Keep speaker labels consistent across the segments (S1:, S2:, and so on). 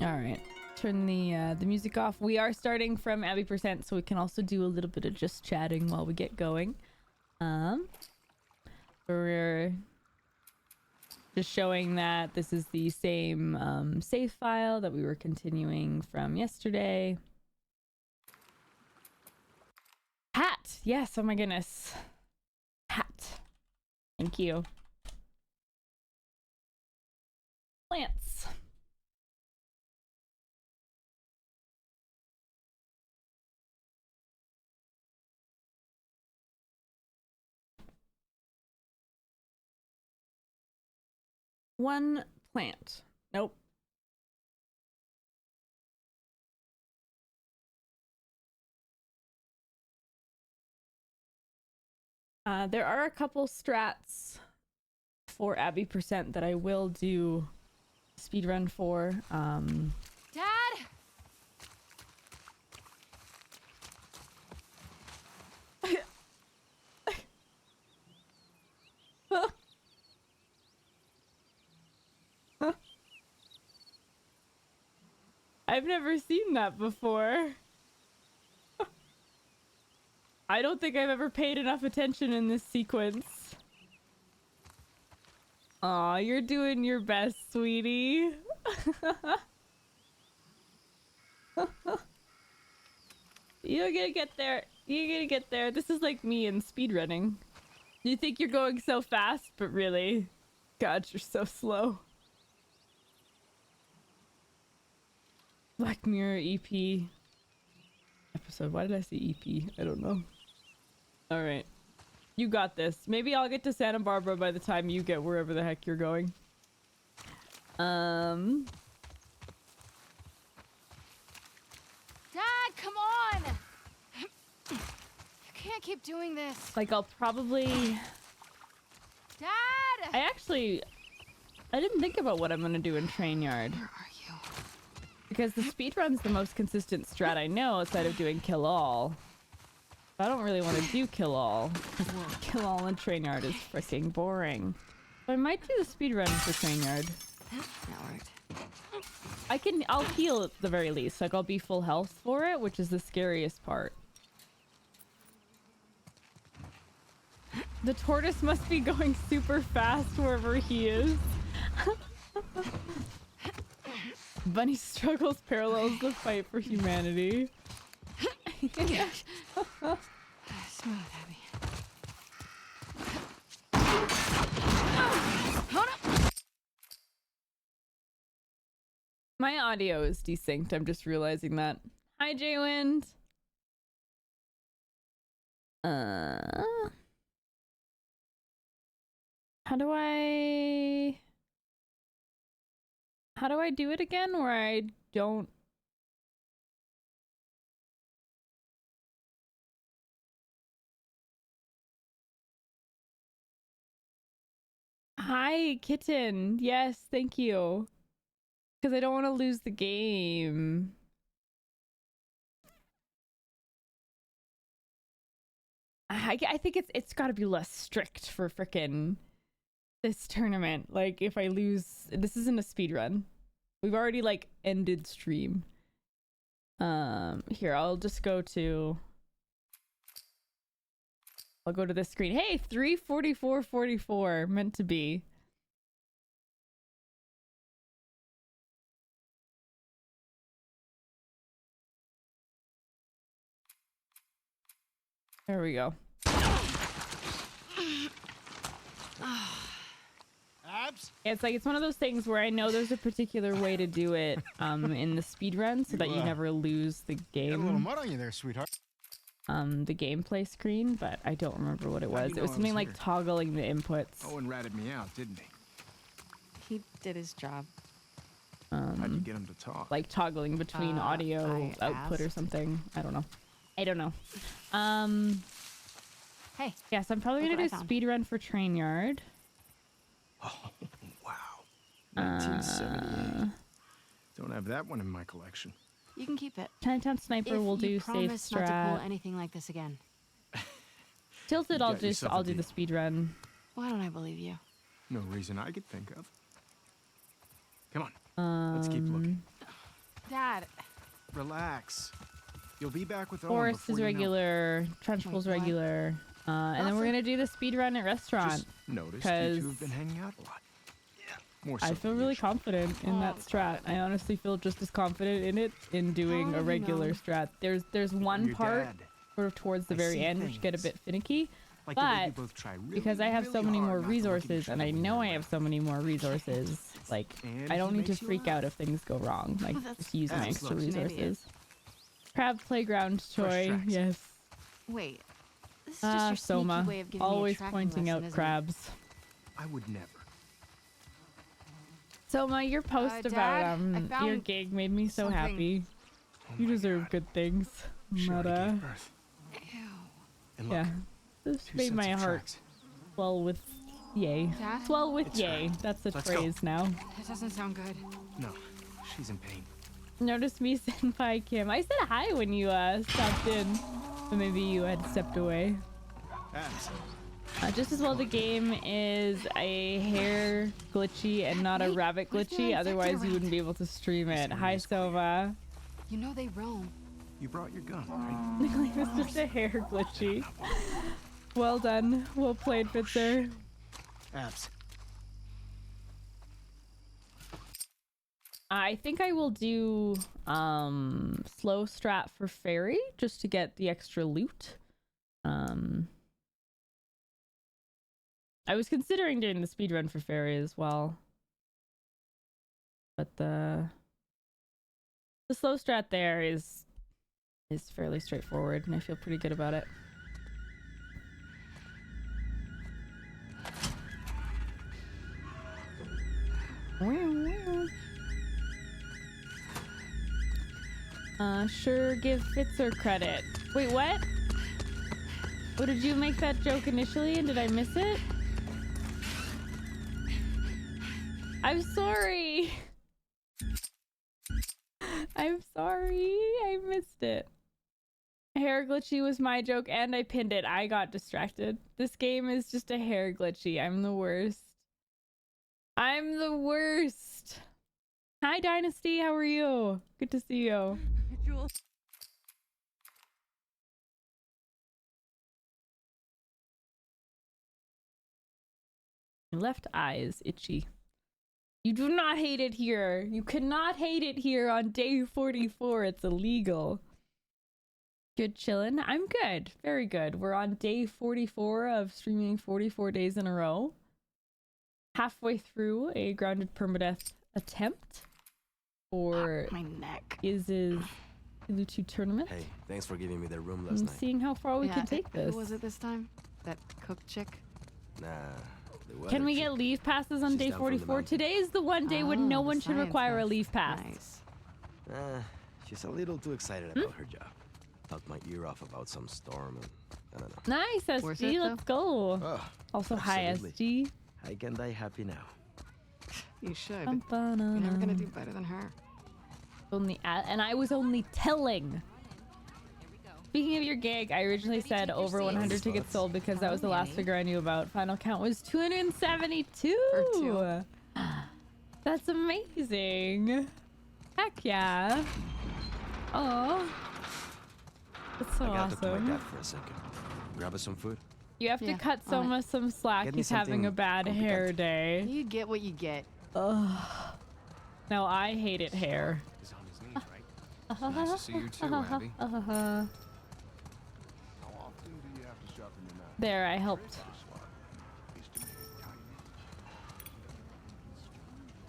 S1: All right. Turn the music off. We are starting from Abby %, so we can also do a little bit of just chatting while we get going. We're just showing that this is the same save file that we were continuing from yesterday. Hat! Yes, oh my goodness. Hat. Thank you. Plants. One plant. Nope. There are a couple strats for Abby % that I will do speedrun for.
S2: Dad!
S1: I've never seen that before. I don't think I've ever paid enough attention in this sequence. Aw, you're doing your best, sweetie. You're gonna get there. You're gonna get there. This is like me in speedrunning. You think you're going so fast, but really, God, you're so slow. Black Mirror EP episode. Why did I say EP? I don't know. All right. You got this. Maybe I'll get to Santa Barbara by the time you get wherever the heck you're going.
S2: Dad, come on! You can't keep doing this.
S1: Like, I'll probably...
S2: Dad!
S1: I didn't think about what I'm gonna do in Train Yard.
S2: Where are you?
S1: Because the speedrun's the most consistent strat I know outside of doing Kill All. I don't really want to do Kill All. Kill All in Train Yard is freaking boring. So I might do the speedrun for Train Yard.
S2: That worked.
S1: I'll heal at the very least. Like, I'll be full health for it, which is the scariest part. The tortoise must be going super fast wherever he is. Bunny struggles parallels the fight for humanity.
S2: Smooth, Abby.
S1: My audio is desynced. I'm just realizing that. Hi, Jaywind. How do I do it again where I don't... Hi, kitten. Yes, thank you. Because I don't want to lose the game. I think it's got to be less strict for frickin' this tournament. Like, if I lose... This isn't a speedrun. We've already, like, ended stream. Here, I'll just go to... I'll go to this screen. Hey, 3:44:44. Meant to be. There we go.
S3: Abs?
S1: It's like, it's one of those things where I know there's a particular way to do it in the speedrun so that you never lose the
S3: Got a little
S1: game.
S3: mud on you there, sweetheart.
S1: The gameplay screen, but I don't remember what it was. It was something like toggling the inputs.
S3: Owen ratted me out, didn't he?
S2: He did his job.
S3: How'd you get him to talk?
S1: Like toggling between audio output or something. I don't know.
S2: Hey.
S1: Yes, I'm probably gonna do speedrun for Train Yard.
S3: Oh, wow. 1978. Don't have that one in my collection.
S2: You can keep it.
S1: Chinatown Sniper will do safe
S2: promise not to pull
S1: strat.
S2: anything like this again.
S1: Tilted,
S3: You
S1: I'll
S3: got yourself a
S1: do the
S3: deal.
S1: speedrun.
S2: Why don't I believe you?
S3: No reason I could think of. Come on, let's keep looking.
S2: Dad.
S3: Relax. You'll be back with Owen
S1: Forest
S3: before
S1: is
S3: you know.
S1: regular. Trunchbull's
S2: Wait, what?
S1: regular. And then we're gonna do the speed run at restaurant.
S3: Just noticed you two
S1: 'cause
S3: have been hanging out a lot. Yeah. More so
S1: I
S3: than
S1: feel really
S3: usual.
S1: confident in that strat. I honestly feel just as confident in it in doing
S2: How
S1: a
S2: did you
S1: regular
S2: know?
S1: strat. There's one
S3: Your
S1: part
S3: dad.
S1: sort of towards the
S3: I
S1: very
S3: see
S1: end which get a
S3: things.
S1: bit finicky,
S3: Like the way you
S1: but
S3: both try really,
S1: because I have so
S3: really
S1: many
S3: hard
S1: more
S3: not to look at each
S1: resources, and
S3: other
S1: I
S3: when
S1: know
S3: you're
S1: I have so many more resources, like
S3: And
S1: I don't
S3: he
S1: need to
S3: makes you
S1: freak
S3: laugh.
S1: out if things go wrong. Like
S2: that's-
S1: just use my
S3: That's
S1: extra
S3: lucky.
S2: Maybe
S1: resources. Crab playground toy,
S3: tracks.
S1: yes.
S2: Wait. This is just your sneaky
S1: Soma,
S2: way of giving me a
S1: always
S2: tracking
S1: pointing
S2: lesson,
S1: out
S2: isn't it?
S1: crabs.
S3: I would never.
S1: Soma, your post
S2: Dad,
S1: about
S2: I
S1: your
S2: found
S1: gig made me so
S2: something.
S1: happy.
S3: Oh
S1: You
S3: my
S1: deserve
S3: God.
S1: good things,
S3: She already
S1: Mata.
S3: gave birth.
S2: Ew.
S3: And look,
S1: Yeah, this
S3: two
S1: made
S3: sets
S1: my
S3: of
S1: heart
S3: tracks.
S1: swell with yay.
S2: Dad?
S1: Swell with
S3: It's her.
S1: yay. That's the
S3: Let's go.
S1: phrase now.
S2: That doesn't sound good.
S3: No, she's in pain.
S1: Notice me, Senpai Kim. I said hi when you stopped in, but maybe you had stepped away.
S3: Abs.
S1: Just as well the game is a hair glitchy and not a
S2: Wait,
S1: rabbit
S2: what if they're
S1: glitchy,
S2: infected
S1: otherwise you
S2: around?
S1: wouldn't be able to stream it.
S3: This
S1: Hi
S3: area is clear.
S1: Sova.
S2: You know they roam.
S3: You brought your gun, right?
S1: It was just a hair glitchy. Well done. Well played, Fitzer.
S3: Abs.
S1: I think I will do slow strat for fairy just to get the extra loot. I was considering doing the speedrun for fairy as well, but the slow strat there is fairly straightforward, and I feel pretty good about it. Sure, give Fitzer credit. Wait, what? Oh, did you make that joke initially and did I miss it? I'm sorry. I'm sorry. I missed it. Hair glitchy was my joke and I pinned it. I got distracted. This game is just a hair glitchy. I'm the worst. I'm the worst. Hi, Dynasty. How are you? Good to see you. My left eye is itchy. You do not hate it here. You cannot hate it here on day 44. It's illegal. Good chillin'. I'm good. Very good. We're on day 44 of streaming 44 days in a row. Halfway through a grounded permadeath attempt for
S2: My neck.
S1: Iz's Ilutu tournament.
S4: Hey, thanks for giving me the room last
S1: I'm
S4: night.
S1: seeing how far we can take this.
S2: Who was it this time? That cook chick?
S4: Nah, the weather
S1: Can we
S4: chick.
S1: get leave passes on
S4: She's
S1: day
S4: down from the
S1: 44?
S4: mountain.
S1: Today is the one day when no
S2: Oh,
S1: one
S2: the
S1: should
S2: science
S1: require a
S2: buff.
S1: leave pass.
S2: Nice.
S4: She's a little too excited about her job. Talked my ear off about some storm and I don't know.
S1: Nice,
S2: Worth
S1: SG,
S2: it,
S1: let's go.
S4: Oh,
S1: Also, hi,
S4: absolutely.
S1: SG.
S4: I can die happy now.
S2: You should. You're never gonna do better than her.
S1: Only and I was only telling. Speaking of your gig, I originally said over 100 tickets sold because that was the last figure I knew about. Final count was 272.
S2: For two.
S1: That's amazing. Heck yeah. Oh, that's so
S4: I gotta talk to my
S1: awesome.
S4: dad for a second. Grab us some food.
S1: You have to
S2: Yeah,
S1: cut
S2: on it.
S1: Soma some slack.
S4: Get me
S1: He's having a
S4: something
S1: bad hair
S4: complicated.
S1: day.
S2: You get what you get.
S1: Ugh. Now I hated hair.
S3: He's on his knees, right? Nice to see you too, Abby. How often do you have to sharpen your knife?
S1: There, I helped.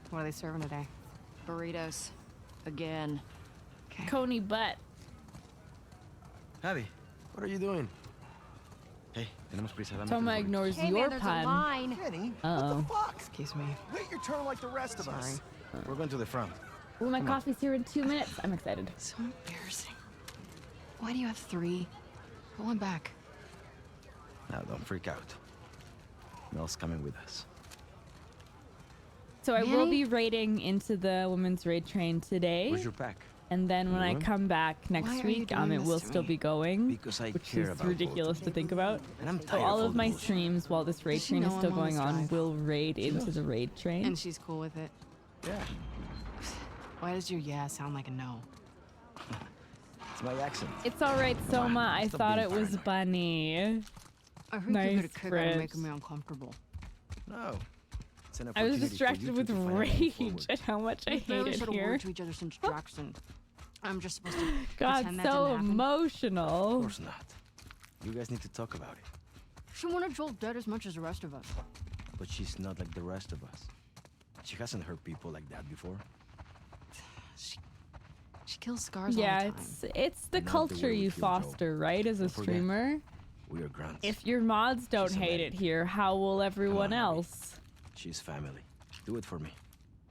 S2: What are they serving today?
S5: Burritos. Again.
S2: Okay.
S1: Coney butt.
S4: Abby, what are you doing? Hey, tenemos prisa. dame
S1: Soma
S4: tres burritos.
S1: ignores
S5: Hey,
S1: your
S5: man, there's a
S1: pun.
S5: line.
S3: Kenny,
S1: Uh-oh.
S3: what the fuck?
S2: Excuse me.
S3: Wait your turn like the rest of us.
S2: Sorry.
S4: We're going to the front.
S1: Ooh, my coffee's here in 2 minutes. I'm excited.
S2: So embarrassing. Why do you have three? Put one back.
S4: Now, don't freak out. Mel's coming with us.
S1: So I will
S2: Manny?
S1: be raiding into the women's raid train today.
S4: Where's your pack?
S1: And then when I
S4: Mhm.
S1: come back
S2: Why
S1: next
S2: are you
S1: week,
S2: doing
S1: it
S2: this
S1: will
S2: to
S1: still
S2: me?
S1: be going,
S4: Because I
S1: which
S4: care
S1: is
S4: about
S1: ridiculous to think about.
S4: And I'm
S1: So
S4: tired
S1: all
S4: all
S1: of
S4: the
S1: my
S4: bullshit.
S1: streams while this raid
S2: Does she
S1: train is
S2: know
S1: still
S2: I'm on
S1: going
S2: this
S1: on
S2: drive?
S1: will raid into the raid train.
S2: And she's cool with it.
S4: Yeah.
S5: Why does your yeah sound like a no?
S4: It's my accent.
S1: It's alright,
S4: Come on,
S1: Soma. I
S4: stop
S1: thought
S4: being
S1: it was
S4: paranoid.
S1: Bunny.
S5: I heard
S1: Nice,
S5: you get a kick out
S1: Fritz.
S5: of making me uncomfortable.
S4: No. It's an
S1: I was
S4: opportunity for
S1: distracted
S4: you
S1: with
S4: two to find a way
S1: rage
S4: forward.
S1: at how much I
S5: We barely
S1: hate it
S5: said a
S1: here.
S5: word to each other since Jackson. I'm just supposed to
S1: God,
S5: pretend that
S1: so
S5: didn't happen.
S4: Of
S1: emotional.
S4: course not. You guys need to talk about it.
S5: She wanted Joel dead as much as the rest of us.
S4: But she's not like the rest of us. She hasn't hurt people like that before.
S5: She kills scars
S1: Yeah,
S5: all the time.
S1: it's the
S4: Not the
S1: culture
S4: way we
S1: you
S4: feel, Joel.
S1: foster, right? As a
S4: Don't forget.
S1: streamer.
S4: We are grunts.
S1: If your mods don't
S4: She's a
S1: hate
S4: lady.
S1: it here, how will everyone
S4: Abby.
S1: else?
S4: She's family. Do it for me.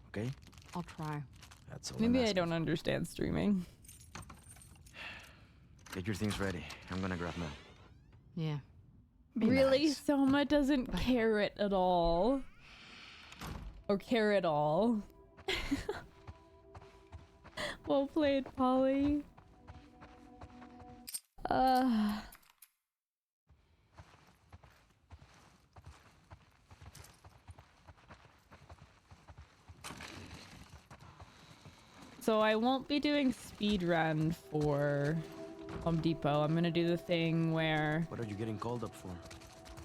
S4: Okay?
S5: I'll try.
S4: That's all.
S1: Maybe
S4: I'm
S1: I
S4: asking.
S1: don't understand streaming.
S4: Get your things ready. I'm gonna grab mine.
S5: Yeah.
S1: Really?
S4: nice.
S1: Soma doesn't care it at all. Or care at all. Well played, Polly. So I won't be doing speed run for Home Depot. I'm gonna do the thing where
S4: What are you getting called up for?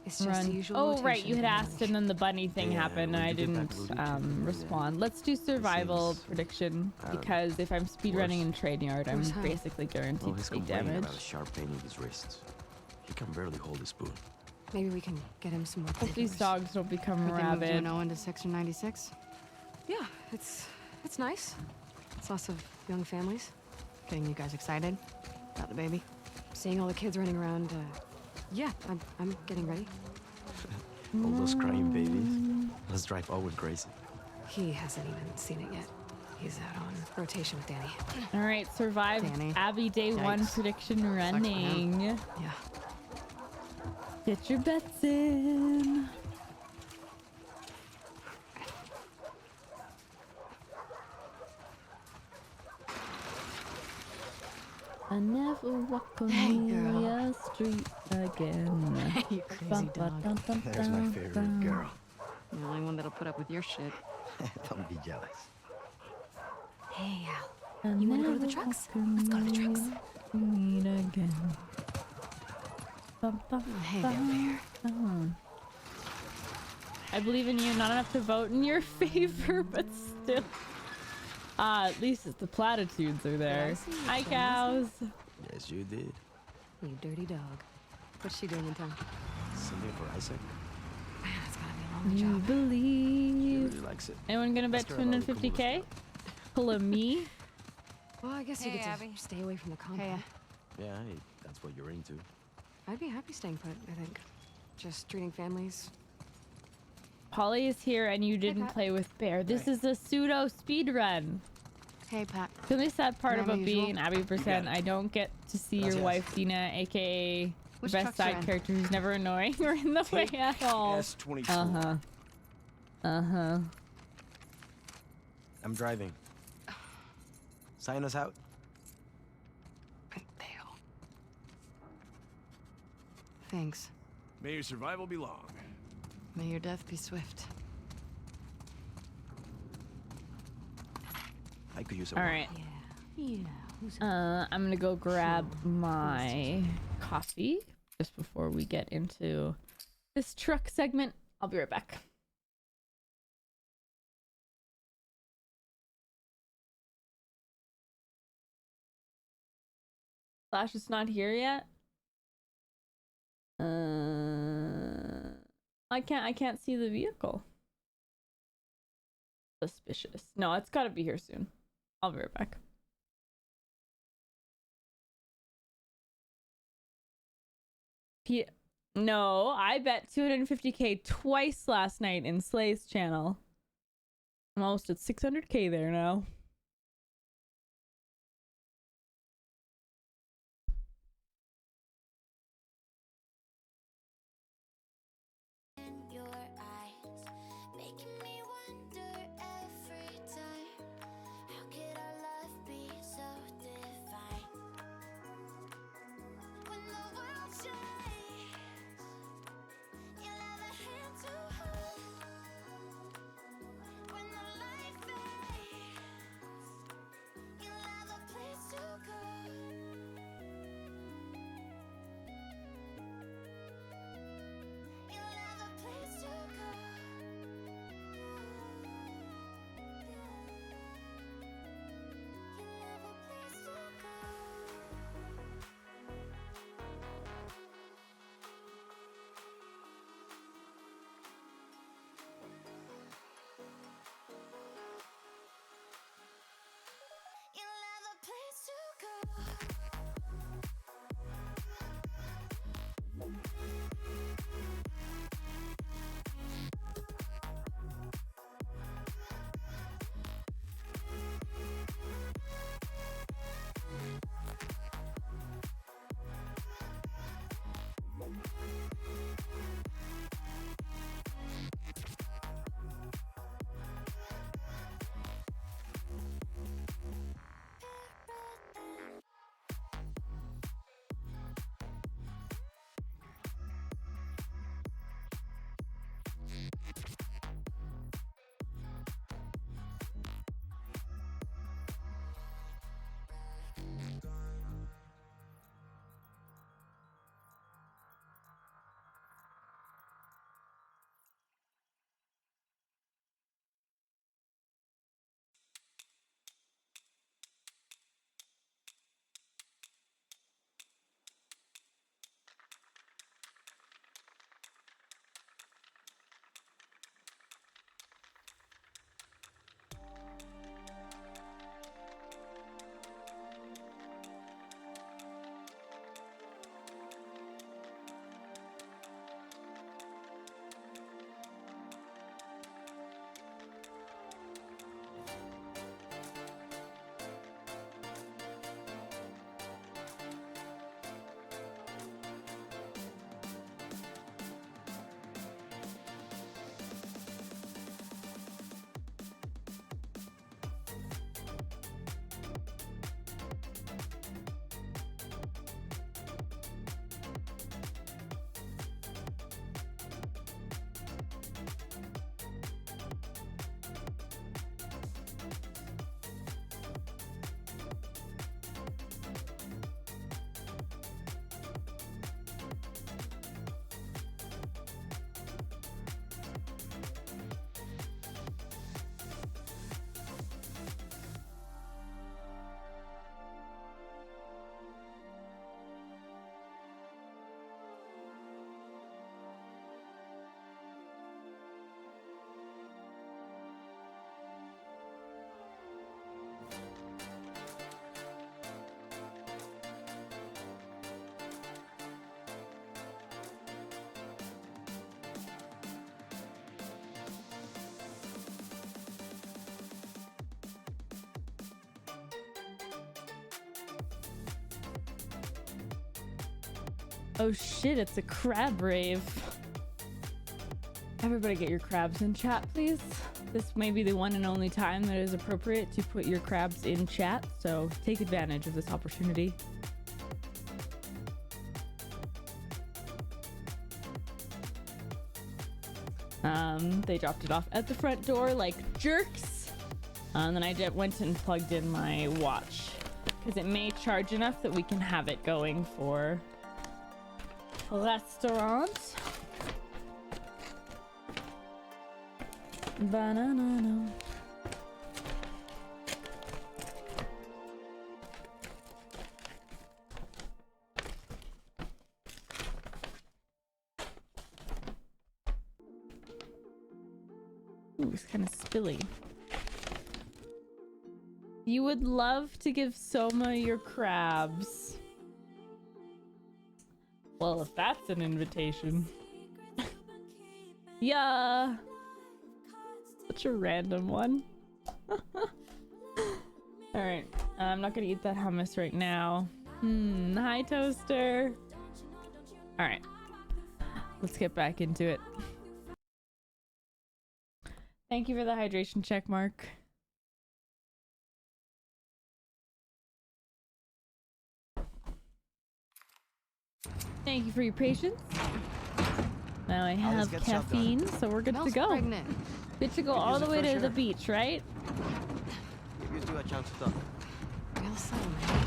S5: It's just
S1: run.
S5: the usual
S1: Oh right,
S5: rotation
S1: you had
S5: of
S1: asked and then the bunny thing
S4: Yeah,
S1: happened and
S4: when
S1: I
S4: you get back,
S1: didn't
S4: we'll do chicken.
S1: respond. Let's do survival
S4: seems,
S1: prediction
S4: I don't know,
S1: because if I'm speed running
S4: worse.
S1: in trade yard, I'm
S5: Worse how?
S1: basically guaranteed
S4: Well,
S1: to
S4: he's
S1: take
S4: complaining
S1: damage.
S4: about a sharp pain in his wrists. He can barely hold a spoon.
S5: Maybe we can get him some more
S1: Hope these
S5: painkillers.
S1: dogs don't become
S5: Heard they moved you
S1: rabid.
S5: an Owen to Section 96? Yeah, it's nice. It's lots of young families. Getting you guys excited about the baby. Seeing all the kids running around. Yeah, I'm getting ready.
S4: All those crying babies. Let's drive Owen crazy.
S5: He hasn't even seen it yet. He's out on rotation with Danny.
S1: All right, survive
S5: Danny.
S1: Abby day one
S5: Yikes.
S1: prediction
S5: for him.
S1: running.
S5: Yeah.
S1: Get your bets in. I never walk on
S5: Hey, girl.
S1: your street again.
S5: You crazy dog.
S4: There's my favorite girl.
S5: The only one that'll put up with your shit.
S4: Don't be jealous.
S5: Hey, Al.
S1: I
S5: You wanna go to the
S1: never
S5: trucks?
S1: walk on
S5: Let's go to the trucks.
S1: your street again. Bum, bum,
S5: Hey there, bear.
S1: bum. I believe in you, not enough to vote in your favor, but still. At least the platitudes are there.
S5: see you,
S1: Hi,
S5: Jonesy.
S1: cows.
S4: Yes, you did.
S5: You dirty dog. What's she doing in town?
S4: Something for Isaac.
S5: Man, it's gotta be a lonely
S1: You
S5: job.
S4: He
S1: believe.
S4: really likes it.
S1: Anyone gonna bet
S4: Ask her about the
S1: 250k? Pull a me?
S5: Well, I guess you
S2: Hey,
S5: get to
S2: Abby.
S5: stay away from the compound.
S4: Yeah, hey, that's what you're into.
S5: I'd be happy staying put, I think. Just treating families.
S1: Polly is here and you didn't
S5: Pat.
S1: play with Bear. This is a pseudo speed run.
S5: Hey, Pat.
S1: The only sad part
S5: Am I
S1: about being
S5: usual?
S1: Abby Percent,
S4: it.
S1: I don't get to see your
S4: Gracias.
S1: wife Dina, aka the
S5: Which
S1: best
S5: trucks you
S1: side
S5: in?
S1: character who's never annoying or in the way at all.
S4: S24.
S1: Uh-huh.
S4: I'm driving. Sign us out.
S5: Pendejo. Thanks.
S3: May your survival be long.
S5: May your death be swift.
S4: I could use a
S1: All
S4: walk.
S1: right.
S5: Yeah. Who's
S1: I'm gonna go grab my coffee just before we get into this truck segment. I'll be right back. Flash is not here yet. I can't see the vehicle. Suspicious. No, it's gotta be here soon. I'll be right back. No, I bet 250k twice last night in Slay's channel. I'm almost at 600k there now.
S6: Your eyes making me wonder every time, how could our love be so divine? When the world shakes, you'll have a hand to hold. When the light fades,
S1: Oh shit, it's a crab rave. Everybody get your crabs in chat, please. This may be the one and only time that is appropriate to put your crabs in chat, so take advantage of this opportunity. They dropped it off at the front door like jerks. And then I went and plugged in my watch because it may charge enough that we can have it going for restaurant. Banana. Ooh, it's kind of spilly. You would love to give Soma your crabs. Well, if that's an invitation. Yeah. Such a random one. Alright, I'm not gonna eat that hummus right now. Hi, Toaster. Alright, let's get back into it. Thank you for the hydration check mark. Thank you for your patience. Now I have caffeine, so we're good to go.
S5: Pregnant.
S1: Good to go all the way to the beach, right?
S4: Give you a chance to talk.
S5: Real subtle, man.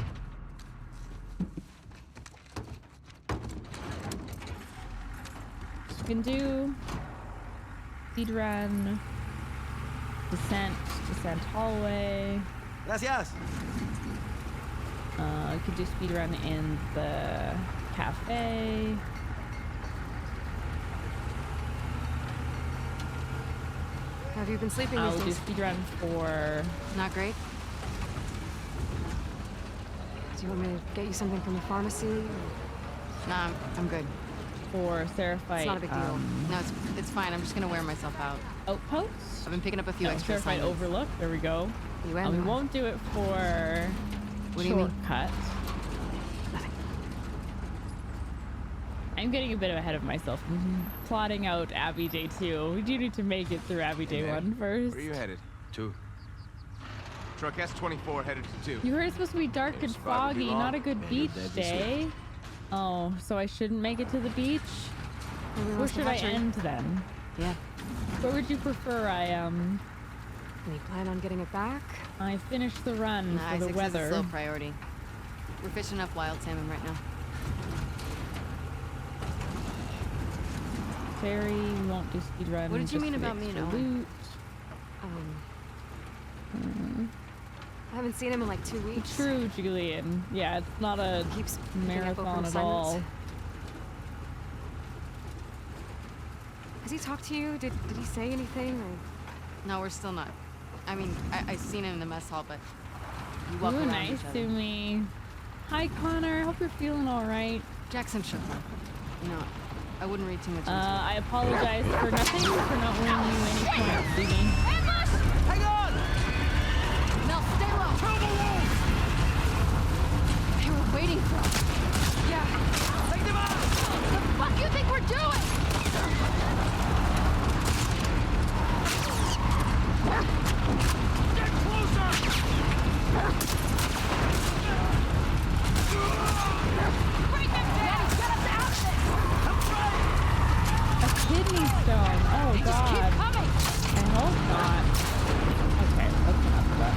S1: You can do speed run, descent hallway.
S4: Gracias.
S1: You could do speed run in the cafe.
S5: Have you been sleeping
S1: I'll
S5: these
S1: do
S5: days?
S1: speed run for.
S5: Not great. Do you want me to get you something from the pharmacy? Or...
S2: Nah, I'm good.
S1: For Seraphite.
S5: It's not a big deal.
S2: No, it's fine. I'm just gonna wear myself out.
S1: Outposts.
S2: I've been picking up a few
S1: No,
S2: extra
S1: Seraphite
S2: assignments.
S1: Overlook. There we go.
S5: You
S1: We
S5: and
S1: won't do it for
S2: What do you mean?
S1: shortcut. I'm getting a bit ahead of myself. Plotting out Abby Day 2. We do need to make it through Abby Day 1 first.
S3: Where are you headed?
S4: 2.
S3: Truck S24 headed to 2.
S1: You heard it's supposed to be dark and
S3: It's about to be
S1: foggy,
S3: long.
S1: not a good
S4: Man, you're
S1: beach
S4: dead this
S1: day. Oh, so I shouldn't make it to the beach?
S5: Maybe we
S1: Where
S5: lost the
S1: should I
S5: hatchery.
S1: end then?
S5: Yeah.
S1: Where would you prefer I
S5: And you plan on getting it back?
S1: I finish the run
S2: Nah,
S1: for the
S2: Isaac says it's
S1: weather?
S2: low priority. We're fishing up wild salmon right now.
S1: Ferry, we won't do speed run.
S2: What did you
S1: just
S2: mean
S1: for the
S2: about me
S1: extra
S2: knowing?
S1: loot.
S5: I haven't seen him in like 2 weeks.
S1: True, Julian. Yeah, it's not a
S5: Keeps picking up open
S1: marathon at all.
S5: assignments. Has he talked to you? Did he say anything? Or...
S2: No, we're still not. I mean, I seen him in the mess hall, but we
S1: You
S2: walk
S1: were
S2: around
S1: nice
S2: each
S1: to
S2: other.
S1: me. Hi, Connor. Hope you're feeling all right.
S2: Jackson shook me. You know, I wouldn't read too much into it.
S1: I apologize for nothing, for not winning you any points, Ziggy.
S4: Hang on!
S2: Mel, stay low! They were waiting for us.
S5: Yeah.
S4: Take them out!
S2: What the fuck you think we're doing?
S4: Get closer!
S2: Bring them down! Get us out of this!
S1: A kidney stone. Oh,
S2: They just keep
S1: God.
S2: coming!
S1: I hope not. Okay, that's enough of that.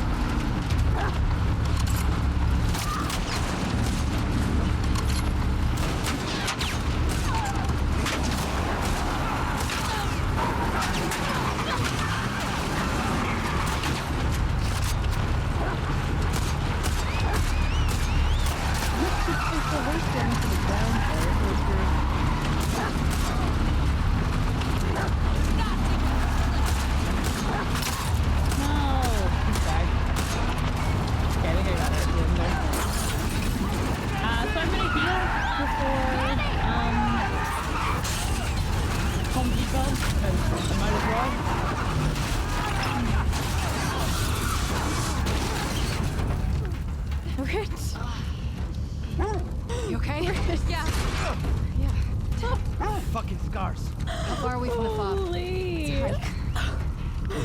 S1: It's the worst down to the ground there. It was great. No! He's back. Okay, I think I got it at the end there. So I'm gonna heal before Home Depot, because I might as well. Rich!
S2: You okay?
S5: Yeah.
S4: Fucking scars.
S5: How far are we from the fob?
S1: Holy.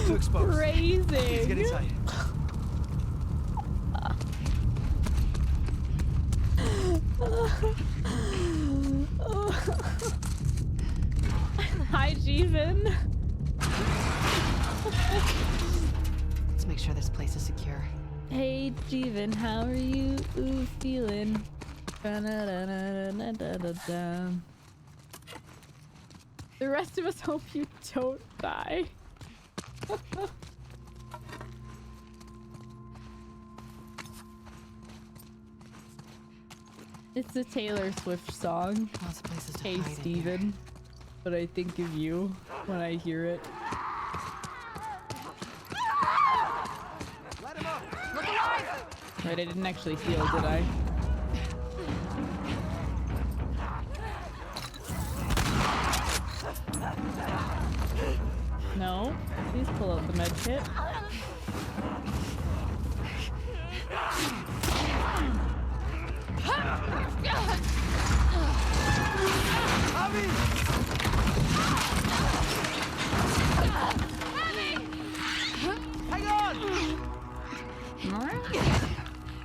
S4: Too exposed.
S1: Crazy.
S4: Let's get inside.
S1: Hi, Jeevan.
S5: Let's make sure this place is secure.
S1: Hey, Jeevan, how are you feeling? Da-da-da-da-da-da-da-da. The rest of us hope you don't die. It's a Taylor Swift song.
S5: Lots of places to
S1: Hey,
S5: hide in here.
S1: Steven. But I think of you when I hear it.
S4: Let him up.
S1: Right, I didn't actually heal, did I? No? Please pull out the med kit.
S4: Hang on.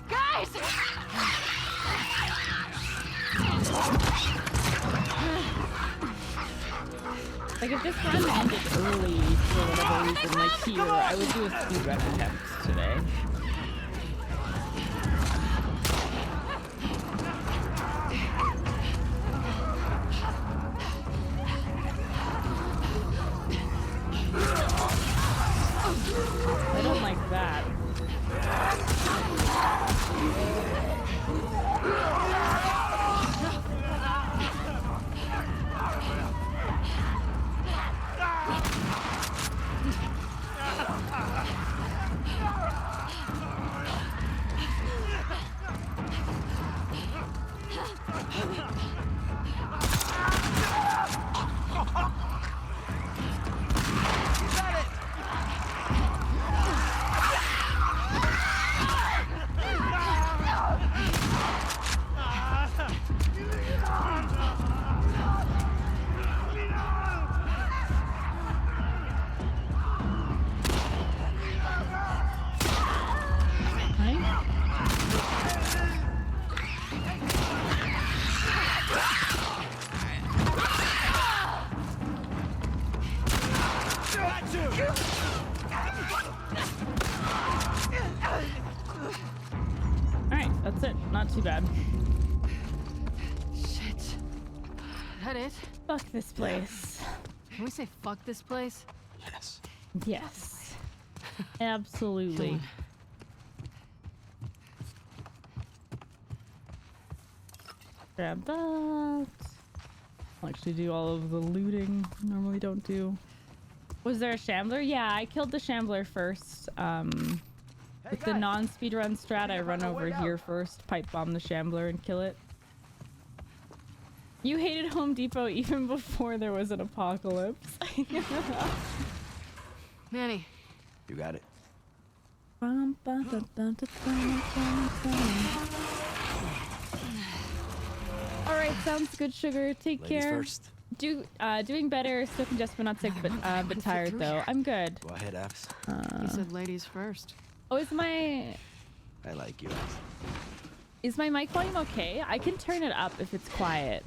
S2: Guys!
S1: Like if this run ended early for whatever reason, like here, I would do a speedrun attempt today. I don't like that. Alright, that's it. Not too bad.
S5: Shit. That it?
S1: Fuck this place.
S5: Can we say fuck this place?
S4: Yes.
S1: Yes. Absolutely. Grab that. I'll actually do all of the looting. Normally don't do. Was there a shambler? Yeah, I killed the shambler first. With the non-speedrun strat, I run over here first, pipe bomb the shambler and kill it. You hated Home Depot even before there was an apocalypse.
S5: Manny,
S4: You got it.
S1: Alright, sounds good, sugar. Take
S4: Ladies
S1: care.
S4: first.
S1: Doing better, still congested but not sick, but tired though. I'm good.
S4: Go ahead, Abs.
S5: you said ladies first.
S1: Oh, is my
S4: I like you, Abs.
S1: mic volume okay? I can turn it up if it's quiet.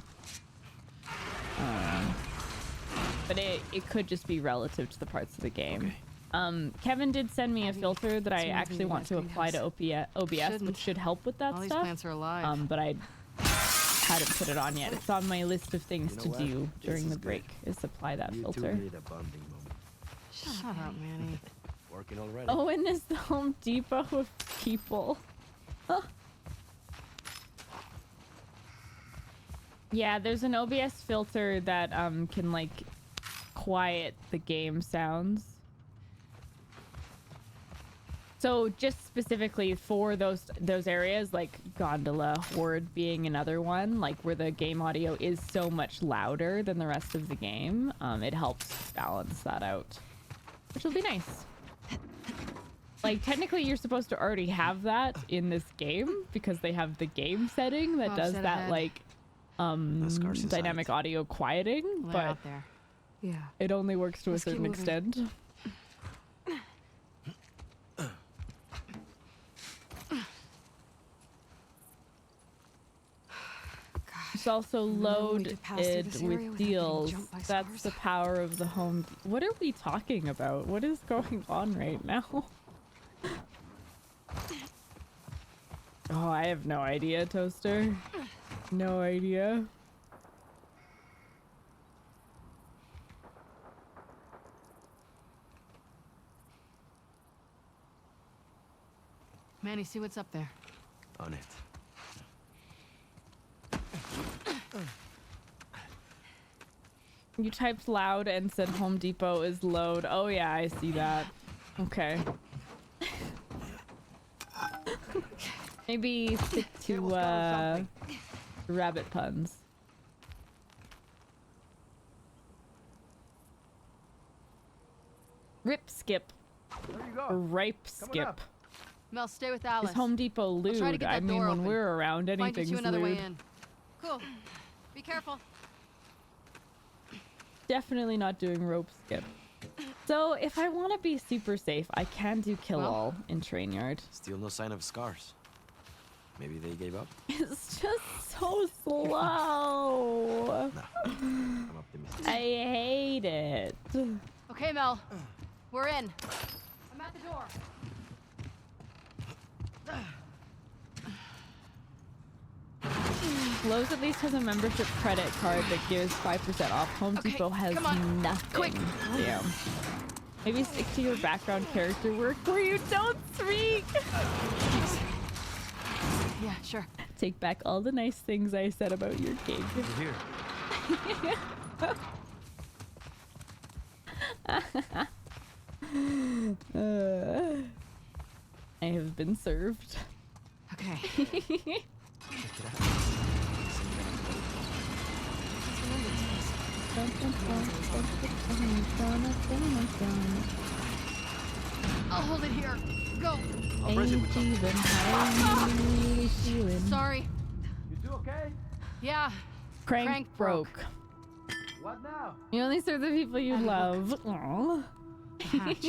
S1: But it could just be relative to the parts of the game.
S4: Okay.
S1: Kevin did send me a filter that I
S5: moving
S1: actually
S5: to
S1: want to
S5: that
S1: apply to OBS, which
S5: Shouldn't.
S1: should help with that
S5: All these
S1: stuff.
S5: plants are alive.
S1: But I hadn't put it on yet. It's on my list of things
S4: You know
S1: to
S4: what?
S1: do
S4: This
S1: during
S4: is
S1: the
S4: good.
S1: break, is apply that
S4: You two
S1: filter.
S4: needed a bonding moment.
S5: Shut up, Manny.
S4: Working already.
S1: Owen is the Home Depot of people. Huh. Yeah, there's an OBS filter that can like quiet the game sounds. So just specifically for those areas, like Gondola, Horde being another one, like where the game audio is so much louder than the rest of the game, it helps balance that out, which will be nice. Like technically you're supposed to already have that in this game because they have the game setting that
S5: Bob
S1: does
S5: said
S1: that
S5: ahead.
S1: like
S4: Scars inside.
S1: dynamic audio quieting,
S5: Well, they're
S1: but
S5: out there. Yeah.
S1: it only works to
S5: Let's
S1: a
S5: keep
S1: certain
S5: moving.
S1: extent. It's also
S5: Remember when we just passed through
S1: loaded
S5: this area
S1: with
S5: without getting
S1: deals.
S5: jumped by
S1: That's
S5: scars?
S1: the power of the home. What are we talking about? What is going on right now? Oh, I have no idea, Toaster. No idea.
S5: Manny, see what's up there.
S4: On it.
S1: You typed loud and said Home Depot is load. Oh yeah, I see that. Okay. Maybe stick to rabbit puns. Rip skip.
S7: There you
S1: Or
S7: go.
S1: ripe
S7: Coming
S1: skip.
S7: up.
S5: Mel, stay with Alice.
S1: Is Home Depot lewd?
S5: try to get
S1: I
S5: that
S1: mean,
S5: door
S1: when
S5: open.
S1: we're around,
S5: Find
S1: anything's
S5: you another
S1: lewd.
S5: way in. Cool. Be careful.
S1: Definitely not doing rope skip. So if I want to be super safe, I can do kill
S5: Well-
S1: all in train yard.
S4: Still no sign of scars. Maybe they gave up?
S1: It's just so slow.
S4: Nah. I'm optimistic.
S1: I hate it.
S5: Okay, Mel. We're in. I'm at the door.
S1: Lowe's at least has a membership credit card that gives 5% off. Home
S5: Okay,
S1: Depot has
S5: come on.
S1: nothing.
S5: Quick.
S1: Damn. Maybe stick to your background character work where you don't speak.
S5: Yeah, sure.
S1: Take back all the nice things I said about your gig.
S4: Over here.
S1: I have been served.
S5: Okay. I'll hold it here. Go.
S4: I'll press it with something.
S5: Sorry.
S7: You two okay?
S5: Yeah.
S1: Crank broke.
S7: What now?
S1: You only serve the people you love. Aw.
S5: Hatch.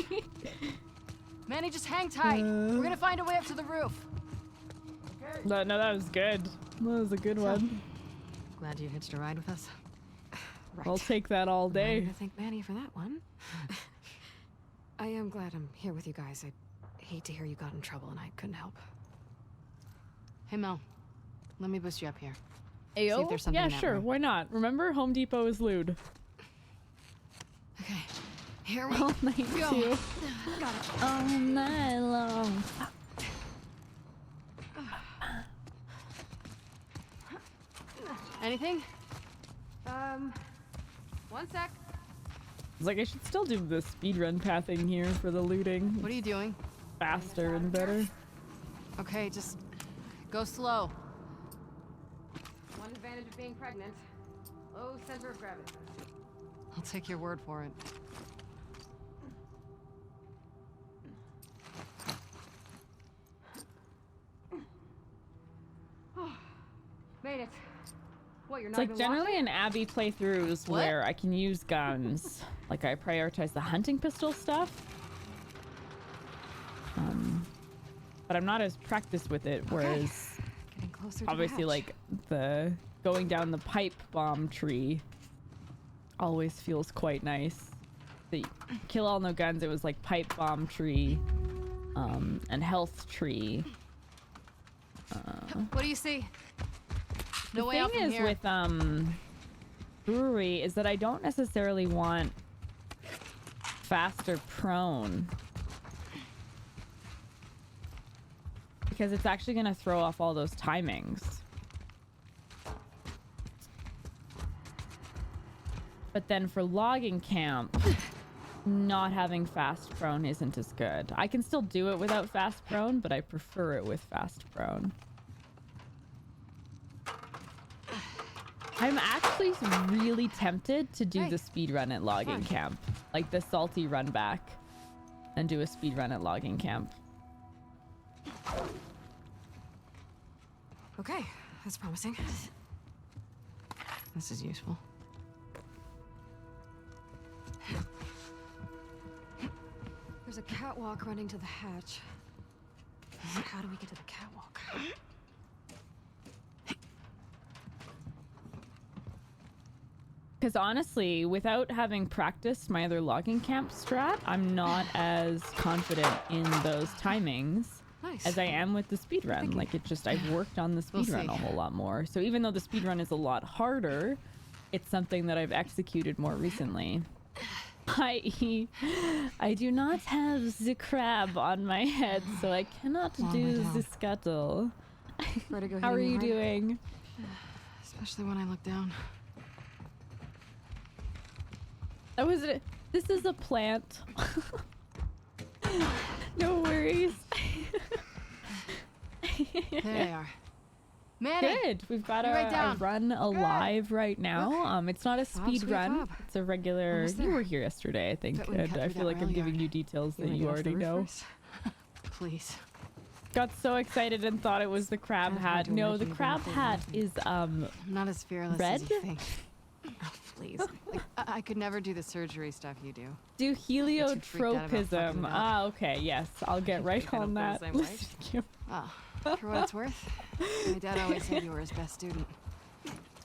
S5: Manny, just hang tight. We're gonna find a way up to the roof.
S7: Okay.
S1: No, that was good. That was a good one.
S5: Glad you hitched a ride with us. Right.
S1: I'll take that all
S5: I'm
S1: day.
S5: gonna thank Manny for that one. I am glad I'm here with you guys. I hate to hear you got in trouble and I couldn't help. Hey Mel, let me boost you up here.
S1: Ayo?
S5: See if there's something
S1: Yeah,
S5: in that
S1: sure.
S5: room.
S1: Why not? Remember, Home Depot is lewd.
S5: Okay, here we
S1: All night
S5: go.
S1: too. All night long.
S5: Anything? One sec.
S1: It's like I should still do the speedrun pathing here for the looting.
S5: What are you doing?
S1: Faster and better.
S5: Okay, just go slow. One advantage of being pregnant. Low center of gravity. I'll take your word for it. Made it. What, you're
S1: It's
S5: not
S1: like
S5: even
S1: generally
S5: watching?
S1: in Abby playthroughs
S5: What?
S1: where I can use guns. Like I prioritize the hunting pistol stuff. But I'm not as practiced with it, whereas
S5: Getting closer to
S1: obviously
S5: the hatch.
S1: like the going down the pipe bomb tree always feels quite nice. The kill all no guns, it was like pipe bomb tree and health tree.
S5: What do you see? No way
S1: The
S5: out
S1: thing
S5: from
S1: is
S5: here.
S1: with brewery is that I don't necessarily want faster prone because it's actually going to throw off all those timings. But then for logging camp, not having fast prone isn't as good. I can still do it without fast prone, but I prefer it with fast prone. I'm actually really tempted to do
S5: Hey.
S1: the speed run at logging
S5: Fine.
S1: camp. Like the salty run back and do a speed run at logging camp.
S5: Okay, that's promising. This is useful. There's a catwalk running to the hatch. How do we get to the catwalk?
S1: Because honestly, without having practiced my other logging camp strat, I'm not as confident in those timings
S5: Nice.
S1: as I am with the speedrun. Like, it just, I've worked on the
S5: We'll
S1: speedrun
S5: see.
S1: a whole lot more. So even though the speedrun is a lot harder, it's something that I've executed more recently. I.e., I do not have the crab on my head, so I cannot
S5: Long way
S1: do
S5: down.
S1: the scuttle.
S5: Vertigo
S1: How are
S5: hitting
S1: you
S5: hard?
S1: doing?
S5: Especially when I look down.
S1: That was it. This is a plant. No worries.
S5: There they are. Manny!
S1: Good. We've got
S5: Be right
S1: a
S5: down.
S1: run alive right now. It's not a
S5: Fob,
S1: speed
S5: sweet
S1: run.
S5: fob.
S1: It's a regular.
S5: Almost
S1: You
S5: there.
S1: were here yesterday, I think.
S5: Bet we can
S1: And
S5: cut
S1: I
S5: through
S1: feel
S5: that
S1: like I'm
S5: rail
S1: giving
S5: yard.
S1: you details that
S5: wanna
S1: you
S5: get off the
S1: already
S5: roof
S1: know.
S5: first? Please.
S1: Got so excited and thought it was the crab
S5: I've had
S1: hat.
S5: to
S1: No,
S5: imagine
S1: the
S5: you
S1: crab
S5: being
S1: hat
S5: afraid
S1: is
S5: I'm not as fearless
S1: red?
S5: as you think. Oh, please. Like, I could never do the surgery stuff you do.
S1: do
S5: freaked out about fucking
S1: heliotropism.
S5: it up.
S1: Ah, okay, yes. I'll get right
S5: I don't
S1: on
S5: feel
S1: that.
S5: the same way.
S1: Listen,
S5: Oh, for what it's worth, my dad always said you were his best student.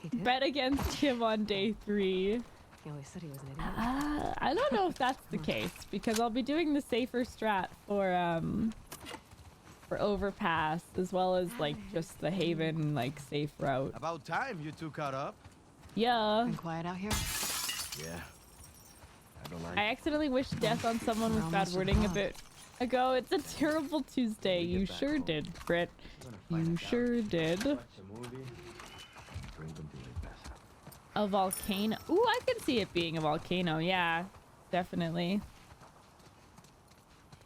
S5: He did?
S1: Bet against him on day 3.
S5: He always said he was an idiot.
S1: I don't know if that's the case, because I'll be doing the safer strat for overpass, as well as like just the haven like safe route.
S4: About time you two caught up.
S1: Yeah.
S5: Been quiet out here?
S4: Yeah. I don't like
S1: I accidentally wished death on someone
S5: We're
S1: with bad
S5: almost to the
S1: wording a
S5: pub.
S1: bit ago. It's a terrible Tuesday.
S4: When we
S1: You
S4: get back
S1: sure
S4: home,
S1: did, Britt.
S4: We're gonna find
S1: You
S4: a couch,
S1: sure did.
S4: watch a movie, drink until they pass out.
S1: A volcano. Ooh, I can see it being a volcano. Yeah, definitely.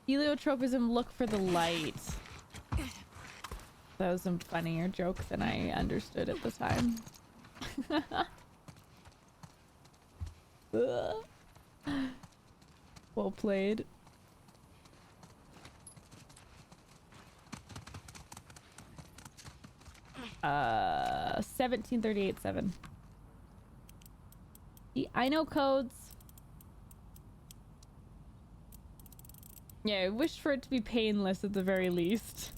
S1: Heliotropism, look for the light. That was some funnier jokes than I understood at the time. Ugh. Well played. Uh, 1738-7. I know codes. Yeah, I wished for it to be painless at the very least.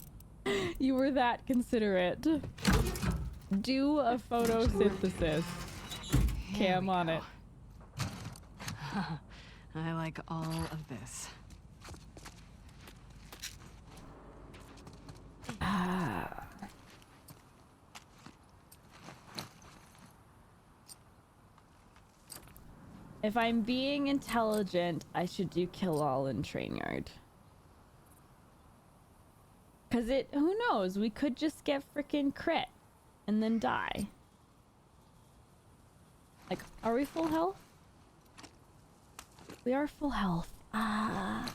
S1: You were that considerate. Do a photosynthesis. Okay,
S5: Here
S1: I'm
S5: we
S1: on
S5: go.
S1: it.
S5: I like all of this.
S1: If I'm being intelligent, I should do kill all in train yard. Cause who knows? We could just get freaking crit and then die. Like, are we full health? We are full health. Ah.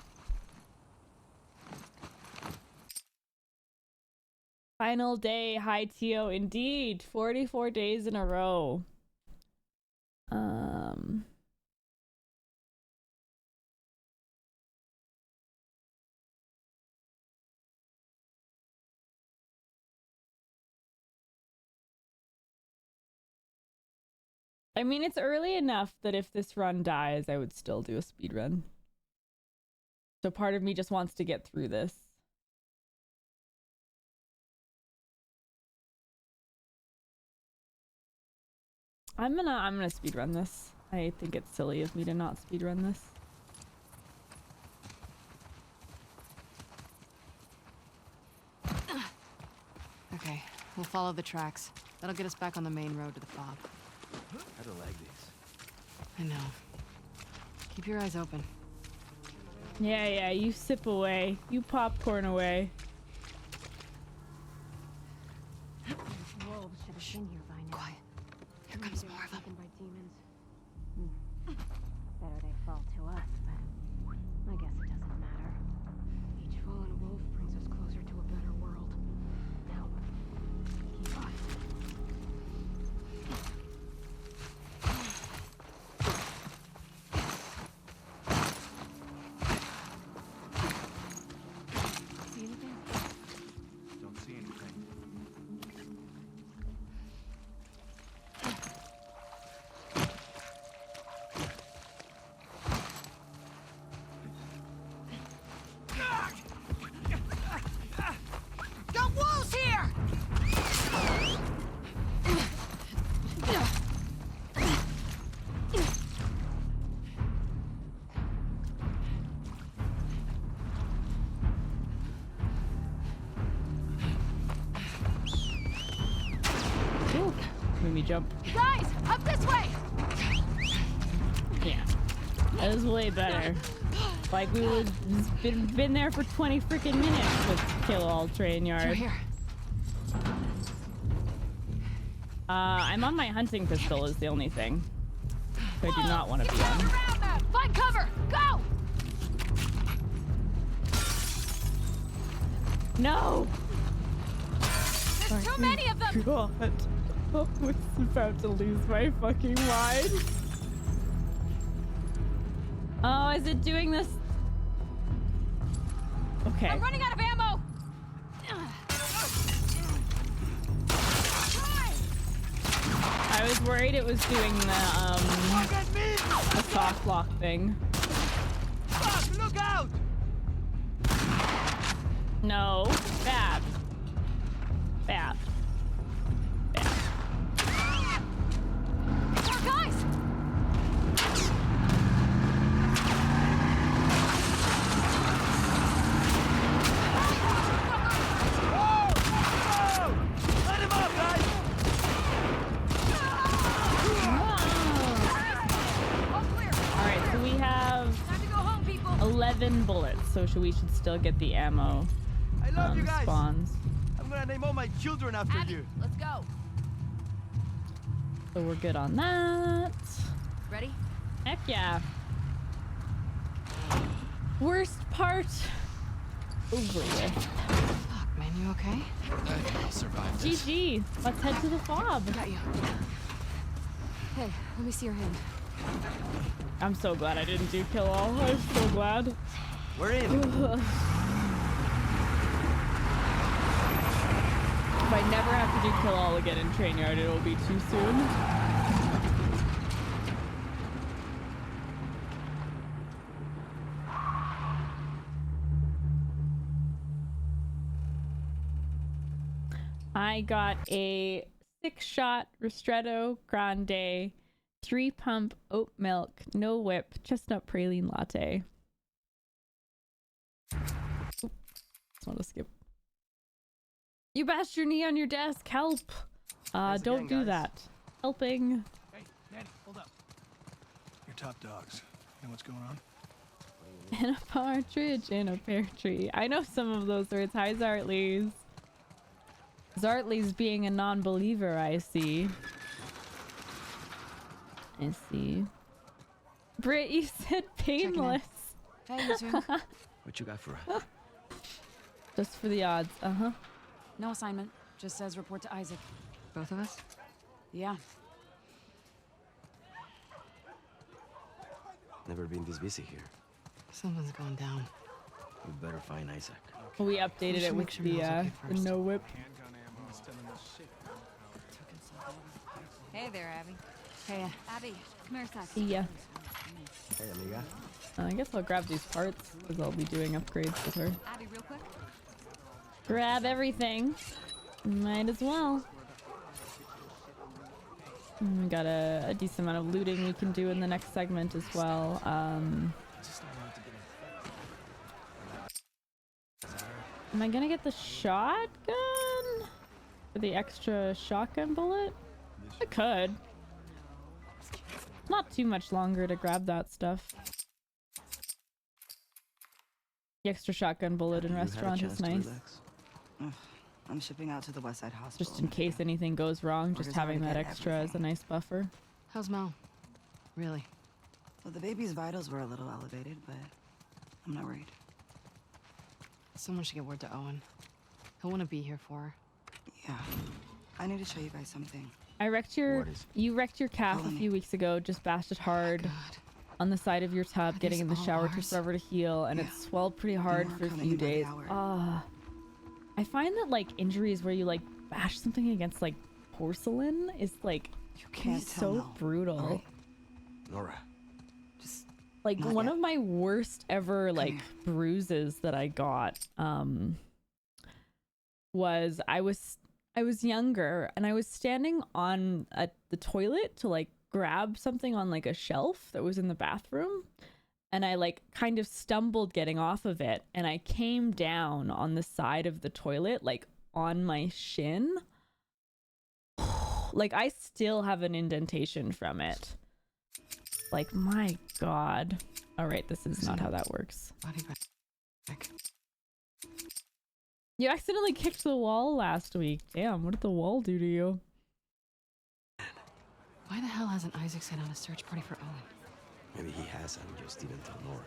S1: Final day, high TO indeed. 44 days in a row. I mean, it's early enough that if this run dies, I would still do a speed run. So part of me just wants to get through this. I'm gonna speed run this. I think it's silly of me to not speed run this.
S5: Okay, we'll follow the tracks. That'll get us back on the main road to the fob.
S4: I don't like this.
S5: I know. Keep your eyes open.
S1: Yeah, you sip away. You popcorn away.
S6: Wolves should have been here by now.
S5: Quiet. Here comes more of them.
S6: By demons. Better they fall to us, but I guess it doesn't matter. Each fallen wolf brings us closer to a better world. Now, keep on. See anything?
S3: Don't see anything.
S1: made me jump.
S2: Guys, up this way!
S1: Yeah. That was way better. Like we was been there for 20 freaking minutes with Kill All Train Yard.
S5: Right here.
S1: I'm on my hunting pistol is the only thing. I do not want to be on.
S2: Around them! Find cover! Go!
S1: No!
S2: There's too many of them!
S1: God. I was about to lose my fucking mind. Oh, is it doing this? Okay.
S2: I'm running out of ammo!
S1: I was worried it was doing the soft lock thing.
S7: Fuck, look out!
S1: No. Bad. Bad. Bad.
S2: More guys!
S7: Let him up, guys!
S2: All clear!
S1: Alright, so we have
S2: Time to go home, people!
S1: 11 bullets, so we should still get the ammo
S7: I love you guys!
S1: spawns.
S7: I'm gonna name all my children after
S2: Abby,
S7: you.
S2: let's go.
S1: So we're good on that.
S2: Ready?
S1: Heck yeah. Worst part over with.
S5: Fuck, man, you okay?
S3: I think I'll survive this.
S1: GG. Let's head to the fob.
S5: Got you. Hey, let me see your hand.
S1: I'm so glad I didn't do kill all. I'm so glad.
S7: We're in.
S1: If I never have to do kill all again in Train Yard, it'll be too soon. I got a 6-shot Ristretto Grande, 3-pump oat milk, no whip, chestnut praline latte. Just want to skip. You bashed your knee on your desk. Help!
S7: Thanks
S1: Don't
S7: again,
S1: do
S7: guys.
S1: that. Helping.
S8: Hey, Nanny, hold up. You're top dogs. You know what's going on?
S1: In a partridge in a pear tree. I know some of those words. Hi, Zartleys. Zartleys being a non-believer, I see. I see. Britt, you said painless.
S2: Hey, you two.
S4: What you got for us?
S1: Just for the odds. Uh-huh.
S2: No assignment. Just says report to Isaac.
S5: Both of us?
S2: Yeah.
S4: Never been this busy here.
S5: Something's going down.
S4: We better find Isaac.
S1: We updated
S5: should
S1: it with
S5: make sure
S1: the,
S5: Mel's okay
S1: the
S5: first.
S1: no whip.
S8: Handgun ammo is telling us shit.
S2: Hey there, Abby.
S5: Hey,
S2: Abby, come here a sec.
S1: See ya.
S4: Hey, amiga.
S1: I guess I'll grab these parts because I'll be doing upgrades with her.
S2: Abby, real quick.
S1: Grab everything. Might as well. We got a decent amount of looting we can do in the next segment as well. Am I gonna get the shotgun? For the extra shotgun bullet? I could. Not too much longer to grab that stuff. The extra shotgun bullet in
S4: You had a
S1: restaurant
S4: chance
S1: is
S4: to
S1: nice.
S4: relax?
S9: I'm shipping out to the West Side Hospital.
S1: Just in case anything goes wrong, just
S9: Orders
S1: having
S9: already
S1: that
S9: get
S1: extra as a
S9: everything.
S1: nice buffer.
S5: how's Mel? Really?
S9: Well, the baby's vitals were a little elevated, but I'm not worried.
S5: Someone should get word to Owen. He'll want to be here for her.
S9: Yeah. I need to show you guys something.
S1: I wrecked your
S4: What is-
S1: you wrecked your calf a
S9: Follow me.
S1: few weeks ago, just bashed it hard
S5: God.
S1: on the side of your tub,
S9: Are
S1: getting
S9: these
S1: in the
S9: all
S1: shower took
S9: ours?
S1: forever to heal, and it
S9: Yeah.
S1: swelled pretty
S9: There'll be
S1: hard
S9: more
S1: for a
S9: coming
S1: few
S9: by the
S1: days.
S9: hour.
S1: I find that like injuries where you like bash something against like porcelain is like
S9: You can't tell
S1: so
S9: Mel.
S1: brutal.
S9: Alright?
S4: Nora.
S9: Just
S1: Like
S9: Not
S1: one
S9: yet.
S1: of my worst ever like
S9: here.
S1: bruises that I got was I was younger and I was standing on the toilet to like grab something on like a shelf that was in the bathroom, and I like kind of stumbled getting off of it, and I came down on the side of the toilet like on my shin. like I still have an indentation from it. Like, my god. All right, this is not how that works.
S5: Body bag.
S1: You accidentally kicked the wall last week. Damn, what did the wall do to you?
S5: Why the hell hasn't Isaac sent out a search party for Owen?
S4: Maybe he has and just didn't tell Nora.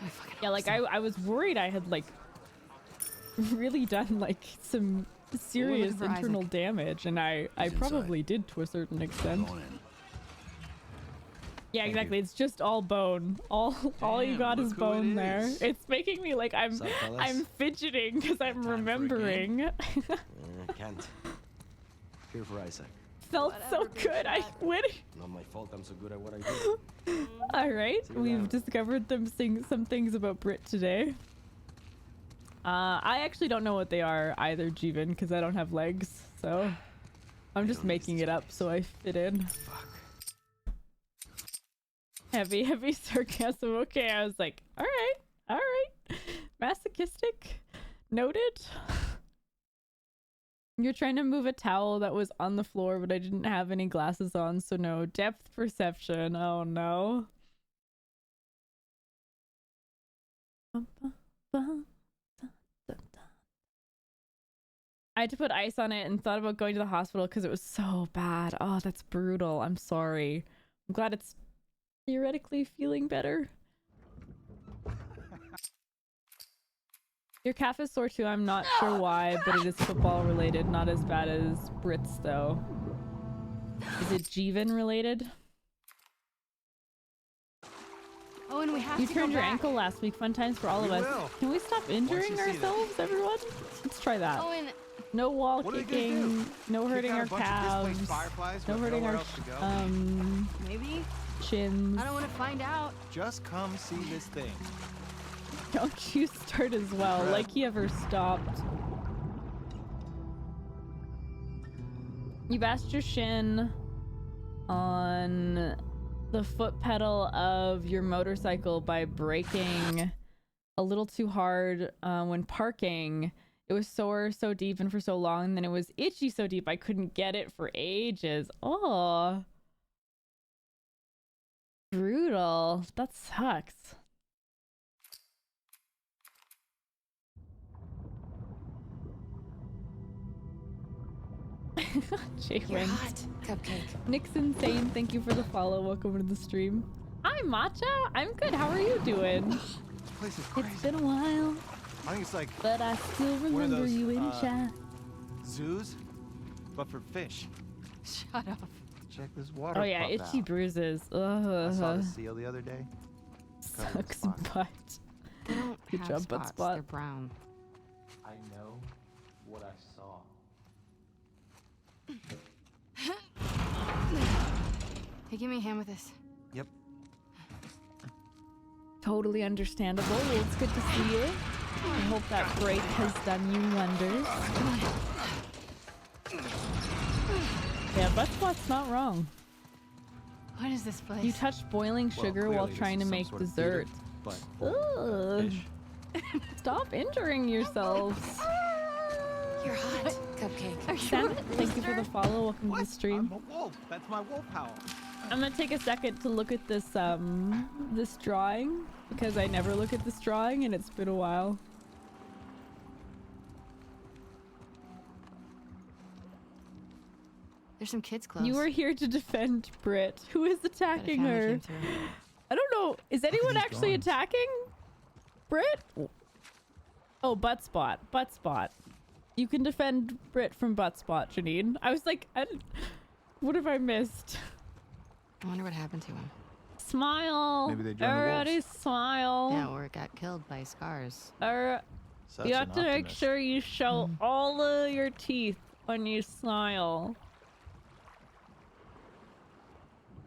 S5: I fucking
S1: Yeah, like I was worried I had like really done like some serious
S5: for
S1: internal
S5: Isaac.
S1: damage, and I
S8: He's
S1: probably did to a certain extent.
S8: Going in.
S1: Yeah, exactly. It's just all bone. All you
S7: Damn,
S1: got is
S7: look who it
S1: bone there.
S7: is.
S1: It's making me like I'm
S4: Sup, fellas?
S1: I'm fidgeting because I'm
S7: Time for a
S1: remembering.
S4: Can't. Here for Isaac.
S1: Felt so good. I would.
S4: Not my fault I'm so good at what I do.
S1: All right,
S4: See you
S1: we've
S4: around.
S1: discovered some things about Brit today. I actually don't know what they are either, Jeevan, because I don't have legs, so I'm just
S4: don't
S1: making
S4: use
S1: it up so I fit in.
S4: Fuck.
S1: Heavy sarcasm. Okay, I was like, all right, masochistic, noted. You're trying to move a towel that was on the floor, but I didn't have any glasses on, so no depth perception. Oh no. I had to put ice on it and thought about going to the hospital because it was so bad. Oh, that's brutal. I'm sorry. I'm glad it's theoretically feeling better. Your calf is sore too. I'm not sure why, but it is football related. Not as bad as Brits though. Is it Jeevan related?
S2: Oh, and we have
S1: You
S2: to go
S1: turned your
S2: back.
S1: ankle last week. Fun times for all of
S7: We
S1: us.
S7: will.
S1: Can we stop injuring
S7: you see
S1: ourselves, everyone? Let's try that.
S2: Oh, and
S1: No wall
S7: What are they gonna
S1: kicking.
S7: do?
S1: No
S7: Kick
S1: hurting
S7: out
S1: our
S7: a bunch of
S1: calves.
S7: displaced fireflies
S1: No
S7: with
S1: hurting
S7: nowhere
S1: our
S7: else to go?
S2: maybe?
S1: chins.
S2: I don't want to find out.
S7: Just come see this thing.
S1: Don't you start as well,
S7: Right.
S1: like he ever stopped. You bashed your shin on the foot pedal of your motorcycle by braking a little too hard when parking. It was sore so deep and for so long, and then it was itchy so deep I couldn't get it for ages. Oh, brutal. That sucks. Jay
S5: You're
S1: wins.
S5: hot, Cupcake.
S1: Nick's insane. Thank you for the follow. Welcome to the stream. Hi, Matcha. I'm good. How are you doing?
S7: This place is crazy.
S1: It's been a while,
S7: I think it's like
S1: but I still
S7: one of
S1: remember
S7: those,
S1: you in chat.
S7: zoos, but for fish.
S5: Shut up.
S7: Check this water
S1: Oh yeah,
S7: pup
S1: itchy
S7: out.
S1: bruises.
S7: I saw
S1: Ugh.
S7: the seal the other day. covered in
S1: Sucks
S7: spots.
S1: butt.
S5: They don't
S1: Good
S5: have
S1: job, butt
S5: spots.
S1: spot.
S5: They're brown.
S10: I know what I saw.
S2: Hey, give me a hand with this.
S7: Yep.
S1: Totally understandable. Well, it's good to see you. I hope that break has done you wonders. Yeah, butt spot's not wrong.
S2: What is this place?
S1: You touched boiling
S7: Well,
S1: sugar while
S7: clearly this
S1: trying
S7: is
S1: to
S7: some
S1: make
S7: sort of
S1: dessert.
S7: theater, but
S1: Ugh.
S7: fish.
S1: Stop injuring yourselves.
S5: You're hot, Cupcake.
S1: Sam, thank you for the follow. Welcome to the stream.
S7: I'm a wolf. That's my wolf howl.
S1: I'm gonna take a second to look at this this drawing because I never look at this drawing and it's been a while.
S2: There's some kids clothes.
S1: You were here to defend Brit. Who is
S2: But a
S1: attacking
S2: family
S1: her?
S2: came through.
S1: I don't know. Is anyone
S8: these
S1: actually
S8: drawings.
S1: attacking Brit? Oh, butt spot. Butt spot. You can defend Brit from butt spot, Janine. I was like, what have I missed?
S5: I wonder what happened to him.
S1: Smile.
S7: Maybe they joined the
S1: Everybody
S7: wolves.
S1: smile.
S5: Yeah, or it got killed by scars.
S8: Such
S1: You
S8: an
S1: have to make
S8: optimist.
S1: sure you show all of your teeth when you smile.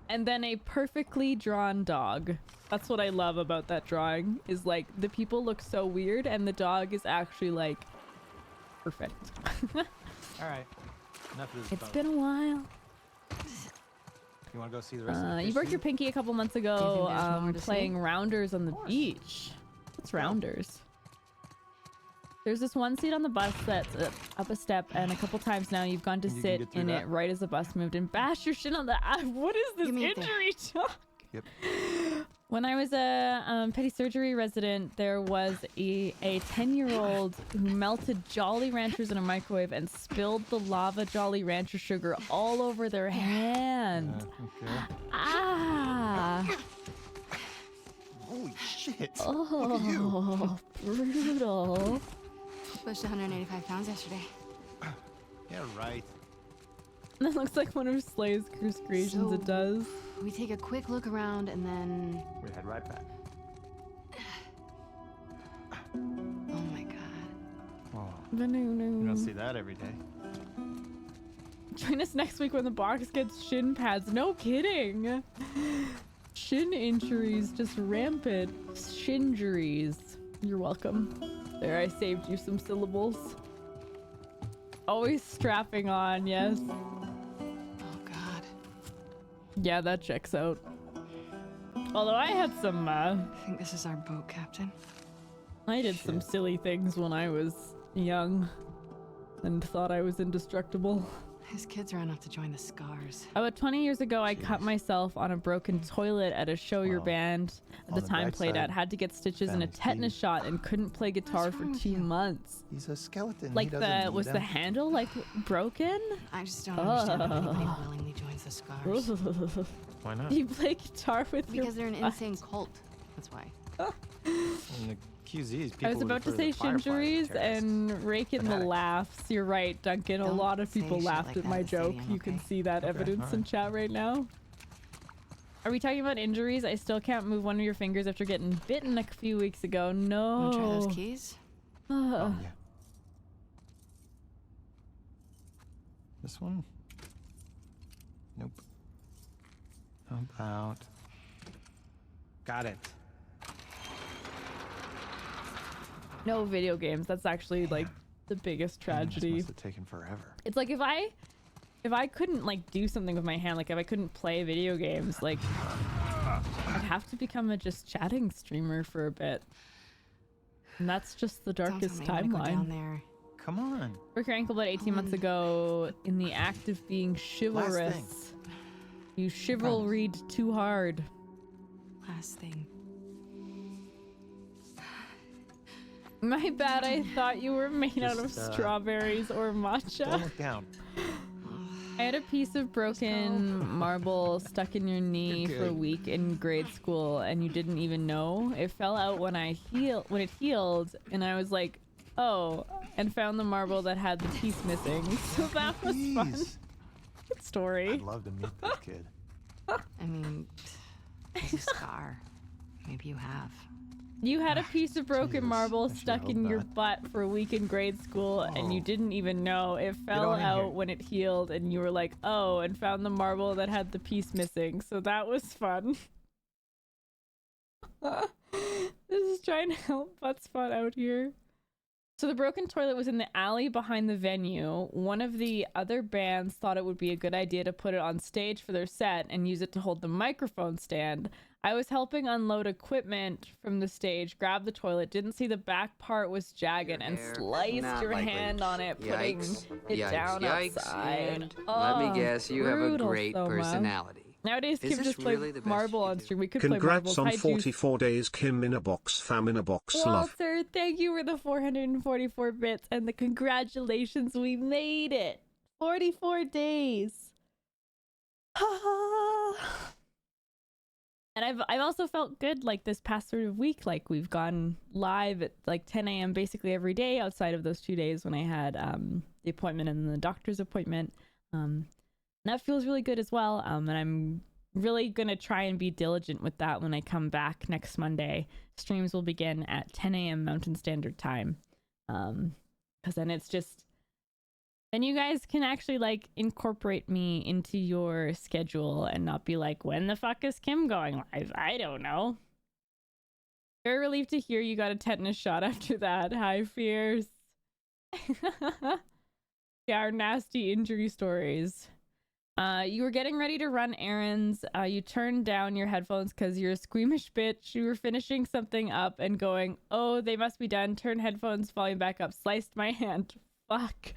S1: And then a perfectly drawn dog. That's what I love about that drawing, is like the people look so weird and the dog is actually like perfect.
S7: All right. Enough of this.
S1: It's
S7: boat.
S1: been a while.
S7: You want to go see the rest of the fish
S1: You broke your
S7: zoo?
S1: pinky a couple months
S5: Do you
S1: ago
S5: think there's more to see?
S1: playing rounders on the beach. What's rounders? There's this one seat on the bus that's up a step, and a couple times now you've gone to
S7: And you can
S1: sit
S7: get through
S1: in
S7: that?
S1: it right as the bus moved and bash your shin on the. What is this
S5: Give me it there.
S1: injury talk?
S7: Yep.
S1: When I was a petty surgery resident, there was a 10-year-old who melted Jolly Ranchers in a microwave and spilled the lava Jolly Rancher sugar all over their hand.
S7: Okay.
S1: Ah!
S7: Holy shit.
S1: Oh, brutal.
S5: Pushed 185 pounds yesterday.
S7: Yeah, right.
S1: That looks like one of Slay's creations. It does.
S5: We take a quick look around and then...
S7: We head right back.
S5: Oh my god.
S7: Oh,
S1: No.
S7: you don't see that every day.
S1: Join us next week when the box gets shin pads. No kidding. Shin injuries just rampant. Shinjuries. You're welcome. There, I saved you some syllables. Always strapping on, yes.
S5: Oh god.
S1: Yeah, that checks out. Although I had some,
S5: I think this is our boat, Captain.
S1: I did some silly things when I was young and thought I was indestructible.
S5: His kids are enough to join the Scars.
S1: About 20 years ago, I cut myself on a broken toilet at a show your
S7: Wow.
S1: band at
S7: On
S1: the
S7: the
S1: time
S7: bright
S1: played
S7: side,
S1: at. Had to get stitches and a
S7: family's
S1: tetanus
S7: key.
S1: shot and couldn't play guitar
S5: What's
S1: for
S5: wrong with
S1: 2
S5: you?
S1: months.
S7: He's a skeleton.
S1: Like was the handle like broken?
S5: I just don't understand how anybody willingly joins the Scars.
S7: Why not?
S1: You play guitar with your
S5: Because they're an
S1: butt.
S5: insane cult. That's why.
S7: And the QZs, people
S1: I was
S7: would
S1: about to
S7: refer
S1: say
S7: the fireflies as
S1: shinjuries
S7: terrorists.
S1: and rake in the
S7: Fanatics.
S1: laughs. You're right, Duncan. A
S5: Don't
S1: lot of
S5: say
S1: people
S5: shit
S1: laughed
S5: like
S1: at
S5: that
S1: my
S5: at the
S1: joke.
S5: stadium,
S1: You can
S5: okay?
S1: see that
S7: Okay,
S1: evidence in
S7: alright.
S1: chat right now. Are we talking about injuries? I still can't move one of your fingers after getting bitten a few weeks ago. No.
S5: Wanna try those keys?
S7: Oh, yeah. This one? Nope. How about... Got it.
S1: No video games. That's actually like the biggest
S7: This
S1: tragedy.
S7: must have taken forever.
S1: It's like if I couldn't like do something with my hand, like if I couldn't play video games, like I'd have to become a just chatting streamer for a bit. And that's just the darkest
S5: Don't tell me I wanna go down
S1: timeline.
S5: there.
S7: Come on.
S1: Broke your ankle about 18 months ago in the act of being chivalrous. You chivalried too hard.
S5: Last thing.
S1: My bad, I thought you were made out of
S7: Just,
S1: strawberries or matcha.
S7: Don't look down.
S1: I had a piece of broken marble stuck in your knee
S7: You're
S1: for a
S7: good.
S1: week in grade school, and you didn't even know. It fell out when it healed, and I was like, oh, and found the marble that had the piece missing. So that was fun.
S7: Jeez.
S1: Good story.
S7: I'd love to meet that kid.
S5: I mean, it's a scar. Maybe you have.
S1: You had a piece of broken
S7: Jesus,
S1: marble
S7: I sure
S1: stuck
S7: hope
S1: in your
S7: not.
S1: butt for a week in grade school, and you
S7: Oh.
S1: didn't even know. It fell
S7: on in
S1: out
S7: here.
S1: when it healed, and you were like, oh, and found the marble that had the piece missing. So that was fun. This is trying to help Buttspot out here. So the broken toilet was in the alley behind the venue. One of the other bands thought it would be a good idea to put it on stage for their set and use it to hold the microphone stand. I was helping unload equipment from the stage, grabbed the toilet, didn't see the back part was jagged, and sliced your hand on it, putting it down upside.
S11: And
S1: Oh,
S11: let me guess, you have a
S1: brutal,
S11: great
S1: Soma.
S11: personality.
S1: Nowadays,
S11: Is
S1: Kim
S11: this
S1: just plays
S11: really the best
S1: marble
S11: you
S1: on
S11: do?
S1: stream. We could
S12: Congrats
S1: play
S12: on
S1: marbles.
S12: 44 days, Kim in a box, fam in a box, love.
S1: Walter, thank you for the 444 bits and the congratulations. We made it. 44 days. And I've also felt good like this past sort of week. Like we've gone live at like 10 a.m. basically every day outside of those 2 days when I had the appointment and the doctor's appointment. And that feels really good as well. And I'm really going to try and be diligent with that when I come back next Monday. Streams will begin at 10 a.m. Mountain Standard Time. Because then it's just... Then you guys can actually like incorporate me into your schedule and not be like, when the fuck is Kim going live? I don't know. Very relieved to hear you got a tetanus shot after that. Hi, Fierce. Yeah, our nasty injury stories. You were getting ready to run errands. You turned down your headphones because you're a squeamish bitch. You were finishing something up and going, oh, they must be done. Turn headphones volume back up. Sliced my hand. Fuck.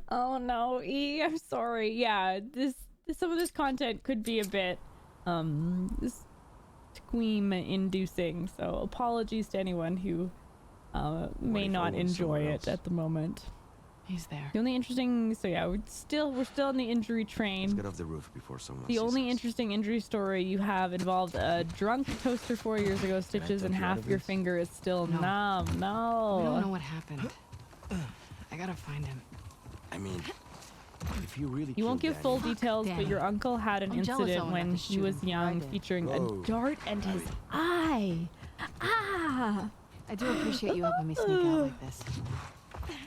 S1: Oh no, E, I'm sorry. Yeah, some of this content could be a bit squeam inducing, so apologies to anyone who may not enjoy it at the moment.
S5: He's there.
S1: The only interesting, so yeah, we're still on the injury train.
S4: Let's get off the roof before someone
S1: The
S4: sees
S1: only
S4: us.
S1: interesting injury story you have involved a drunk toaster 4 years ago. Stitches and
S4: talk you out
S1: half
S4: of
S1: your
S4: this?
S1: finger is still
S5: No.
S1: numb.
S5: We don't
S1: No.
S5: know what happened. I gotta find him.
S4: I mean, if you really
S1: You won't
S4: killed
S1: give full
S4: Danny-
S1: details, but
S5: Danny.
S1: your uncle had an
S5: I'm jealous I
S1: incident
S5: won't have
S1: when
S5: to
S1: he
S5: shoot
S1: was
S5: him.
S1: young,
S5: I did.
S1: featuring
S4: Whoa,
S1: a dart and his
S4: Abby.
S1: eye. Ah.
S5: I do appreciate you helping me sneak out like this.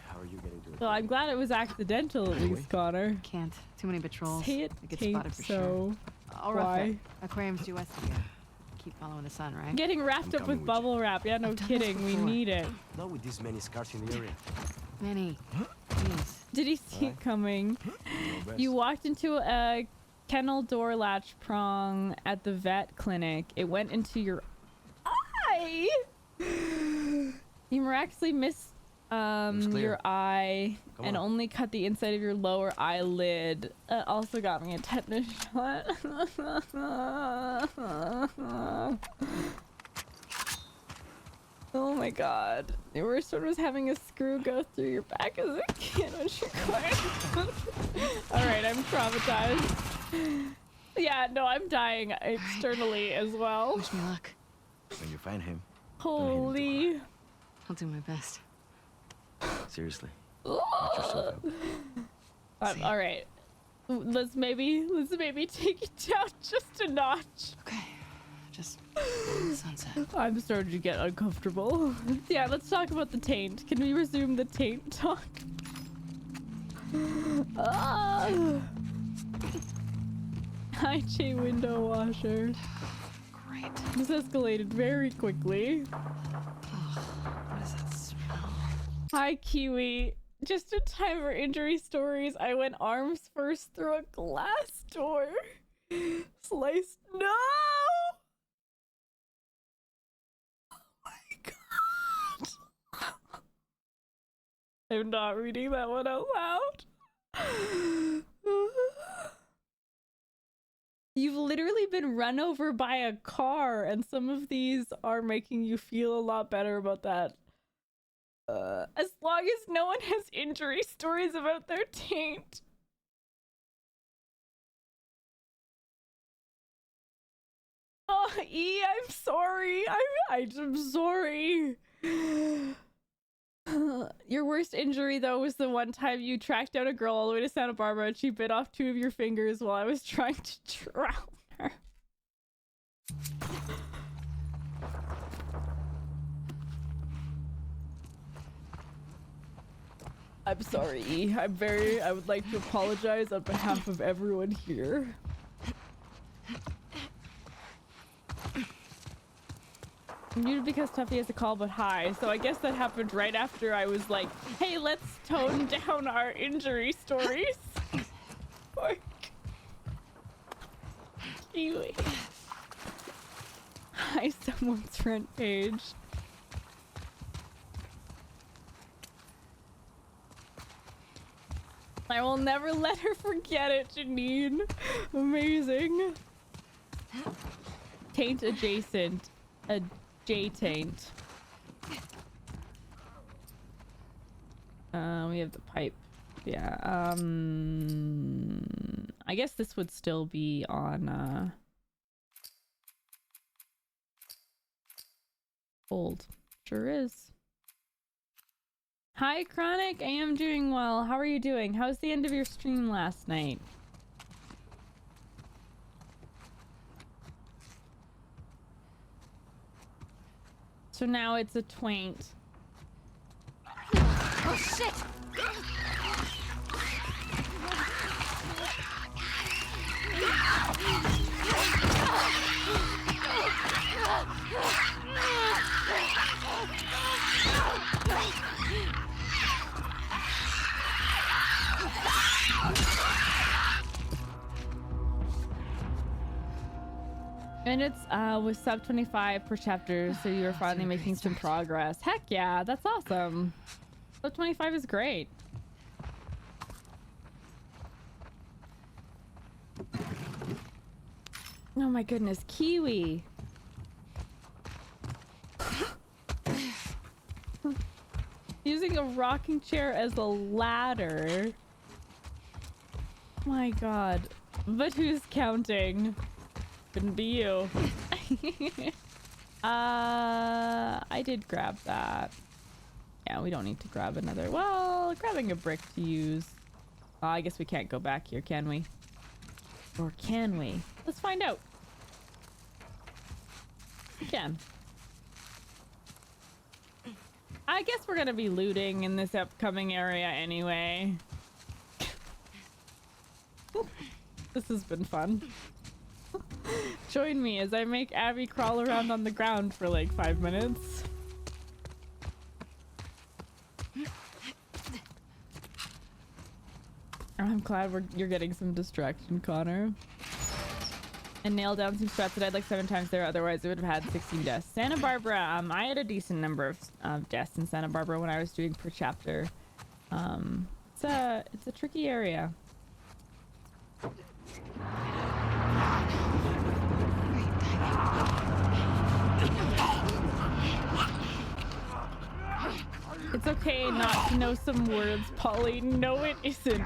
S4: How are you getting to it?
S1: Well, I'm glad it was accidental at least, Connor.
S5: Can't. Too many patrols.
S1: Say it
S5: I get
S1: taint,
S5: spotted for
S1: so
S5: sure. I'll rough
S1: why?
S5: it. Aquarium's due west of here. Keep following the sun, right?
S1: Getting wrapped
S4: I'm
S1: up with
S4: coming with you.
S1: bubble wrap. Yeah, no
S5: I've done this
S1: kidding. We
S5: before.
S1: need it.
S4: Not with this many scars in the area.
S5: Manny, please.
S1: Did he see it coming?
S4: No
S1: You
S4: best.
S1: walked into a kennel door latch prong at the vet clinic. It went into your eye. You miraculously missed
S4: Looks clear.
S1: your eye
S4: Come
S1: and
S4: on.
S1: only cut the inside of your lower eyelid. Also got me a tetanus shot. Oh my god. The worst one was having a screw go through your back as a kid when you're quiet. Alright, I'm traumatized. Yeah, no, I'm dying externally as well.
S5: Wish me luck.
S4: When you find him,
S1: Holy.
S5: I'll do my best.
S4: seriously, watch yourself out.
S1: Alright. Let's maybe take it down just a notch.
S5: Okay. Just follow the sunset.
S1: I'm starting to get uncomfortable. Yeah, let's talk about the taint. Can we resume the taint talk? Ah. Hi, J window washer.
S5: Great.
S1: This escalated very quickly.
S5: What is that smell?
S1: Hi, Kiwi. Just in time for injury stories, I went arms first through a glass door. Sliced. No! I'm not reading that one out loud. You've literally been run over by a car, and some of these are making you feel a lot better about that. As long as no one has injury stories about their taint. Oh, E, I'm sorry. I'm sorry. Your worst injury, though, was the one time you tracked down a girl all the way to Santa Barbara and she bit off 2 of your fingers while I was trying to drown her. I'm sorry, E. I would like to apologize on behalf of everyone here. Muted because Tuffy has a call but hi. So I guess that happened right after I was like, hey, let's tone down our injury stories. Pork. Kiwi. Hi, someone's front page. I will never let her forget it, Janine. Amazing. Taint adjacent. A J-taint. We have the pipe. Yeah, I guess this would still be on, hold. Sure is. Hi, Chronic. I am doing well. How are you doing? How's the end of your stream last night? So now it's a twaint.
S2: Oh shit!
S1: minutes with sub 25 per chapter, so you're finally making some progress. Heck yeah, that's awesome. Sub 25 is great. Oh my goodness, Kiwi. Using a rocking chair as a ladder. My god. But who's counting? Couldn't be you. I did grab that. Yeah, we don't need to grab another. Well, grabbing a brick to use. I guess we can't go back here, can we? Or can we? Let's find out. We can. I guess we're gonna be looting in this upcoming area anyway. This has been fun. Join me as I make Abby crawl around on the ground for like 5 minutes. I'm glad you're getting some distraction, Connor. And nail down some strats that I'd like 7 times there, otherwise it would have had 16 deaths. Santa Barbara, I had a decent number of deaths in Santa Barbara when I was doing per chapter. It's a tricky area. It's okay not to know some words, Polly. No, it isn't.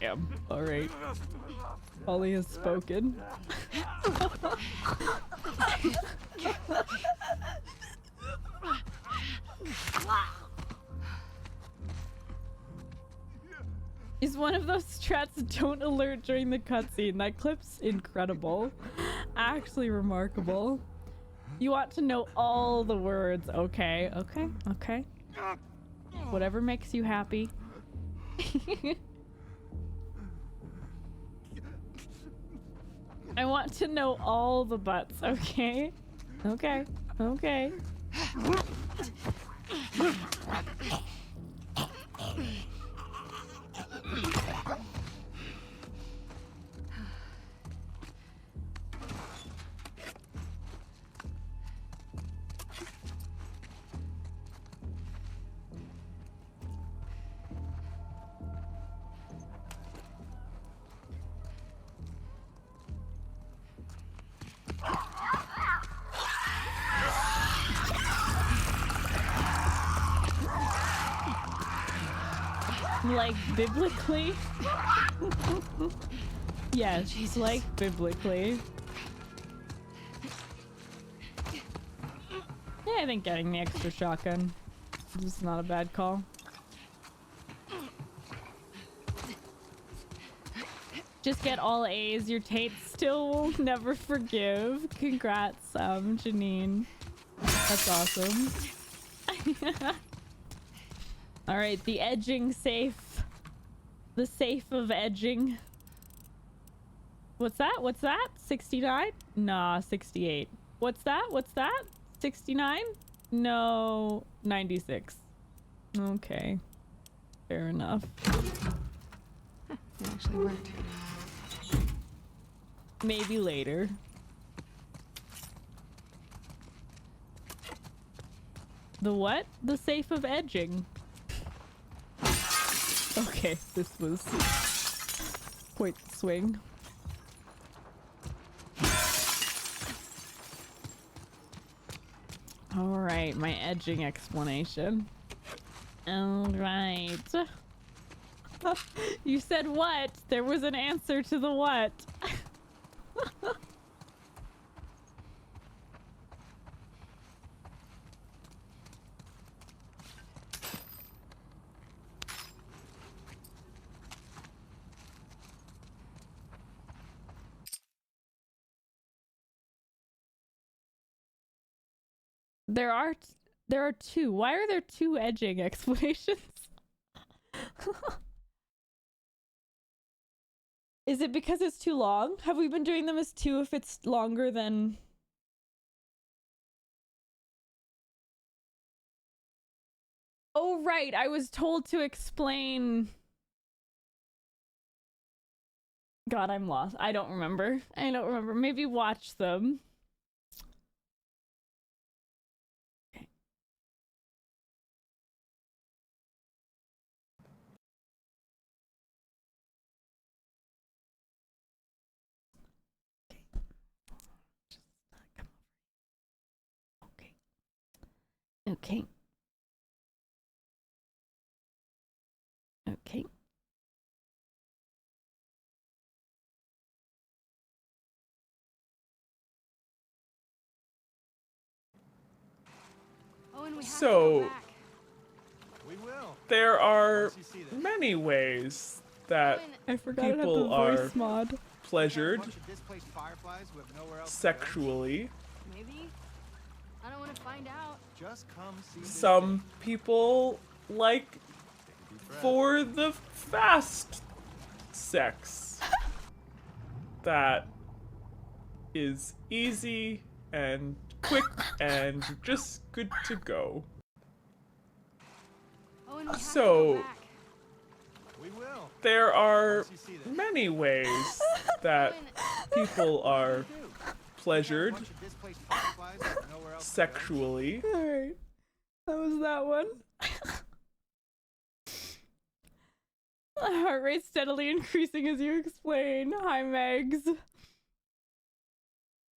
S1: Yeah, alright. Polly has spoken. Is one of those strats don't alert during the cutscene. That clip's incredible. Actually remarkable. You want to know all the words. Okay, okay, okay. Whatever makes you happy. I want to know all the butts, okay? Okay, okay. Like biblically? Yes, Jesus. Like biblically. Yeah, I think getting the extra shotgun is not a bad call. Just get all A's. Your Tate still will never forgive. Congrats, Janine. That's awesome. All right, the edging safe. The safe of edging. What's that? What's that? 69? Nah, 68. What's that? What's that? 69? No, 96. Okay. Fair enough.
S5: It actually worked.
S1: Maybe later. The what? The safe of edging. Okay, this was quite the swing. Alright, my edging explanation. Alright. You said what? There was an answer to the what? There are two. Why are there two edging explanations? Is it because it's too long? Have we been doing them as two if it's longer than... Oh, right. I was told to explain... God, I'm lost. I don't remember. Maybe watch them. Okay. Okay.
S2: Owen, we have to
S11: So,
S2: go back.
S8: We will.
S11: there are
S8: Once you see this.
S11: many ways that
S2: Owen,
S1: I forgot it had the
S11: people are
S1: voice mod.
S11: pleasured
S8: Bunch of displaced fireflies who have nowhere else to go.
S11: sexually.
S2: maybe? I don't want to find out.
S8: Just come see this
S11: Some people like
S8: thing. Take a deep breath.
S11: for the fast sex that is easy and quick and just good to go.
S2: Owen, we have
S11: So-
S2: to go back.
S8: We will.
S11: There are
S8: Once you see this.
S11: many ways that
S2: Owen,
S11: people are
S8: Do.
S11: pleasured
S8: Bunch of displaced fireflies who have nowhere else to go.
S11: sexually.
S1: Alright. That was that one. Heart rate steadily increasing as you explain. Hi, Megs.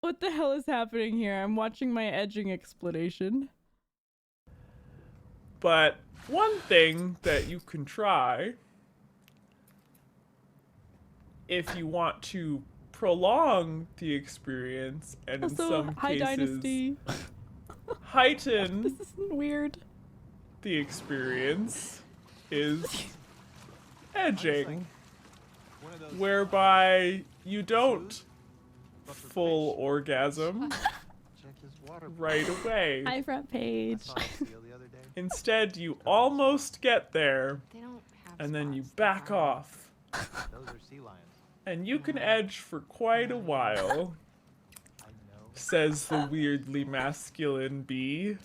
S1: What the hell is happening here? I'm watching my edging explanation.
S11: But one thing that you can try if you want to prolong the experience and in
S1: Also,
S11: some
S1: hi,
S11: cases
S1: Dynasty.
S11: heighten
S1: This is weird.
S11: the experience is edging,
S8: One of those
S11: whereby you don't full orgasm
S7: Check his water.
S11: right away.
S1: Hi, front
S7: I
S1: page.
S7: saw a seal the other day.
S11: Instead, you almost get there,
S2: they don't have
S11: and then you
S2: spots.
S11: back off.
S7: Those are sea lions.
S11: And you can edge for quite a while,
S7: I know.
S11: says the weirdly masculine bee.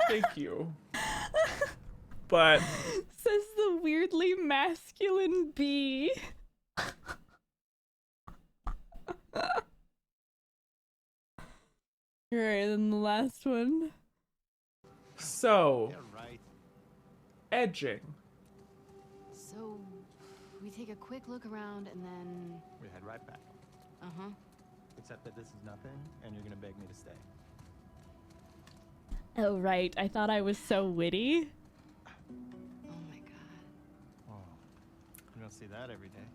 S11: Thank you. But
S1: Says the weirdly masculine bee. Alright, then the last one.
S11: so,
S7: Yeah, right.
S11: edging.
S2: So, we take a quick look around and then.
S7: We head right back.
S2: Uh-huh.
S7: Except that this is nothing, and you're gonna beg me to stay.
S1: Oh, right. I thought I was so witty.
S2: Oh my god.
S7: Oh, you don't see that every day.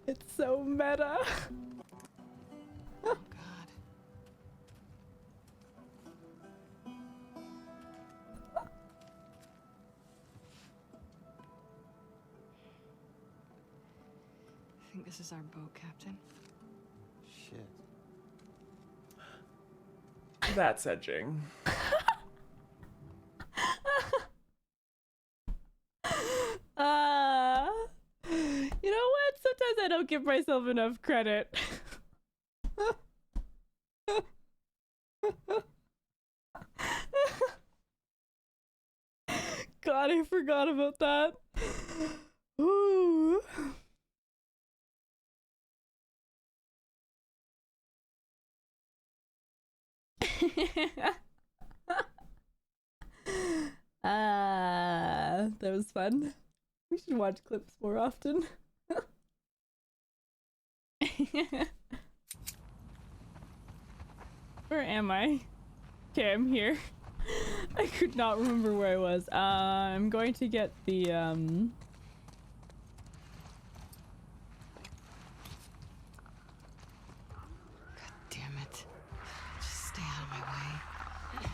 S1: It's so meta.
S2: Oh god.
S5: I think this is our boat, Captain.
S7: Shit.
S11: That's edging.
S1: You know what? Sometimes I don't give myself enough credit. God, I forgot about that. Ooh. That was fun. We should watch clips more often. Where am I? Okay, I'm here. I could not remember where I was. I'm going to get the
S5: Damn it. Just stay out of my way.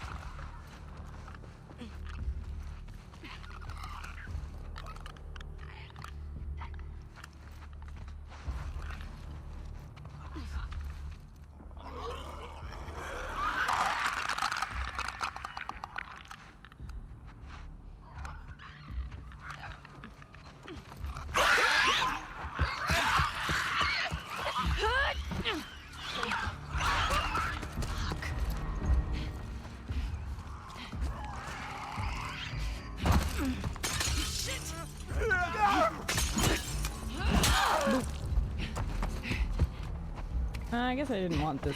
S1: I guess I didn't want this.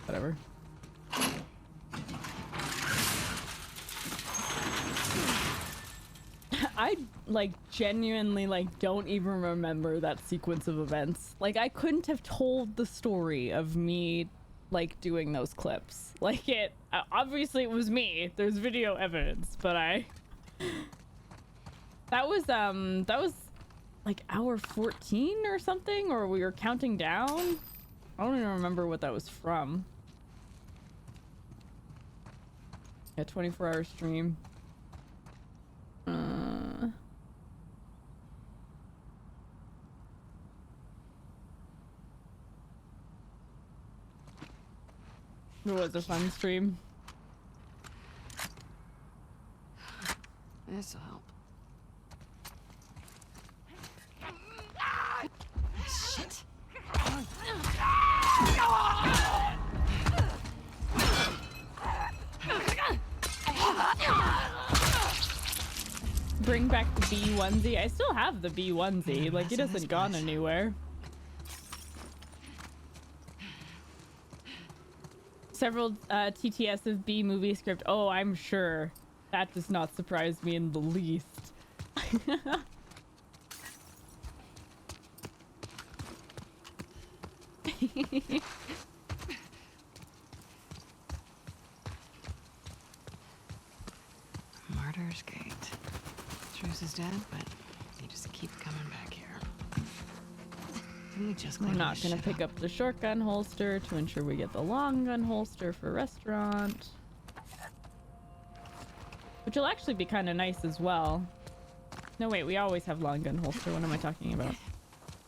S1: Whatever. I like genuinely like don't even remember that sequence of events. Like I couldn't have told the story of me like doing those clips. Like it obviously it was me. There's video evidence, but that was like hour 14 or something, or we were counting down. I don't even remember what that was from. A 24-hour stream. It was a fun stream.
S5: This'll help. Shit.
S1: Bring back the bee onesie. I still have the bee onesie. Like, it hasn't gone anywhere. Several TTS of B movie script. Oh, I'm sure. That does not surprise me in the least.
S5: Martyr's Gate. Truce is dead, but they just keep coming back here. Didn't we just
S1: I'm not gonna pick up the short gun holster to ensure we get the long gun holster for restaurant. Which will actually be kind of nice as well. No, wait, we always have long gun holster. What am I talking about?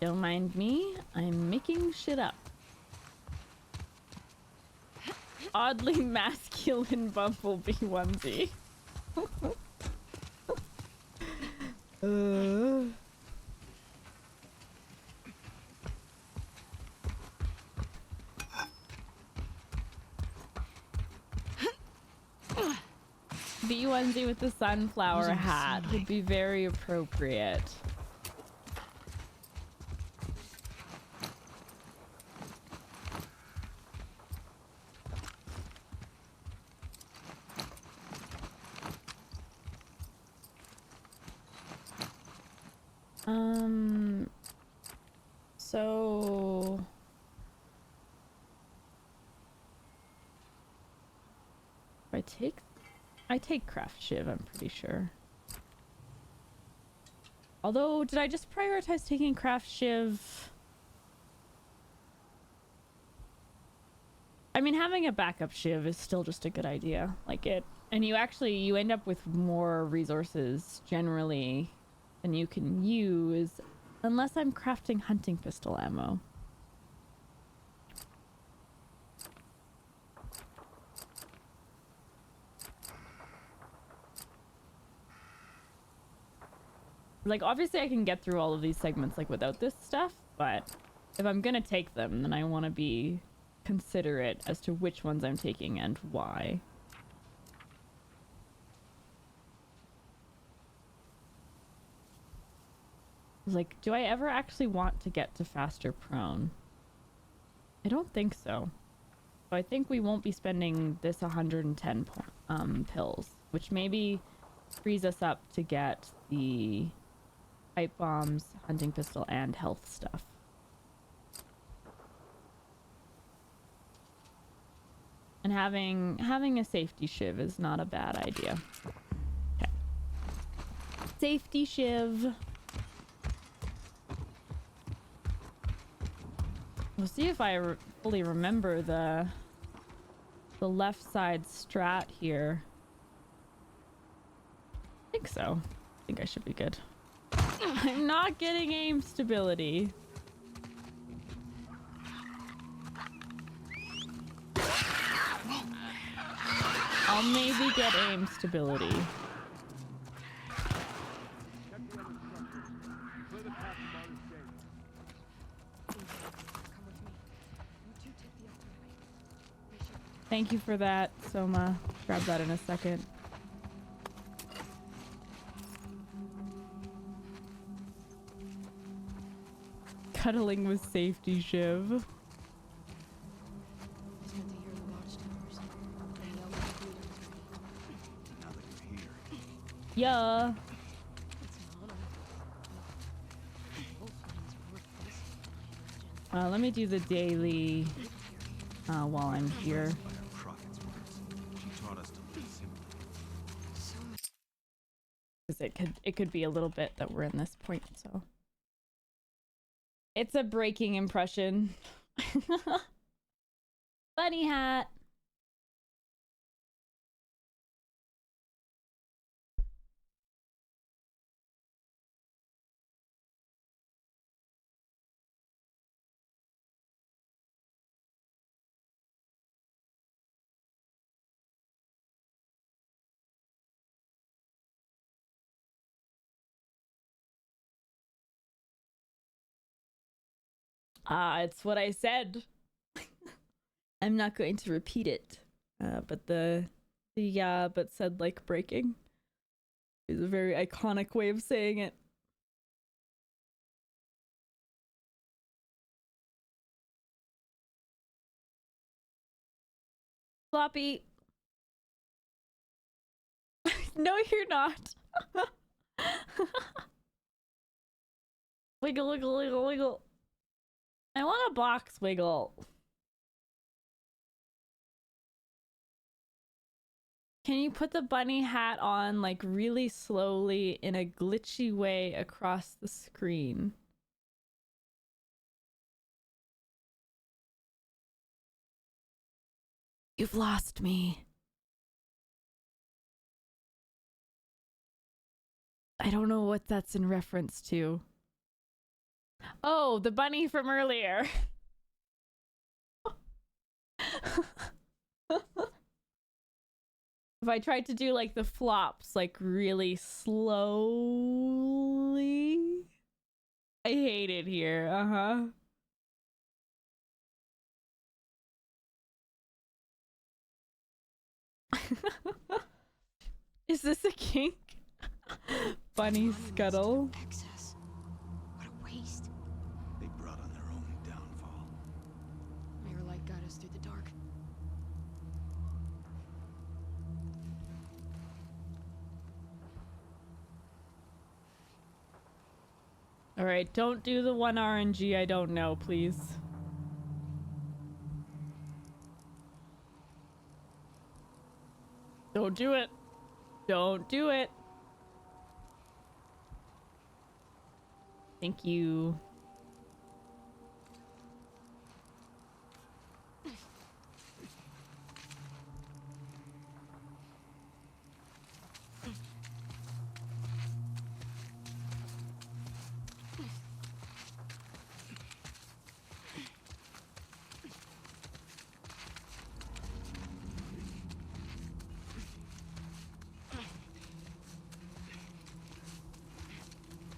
S1: Don't mind me. I'm making shit up. Oddly masculine bumblebee onesie. Bee onesie with the sunflower hat would be very appropriate. So if I take craft shiv, I'm pretty sure. Although, did I just prioritize taking craft shiv? I mean, having a backup shiv is still just a good idea. Like it, and you end up with more resources generally than you can use, unless I'm crafting hunting pistol ammo. Like, obviously I can get through all of these segments, like, without this stuff, but if I'm gonna take them, then I want to be considerate as to which ones I'm taking and why. Like, do I ever actually want to get to faster prone? I don't think so. So I think we won't be spending this 110 pills, which maybe frees us up to get the pipe bombs, hunting pistol, and health stuff. And having a safety shiv is not a bad idea. Okay. Safety shiv. We'll see if I fully remember the left side strat here. I think so. I think I should be good. I'm not getting aim stability. I'll maybe get aim stability. Thank you for that, Soma. Grab that in a second. Cuddling with safety shiv. Yeah. Let me do the daily while I'm here. Because it could be a little bit that we're in this point, so. It's a breaking impression. Bunny hat. It's what I said. I'm not going to repeat it. But the but said like breaking is a very iconic way of saying it. Floppy. No, you're not. Wiggle, wiggle, wiggle, wiggle. I want a box wiggle. Can you put the bunny hat on like really slowly in a glitchy way across the screen? You've lost me. I don't know what that's in reference to. Oh, the bunny from earlier. If I tried to do like the flops like really slowly. I hate it here. Uh-huh. Is this a kink? Bunny scuttle.
S5: Excess. What a waste.
S8: They brought on their own downfall.
S5: Your light got us through the dark.
S1: All right, don't do the one RNG I don't know, please. Don't do it. Don't do it. Thank you.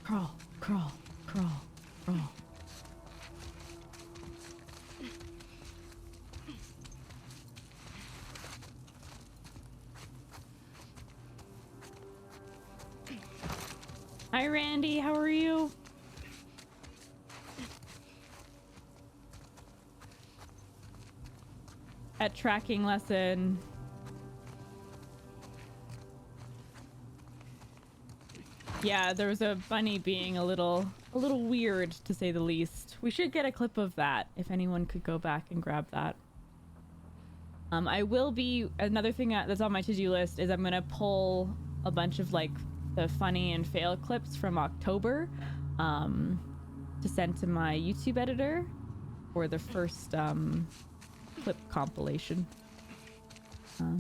S1: Crawl, crawl, crawl, crawl. Hi, Randy. How are you? At tracking lesson. Yeah, there was a bunny being a little weird, to say the least. We should get a clip of that, if anyone could go back and grab that. I will be... Another thing that's on my to-do list is I'm gonna pull a bunch of, like, the funny and fail clips from October, to send to my YouTube editor for the first, clip compilation.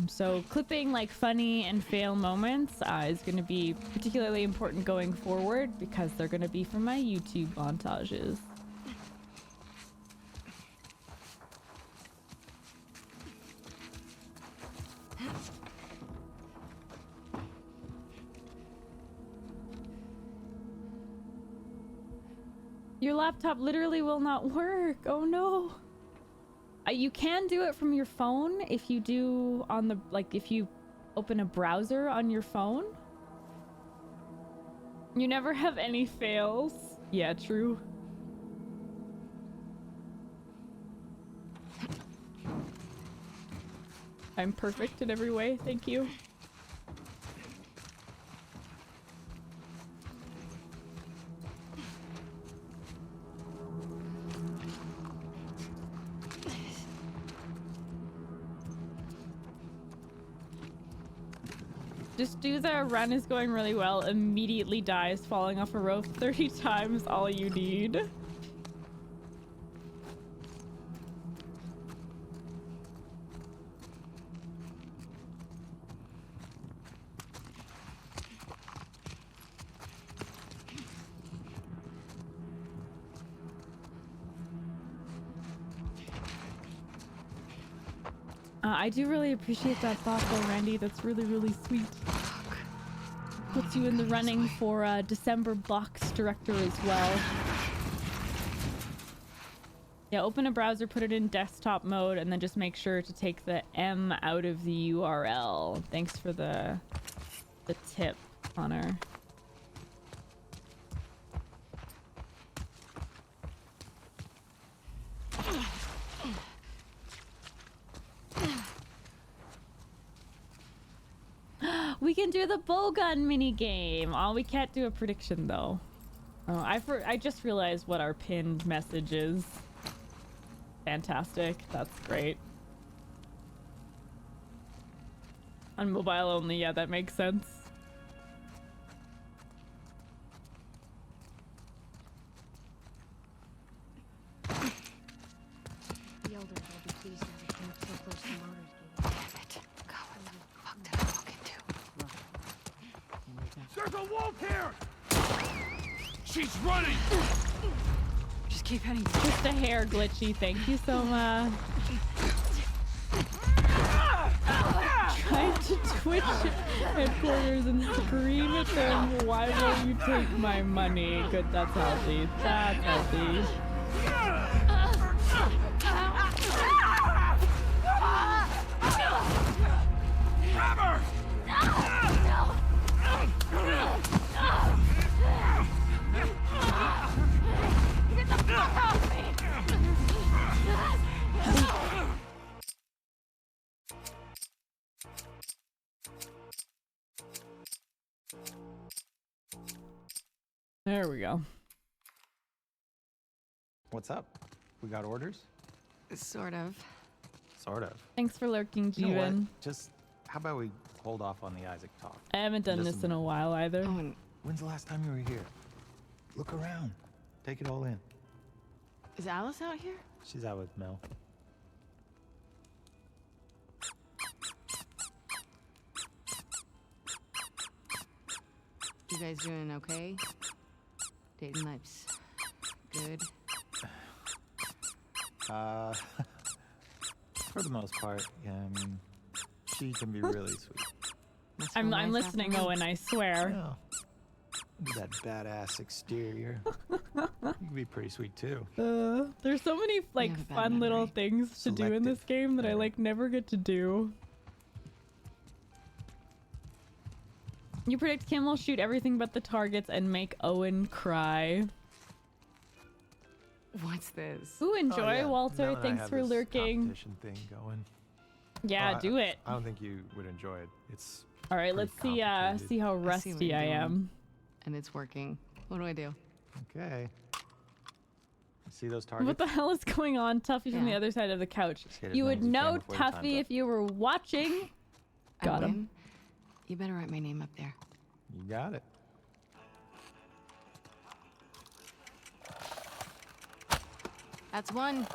S1: So clipping like funny and fail moments is going to be particularly important going forward because they're going to be from my YouTube montages. Your laptop literally will not work. Oh no. You can do it from your phone if you do on the, like, if you open a browser on your phone. You never have any fails. Yeah, true. I'm perfect in every way, thank you. Just do the run is going really well, immediately dies, falling off a rope 30 times, all you need. I do really appreciate that thought though, Randy. That's really, really sweet. Puts you in the running for December box director as well. Yeah, open a browser, put it in desktop mode, and then just make sure to take the M out of the URL. Thanks for the tip, Connor. We can do the bowgun minigame. Oh, we can't do a prediction though. Oh, I just realized what our pinned message is. Fantastic. That's great. On mobile only, yeah, that makes sense.
S6: The elders will be pleased that we came up so close to Martyr's Gate.
S5: Damn it. God, what the fuck did I walk into?
S8: There's a wolf here! She's running!
S5: Just keep heading.
S1: Just a hair glitchy. Thank you so much. Trying to twitch headquarters and scream at them. Why won't you take my money? Good, that's healthy. That's healthy.
S8: Grab her!
S6: Get the fuck off me!
S1: There we go.
S7: What's up? We got orders?
S5: Sort of.
S7: Sort of.
S1: Thanks for lurking,
S7: You know what?
S1: Jeevan.
S7: Just, how about we hold off on the Isaac talk?
S1: I haven't done this in a while either.
S5: Oh, and
S7: When's the last time you were here? Look around. Take it all in.
S5: is Alice out here?
S7: She's out with Mel.
S5: You guys doing okay? Dating life's good.
S7: For the most part, yeah, I mean, she can be really sweet.
S5: Must
S1: I'm
S5: feel nice
S1: listening,
S5: after
S1: Owen, I swear.
S7: Yeah. Look at that badass exterior. You can be pretty sweet too.
S1: There's so many like
S5: have a bad
S1: fun little
S5: memory.
S1: things to do in this
S7: Selective
S1: game that I
S7: memory.
S1: like never get to do. You predict Kim will shoot everything but the targets and make Owen cry.
S5: What's this?
S1: Ooh, enjoy,
S7: Oh, yeah.
S1: Walter.
S7: Now that I
S1: Thanks
S7: have
S1: for
S7: this
S1: lurking.
S7: competition thing going.
S1: Yeah, do it.
S7: I don't think you would enjoy it. It's
S1: All right,
S7: pretty
S1: let's see
S7: complicated.
S1: see how
S5: I see what
S1: rusty
S5: you're
S1: I
S5: doing.
S1: am.
S5: And it's working. What do I do?
S7: okay. See those targets?
S1: What the hell is going on, Tuffy from the
S5: Yeah.
S1: other side of the couch?
S7: Just hit as
S1: You
S7: many
S1: would
S7: as you can
S1: know,
S7: before your time's
S1: Tuffy,
S7: up.
S1: if you were watching. Got
S5: I
S1: him.
S5: win. You better write my name up there.
S7: You got it.
S5: That's one.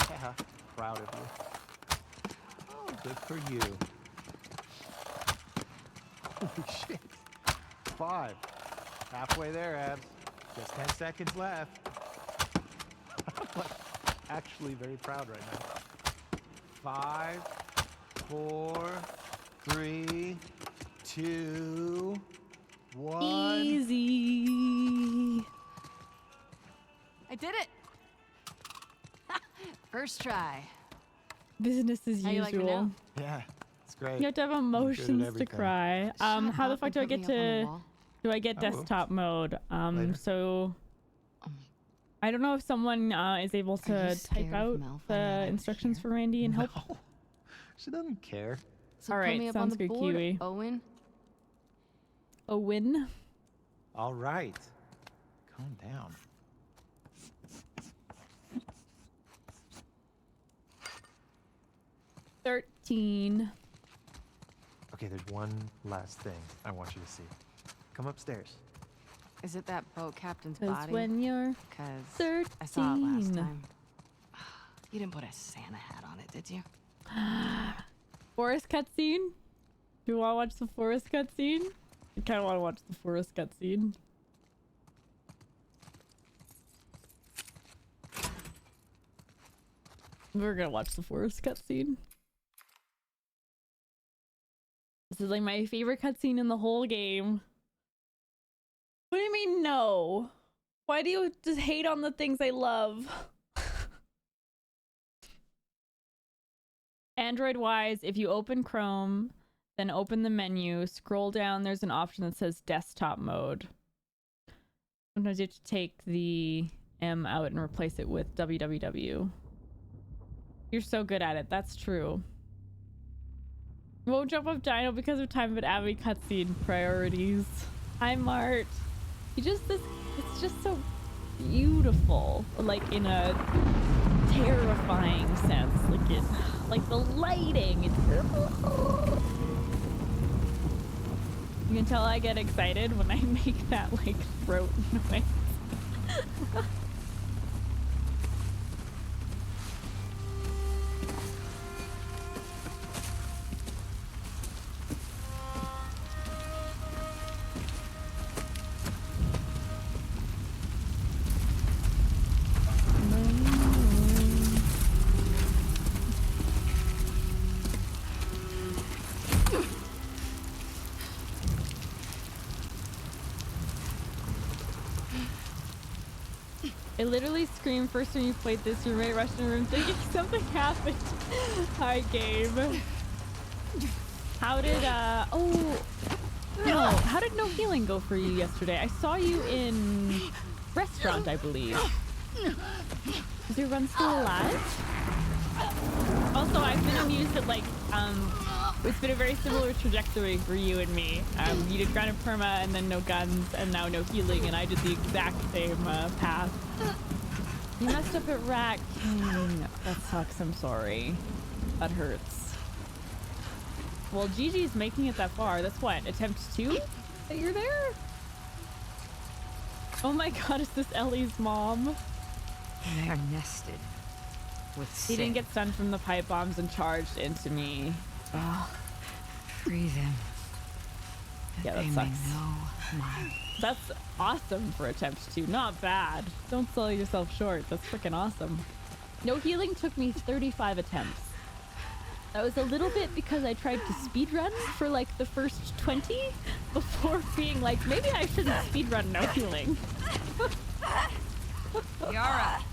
S7: Yeah, proud of you. Oh, good for you. Holy shit. 5. Halfway there, Abs. Just 10 seconds left. I'm like, actually very proud right now. 5, 4, 3, 2, 1.
S1: Easy.
S5: I did it! First try.
S1: Business as
S5: How you like it
S1: usual.
S5: now?
S7: Yeah, it's great.
S1: You have to have emotions to
S7: everything.
S1: cry.
S5: Shut
S1: How the
S5: up
S1: fuck
S5: and
S1: do I
S5: put
S1: get
S5: me up on the
S1: to?
S5: wall.
S1: Do I get
S7: I will.
S1: desktop mode?
S7: Later.
S1: So I don't know if someone is able
S5: Are
S1: to
S5: you
S1: type
S5: scared
S1: out
S5: Mel
S1: the
S5: found out I was
S1: instructions
S5: here?
S1: for Randy and help.
S7: No, she doesn't care.
S5: So
S1: All
S5: put
S1: right,
S5: me up
S1: sounds
S5: on the
S1: good,
S5: board,
S1: Kiwi.
S5: Owen.
S1: A win.
S7: All right. Calm down.
S1: $13.
S10: Okay, there's one last thing I want you to see. Come upstairs.
S5: Is it that boat captain's
S1: 'Cause
S5: body?
S1: when you're
S5: Because
S1: 13.
S5: I saw it last time. You didn't put a Santa hat on it, did you?
S1: Forest cutscene? Do you want to watch the forest cutscene? I kind of want to watch the forest cutscene. We're gonna watch the forest cutscene. This is like my favorite cutscene in the whole game. What do you mean no? Why do you just hate on the things I love? Android-wise, if you open Chrome, then open the menu, scroll down, there's an option that says desktop mode. Sometimes you have to take the M out and replace it with www. You're so good at it, that's true. Won't jump up Dino because of time, but Abby cutscene priorities. Hi Mart. It's just so beautiful, like in a terrifying sense. Like the lighting. You can tell I get excited when I make that like throat noise. I literally screamed first when you played this. Your roommate rushed in the room thinking something happened. Hi, game. How did, how did no healing go for you yesterday? I saw you in restaurant, I believe. Is your run still alive? Also, I've been amused at, like, it's been a very similar trajectory for you and me. You did grounded perma and then no guns and now no healing, and I did the exact same path. You messed up at Rat King. That sucks, I'm sorry. That hurts. Well, Gigi's making it that far. That's what, attempt 2 that you're there? Oh my god, is this Ellie's mom?
S5: They are nested with
S1: He didn't
S5: sin.
S1: get stunned from the pipe bombs and charged into me. Oh.
S5: Free them.
S1: Yeah, that
S5: They may
S1: sucks.
S5: know my
S1: That's awesome for attempt 2. Not bad. Don't sell yourself short. That's freaking awesome. No healing took me 35 attempts. That was a little bit because I tried to speedrun for like the first 20 before being like, maybe I shouldn't speedrun no healing.
S5: Yara.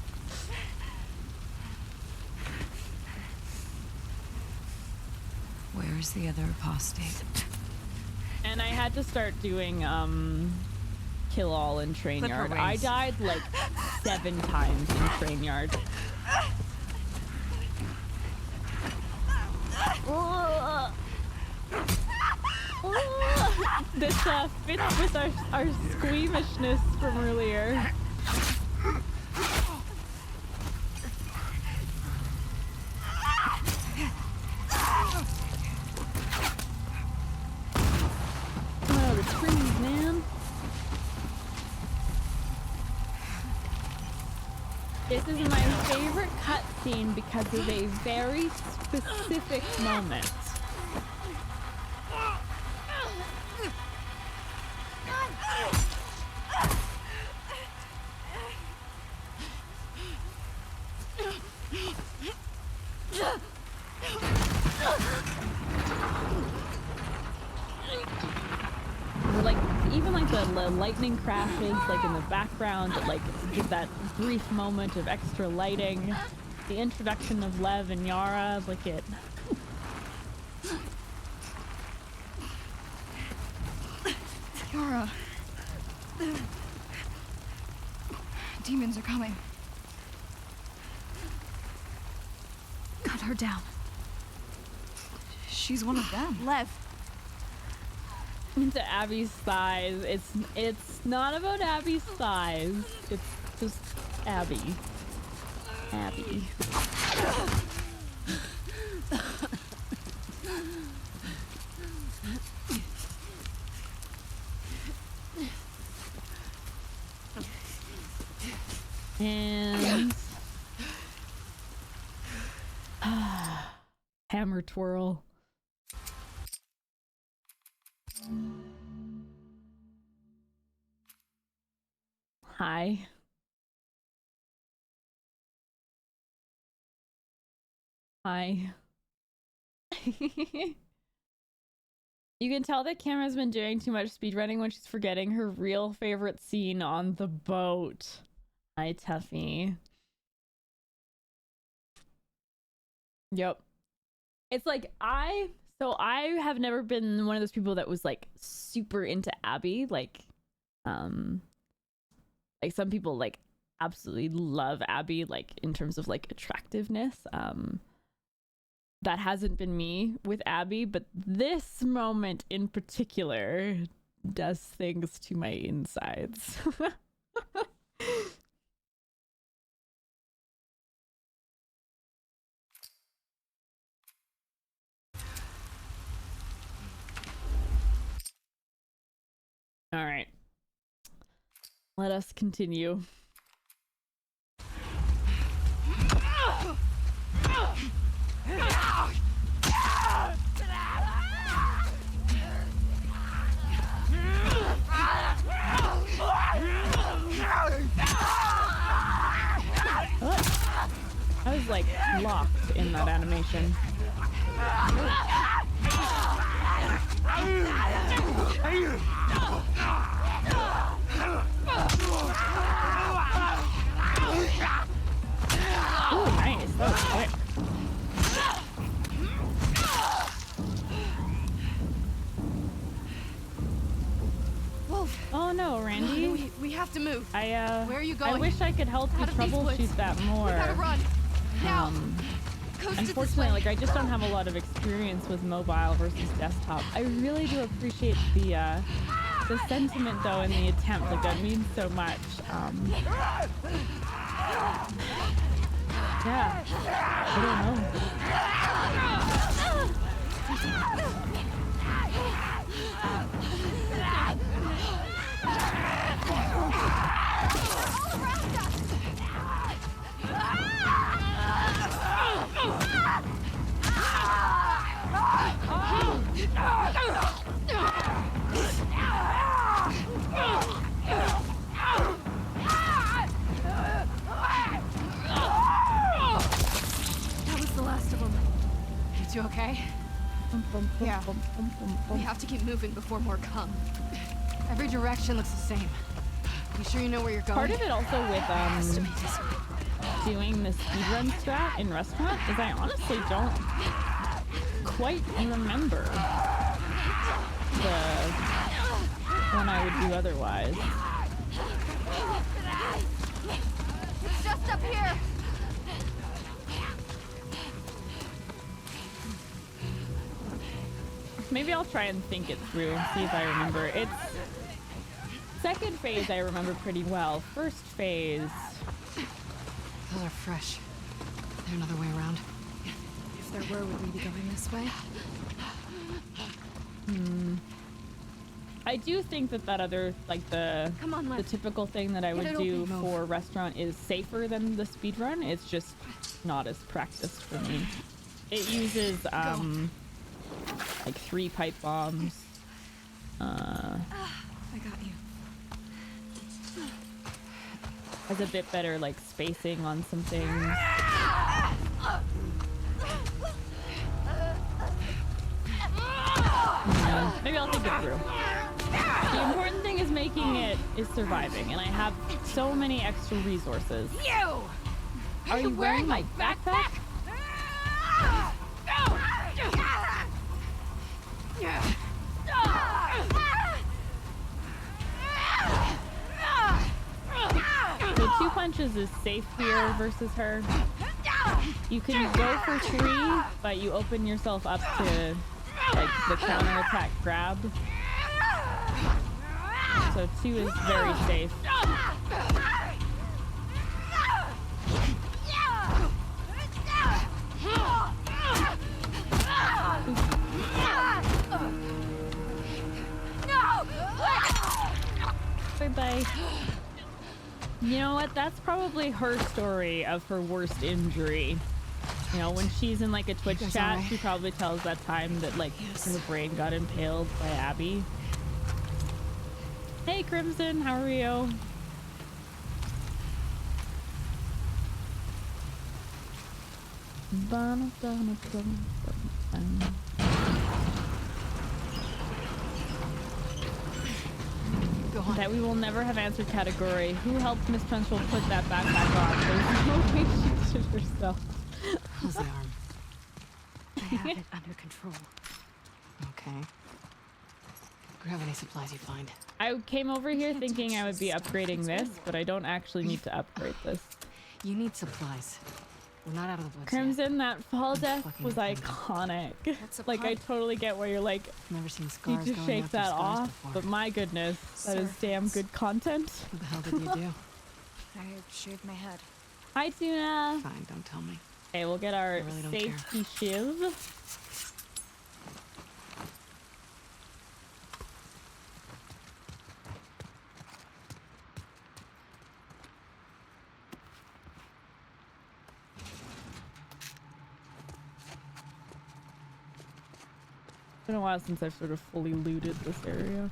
S5: Where is the other apostate?
S1: And I had to start doing kill all in train
S5: Clipper
S1: yard. I
S5: wings.
S1: died like 7 times in train yard. This fits with our squeamishness from earlier. Oh, the screams, man. This is my favorite cutscene because of a very specific moment. Like, even like the lightning crashes like in the background, but like just that brief moment of extra lighting, the introduction of Lev and Yara, like it.
S2: Yara. Demons are coming. Cut her down. She's one of them. Lev.
S1: Into Abby's thighs. It's not about Abby's thighs. It's just Abby. Abby. And hammer twirl. Hi. Hi. You can tell that Camera's been doing too much speedrunning when she's forgetting her real favorite scene on the boat. Hi, Tuffy. Yep. It's like I have never been one of those people that was like super into Abby. Like some people like absolutely love Abby, like in terms of like attractiveness. That hasn't been me with Abby, but this moment in particular does things to my insides. All right. Let us continue. I was like locked in that animation. Ooh, nice. That was quick.
S2: Wolf.
S1: Oh no, Randy.
S2: We have to move.
S1: Where
S2: are you going?
S1: I wish I could help you troubleshoot that more.
S2: We gotta run. Now.
S1: Unfortunately, like I just don't have a lot of experience with mobile versus desktop. I really do appreciate the sentiment though in the attempt. Like that means so much. Yeah. I don't know.
S2: That was the last of them. You two okay? Yeah. We have to keep moving before more come. Every direction looks the same. You sure you know where you're going?
S1: Part of it also with doing the speedrun strat in restaurant is I honestly don't quite remember the one I would do otherwise.
S2: It's just up here.
S1: Maybe I'll try and think it through and see if I remember. It's second phase I remember pretty well. First phase.
S5: Those are fresh. Is there another way around? If there were, would we be going this way?
S1: I do think that other, like the typical thing that I would do for restaurant is safer than the speedrun. It's just not as practiced for me. It uses like 3 pipe bombs.
S5: I got you.
S1: Has a bit better like spacing on some things. Maybe I'll think it through. The important thing is making it is surviving, and I have so many extra resources. Are you wearing my backpack? So 2 punches is safe here versus her. You can go for 3, but you open yourself up to like the counterattack grab. So 2 is very safe. Bye bye. You know what? That's probably her story of her worst injury. You know, when she's in like a Twitch chat, she probably tells that time that like her brain got impaled by Abby. Hey Crimson, how are you? That we will never have answered category. Who helped Miss Trunchbull put that backpack on? There's no way she did it herself.
S5: How's the arm? I have it under control. Okay. Grab any supplies you find.
S1: I came over here thinking I would be upgrading this, but I don't actually need to upgrade this.
S5: You need supplies. We're not out of the woods
S1: Crimson,
S5: yet.
S1: that fall death was iconic. Like, I totally get where you're like,
S5: never seen scars
S1: you just
S5: going
S1: shake that off,
S5: before.
S1: but my goodness, that is damn good content.
S5: What the hell did you do?
S2: I shaved my head.
S1: Hi, Tuna.
S5: Fine, don't tell me.
S1: Okay, we'll get our
S5: really
S1: safety shiv. It's been a while since I've sort of fully looted this area.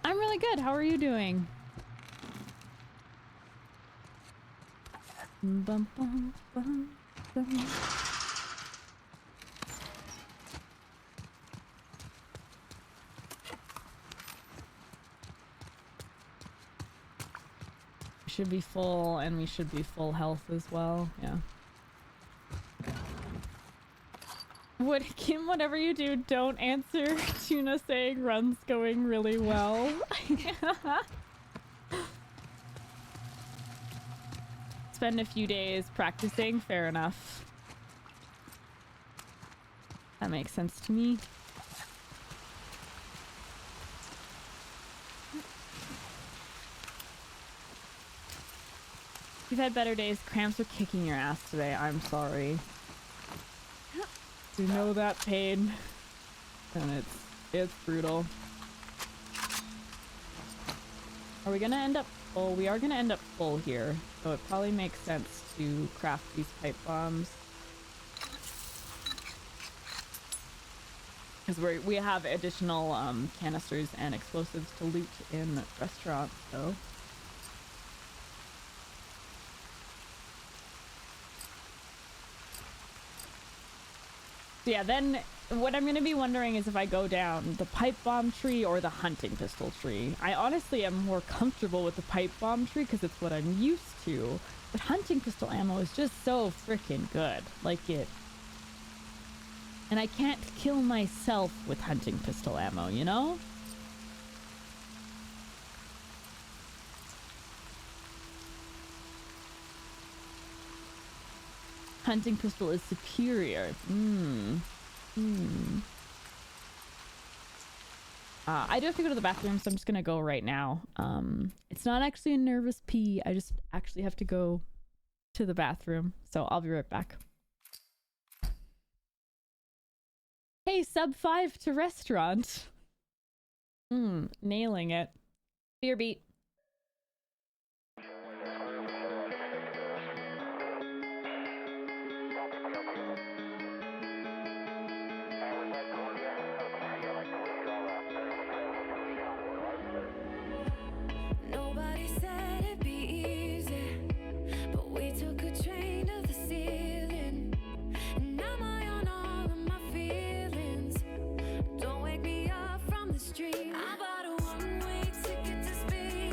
S1: I'm really good. How are you doing? Bum, bum, bum, bum. We should be full, and we should be full health as well. Yeah. Kim, whatever you do, don't answer Tuna saying run's going really well. Spend a few days practicing, fair enough. That makes sense to me. You've had better days. Cramps are kicking your ass today. I'm sorry. You know that pain, and it's brutal. Are we gonna end up full? We are gonna end up full here, so it probably makes sense to craft these pipe bombs because we have additional canisters and explosives to loot in restaurants. So. Yeah, then what I'm going to be wondering is if I go down the pipe bomb tree or the hunting pistol tree. I honestly am more comfortable with the pipe bomb tree because it's what I'm used to. But hunting pistol ammo is just so freaking good. Like it. And I can't kill myself with hunting pistol ammo, you know? Hunting pistol is superior. I do have to go to the bathroom, so I'm just gonna go right now. It's not actually a nervous pee. I just actually have to go to the bathroom, so I'll be right back. Hey, sub 5 to restaurant. Nailing it. Beer beat.
S13: I bought a one-way ticket to space.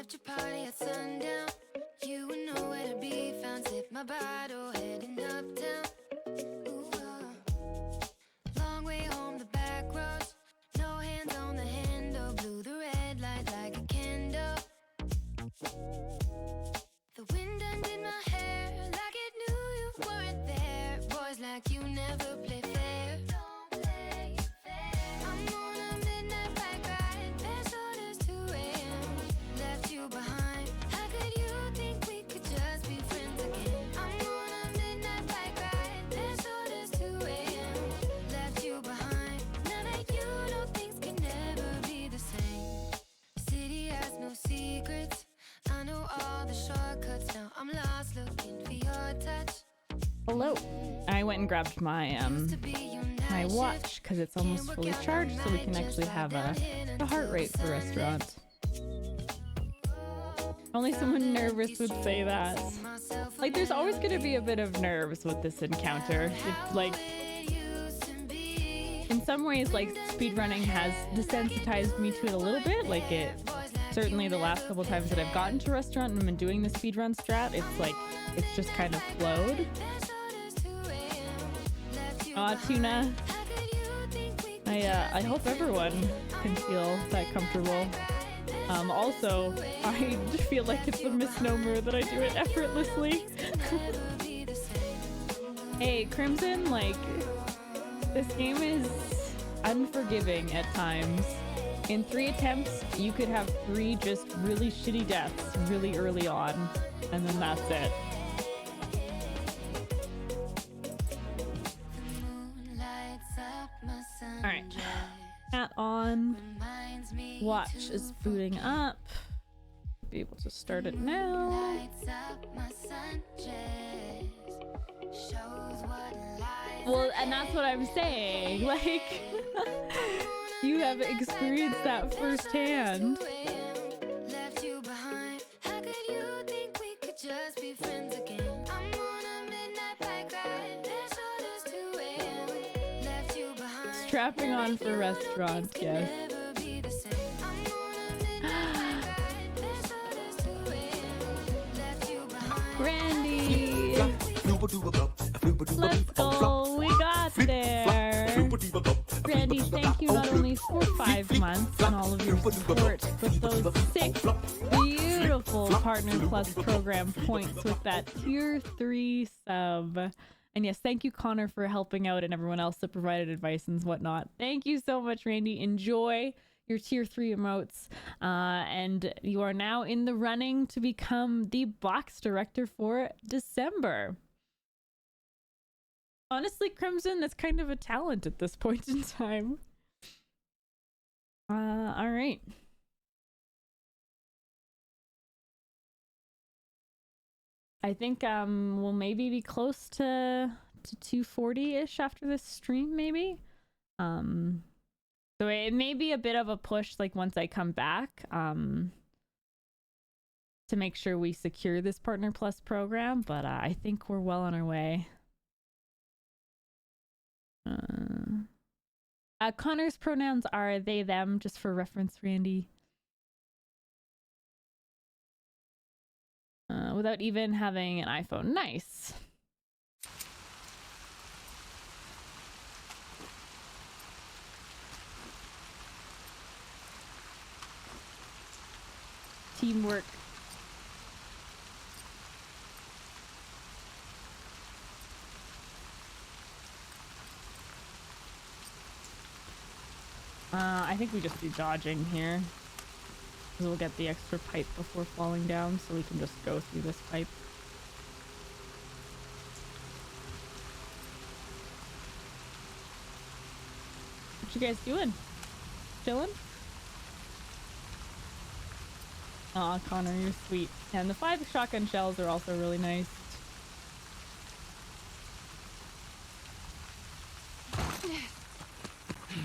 S13: Left your party at sundown. You were nowhere to be found. Sip my bottle, heading uptown. Ooh, long way home, the back roads. No hands on the handle. Blew the red light like a candle. The wind undid my hair like it knew you weren't there. Boys like you never play fair. Don't play fair. I'm on a midnight bike ride. There's orders 2 a.m. Left you behind. How could you think we could just be friends again? I'm on a midnight bike ride. There's orders 2 a.m. Left you behind. Now that you know things can never be the same. City has no secrets. I know all the shortcuts. Now I'm lost looking for your touch.
S1: Hello. I went and grabbed my my watch because it's almost fully charged, so we can actually have a heart rate for restaurant. Only someone nervous would say that. Like, there's always going to be a bit of nerves with this encounter. It's like, in some ways, like, speedrunning has desensitized me to it a little bit. Like, it certainly the last couple times that I've gotten to restaurant and been doing the speedrun strat, it's like, it's just kind of flowed. Aw, Tuna. I hope everyone can feel that comfortable. Also, I feel like it's a misnomer that I do it effortlessly. Hey, Crimson, like, this game is unforgiving at times. In 3 attempts, you could have 3 just really shitty deaths really early on, and then that's it. Alright. Hat on. Watch is booting up. Be able to start it now. Well, and that's what I'm saying. Like, you have experienced that firsthand. Strapping on for restaurants, yes. Randy! Let's go! We got there! Randy, thank you not only for 5 months and all of your support, but those 6 beautiful Partner Plus program points with that tier 3 sub. And yes, thank you, Connor, for helping out and everyone else that provided advice and whatnot. Thank you so much, Randy. Enjoy your tier 3 emotes. And you are now in the running to become the box director for December. Honestly, Crimson, that's kind of a talent at this point in time. All right. I think we'll maybe be close to 240-ish after this stream, maybe. So it may be a bit of a push, like, once I come back, to make sure we secure this Partner Plus program, but I think we're well on our way. Connor's pronouns are they, them, just for reference, Randy. Without even having an iPhone. Nice. Teamwork. I think we just do dodging here. We'll get the extra pipe before falling down, so we can just go through this pipe. What you guys doing? Chilling? Aw, Connor, you're sweet. And the 5 shotgun shells are also really nice.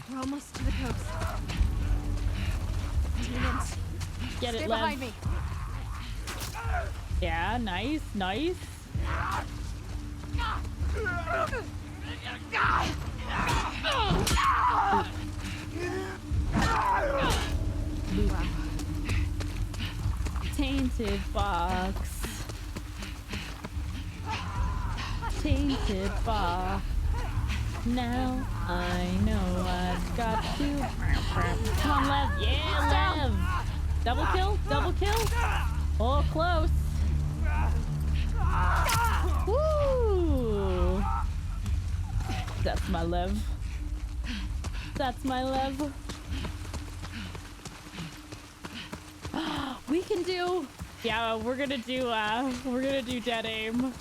S2: We're almost to the coast. Demons.
S1: Get it,
S2: Stay
S1: Lev.
S2: behind me.
S1: Yeah, nice, nice. Tainted box. Tainted box. Now I know I've got to. Come on, Lev. Yeah, Lev. Double kill? Double kill? Oh, close. Woo! That's my Lev. That's my Lev. We can do. Yeah, we're gonna do dead aim.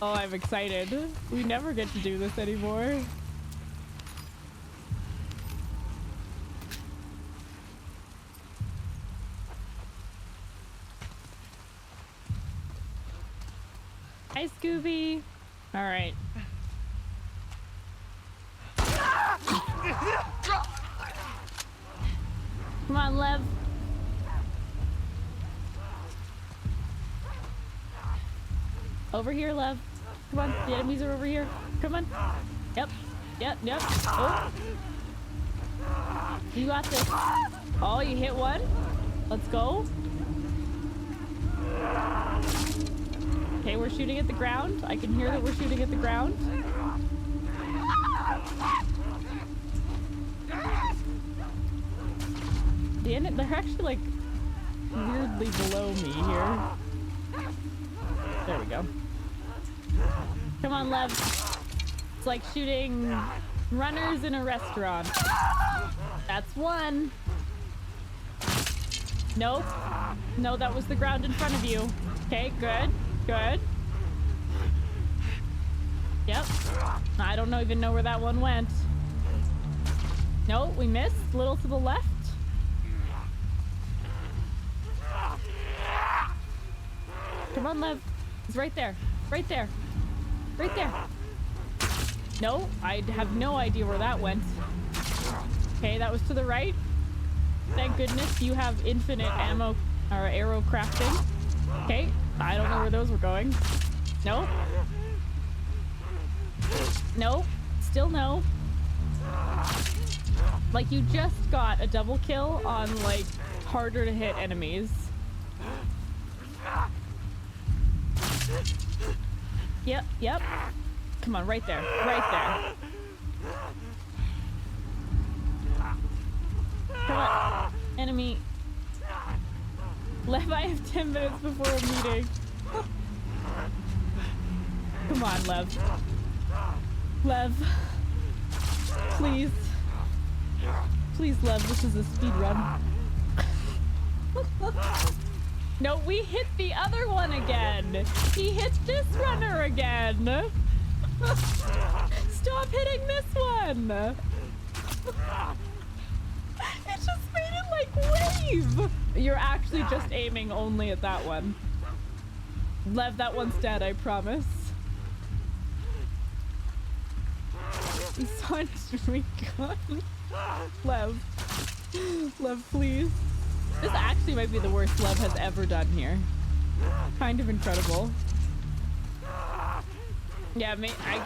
S1: Oh, I'm excited. We never get to do this anymore. Hi, Scooby. All right. Come on, Lev. Over here, Lev. Come on, the enemies are over here. Come on. Yep. Yep. Oh. You got this. Oh, you hit one. Let's go. Okay, we're shooting at the ground. I can hear that we're shooting at the ground. They're actually like weirdly below me here. There we go. Come on, Lev. It's like shooting runners in a restaurant. That's one. Nope. No, that was the ground in front of you. Okay, good. Good. Yep. I don't even know where that one went. No, we missed. Little to the left. Come on, Lev. It's right there. Right there. Right there. No, I have no idea where that went. Okay, that was to the right. Thank goodness you have infinite ammo or arrow crafting. Okay, I don't know where those were going. No. No. Still no. Like, you just got a double kill on, like, harder to hit enemies. Yep. Come on, right there. Right there. Come on. Enemy. Lev, I have 10 minutes before a meeting. Come on, Lev. Lev. Please. Please, Lev, this is a speed run. No, we hit the other one again. He hit this runner again. Stop hitting this one. It just made it like wave. You're actually just aiming only at that one. Lev, that one's dead, I promise. Son, we got Lev. Lev, please. This actually might be the worst Lev has ever done here. Kind of incredible. Yeah, I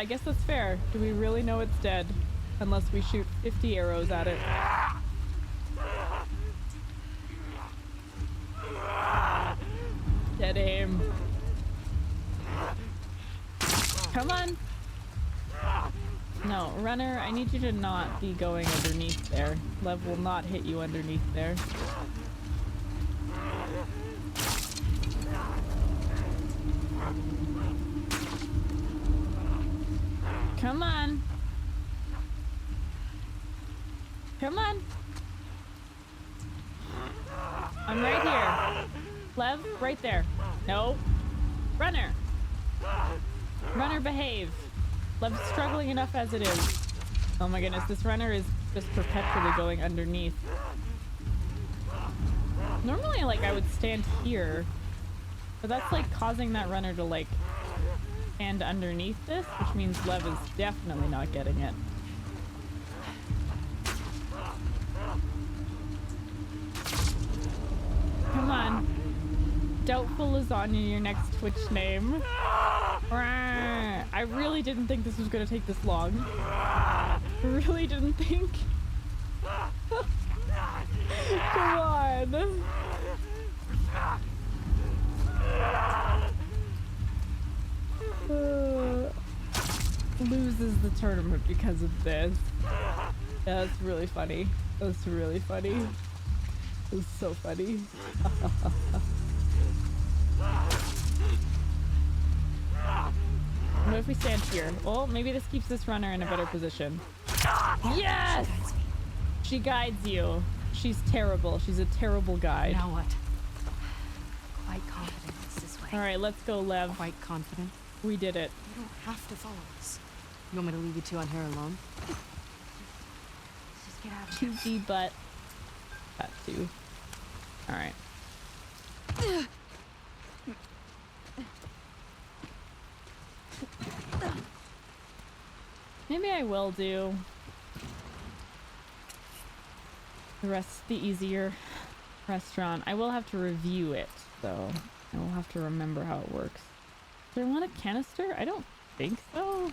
S1: guess that's fair. Do we really know it's dead? Unless we shoot 50 arrows at it. Dead aim. Come on. No, runner, I need you to not be going underneath there. Lev will not hit you underneath there. Come on. Come on. I'm right here. Lev, right there. No. Runner. Runner, behave. Lev's struggling enough as it is. Oh my goodness, this runner is just perpetually going underneath. Normally, like, I would stand here, but that's like causing that runner to like stand underneath this, which means Lev is definitely not getting it. Come on. Doubtful lasagna, your next Twitch name. I really didn't think this was gonna take this long. Really didn't think. Come on. Loses the tournament because of this. Yeah, that's really funny. That's really funny. It's so funny. What if we stand here? Well, maybe this keeps this runner in a better position. Yes! She guides you. She's terrible. She's a terrible guide.
S5: Now what? Quite confident it's this way.
S1: All right, let's go, Lev.
S5: Quite confident?
S1: We did it.
S5: You don't have to follow us. You want me to leave you two on here alone?
S6: Let's just get out of here.
S1: 2D butt. That too. All right. Maybe I will do the rest, the easier restaurant. I will have to review it, though. I will have to remember how it works. Do I want a canister? I don't think so.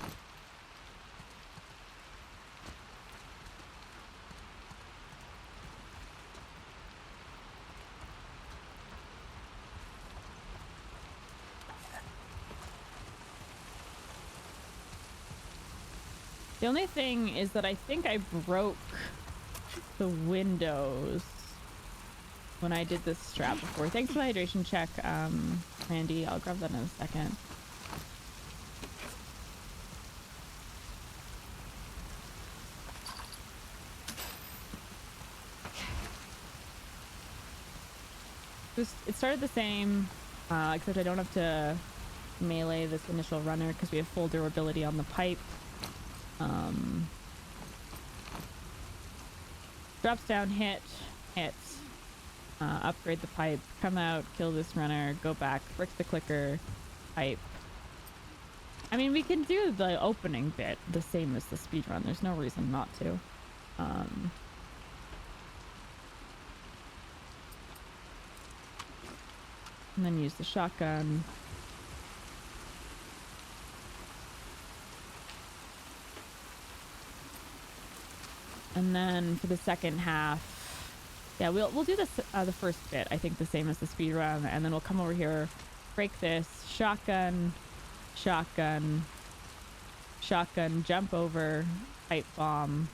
S1: The only thing is that I think I broke the windows when I did this strap before. Thanks for the hydration check, Randy. I'll grab that in a second. It started the same, except I don't have to melee this initial runner because we have full durability on the pipe. Drops down, hit, upgrade the pipe, come out, kill this runner, go back, brick the clicker, pipe. I mean, we can do the opening bit the same as the speedrun. There's no reason not to. And then use the shotgun. And then for the second half, yeah, we'll do this the first bit. I think the same as the speed run, and then we'll come over here, break this, shotgun, shotgun, shotgun, jump over, pipe bomb,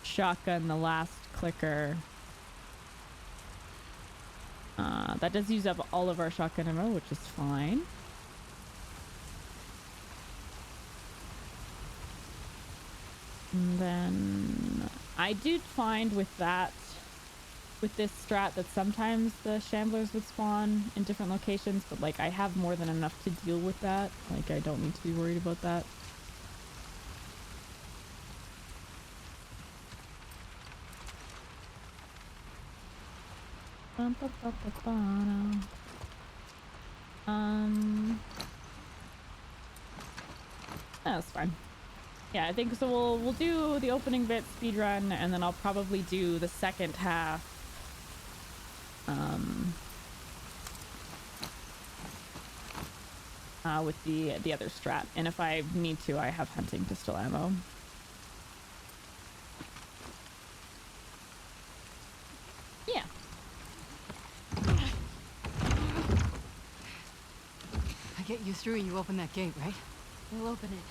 S1: shotgun, the last clicker. That does use up all of our shotgun ammo, which is fine. And then I do find with this strat that sometimes the shamblers would spawn in different locations, but like I have more than enough to deal with that. Like I don't need to be worried about that. That's fine. Yeah, I think so. We'll do the opening bit speedrun, and then I'll probably do the second half. With the other strat, and if I need to, I have hunting pistol ammo. Yeah.
S5: I get you through and you open that gate, right?
S6: We'll open it.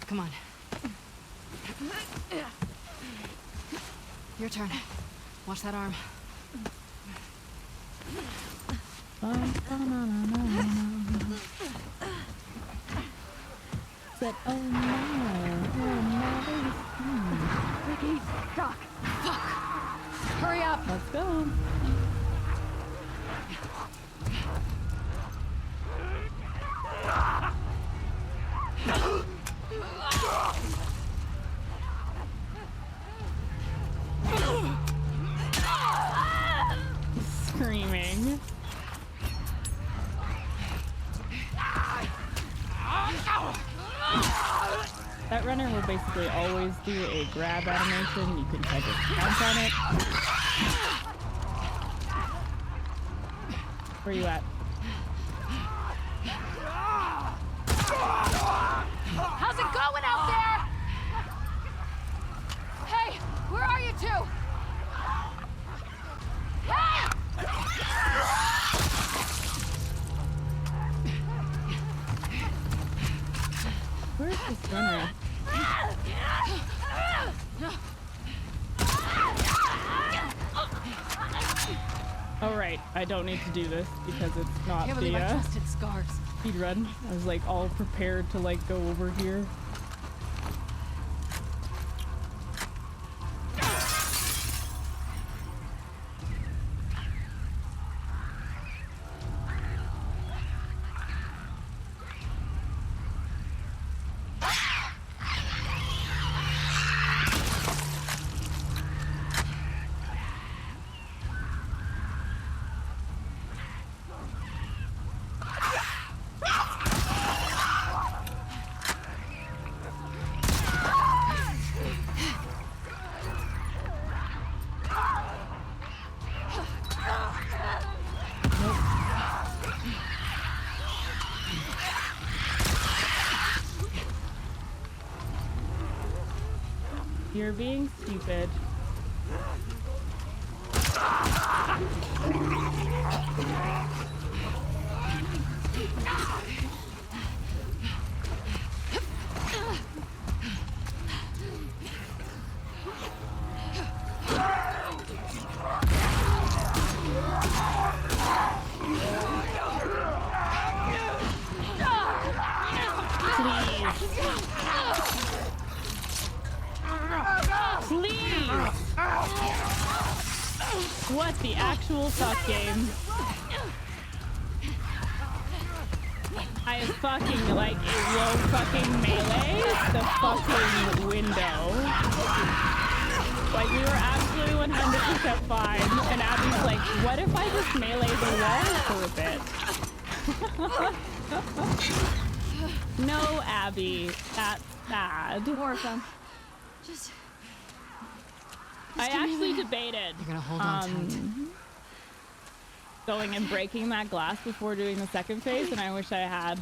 S5: Come on. Your turn. Watch that arm.
S1: Said, oh no,
S5: Ricky, Doc. Fuck. Hurry up.
S1: Let's go. Screaming. That runner will basically always do a grab animation. You can kind of count on it. Where you at?
S2: How's it going out there? Hey, where are you two? Hey!
S1: is this runner? Oh right, I don't need to do this because it's not
S2: Can't
S1: the
S2: believe I trusted scars.
S1: speed run. I was like all prepared to like go over here. You're being stupid. What the actual fuck game? I am fucking like a low fucking melee the fucking window. Like we were absolutely 100% fine, and Abby's like, what if I just melee the wall for a bit? No, Abby, that's bad.
S2: More of them. Just
S1: I actually debated
S5: You're gonna hold on tight.
S1: Going and breaking that glass before doing the second phase, and I wish I had.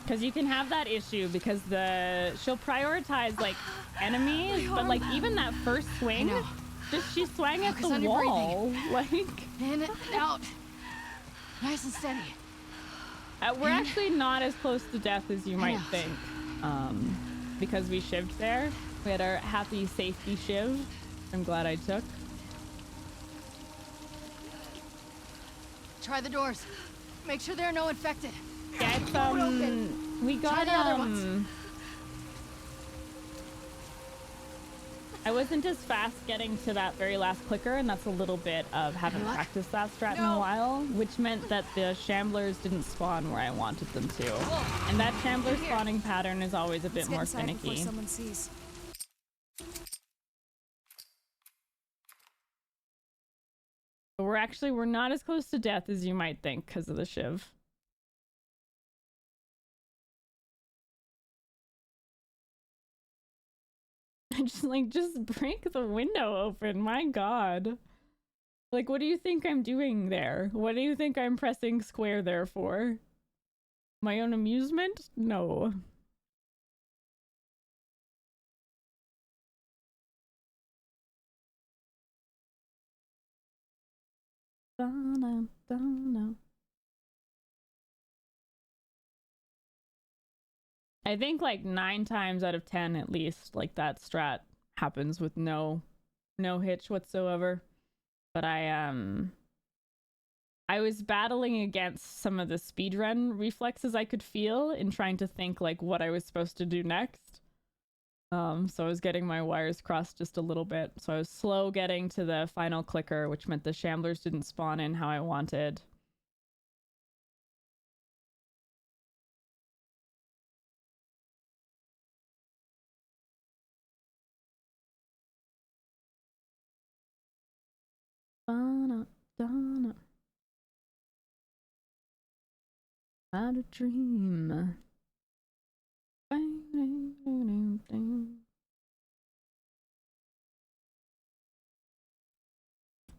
S1: Because you can have that issue because she'll prioritize like enemies, but like even that first swing, just she swung at the wall. Like
S2: in and out. Nice and steady.
S1: We're actually not as close to death as you might think. Because we shivved there. We had our happy safety shiv. I'm glad I took.
S2: Try the doors. Make sure there are no infected.
S1: Yeah, it's, we got,
S2: Try the other ones.
S1: I wasn't as fast getting to that very last clicker, and that's a little bit of haven't practiced that strat in a while, which meant that the shamblers didn't spawn where I wanted them to. And that shambler spawning pattern is always a bit more finicky.
S2: Someone sees.
S1: But we're not as close to death as you might think because of the shiv. Just break the window open, my god. Like, what do you think I'm doing there? What do you think I'm pressing square there for? My own amusement? No. I think like 9 times out of 10 at least, like that strat happens with no hitch whatsoever. But I was battling against some of the speedrun reflexes I could feel in trying to think like what I was supposed to do next. So I was getting my wires crossed just a little bit. So I was slow getting to the final clicker, which meant the shamblers didn't spawn in how I wanted. Had a dream.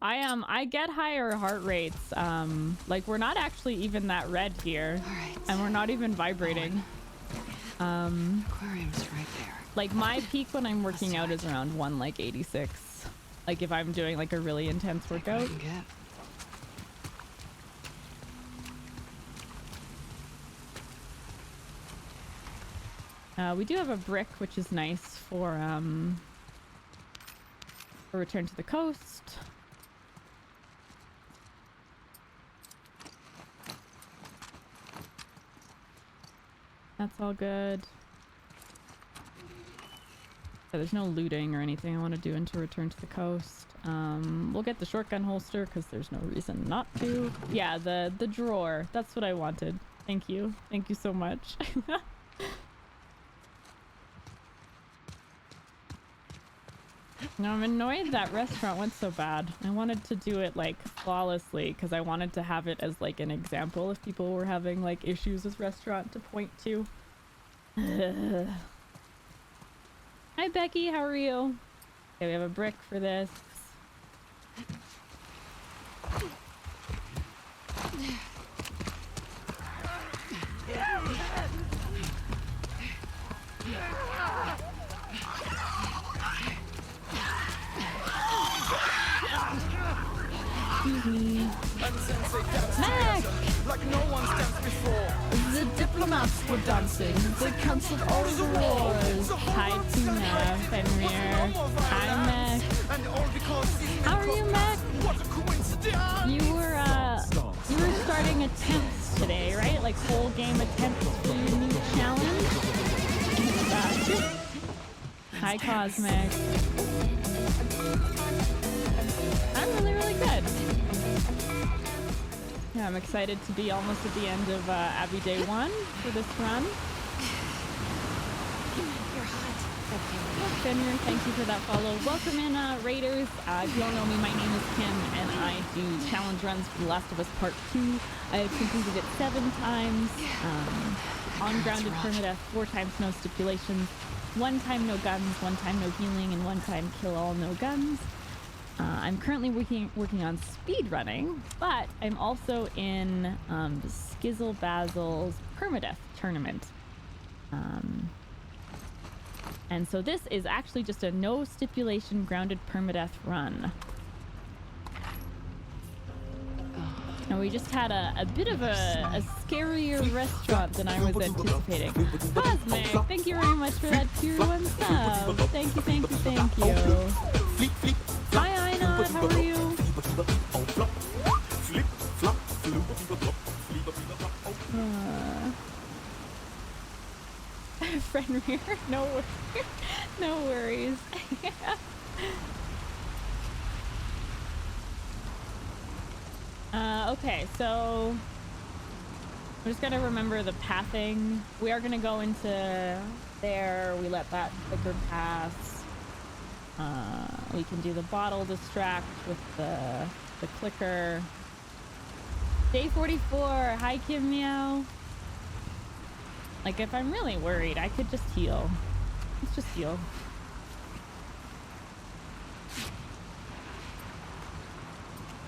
S1: I get higher heart rates. Like we're not actually even that red here. And we're not even vibrating.
S5: Aquarium's right there.
S1: Like my peak when I'm working out is around 186. Like if I'm doing like a really intense workout. We do have a brick, which is nice for return to the coast. That's all good. So there's no looting or anything I want to do into return to the coast. We'll get the shotgun holster because there's no reason not to. Yeah, the drawer. That's what I wanted. Thank you. Thank you so much. No, I'm annoyed that restaurant went so bad. I wanted to do it like flawlessly because I wanted to have it as like an example if people were having like issues with restaurant to point to. Hi Becky, how are you? Okay, we have a brick for this. Excuse me. Mac!
S14: Like no one stands before.
S1: The diplomats were dancing. The counts of all the wars. Hi Tina, Fenrir. Hi Mac. How are you, Mac? You were starting attempts today, right? Like whole game attempts for your new challenge? Hi Cosmic. I'm really good. Yeah, I'm excited to be almost at the end of Abby Day 1 for this run.
S5: You're hot.
S1: Fenrir, thank you for that follow. Welcome in, Raiders. If you don't know me, my name is Kim, and I do challenge runs for The Last of Us Part 2. I have completed it 7 times. On grounded permadeath, 4 times no stipulations, 1 time no guns, 1 time no healing, and 1 time kill all no guns. I'm currently working on speed running, but I'm also in Skizzle Basil's Permadeath tournament. And so this is actually just a no stipulation grounded permadeath run. And we just had a bit of a scarier restaurant than I was anticipating. Cosmic, thank you very much for that tier 1 sub. Thank you, thank you, thank you. Hi, Einot, how are you? Fenrir, no worries. No worries. Okay, so we're just gonna remember the pathing. We are gonna go into there. We let that clicker pass. We can do the bottle distract with the clicker. Day 44. Hi, Kim Meow. Like, if I'm really worried, I could just heal. Let's just heal.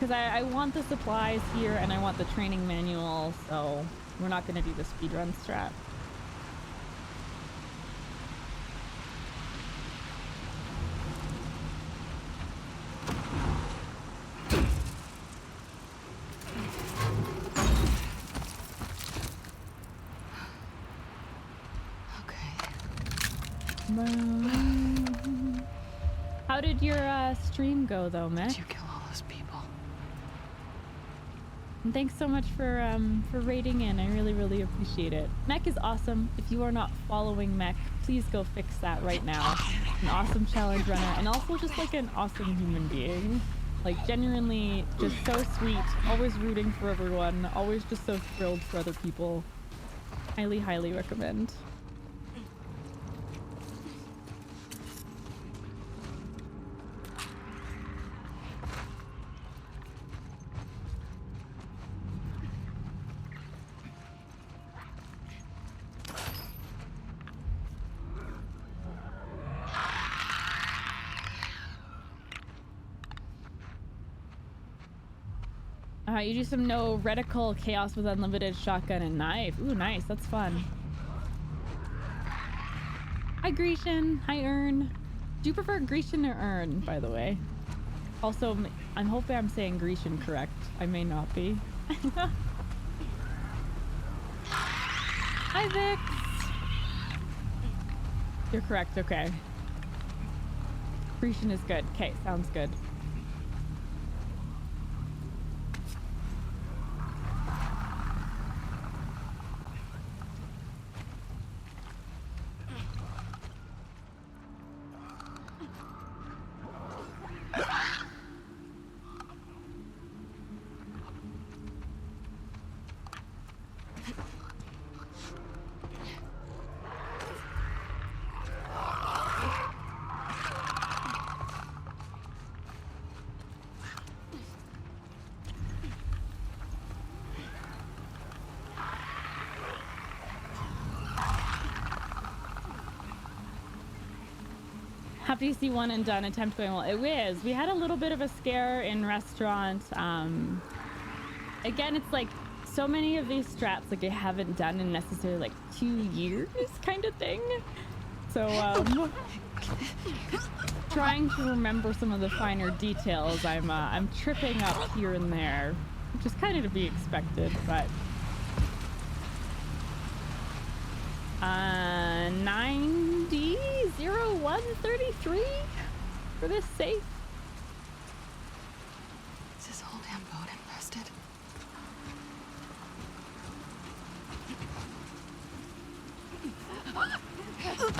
S1: Because I want the supplies here and I want the training manual, so we're not going to do the speedrun strat. How did your stream go, though, Mech?
S5: Did you kill all those people?
S1: And thanks so much for raiding in. I really appreciate it. Mech is awesome. If you are not following Mech, please go fix that right now. An awesome challenge runner, and also just like an awesome human being. Like genuinely just so sweet. Always rooting for everyone. Always just so thrilled for other people. Highly recommend. You do some no reticle chaos with unlimited shotgun and knife. Ooh, nice. That's fun. Hi, Grecian. Hi, Ern. Do you prefer Grecian or Ern, by the way? Also, I'm hoping I'm saying Grecian correct. I may not be. Hi, Vix. You're correct, okay. Accretion is good. Okay, sounds good. Happy to see one and done attempt going well. It is. We had a little bit of a scare in restaurant. Again, it's like so many of these strats like I haven't done in necessarily like 2 years kind of thing. So trying to remember some of the finer details. I'm tripping up here and there, which is kind of to be expected, but 90-01-33 for this safe.
S5: Is this whole damn boat infested?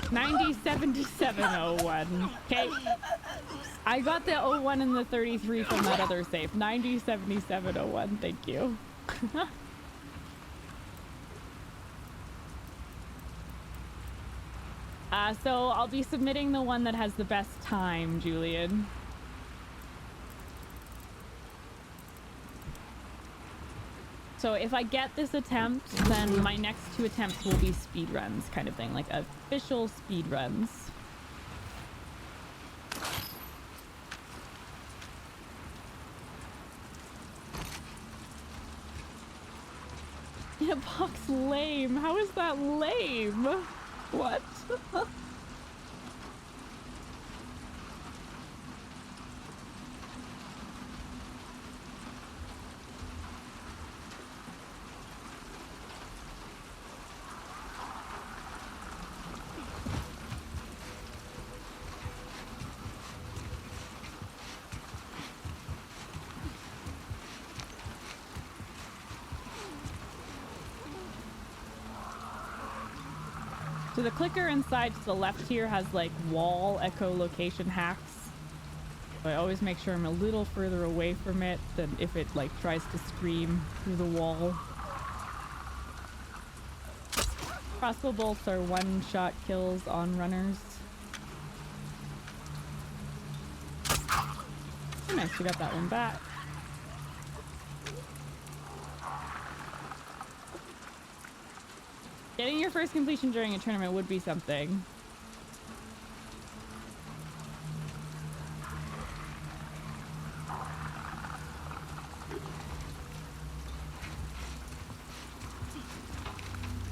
S1: $90-77-01. Okay. I got the 01 and the 33 from that other safe. 90-77-01. Thank you. So I'll be submitting the one that has the best time, Julian. So if I get this attempt, then my next 2 attempts will be speed runs, kind of thing, like official speed runs. Yeah, box lame. How is that lame? What? So the clicker inside to the left here has like wall echolocation hacks. So I always make sure I'm a little further away from it than if it like tries to scream through the wall. Crossbow bolts are one-shot kills on runners. Oh, nice, we got that one back. Getting your first completion during a tournament would be something.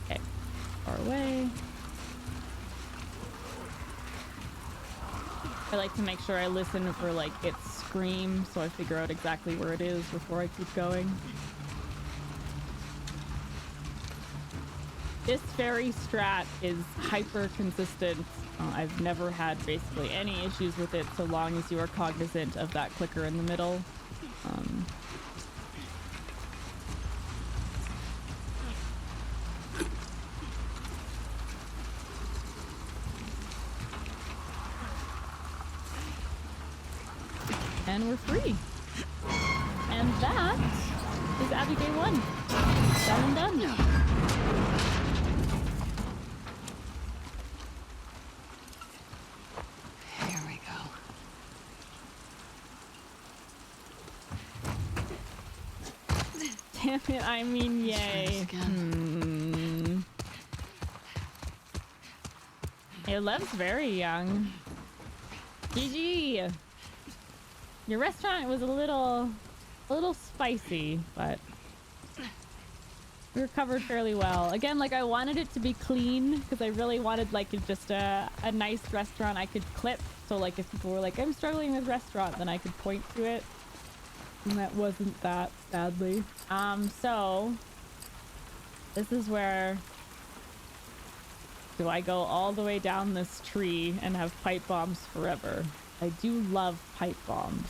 S1: Okay, far away. I like to make sure I listen for like its scream so I figure out exactly where it is before I keep going. This fairy strat is hyper consistent. I've never had basically any issues with it so long as you are cognizant of that clicker in the middle. And we're free. And that is Abby Day 1. Done and done. Damn it, I mean, yay. Love's very young. GG! Your restaurant was a little spicy, but we recovered fairly well. Again, like I wanted it to be clean because I really wanted like just a nice restaurant I could clip. So like if people were like, I'm struggling with restaurant, then I could point to it. And that wasn't that, sadly. So this is where Do I go all the way down this tree and have pipe bombs forever? I do love pipe bombs.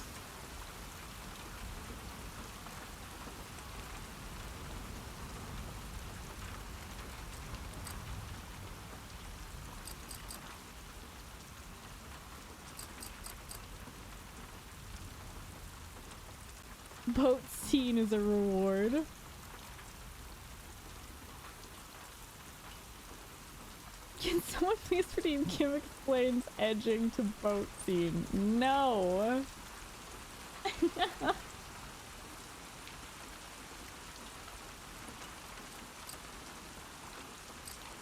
S1: Boat scene is a reward. Can someone please redeem Kim explains edging to boat scene? No.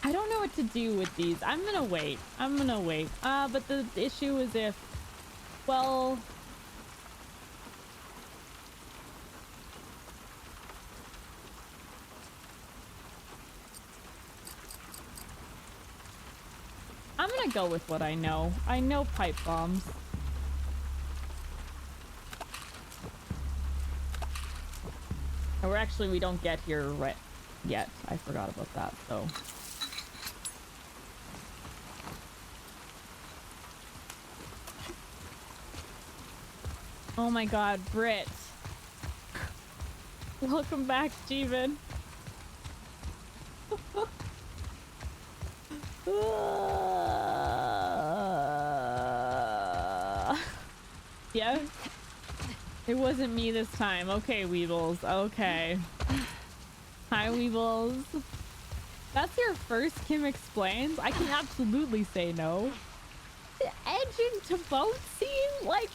S1: I don't know what to do with these. I'm gonna wait. But the issue is if, well, I'm gonna go with what I know. I know pipe bombs. Or actually, we don't get here right yet. I forgot about that, so. Oh my god, Britt. Welcome back, Jeevan. Yeah. It wasn't me this time. Okay, Weebles. Okay. Hi, Weebles. That's your first Kim Explains? I can absolutely say no. Edging to boat scene? Like...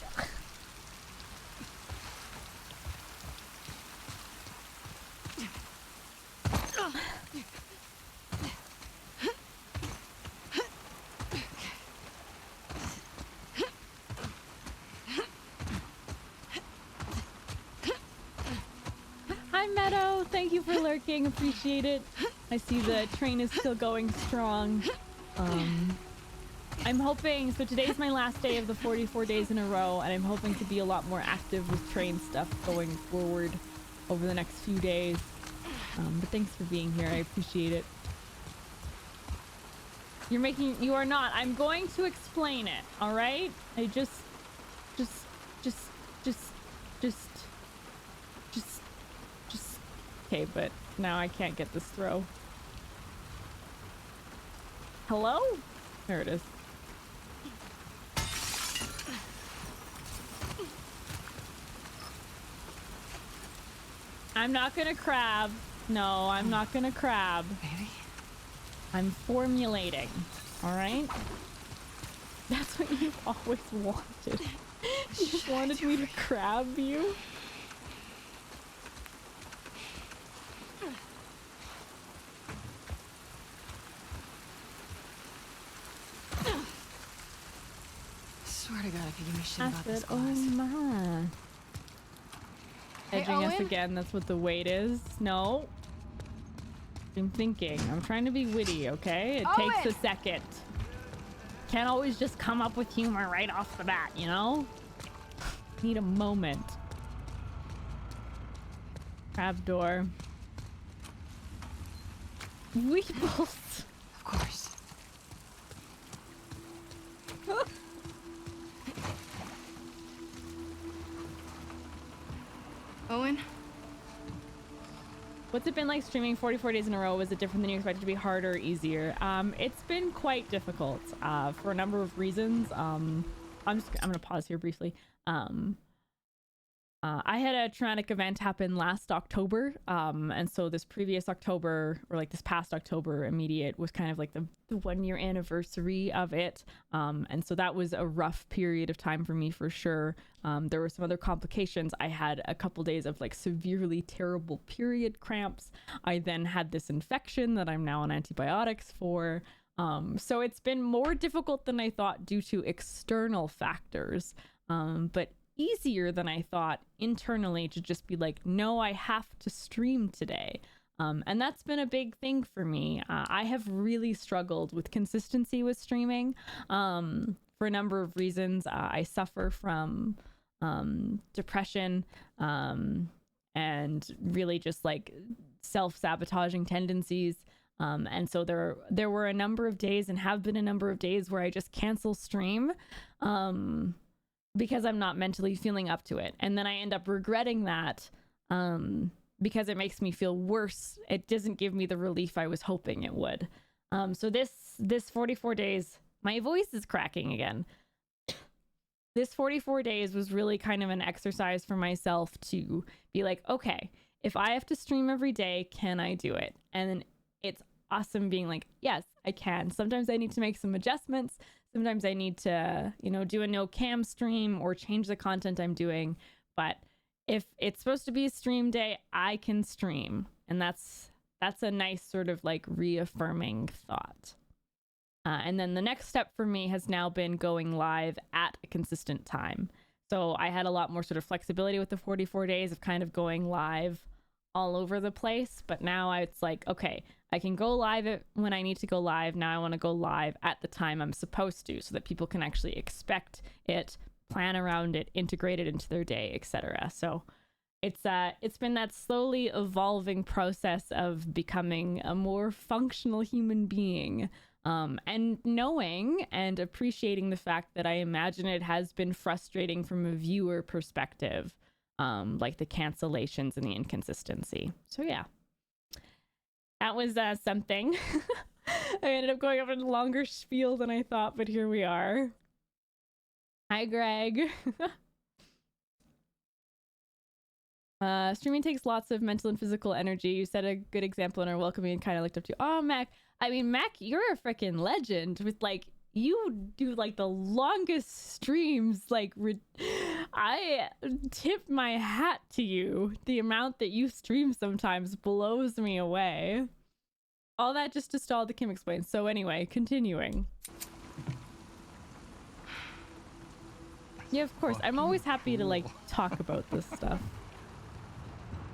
S1: Hi, Meadow. Thank you for lurking. Appreciate it. I see the train is still going strong. I'm hoping... So today's my last day of the 44 days in a row, and I'm hoping to be a lot more active with train stuff going forward over the next few days. But thanks for being here. I appreciate it. You are not. I'm going to explain it, all right? I just... Okay, but now I can't get this throw. Hello? There it is. I'm not gonna crab. No, I'm not gonna crab.
S5: Baby?
S1: I'm formulating. All right? That's what you've always wanted. You just wanted me to crab you?
S5: Swear to God, if you give me shit about this
S1: Oh
S5: class.
S1: my. Edging us
S2: Owen?
S1: again, that's what the weight is. No. I'm thinking. I'm trying to be witty, okay? It takes a second. Can't always just come up with humor right off the bat, you know? Need a moment. Crab door. Weebles.
S5: Of course.
S2: Owen?
S1: What's it been like streaming 44 days in a row? Was it different than you expected to be, harder or easier? It's been quite difficult for a number of reasons. I'm gonna pause here briefly. I had a traumatic event happen last October, and so this previous October, or like this past October immediate, was kind of like the 1 year anniversary of it, and so that was a rough period of time for me for sure. There were some other complications. I had a couple days of like severely terrible period cramps. I then had this infection that I'm now on antibiotics for. So it's been more difficult than I thought due to external factors, but easier than I thought internally to just be like, no, I have to stream today. And that's been a big thing for me. I have really struggled with consistency with streaming for a number of reasons. I suffer from depression and really just like self-sabotaging tendencies. And so there were a number of days and have been a number of days where I just cancel stream because I'm not mentally feeling up to it. And then I end up regretting that because it makes me feel worse. It doesn't give me the relief I was hoping it would. So this 44 days, my voice is cracking again. This 44 days was really kind of an exercise for myself to be like, okay, if I have to stream every day, can I do it? And it's awesome being like, yes, I can. Sometimes I need to make some adjustments. Sometimes I need to, do a no cam stream or change the content I'm doing. But if it's supposed to be a stream day, I can stream. And that's a nice sort of like reaffirming thought. And then the next step for me has now been going live at a consistent time. So I had a lot more sort of flexibility with the 44 days of kind of going live all over the place. But now it's like, okay, I can go live when I need to go live. Now I want to go live at the time I'm supposed to so that people can actually expect it, plan around it, integrate it into their day, etc. So it's been that slowly evolving process of becoming a more functional human being. And knowing and appreciating the fact that I imagine it has been frustrating from a viewer perspective, like the cancellations and the inconsistency. So yeah, that was something. I ended up going over a longer spiel than I thought, but here we are. Hi, Greg. Streaming takes lots of mental and physical energy. You set a good example and are welcoming and kind of looked up to you. Oh, Mac. I mean, Mac, you're a freaking legend with like, you do like the longest streams. Like, I tip my hat to you. The amount that you stream sometimes blows me away. All that just to stall the Kim explains. So anyway, continuing. Yeah, of course. I'm always happy to like talk about this stuff.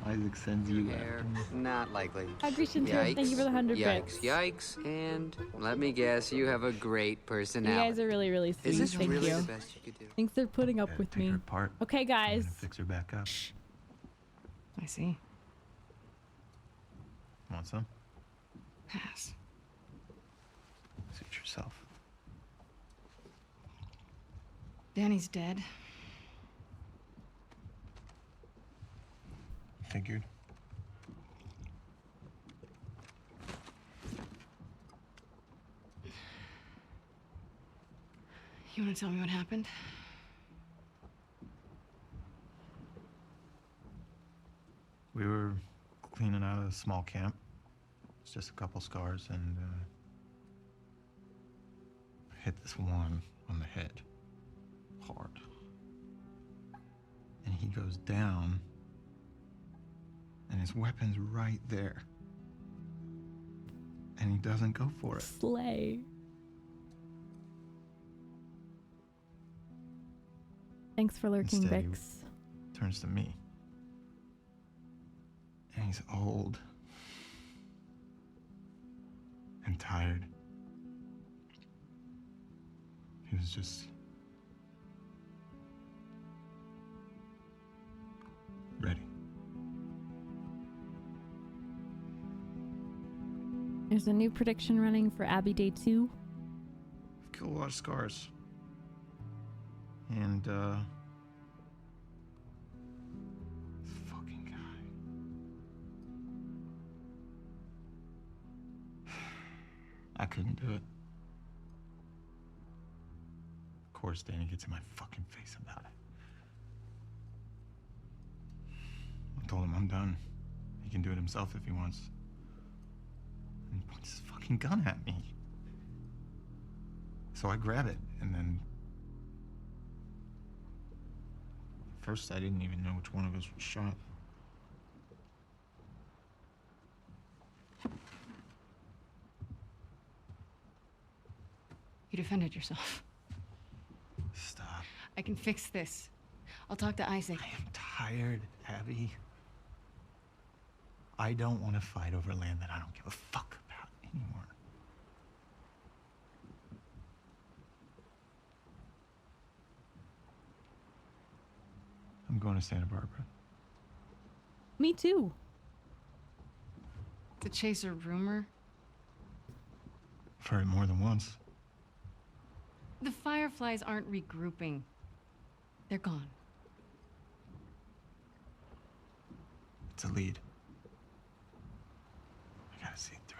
S7: Isaac sends you
S15: hair. Not likely.
S1: Grecian, thank you for the 100 bits.
S15: Yikes. And let me guess, you have a great personality.
S1: You guys are really, really sweet.
S15: Is this
S1: thank
S15: really
S1: you.
S15: the best you could do?
S1: Thanks for putting up with me. Okay, guys.
S7: Fix her back up.
S1: Shh.
S5: I see.
S7: Want some?
S5: Pass.
S7: Suit yourself.
S5: Danny's dead.
S7: Figured.
S5: You want to tell me what happened?
S7: We were cleaning out a small camp. It's just a couple scars, and hit this one on the head hard. And he goes down, and his weapon's right there. And he doesn't go for it.
S1: Slay. Thanks for lurking,
S7: Instead,
S1: Vix.
S7: He turns to me. And he's old. And tired. He was just ready.
S1: There's a new prediction running for Abby Day 2.
S7: I've killed a lot of scars. And, fucking guy. I couldn't do it. Of course, Danny gets in my fucking face about it. I told him I'm done. He can do it himself if he wants. And he points his fucking gun at me. So I grab it, and then... First, I didn't even know which one of us was shot.
S5: You defended yourself.
S7: Stop.
S5: I can fix this. I'll talk to Isaac.
S7: I am tired, Abby. I don't want to fight over land that I don't give a fuck about anymore. I'm going to Santa Barbara.
S1: Me too.
S5: To chase a rumor
S7: tried it more than once.
S5: The Fireflies aren't regrouping. They're gone.
S7: It's a lead. I gotta see it through.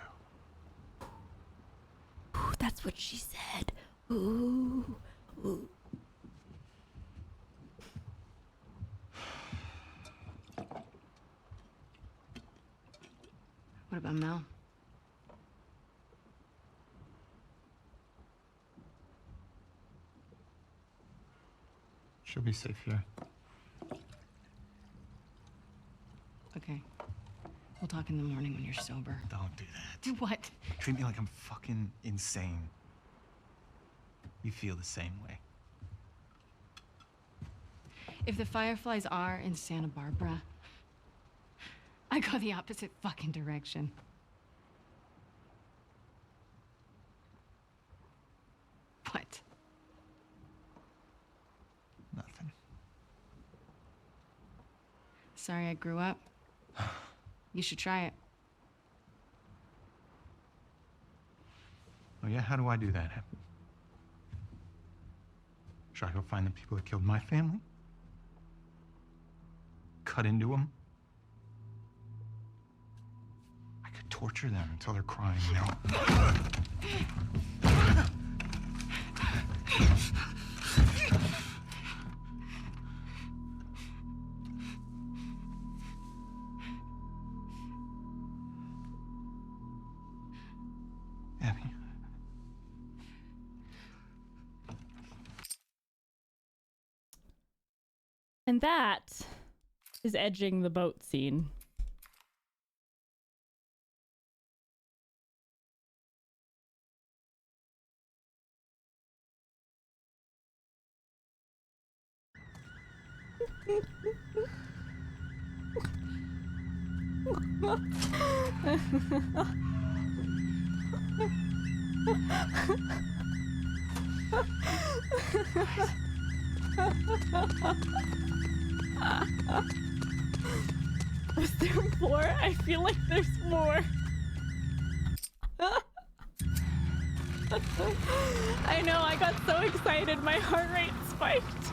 S1: Ooh, that's what she said. Ooh. Ooh.
S5: What about Mel?
S7: She'll be safe here.
S5: Okay. We'll talk in the morning when you're sober.
S7: Don't do that.
S5: Do what?
S7: Treat me like I'm fucking insane. You feel the same way.
S5: If the Fireflies are in Santa Barbara, I go the opposite fucking direction. What?
S7: Nothing.
S5: Sorry I grew up. You should try it.
S7: Oh yeah? How do I do that? Should I go find the people that killed my family? Cut into them? I could torture them until they're crying, you know? Abby.
S1: And that is edging the boat scene. Was there more? I feel like there's more. I know, I got so excited, my heart rate spiked.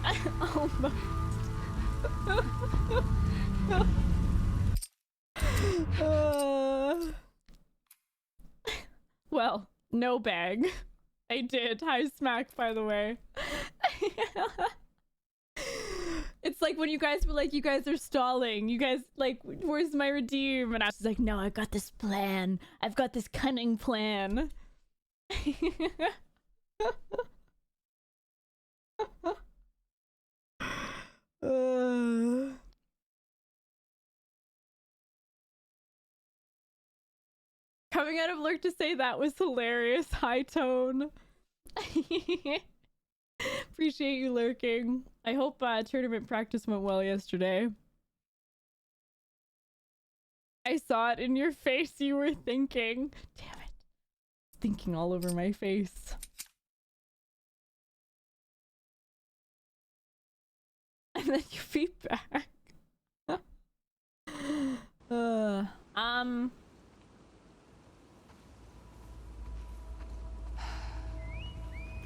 S1: I almost. Well, no bag. I did. High smack, by the way. It's like when you guys were like, you guys are stalling. You guys, like, where's my redeem? And I was like, no, I got this plan. I've got this cunning plan. Coming out of Lurk to say that was hilarious. High tone. Appreciate you lurking. I hope tournament practice went well yesterday. I saw it in your face. You were thinking. Damn it. Thinking all over my face. And then you feedback.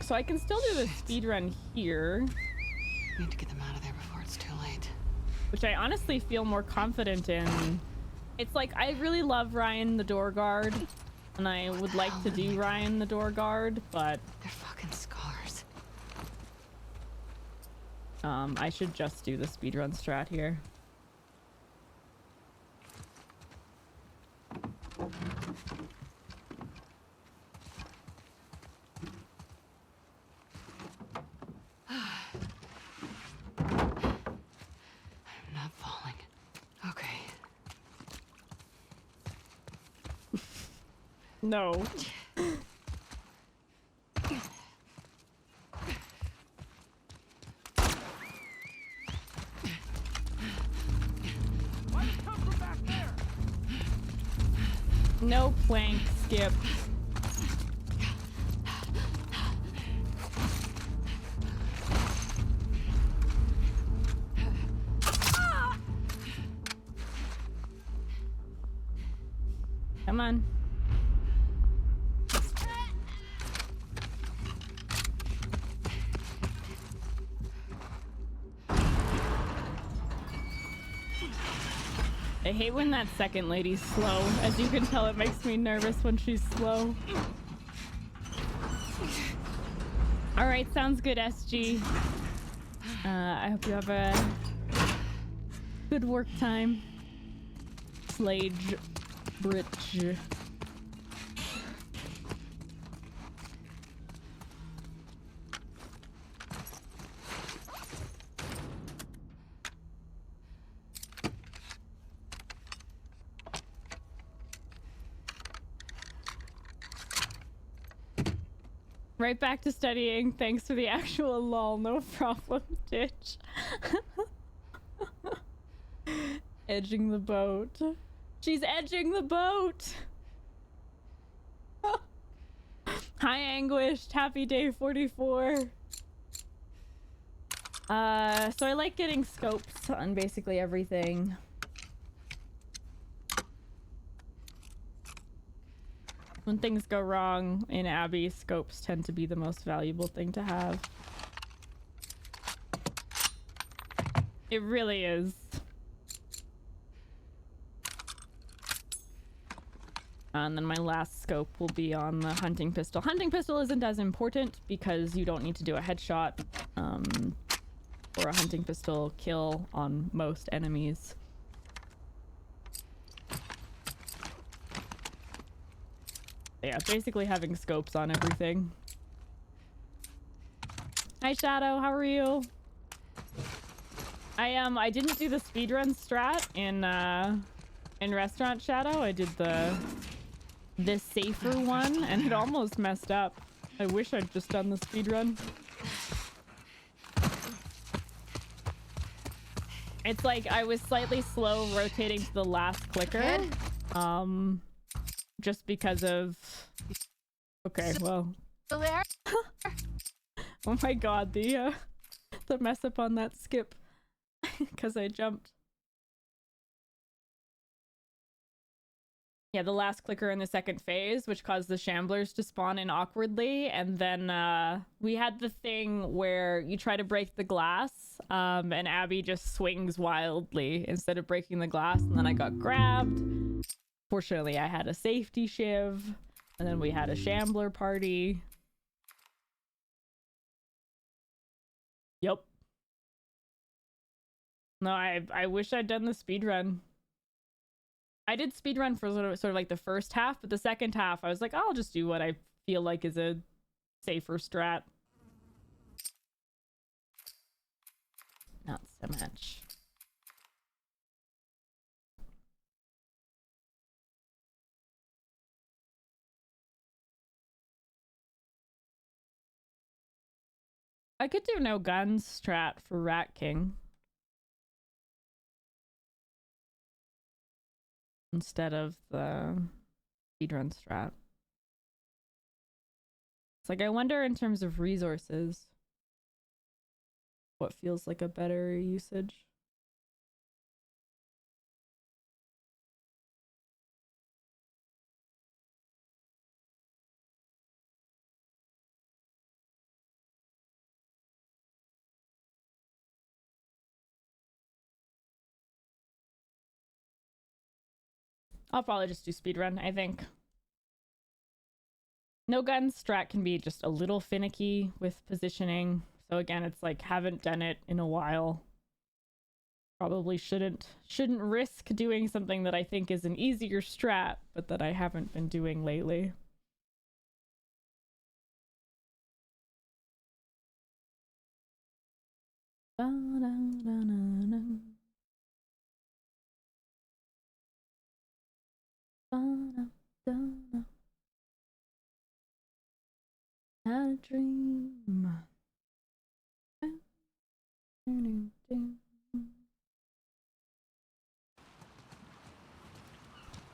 S1: So I can still do the speed run here.
S5: Need to get them out of there before it's too late.
S1: Which I honestly feel more confident in. It's like, I really love Ryan the door guard. And I would like to do Ryan the door guard, but...
S5: They're fucking scars.
S1: I should just do the speedrun strat here.
S5: I'm not falling. Okay.
S1: No. No plank skip. I hate when that second lady's slow. As you can tell, it makes me nervous when she's slow. Alright, sounds good, SG. I hope you have a good work time. Slage Bridge. Right back to studying. Thanks for the actual lol. No problem, Ditch. Edging the boat. She's edging the boat. Hi, Anguished. Happy day 44. So I like getting scopes on basically everything. When things go wrong in Abby, scopes tend to be the most valuable thing to have. It really is. And then my last scope will be on the hunting pistol. Hunting pistol isn't as important because you don't need to do a headshot or a hunting pistol kill on most enemies. Yeah, basically having scopes on everything. Hi Shadow, how are you? I didn't do the speedrun strat in Restaurant Shadow. I did the safer one and it almost messed up. I wish I'd just done the speedrun. It's like I was slightly slow rotating to the last clicker. Just because of... Okay, well...
S2: Still there?
S1: Oh my god, the mess up on that skip. Because I jumped. Yeah, the last clicker in the second phase, which caused the shamblers to spawn in awkwardly. And then we had the thing where you try to break the glass, and Abby just swings wildly instead of breaking the glass, and then I got grabbed. Fortunately, I had a safety shiv, and then we had a shambler party. Yep. No, I wish I'd done the speedrun. I did speedrun for sort of like the first half, but the second half, I was like, I'll just do what I feel like is a safer strat. Not so much. I could do no guns strat for Rat King. Instead of the speedrun strat. It's like, I wonder in terms of resources, what feels like a better usage. I'll probably just do speedrun, I think. No gun strat can be just a little finicky with positioning. So again, it's like, haven't done it in a while. Probably shouldn't risk doing something that I think is an easier strat, but that I haven't been doing lately. Had a dream.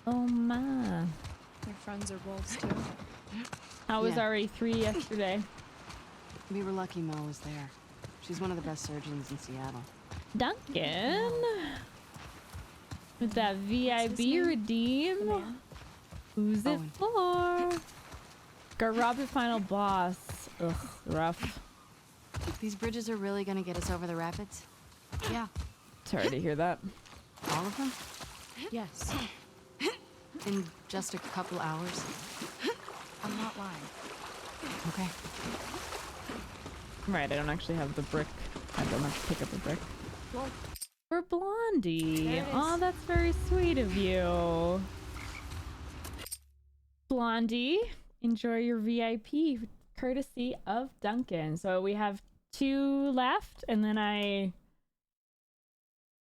S1: Oh my.
S2: Your friends are wolves too.
S1: How was RE3 yesterday?
S5: We were lucky Mel was there. She's one of the best surgeons in Seattle.
S1: Duncan? With that VIB redeem? Who's it for? Got robbed at final boss. Ugh, rough.
S5: These bridges are really gonna get us over the rapids?
S2: Yeah.
S1: Sorry to hear that.
S5: All of them? Yes. In just a couple hours.
S2: I'm not lying.
S5: Okay.
S1: Right, I don't actually have the brick. I don't have to pick up a brick.
S2: Well,
S1: For Blondie.
S2: there it is.
S1: Oh, that's very sweet of you. Blondie, enjoy your VIP courtesy of Duncan. So we have 2 left, and then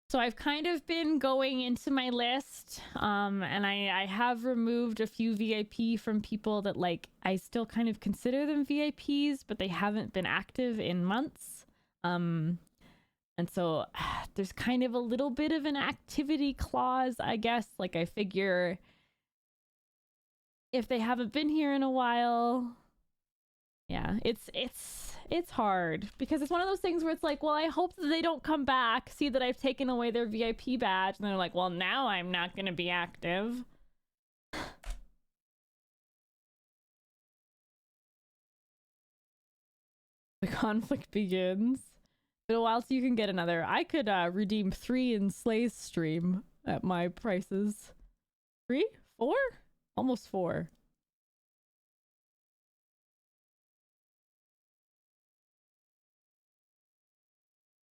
S1: So I've kind of been going into my list, and I have removed a few VIP from people that, like, I still kind of consider them VIPs, but they haven't been active in months. And so there's kind of a little bit of an activity clause, I guess. Like, I figure if they haven't been here in a while, yeah, it's hard because it's one of those things where it's like, well, I hope that they don't come back, see that I've taken away their VIP badge, and they're like, well, now I'm not going to be active. The conflict begins. Been a while so you can get another. I could redeem 3 in Slay's stream at my prices. 3? 4? Almost 4.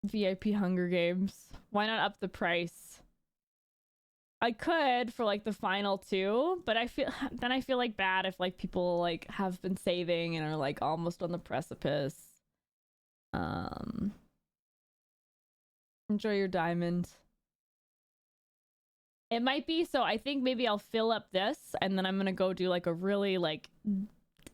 S1: VIP Hunger Games. Why not up the price? I could for like the final 2, but I feel like bad if like people like have been saving and are like almost on the precipice. Enjoy your diamond. It might be, so I think maybe I'll fill up this and then I'm gonna go do like a really like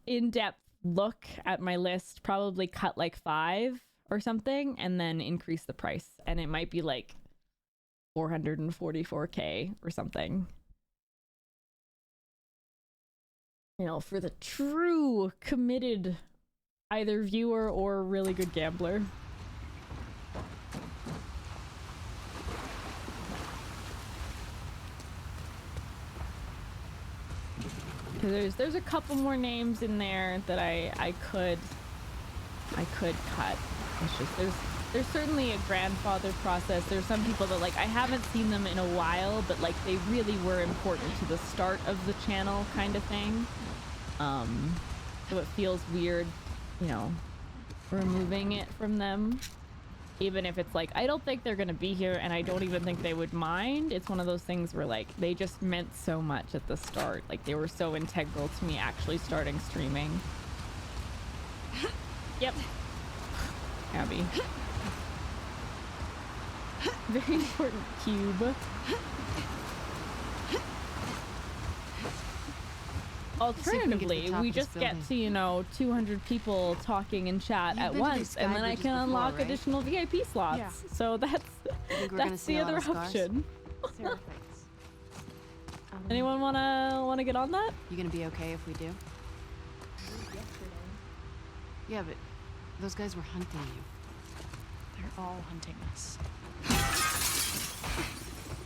S1: in-depth look at my list, probably cut like 5 or something, and then increase the price. And it might be like 444k or something. You know, for the true committed either viewer or really good gambler. There's a couple more names in there that I could cut. It's just there's certainly a grandfather process. There's some people that like I haven't seen them in a while, but like they really were important to the start of the channel kind of thing. So it feels weird, you know, removing it from them. Even if it's like, I don't think they're gonna be here and I don't even think they would mind. It's one of those things where like, they just meant so much at the start. Like they were so integral to me actually starting streaming. Yep. Abby. Very important cube. Alternatively, we just get to, you know, 200 people talking in chat at once, and then I can unlock additional VIP slots. Yeah. So that's the other option. Anyone wanna get on that?
S5: You gonna be okay if we do? Yeah, but those guys were hunting you.
S2: They're all hunting us.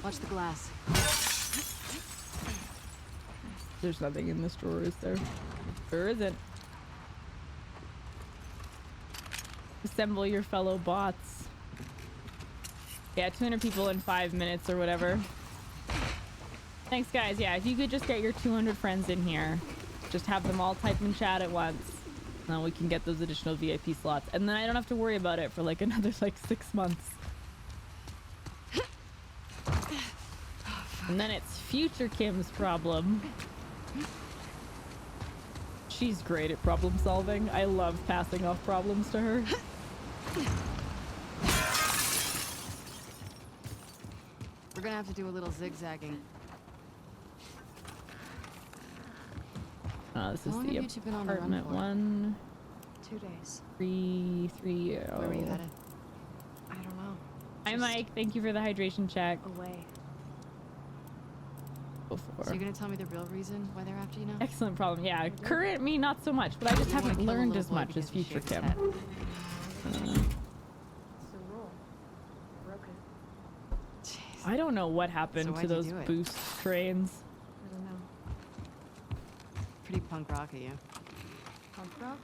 S5: Watch the glass.
S1: There's nothing in this drawer, is there? There isn't. Assemble your fellow bots. Yeah, 200 people in 5 minutes or whatever. Thanks, guys. Yeah, if you could just get your 200 friends in here. Just have them all type in chat at once. Then we can get those additional VIP slots. And then I don't have to worry about it for like another like 6 months. And then it's future Kim's problem. She's great at problem solving. I love passing off problems to her.
S5: We're gonna have to do a little zigzagging.
S1: This is the apartment one.
S2: 2 days.
S1: 330.
S5: Where were you headed?
S2: I don't know.
S1: Hi, Mike. Thank you for the hydration check.
S2: Away.
S5: So you're gonna tell me the real reason why they're after you now?
S1: Excellent problem. Yeah, current me not so much, but I just haven't learned as much as future Kim. I don't know what happened to those boost trains.
S2: I don't know.
S5: Pretty punk rock of you.
S2: Punk rock?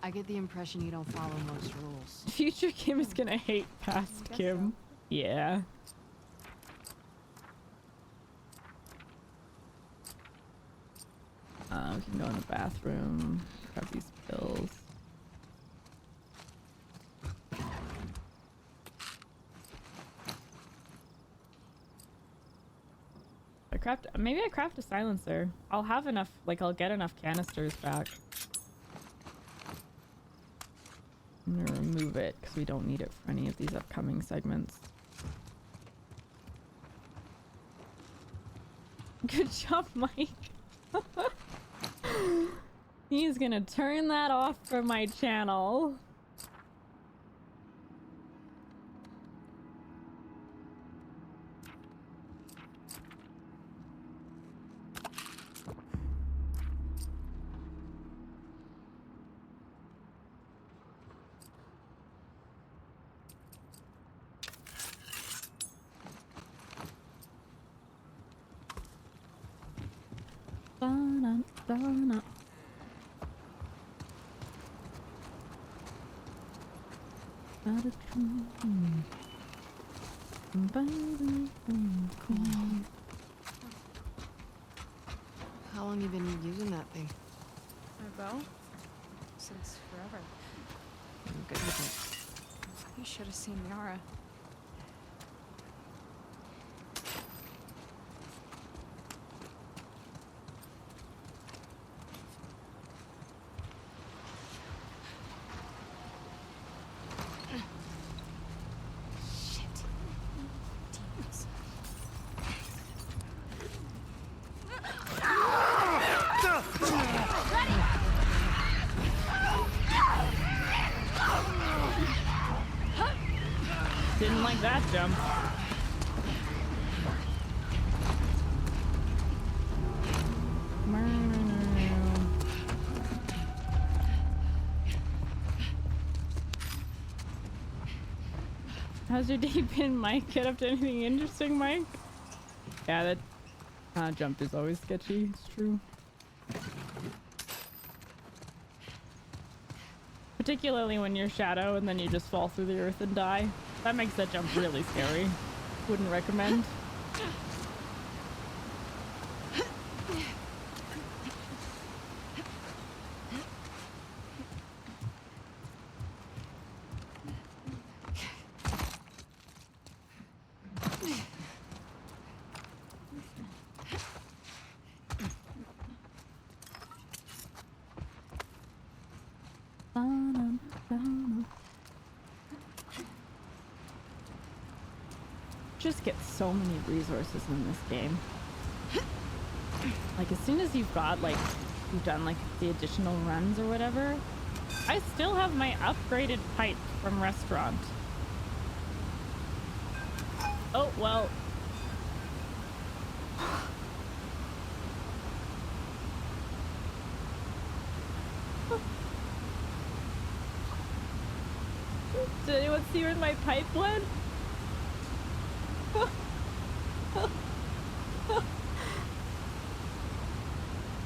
S5: I get the impression you don't follow most rules.
S1: Future Kim is gonna hate past Kim.
S2: So.
S1: Yeah. We can go in the bathroom, grab these pills. Maybe I craft a silencer. I'll have enough, like I'll get enough canisters back. I'm gonna remove it because we don't need it for any of these upcoming segments. Good job, Mike. He's gonna turn that off from my channel. Donna.
S5: How long you been using that thing?
S2: My bow? Since forever.
S5: I'm good with
S2: You should have seen Yara.
S1: Didn't like that jump. How's your day been, Mike? Get up to anything interesting, Mike? Yeah, that jump is always sketchy. It's true. Particularly when you're Shadow and then you just fall through the earth and die. That makes that jump really scary. Wouldn't recommend. Just get so many resources in this game. Like as soon as you've got like you've done like the additional runs or whatever, I still have my upgraded pipe from restaurant. Oh well. Did anyone see where my pipe went?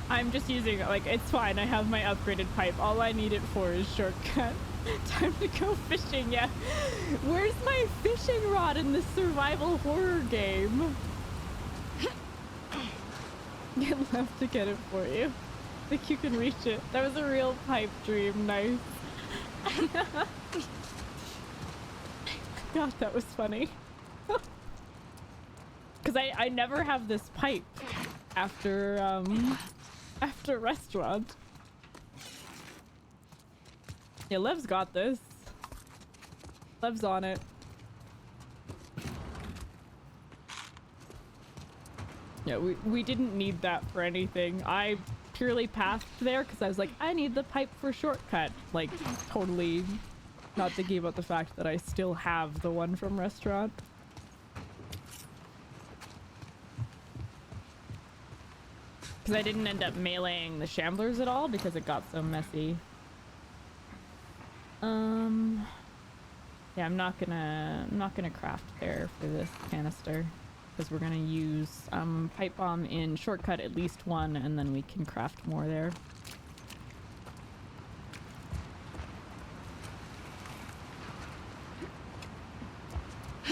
S1: I'm just using it, like, it's fine. I have my upgraded pipe. All I need it for is shortcut. Time to go fishing, yeah. Where's my fishing rod in this survival horror game? Get left to get it for you. I think you can reach it. That was a real pipe dream. Nice. God, that was funny. Because I never have this pipe after after restaurant. Yeah, Lev's got this. Lev's on it. Yeah, we didn't need that for anything. I purely pathed there because I was like, I need the pipe for shortcut. Like, totally not thinking about the fact that I still have the one from restaurant. Because I didn't end up meleeing the shamblers at all because it got so messy. Yeah, I'm not gonna craft there for this canister because we're gonna use pipe bomb in shortcut at least one, and then we can craft more there.
S2: I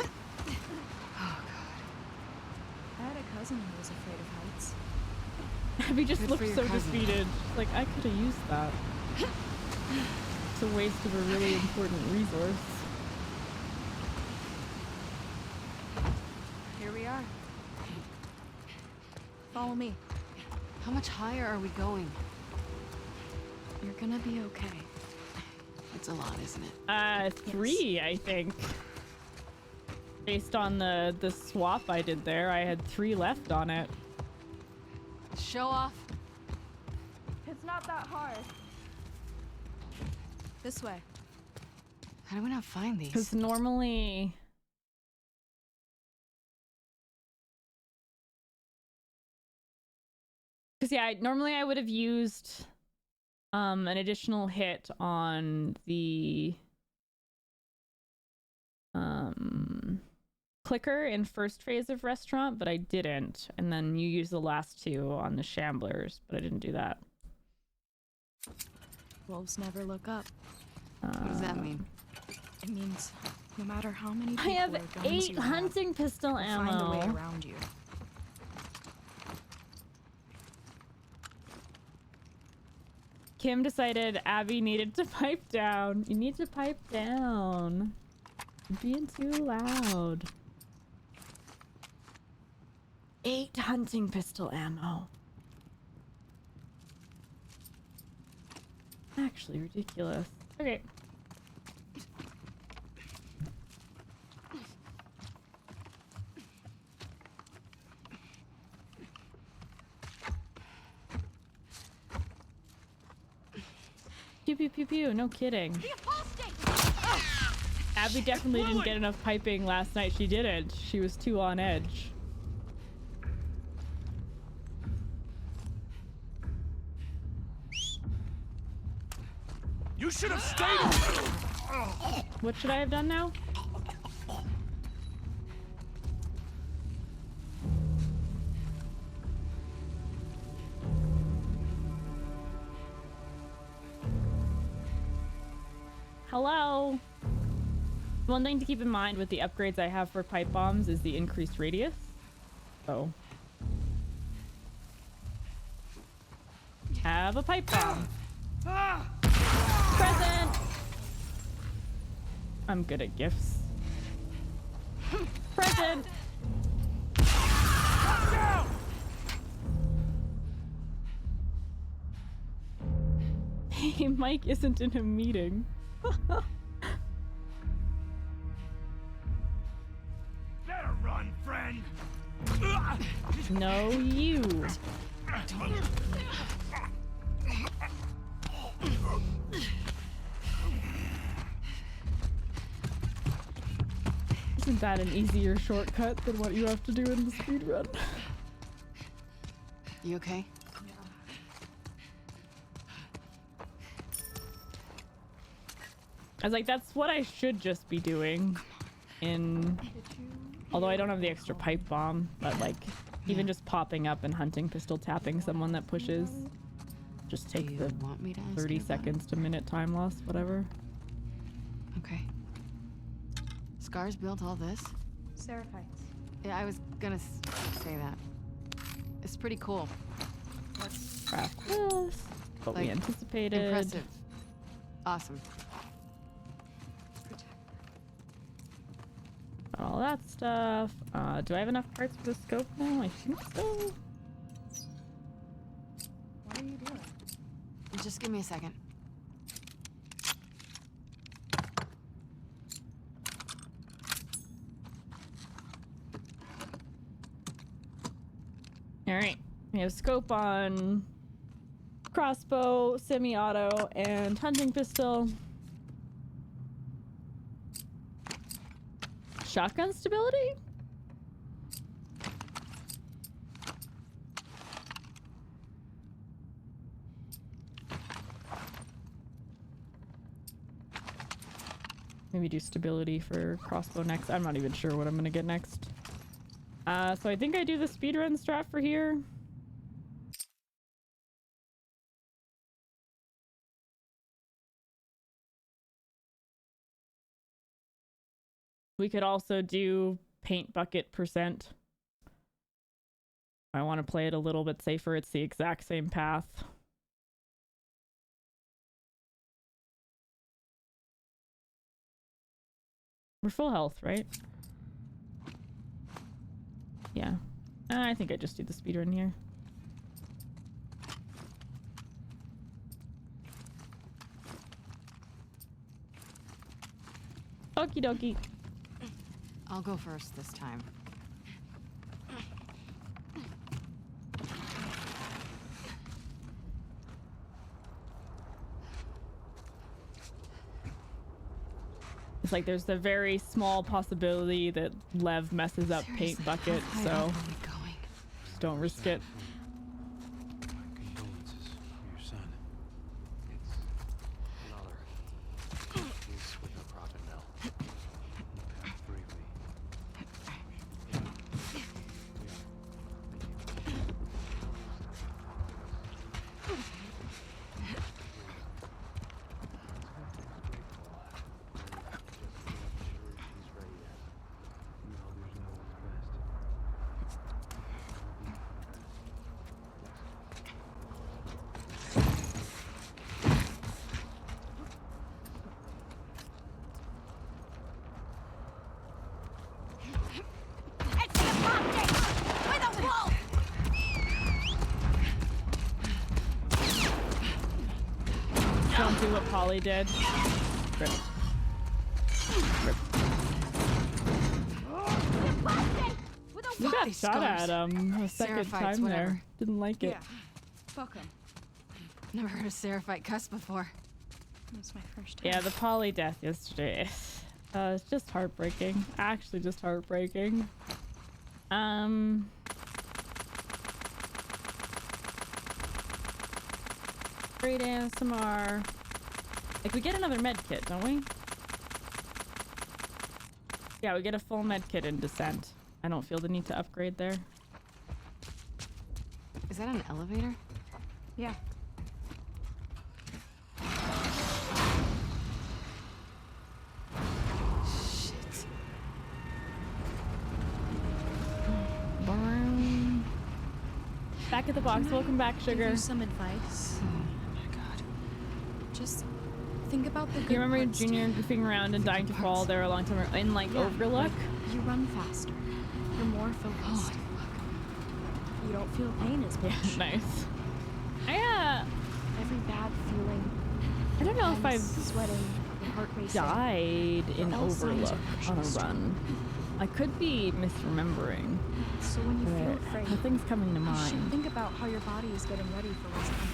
S2: had a cousin who was afraid of heights.
S1: Abby just
S5: Good
S1: looked
S5: for your
S1: so
S5: cousin.
S1: defeated. Like, I could have used that. It's a waste of a really important resource.
S2: Here we are. Follow me.
S5: How much higher are we going?
S2: You're gonna be okay.
S5: It's a lot, isn't it?
S1: 3, I think. Based on the swap I did there, I had 3 left on it.
S5: Show off.
S2: It's not that hard. This way.
S5: How do we not find these?
S1: Because normally... Because yeah, normally I would have used an additional hit on the clicker in first phase of restaurant, but I didn't. And then you use the last 2 on the shamblers, but I didn't do that.
S2: Wolves never look up.
S5: What does that mean?
S2: It means no matter how many
S1: I
S2: people
S1: have
S2: or guns
S1: 8
S2: you have,
S1: hunting pistol
S2: they'll
S1: ammo.
S2: find a way around you.
S1: Kim decided Abby needed to pipe down. You need to pipe down. You're being too loud. 8 hunting pistol ammo. Actually ridiculous. Okay. Pew pew pew pew, no kidding. Abby definitely didn't get enough piping last night. She didn't. She was too on edge.
S14: You should have stayed.
S1: What should I have done now? Hello? One thing to keep in mind with the upgrades I have for pipe bombs is the increased radius. So. Have a pipe bomb. Present! I'm good at gifts. Present! Hey, Mike isn't in a meeting.
S14: Better run, friend.
S1: No, you. Isn't that an easier shortcut than what you have to do in the speedrun?
S5: You okay?
S1: I was like, that's what I should just be doing in... Although I don't have the extra pipe bomb, but like, even just popping up and hunting pistol tapping someone that pushes. Just take the
S5: want me to ask
S1: 30
S5: you about
S1: seconds to minute time loss, whatever.
S5: Okay. Scars built all this?
S2: Seraphites.
S5: Yeah, I was gonna say that. It's pretty cool.
S1: Craft this. What we anticipated.
S5: Impressive. Awesome.
S1: All that stuff. Do I have enough parts for the scope now? I think so.
S2: What are you doing?
S5: Just give me a second.
S1: Alright. We have scope on crossbow, semi-auto, and hunting pistol. Shotgun stability? Maybe do stability for crossbow next. I'm not even sure what I'm gonna get next. So I think I do the speedrun strat for here. We could also do paint bucket %. I want to play it a little bit safer. It's the exact same path. We're full health, right? Yeah. I think I just do the speedrun here. Okie dokie.
S5: I'll go first this time.
S1: It's like there's the very small possibility that Lev messes up Paint Bucket, so just don't risk it.
S3: Condolences for your son. It's another. He's with a profit now. He passed bravely.
S1: Don't do what Polly did. Rip. Rip. You got shot at him a second time there. Didn't like it.
S2: Yeah. Fuck him.
S5: Never heard a Seraphite cuss before.
S2: That's my first time.
S1: Yeah, the Polly death yesterday. It's just heartbreaking. Actually, just heartbreaking. Great ASMR. Like, we get another med kit, don't we? Yeah, we get a full med kit in Descent. I don't feel the need to upgrade there.
S5: Is that an elevator?
S2: Yeah.
S5: Shit.
S1: Back at the box. Welcome back, Sugar.
S2: Give you some advice.
S5: Oh my god.
S2: Just think about the good
S1: You remember
S2: parts,
S1: Junior
S2: too.
S1: goofing around and dying to fall there a long time in like Overlook?
S2: You run faster. You're more focused. You don't feel pain as much.
S1: Yeah, nice.
S2: Every bad feeling.
S1: I don't know if I've
S2: sweating, your heart racing.
S1: died in
S2: All signs
S1: Overlook
S2: are
S1: on a
S2: precious.
S1: run. I could be misremembering.
S2: So when you feel
S1: but
S2: afraid,
S1: nothing's coming to
S2: you should
S1: mind.
S2: think about how your body is getting ready for what's coming.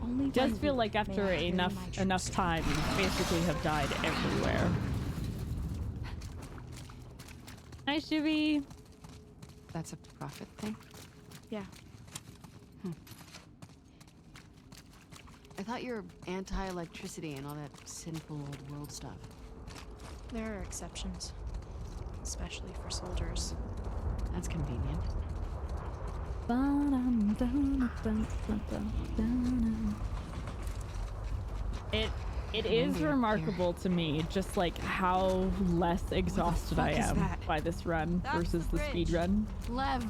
S2: Only
S1: It does
S2: then
S1: feel like
S2: may
S1: after
S2: I carry
S1: enough
S2: my
S1: enough time, you basically have died everywhere. Hi, Shivy.
S5: That's a profit thing?
S2: Yeah.
S5: I thought you were anti-electricity and all that sinful old world stuff.
S2: There are exceptions. Especially for soldiers.
S5: That's convenient.
S1: It is remarkable to me just like how less exhausted I
S2: fuck is
S1: am
S2: that?
S1: by this run
S2: That's
S1: versus
S2: the
S1: the
S2: bridge.
S1: speed run.
S2: Lev,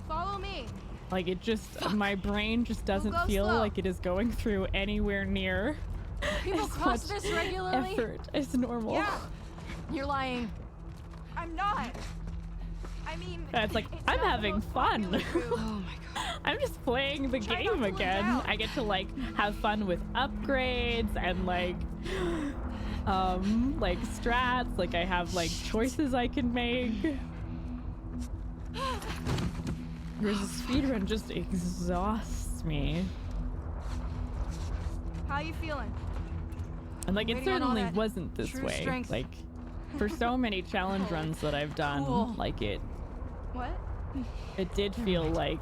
S2: follow me.
S1: Like it just my brain just doesn't
S2: go
S1: feel
S2: slow.
S1: like it is going through anywhere near
S2: People
S1: as
S2: cross
S1: much
S2: this regularly.
S1: effort as normal.
S2: Yeah.
S5: You're lying.
S2: I'm not. I mean,
S1: It's like I'm
S2: not
S1: having
S2: most
S1: fun.
S2: popular route.
S5: Oh my god.
S1: I'm just playing the
S2: Try not
S1: game
S2: to look
S1: again.
S2: down.
S1: I get to like have fun with upgrades and like strats. Like I have like choices I can make. Whereas the speedrun just exhausts me.
S2: How you feeling?
S1: And like it
S2: Waiting on all
S1: certainly
S2: that
S1: wasn't this
S2: true
S1: way.
S2: strength.
S1: Like for so many challenge runs that I've done,
S2: Cool.
S1: like it
S2: What?
S1: did feel like,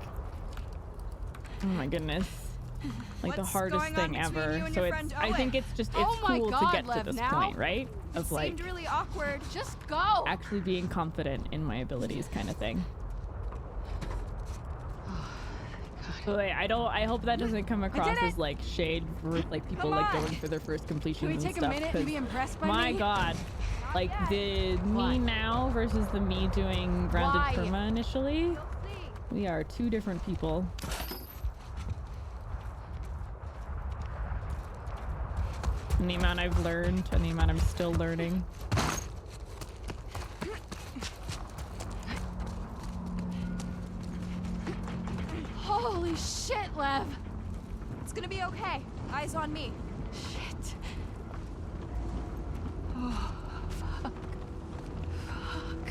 S1: oh my goodness, like the
S2: What's
S1: hardest
S2: going on
S1: thing
S2: between
S1: ever.
S2: you and
S1: So
S2: your
S1: it's,
S2: friend
S1: I think
S2: Owen?
S1: it's just, it's
S2: Oh my
S1: cool to
S2: God,
S1: get to
S2: Lev,
S1: this
S2: now?
S1: point, right? Of like
S2: Seemed really awkward. Just go.
S1: actually being confident in my abilities kind of thing. So like, I hope that doesn't come across
S2: it.
S1: as like shade for like people
S2: Come
S1: like
S2: on.
S1: going for their first completions
S2: Can we
S1: and
S2: take a
S1: stuff.
S2: minute and
S1: 'cause
S2: be impressed by
S1: my
S2: me?
S1: God, like the me now versus the me doing grounded
S2: Why?
S1: perma initially.
S2: You'll see.
S1: We are two different people. And the amount I've learned and the amount I'm still learning.
S2: Holy shit, Lev! It's gonna be okay. Eyes on me. Shit. Oh, fuck. Fuck.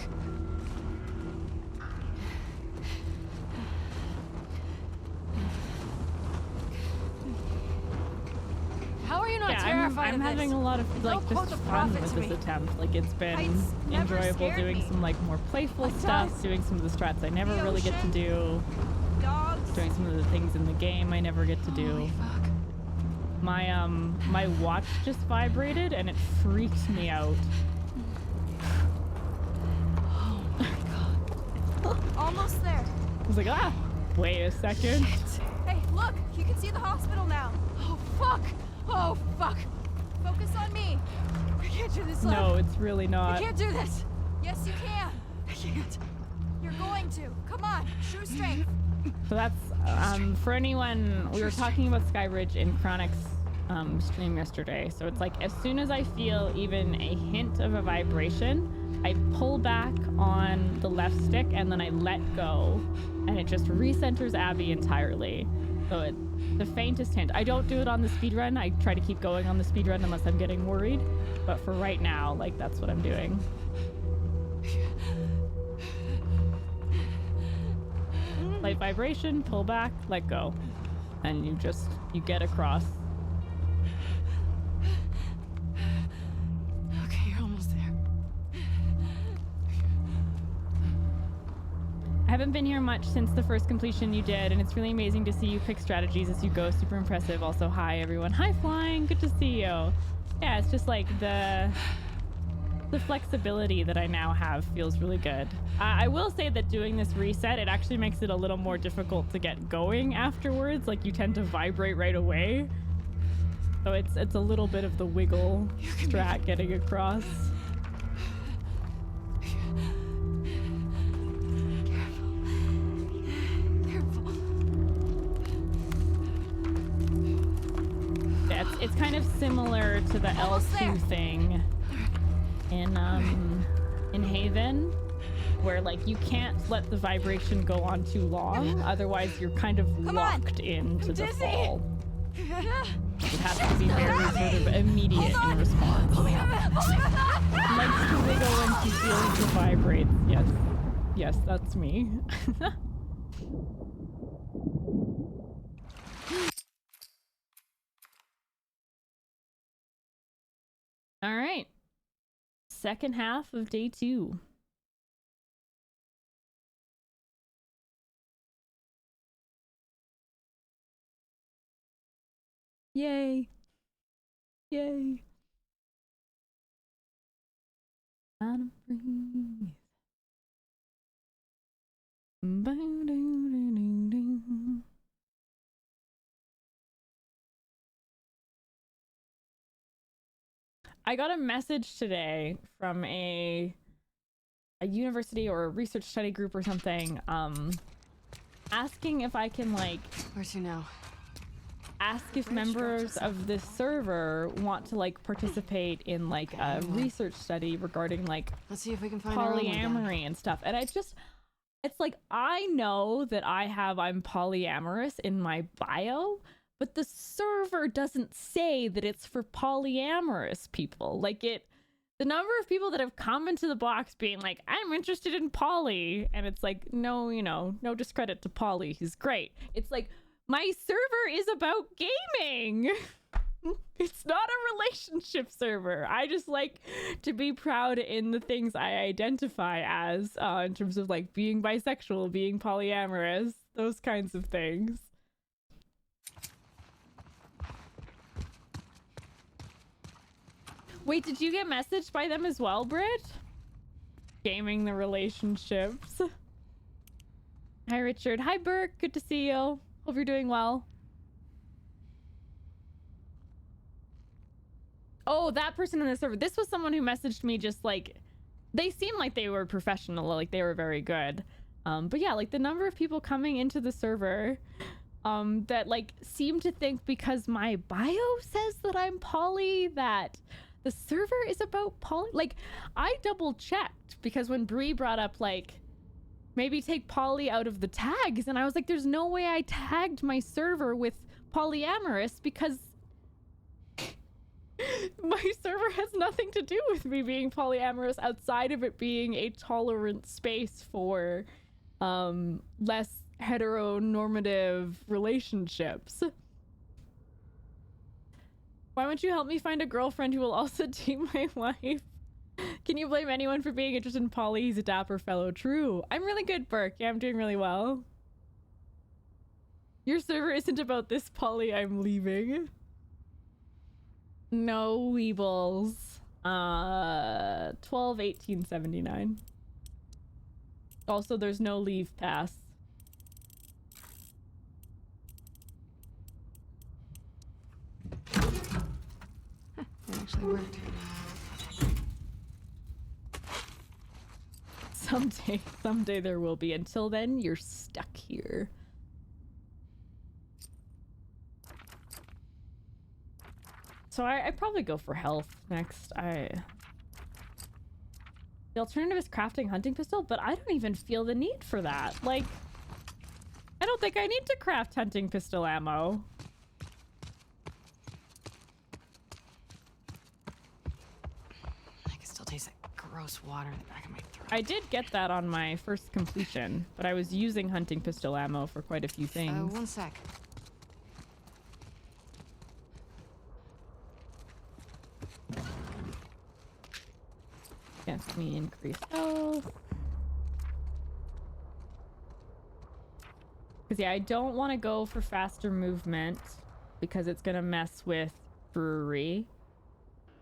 S2: How are you not terrified
S1: I'm
S2: of
S1: having
S2: this?
S1: a lot of like
S2: Don't quote
S1: just
S2: the
S1: fun
S2: prophet
S1: with
S2: to
S1: this
S2: me.
S1: attempt. Like it's been
S2: Heights never
S1: enjoyable
S2: scared
S1: doing
S2: me.
S1: some like more playful
S2: It
S1: stuff,
S2: does.
S1: doing some of the strats I never
S2: The
S1: really get to
S2: ocean,
S1: do,
S2: dogs.
S1: doing some of the things in the game I never get to do.
S2: Holy fuck.
S1: My watch just vibrated and it freaked me out.
S2: Oh my god. Almost there.
S1: I was like, ah, wait a second.
S2: Shit. Hey, look! You can see the hospital now. Oh fuck! Oh fuck! Focus on me. I can't do this, Lev.
S1: No, it's really not.
S2: You can't do this. Yes, you can. I can't. You're going to. Come on. True strength.
S1: So that's for anyone. We were talking about Skybridge in Chronic's stream yesterday. So it's like as soon as I feel even a hint of a vibration, I pull back on the left stick and then I let go, and it just recenters Abby entirely. So the faintest hint. I don't do it on the speedrun. I try to keep going on the speedrun unless I'm getting worried. But for right now, like that's what I'm doing. Light vibration, pull back, let go. And you get across.
S5: Okay, you're almost there.
S1: I haven't been here much since the first completion you did, and it's really amazing to see you pick strategies as you go. Super impressive. Also, hi everyone. Hi Flying, good to see you. Yeah, it's just like the flexibility that I now have feels really good. I will say that doing this reset, it actually makes it a little more difficult to get going afterwards. Like you tend to vibrate right away. So it's a little bit of the wiggle strat getting across. Yeah, it's kind of similar to the L2 thing in Haven, where like you can't let the vibration go on too long, otherwise you're kind of locked into the fall. It has to be very sort of immediate in response. Likes to wiggle when she feels the vibrates. Yes, that's me. All right. Second half of day 2. Yay. Yay. Gotta breathe. Ba-do-do-do-do. I got a message today from a university or a research study group or something, asking if I can like...
S5: Where to now?
S1: Ask if members of this server want to like participate in like a research study regarding like
S5: let's see if we can find our own one down.
S1: polyamory and stuff. And it's like I know that I'm polyamorous in my bio, but the server doesn't say that it's for polyamorous people. Like the number of people that have come into the box being like, I'm interested in poly, and it's like, no, no discredit to poly, he's great. It's like, my server is about gaming. It's not a relationship server. I just like to be proud in the things I identify as, in terms of like being bisexual, being polyamorous, those kinds of things. Wait, did you get messaged by them as well, Britt? Gaming the relationships. Hi, Richard. Hi, Burke. Good to see you. Hope you're doing well. Oh, that person in the server. This was someone who messaged me just like... They seemed like they were professional, like they were very good. But yeah, like the number of people coming into the server that like seem to think because my bio says that I'm poly that the server is about poly. Like I double checked because when Bree brought up like maybe take poly out of the tags, and I was like, there's no way I tagged my server with polyamorous because my server has nothing to do with me being polyamorous outside of it being a tolerant space for less heteronormative relationships. Why won't you help me find a girlfriend who will also date my wife? Can you blame anyone for being interested in poly? He's a dapper fellow. True. I'm really good, Burke. Yeah, I'm doing really well. Your server isn't about this poly. I'm leaving. No weebles. 12/18/79. Also, there's no leave pass.
S5: It actually worked.
S1: Someday there will be. Until then, you're stuck here. So I'd probably go for health next. The alternative is crafting hunting pistol, but I don't even feel the need for that. Like, I don't think I need to craft hunting pistol ammo.
S5: I can still taste that gross water in the back of my throat.
S1: I did get that on my first completion, but I was using hunting pistol ammo for quite a few things.
S5: One sec.
S1: Gets me increased health. Because yeah, I don't want to go for faster movement because it's gonna mess with brewery.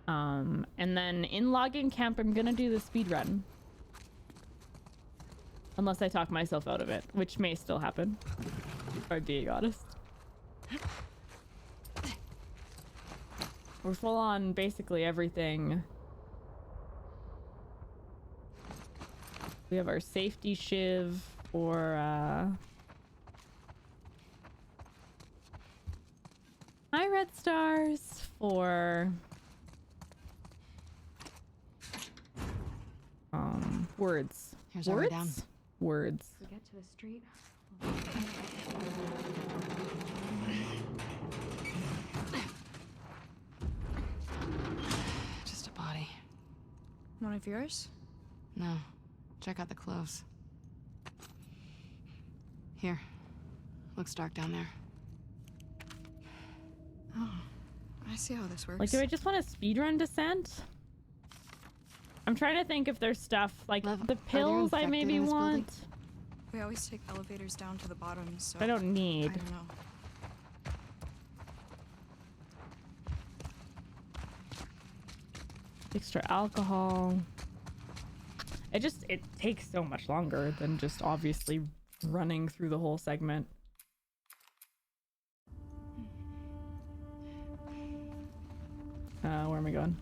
S1: And then in logging camp, I'm gonna do the speed run. Unless I talk myself out of it, which may still happen, if I'm being honest. We're full on basically everything. We have our safety shiv for hi red stars for words.
S5: Here's our way down.
S1: Words.
S5: We get to the street. Just a body.
S2: One of yours?
S5: No. Check out the clothes. Here. Looks dark down there.
S2: Oh, I see how this works.
S1: Like, do I just want to speedrun descent? I'm trying to think if there's stuff like the pills I maybe want.
S2: We always take elevators down to the bottom, so
S1: I don't need.
S2: I don't know.
S1: Extra alcohol. It takes so much longer than just obviously running through the whole segment. Where am I going?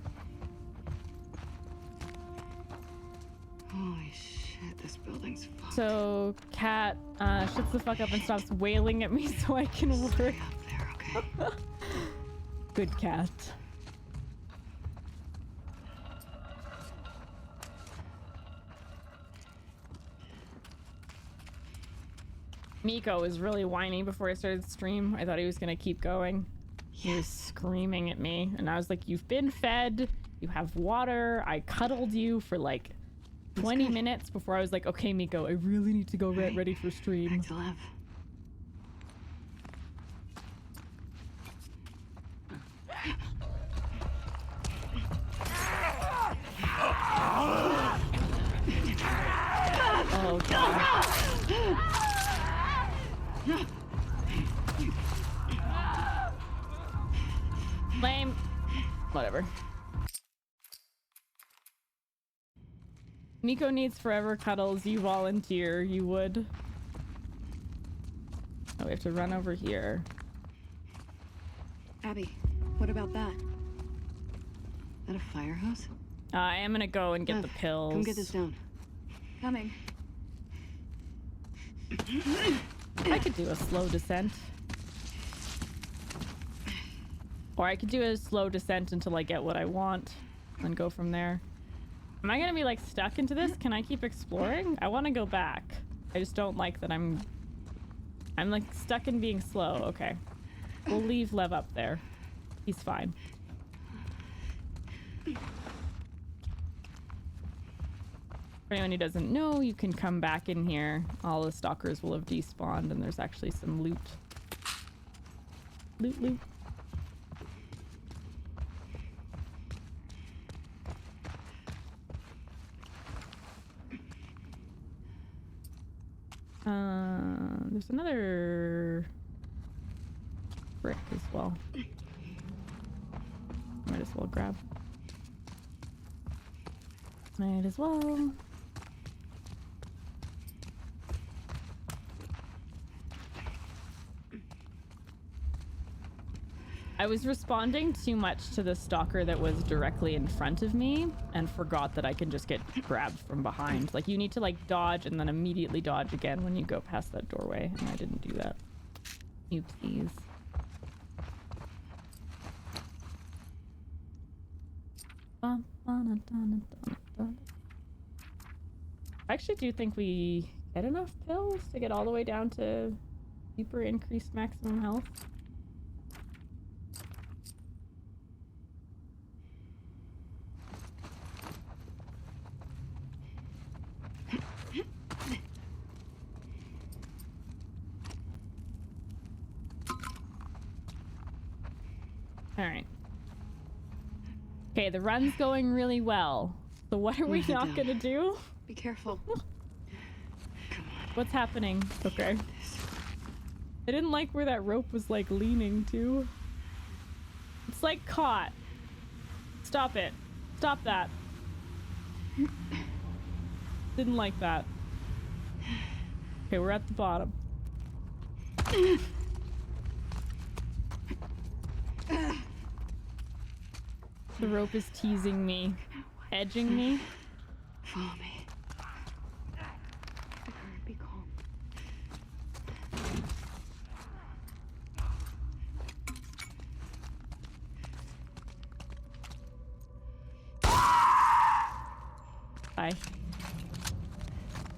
S5: Holy shit, this building's fucked.
S1: So, Cat shuts the fuck up and stops wailing at me so I can work.
S5: Stay up there, okay?
S1: Good cat. Miko was really whiny before I started the stream. I thought he was gonna keep going. He was screaming at me, and I was like, you've been fed, you have water, I cuddled you for like 20 minutes before I was like, okay, Miko, I really need to go get ready for stream.
S5: Back to live.
S1: Oh, God. Lame. Whatever. Miko needs forever cuddles. You volunteer, you would. Oh, we have to run over here.
S5: Abby, what about that? Is that a fire hose?
S1: I am gonna go and get the pills.
S5: Come get this down.
S2: Coming.
S1: I could do a slow descent. Or I could do a slow descent until I get what I want and go from there. Am I gonna be like stuck into this? Can I keep exploring? I want to go back. I just don't like that I'm like stuck in being slow. Okay. We'll leave Lev up there. He's fine. For anyone who doesn't know, you can come back in here. All the stalkers will have despawned and there's actually some loot. Loot. There's another brick as well. Might as well grab. Might as well. I was responding too much to the stalker that was directly in front of me and forgot that I can just get grabbed from behind. Like, you need to like dodge and then immediately dodge again when you go past that doorway, and I didn't do that. Oopsies. I actually do think we get enough pills to get all the way down to super increased maximum health. Alright. Okay, the run's going really well. So what are we not gonna do?
S5: Be careful.
S1: What's happening? Okay. I didn't like where that rope was like leaning to. It's like caught. Stop it. Stop that. Didn't like that. Okay, we're at the bottom. The rope is teasing me, edging me.
S5: Follow me. Be calm.
S1: Bye.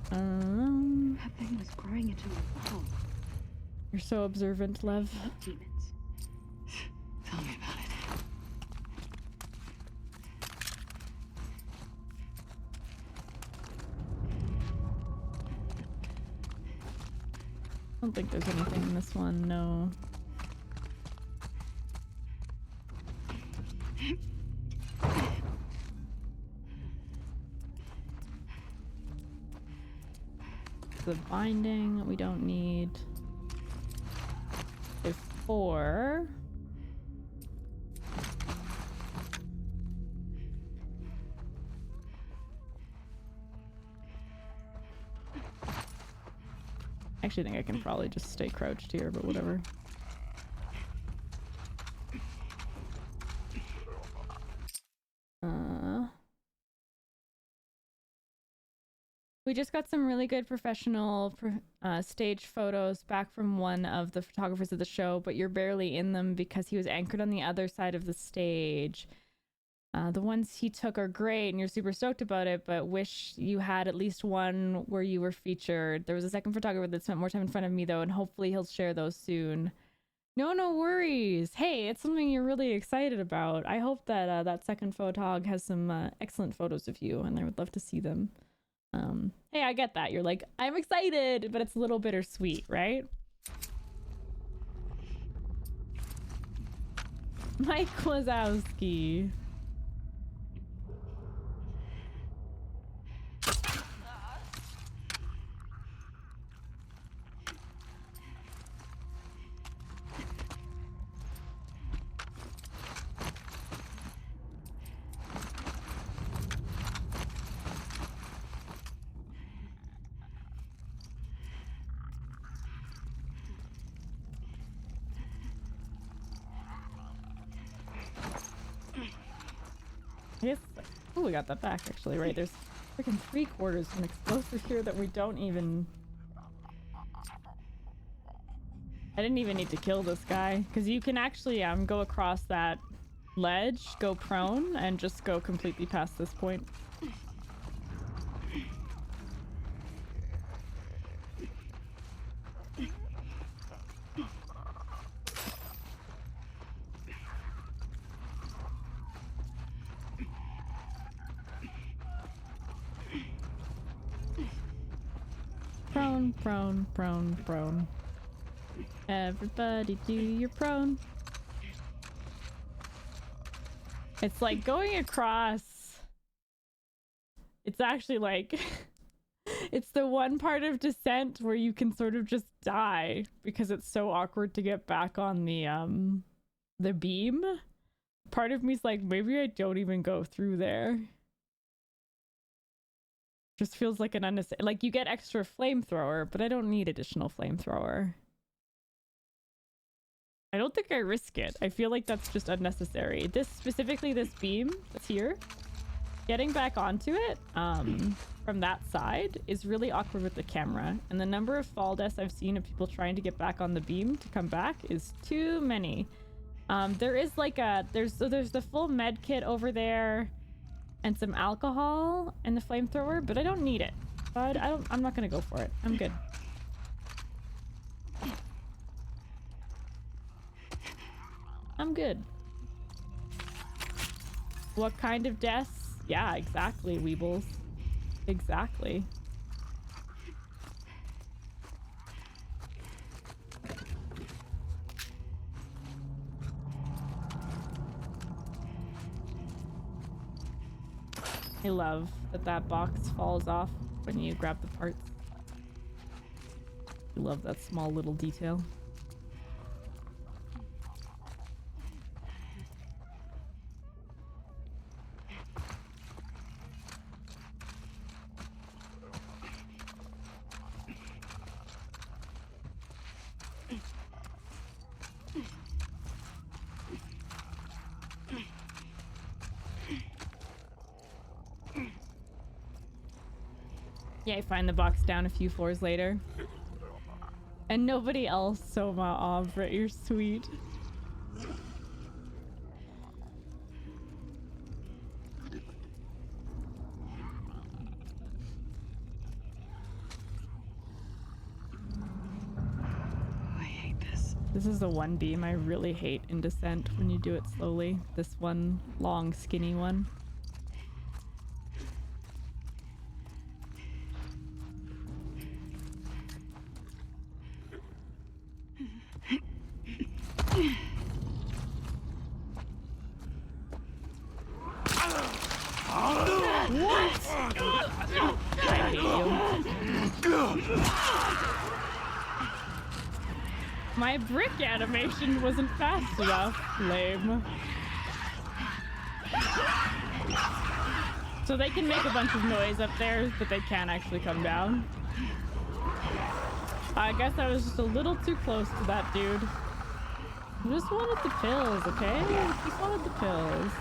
S5: That thing was growing into a wall.
S1: You're so observant, Lev.
S5: Demons. Tell me about it.
S1: I don't think there's anything in this one, no. The binding we don't need. There's 4. I actually think I can probably just stay crouched here, but whatever. We just got some really good professional stage photos back from one of the photographers of the show, but you're barely in them because he was anchored on the other side of the stage. The ones he took are great and you're super stoked about it, but wish you had at least one where you were featured. There was a second photographer that spent more time in front of me though, and hopefully he'll share those soon. No worries. Hey, it's something you're really excited about. I hope that that second photog has some excellent photos of you, and I would love to see them. Hey, I get that. You're like, I'm excited, but it's a little bittersweet, right? Mike Wazowski. Yes. Oh, we got that back actually, right? There's freaking 3/4 of an explosive here that we don't even I didn't even need to kill this guy because you can actually go across that ledge, go prone, and just go completely past this point. Prone, prone, prone, prone. Everybody do your prone. It's like going across. It's actually like it's the one part of Descent where you can sort of just die because it's so awkward to get back on the beam. Part of me's like, maybe I don't even go through there. Just feels like an unnecessary, like you get extra flamethrower, but I don't need additional flamethrower. I don't think I risk it. I feel like that's just unnecessary. This specifically, this beam that's here, getting back onto it from that side is really awkward with the camera. And the number of fall deaths I've seen of people trying to get back on the beam to come back is too many. There is like there's the full med kit over there and some alcohol and the flamethrower, but I don't need it. But I'm not gonna go for it. I'm good. I'm good. What kind of deaths? Yeah, exactly, Weebles. Exactly. I love that box falls off when you grab the parts. I love that small little detail. Yeah, I find the box down a few floors later. And nobody else, so ma Avra, you're sweet.
S9: I hate this.
S1: This is the one beam I really hate in Descent when you do it slowly. This one long, skinny one. My brick animation wasn't fast enough. Lame. So they can make a bunch of noise up there, but they can't actually come down. I guess I was just a little too close to that dude. I just wanted the pills, okay? I just wanted the pills.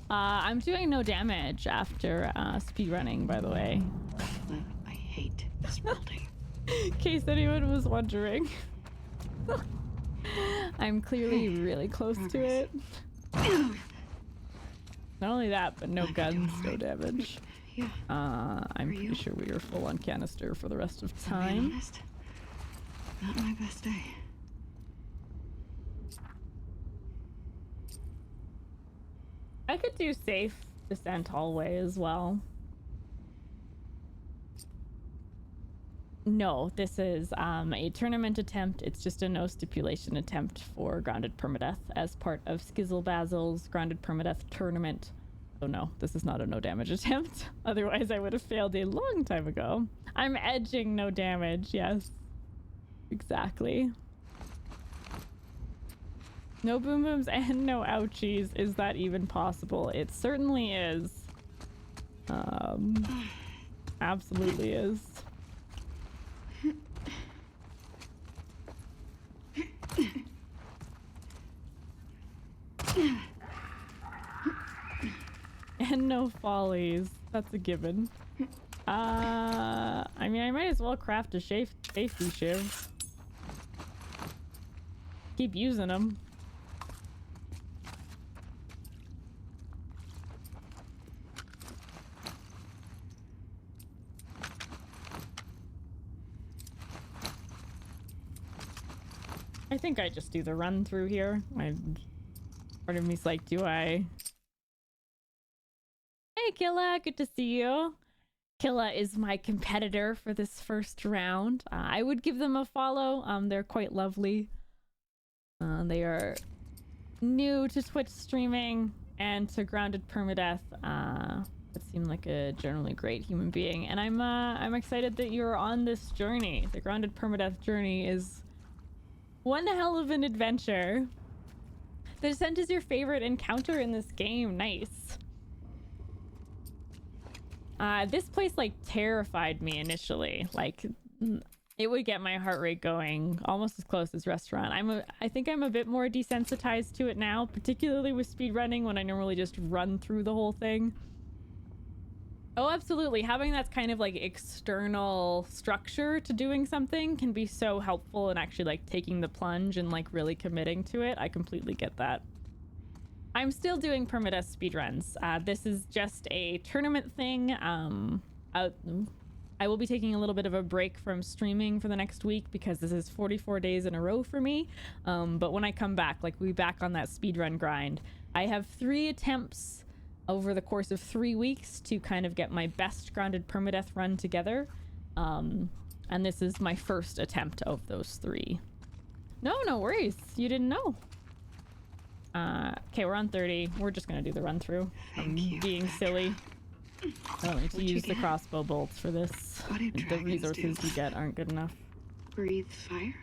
S1: I'm doing no damage after speedrunning, by the way.
S9: I hate this building.
S1: In case anyone was wondering. I'm clearly really close to it. Not only that, but no guns, no damage.
S9: Yeah.
S1: I'm pretty sure we were full on canister for the rest of time.
S9: Honest, not my best day.
S1: I could do safe Descent hallway as well. No, this is a tournament attempt. It's just a no stipulation attempt for Grounded Permadeath as part of Skizzle Basil's Grounded Permadeath tournament. So no, this is not a no damage attempt. Otherwise I would have failed a long time ago. I'm edging no damage, yes. Exactly. No boom booms and no ouchies. Is that even possible? It certainly is. Absolutely is. And no follies. That's a given. I mean, I might as well craft a safety shiv. Keep using them. I think I just do the run through here. Part of me's like, do I? Hey, Killa, good to see you. Killa is my competitor for this first round. I would give them a follow. They're quite lovely. They are new to Twitch streaming and to Grounded Permadeath. It seemed like a generally great human being, and I'm excited that you're on this journey. The Grounded Permadeath journey is one hell of an adventure. The Descent is your favorite encounter in this game. Nice. This place like terrified me initially. Like it would get my heart rate going almost as close as Restaurant. I think I'm a bit more desensitized to it now, particularly with speedrunning when I normally just run through the whole thing. Oh, absolutely. Having that kind of like external structure to doing something can be so helpful in actually like taking the plunge and like really committing to it. I completely get that. I'm still doing Permadeath speedruns. This is just a tournament thing. I will be taking a little bit of a break from streaming for the next week because this is 44 days in a row for me. But when I come back, like we'll be back on that speedrun grind. I have 3 attempts over the course of 3 weeks to kind of get my best Grounded Permadeath run together. And this is my first attempt of those 3. No worries. You didn't know. Okay, we're on 30. We're just gonna do the run through. Being silly. I don't need to use the crossbow bolts for this. The resources you get aren't good enough.
S9: Breathe fire?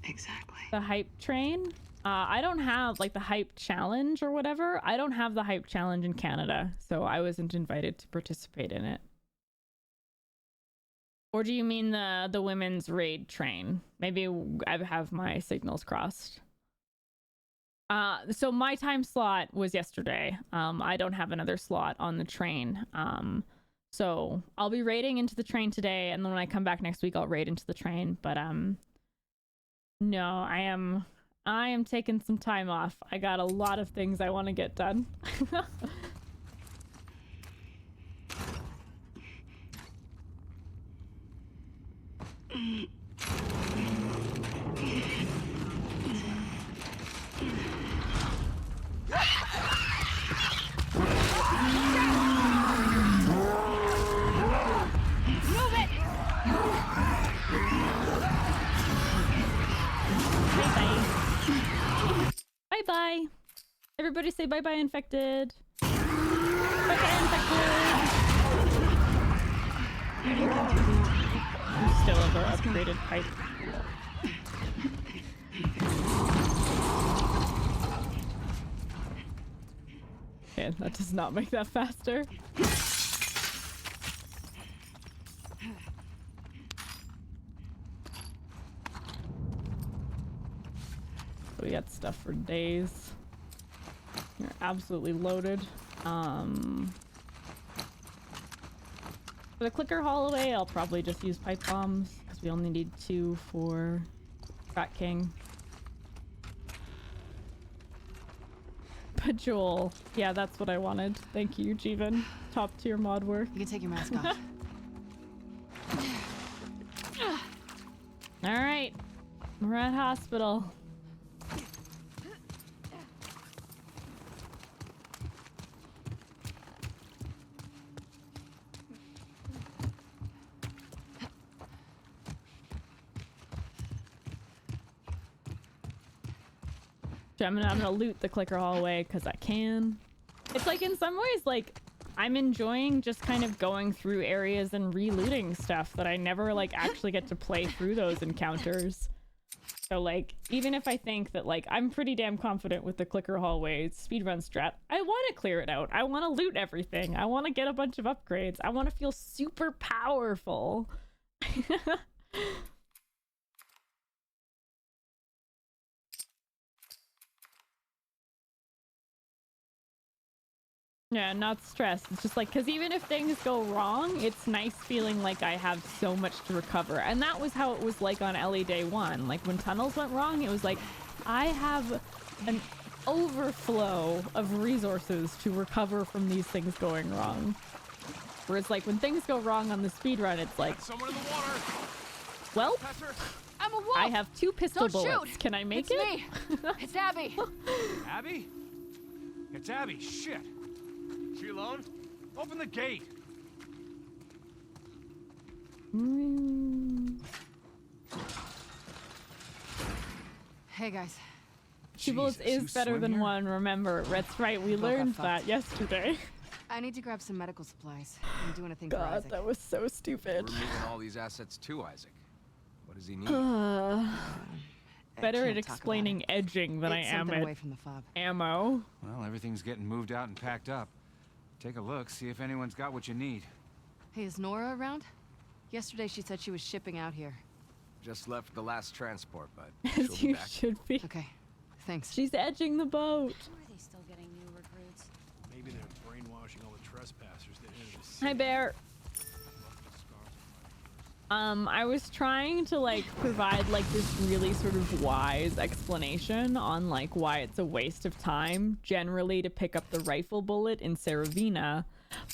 S9: Exactly.
S1: The hype train? I don't have like the hype challenge or whatever. I don't have the hype challenge in Canada, so I wasn't invited to participate in it. Or do you mean the women's raid train? Maybe I have my signals crossed. So my time slot was yesterday. I don't have another slot on the train. So I'll be raiding into the train today, and then when I come back next week, I'll raid into the train. But no, I am taking some time off. I got a lot of things I want to get done. Bye-bye. Everybody say bye-bye, infected. Bye-bye, infected. I'm still over upgraded pipe. Okay, that does not make that faster. We got stuff for days. You're absolutely loaded. For the clicker hallway, I'll probably just use pipe bombs because we only need 2 for Rat King. Bejewel. Yeah, that's what I wanted. Thank you, Jeevan. Top tier mod work.
S5: You can take your mask off.
S1: All right, we're at hospital. I'm gonna loot the clicker hallway because I can. It's like in some ways, like I'm enjoying just kind of going through areas and re-looting stuff that I never like actually get to play through those encounters. So like, even if I think that like I'm pretty damn confident with the clicker hallway speedrun strat, I want to clear it out. I want to loot everything. I want to get a bunch of upgrades. I want to feel super powerful. Yeah, not stressed. It's just like, because even if things go wrong, it's nice feeling like I have so much to recover. And that was how it was like on Ellie Day 1. Like when tunnels went wrong, it was like, I have an overflow of resources to recover from these things going wrong. Whereas like when things go wrong on the speedrun, it's like,
S14: someone in the water.
S1: well,
S2: I'm a wolf.
S1: I have 2 pistol
S2: Don't
S1: bullets.
S2: shoot.
S1: Can I make
S2: It's
S1: it?
S2: me. It's Abby.
S14: Abby? It's Abby. Shit. She alone? Open the gate.
S5: Hey guys.
S1: 2 bullets is better than 1, remember. That's right, we learned that yesterday.
S5: I need to grab some medical supplies. I'm doing a thing for
S1: God,
S5: Isaac.
S1: that was so stupid.
S3: We're moving all these assets to Isaac. What does he need?
S1: Better at explaining edging than I
S5: It's
S1: am
S5: something
S1: at
S5: away from the fob.
S1: ammo.
S14: Well, everything's getting moved out and packed up. Take a look, see if anyone's got what you need.
S5: Hey, is Nora around? Yesterday she said she was shipping out here.
S3: Just left the last transport, but
S1: As
S3: she'll be
S1: you
S3: back.
S1: should be.
S5: Okay, thanks.
S1: She's edging the boat.
S6: Are they still getting new recruits?
S8: Maybe they're brainwashing all the trespassers that entered the city.
S1: Hi, Bear. I was trying to like provide like this really sort of wise explanation on like why it's a waste of time generally to pick up the rifle bullet in Saravina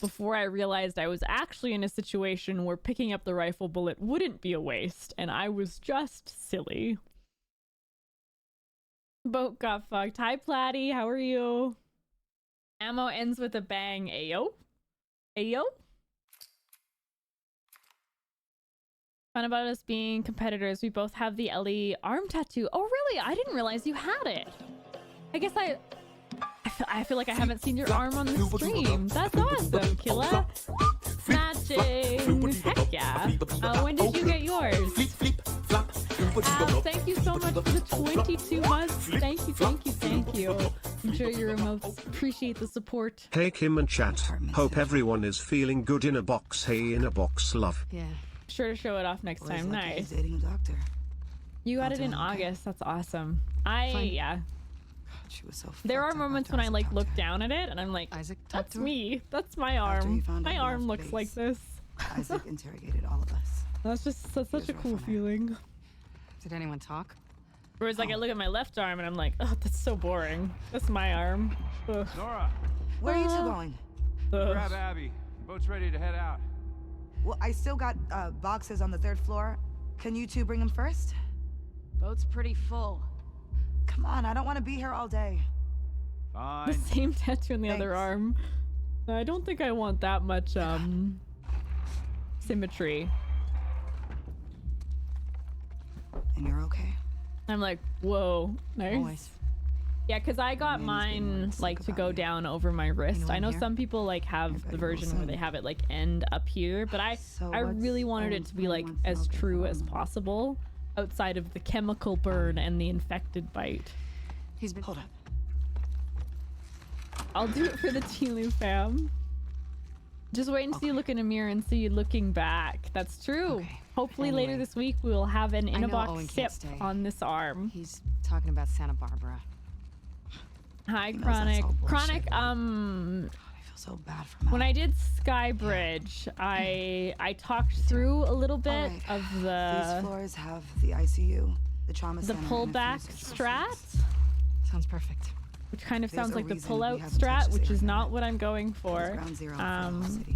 S1: before I realized I was actually in a situation where picking up the rifle bullet wouldn't be a waste, and I was just silly. Boat got fucked. Hi, Platy. How are you? Ammo ends with a bang. Ayo? Ayo? Fun about us being competitors. We both have the Ellie arm tattoo. Oh, really? I didn't realize you had it. I guess I feel like I haven't seen your arm on the stream. That's awesome, Killa. Snatching. Heck yeah. When did you get yours? Thank you so much for the 22 months. Thank you, thank you, thank you. Enjoy your remotes. Appreciate the support.
S12: Hey Kim and chat. Hope everyone is feeling good in a box. Hey in a box love.
S5: Yeah.
S1: Sure to show it off next time. Nice.
S9: Dating a doctor.
S1: You got it in August. That's awesome. Yeah.
S9: She was so
S1: there are moments when I like look down at it and I'm like,
S5: Isaac,
S1: that's me. That's my arm. My arm looks like this.
S9: Isaac interrogated all of us.
S1: That's just such a cool feeling.
S5: Did anyone talk?
S1: Whereas like I look at my left arm and I'm like, oh, that's so boring. That's my arm. Ugh.
S14: Nora,
S9: Where are you two going?
S14: grab Abby. Boat's ready to head out.
S9: Well, I still got boxes on the 3rd floor. Can you two bring them first?
S5: Boat's pretty full.
S9: Come on, I don't want to be here all day.
S14: Fine.
S1: The same tattoo on the other arm. I don't think I want that much symmetry.
S9: And you're okay?
S1: I'm like, whoa, nice.
S5: Always.
S1: Yeah, because I got mine like to go down over my wrist. I know some people like have the version where they have it like end up here, but I really wanted it to be like as true as possible outside of the chemical burn and the infected bite.
S5: He's been.
S9: Hold up.
S1: I'll do it for the Tilu fam. Just wait and see you look in a mirror and see you looking back. That's true.
S5: Okay.
S1: Hopefully later this week we will have an in a box
S5: Owen
S1: sip
S5: can't stay.
S1: on this arm.
S5: He's talking about Santa Barbara.
S1: Hi,
S9: He knows
S1: Chronic.
S9: that's all bullshit.
S1: Chronic,
S9: I feel so bad for Mel.
S1: when I did Skybridge, I talked through a little bit
S9: Alright.
S1: of
S9: These
S1: the
S9: floors have the ICU, the trauma center, and a few
S1: pullback
S9: social
S1: strat,
S9: services.
S5: Sounds perfect.
S1: which kind of
S9: There's
S1: sounds
S9: a
S1: like the
S9: reason we
S1: pullout
S9: haven't touched
S1: strat,
S9: this
S1: which is
S9: area
S1: not
S9: yet.
S1: what I'm going
S9: It was
S1: for.
S9: ground zero for the whole city.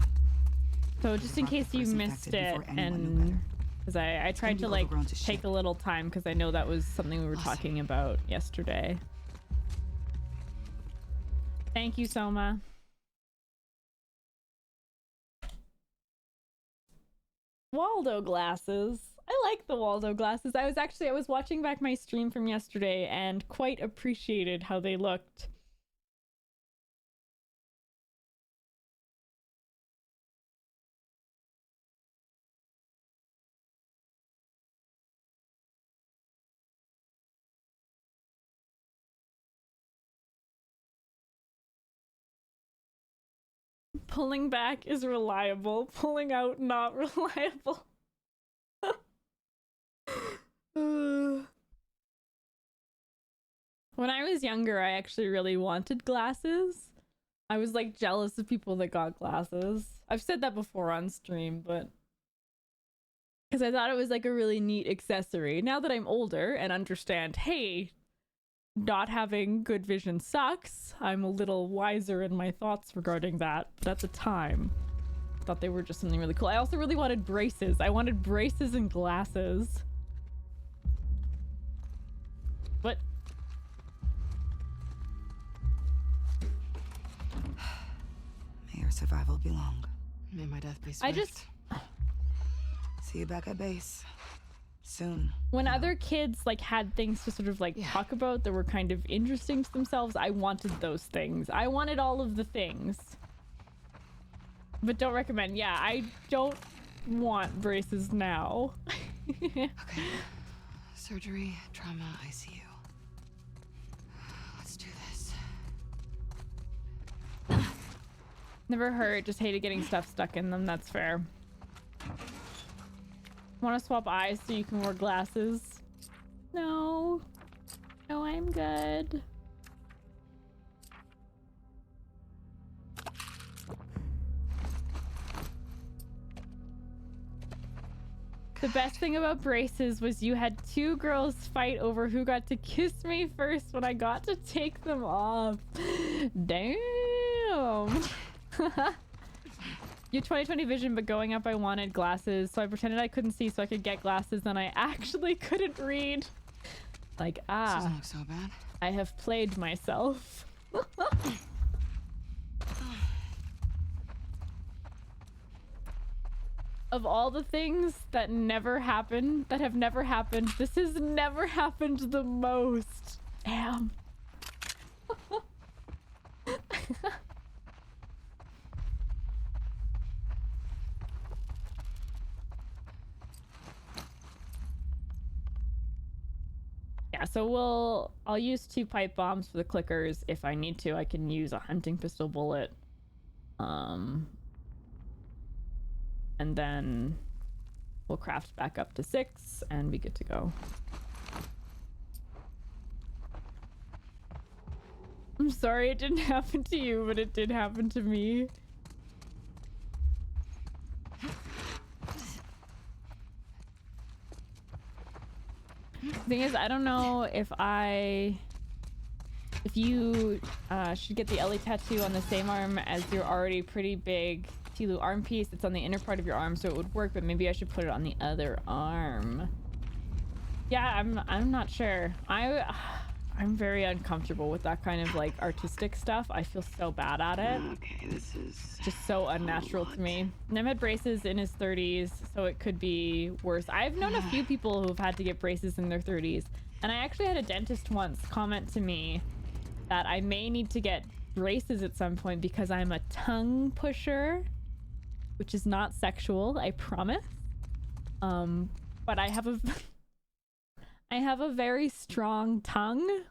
S1: So just in
S9: brought the
S1: case you
S9: first
S1: missed
S9: infected
S1: it,
S9: before anyone knew
S1: and
S9: better.
S1: because I tried
S9: be
S1: to like
S9: overgrown to
S1: take
S9: shit.
S1: a little time because I know that was something we were talking about yesterday. Thank you, Soma. Waldo glasses. I like the Waldo glasses. I was watching back my stream from yesterday and quite appreciated how they looked. Pulling back is reliable. Pulling out, not reliable. When I was younger, I actually really wanted glasses. I was like jealous of people that got glasses. I've said that before on stream, but because I thought it was like a really neat accessory. Now that I'm older and understand, hey, not having good vision sucks, I'm a little wiser in my thoughts regarding that. But at the time, I thought they were just something really cool. I also really wanted braces. I wanted braces and glasses. But
S9: May your survival be long.
S5: May my death be swift.
S1: I just...
S9: See you back at base. Soon.
S1: When other kids like had things to sort of like talk about that were kind of interesting to themselves, I wanted those things. I wanted all of the things. But don't recommend. Yeah, I don't want braces now.
S5: Okay. Surgery, trauma, ICU. Let's do this.
S1: Never hurt, just hated getting stuff stuck in them. That's fair. Want to swap eyes so you can wear glasses? No. No, I'm good. The best thing about braces was you had two girls fight over who got to kiss me first when I got to take them off. Damn. Your 20/20 vision, but going up I wanted glasses, so I pretended I couldn't see so I could get glasses, then I actually couldn't read. Like,
S5: This doesn't look so bad.
S1: I have played myself. Of all the things that never happened, that have never happened, this has never happened the most. Damn. Yeah, so I'll use 2 pipe bombs for the clickers if I need to. I can use a hunting pistol bullet. And then we'll craft back up to 6 and be good to go. I'm sorry it didn't happen to you, but it did happen to me. Thing is, I don't know if you should get the Ellie tattoo on the same arm as your already pretty big Tilu arm piece. It's on the inner part of your arm, so it would work, but maybe I should put it on the other arm. Yeah, I'm not sure. I'm very uncomfortable with that kind of like artistic stuff. I feel so bad at it.
S9: Okay, this is
S1: just so unnatural to me. Nem had braces in his 30s, so it could be worse. I've known a few people who've had to get braces in their 30s, and I actually had a dentist once comment to me that I may need to get braces at some point because I'm a tongue pusher, which is not sexual, I promise. But I have a I have a very strong tongue.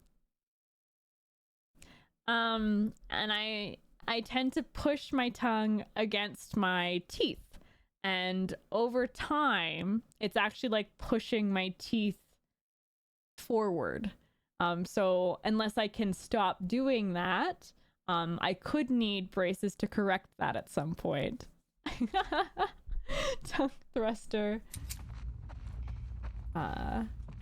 S1: And I tend to push my tongue against my teeth. And over time, it's actually like pushing my teeth forward. So unless I can stop doing that, I could need braces to correct that at some point. Tongue thruster.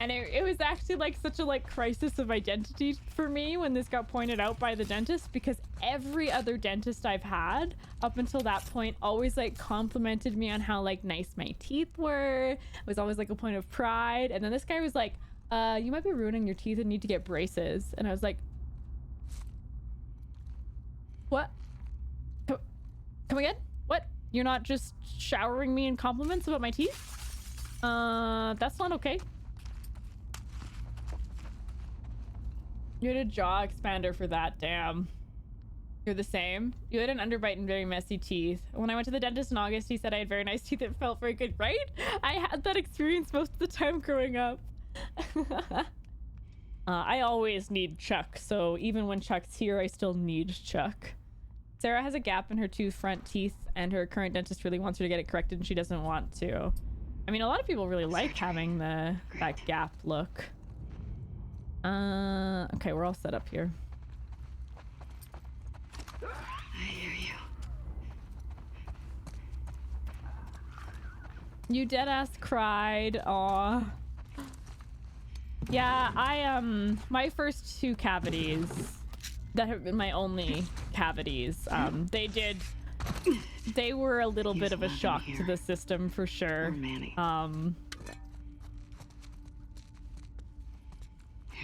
S1: And it was actually like such a like crisis of identity for me when this got pointed out by the dentist, because every other dentist I've had up until that point always like complimented me on how like nice my teeth were. It was always like a point of pride. And then this guy was like, you might be ruining your teeth and need to get braces. And I was like, what? Come again? What? You're not just showering me in compliments about my teeth? That's not okay. You had a jaw expander for that, damn. You're the same. You had an underbite and very messy teeth. When I went to the dentist in August, he said I had very nice teeth that felt very good, right? I had that experience most of the time growing up. I always need Chuck, so even when Chuck's here, I still need Chuck. Sarah has a gap in her 2 front teeth, and her current dentist really wants her to get it corrected, and she doesn't want to. I mean, a lot of people really like having that gap look. Okay, we're all set up here. You deadass cried. Aw. Yeah, my first 2 cavities that have been my only cavities, they were a little bit of a shock to the system for sure.
S9: Here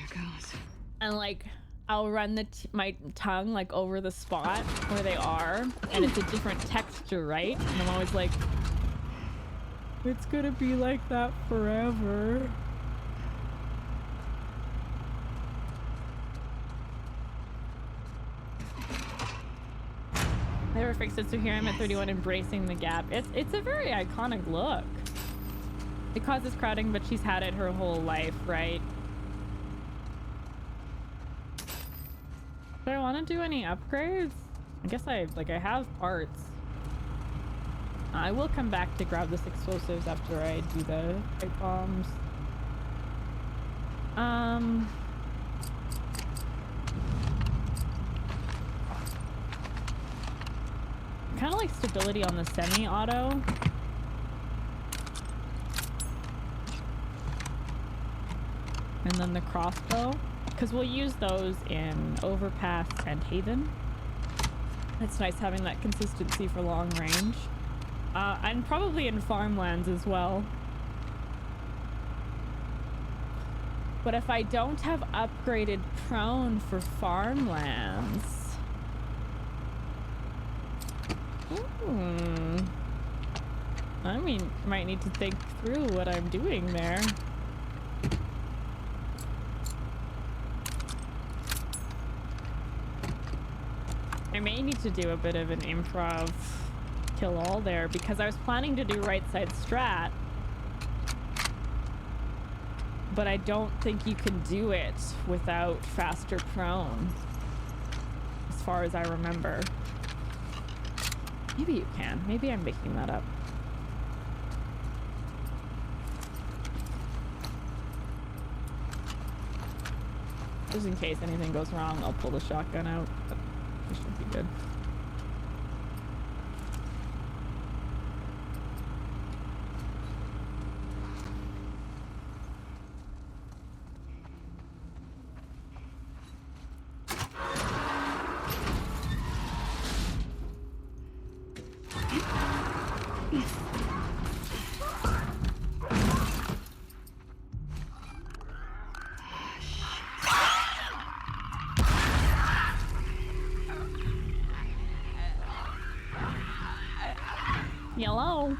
S9: goes.
S1: And like, I'll run my tongue like over the spot where they are, and it's a different texture, right? And I'm always like, it's gonna be like that forever. Never fixed it, so here I'm at 31, embracing the gap. It's a very iconic look. It causes crowding, but she's had it her whole life, right? Do I want to do any upgrades? I guess I have parts. I will come back to grab this explosives after I do the pipe bombs. Kind of like stability on the semi-auto. And then the crossbow, because we'll use those in Overpass and Haven. It's nice having that consistency for long range. And probably in farmlands as well. But if I don't have upgraded prone for farmlands... I mean, might need to think through what I'm doing there. I may need to do a bit of an improv kill all there, because I was planning to do right side strat, but I don't think you can do it without faster prone, as far as I remember. Maybe you can. Maybe I'm making that up. Just in case anything goes wrong, I'll pull the shotgun out. But it should be good. Yellow.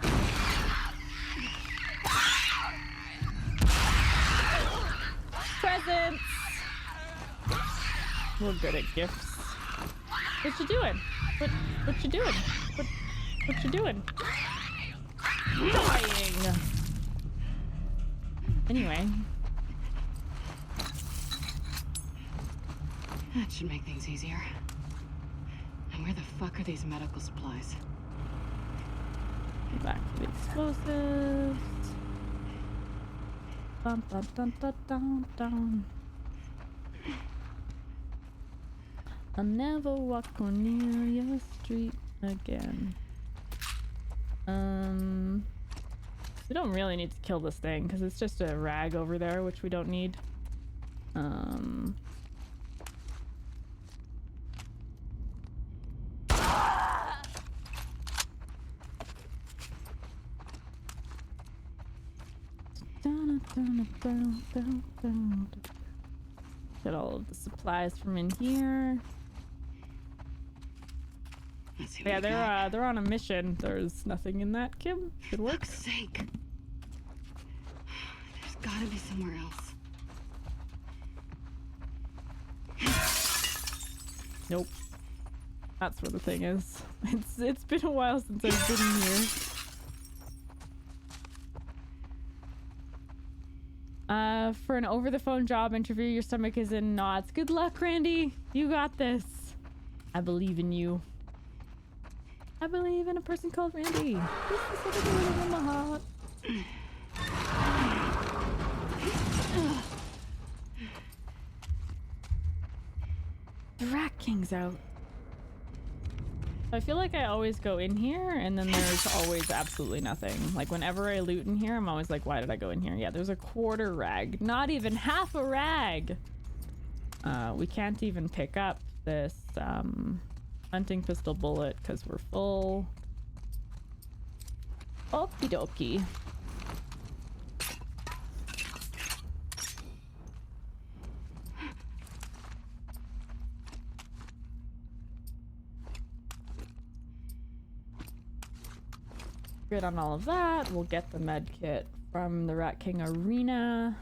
S1: Presents. We're good at gifts. What you doing? What you doing? What you doing? Dying. Anyway.
S5: That should make things easier. And where the fuck are these medical supplies?
S1: Back to the explosives. Dun, dun, dun, dun, dun, dun. I'll never walk on near your street again. We don't really need to kill this thing because it's just a rag over there, which we don't need. Get all of the supplies from in here. Yeah, they're on a mission. There's nothing in that, Kim. Good work.
S5: For fuck's sake. There's gotta be somewhere else.
S1: Nope. That's where the thing is. It's been a while since I've been here. For an over-the-phone job interview, your stomach is in knots. Good luck, Randy. You got this. I believe in you. I believe in a person called Randy. This is what I believe in my heart. The Rat King's out. I feel like I always go in here and then there's always absolutely nothing. Like whenever I loot in here, I'm always like, why did I go in here? Yeah, there's a quarter rag. Not even half a rag. We can't even pick up this hunting pistol bullet because we're full. Okie dokie. Good on all of that. We'll get the med kit from the Rat King Arena.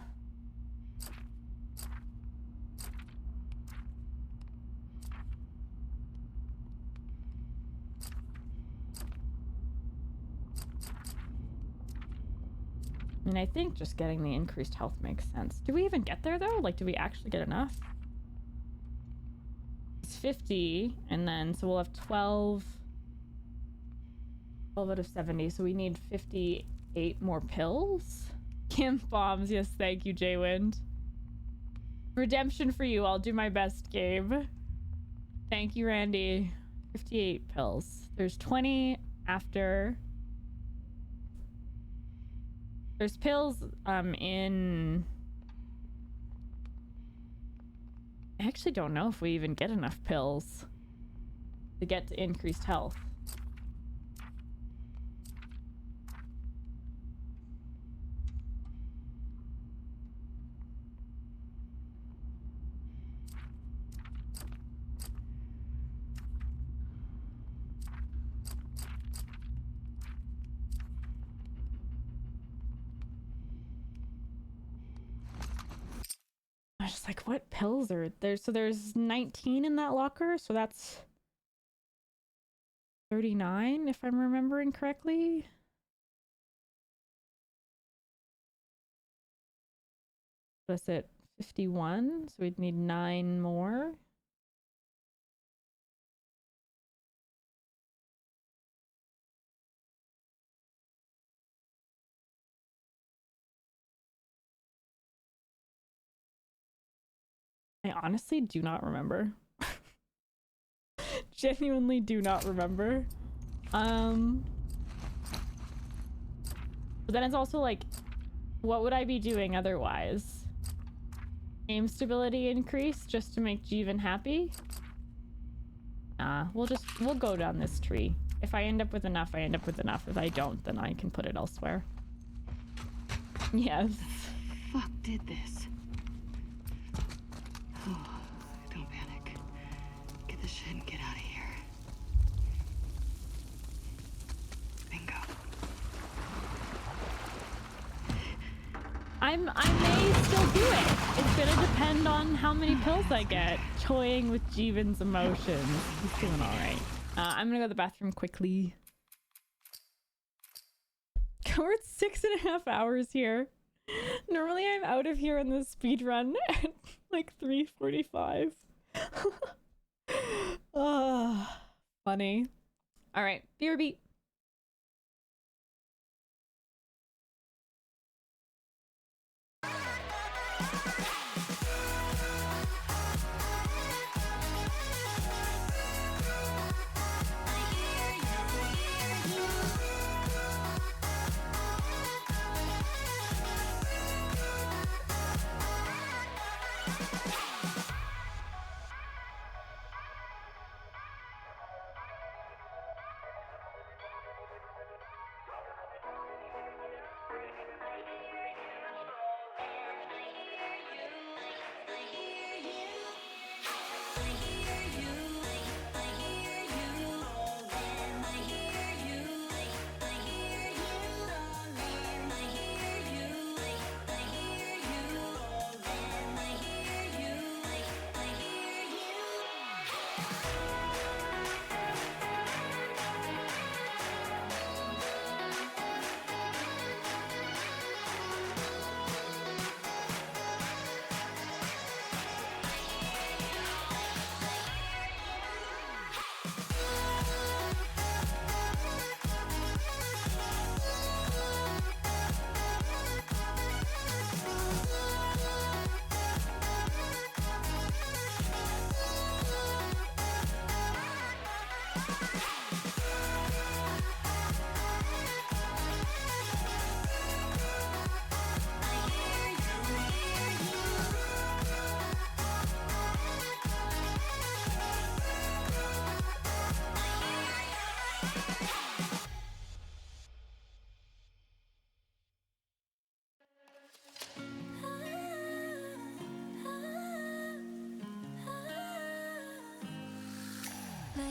S1: I mean, I think just getting the increased health makes sense. Do we even get there though? Like, do we actually get enough? It's 50, and then, so we'll have 12 out of 70, so we need 58 more pills? Kimp bombs, yes, thank you, Jaywind. Redemption for you, I'll do my best, Gabe. Thank you, Randy. 58 pills. There's 20 after... There's pills in... I actually don't know if we even get enough pills to get to increased health. I was just like, what pills are there? So there's 19 in that locker, so that's 39 if I'm remembering correctly. That's it, 51, so we'd need 9 more. I honestly do not remember. Genuinely do not remember. But then it's also like, what would I be doing otherwise? Aim stability increase just to make Jeevan happy? We'll go down this tree. If I end up with enough, I end up with enough. If I don't, then I can put it elsewhere. Yes.
S9: The fuck did this? Oh, don't panic. Get the shit and get out of here. Bingo.
S1: I may still do it. It's gonna depend on how many pills I get. Toying with Jeevan's emotions. He's doing all right. I'm gonna go to the bathroom quickly. We're at 6.5 hours here. Normally I'm out of here in the speed run at like 3:45. Funny. All right, BRB.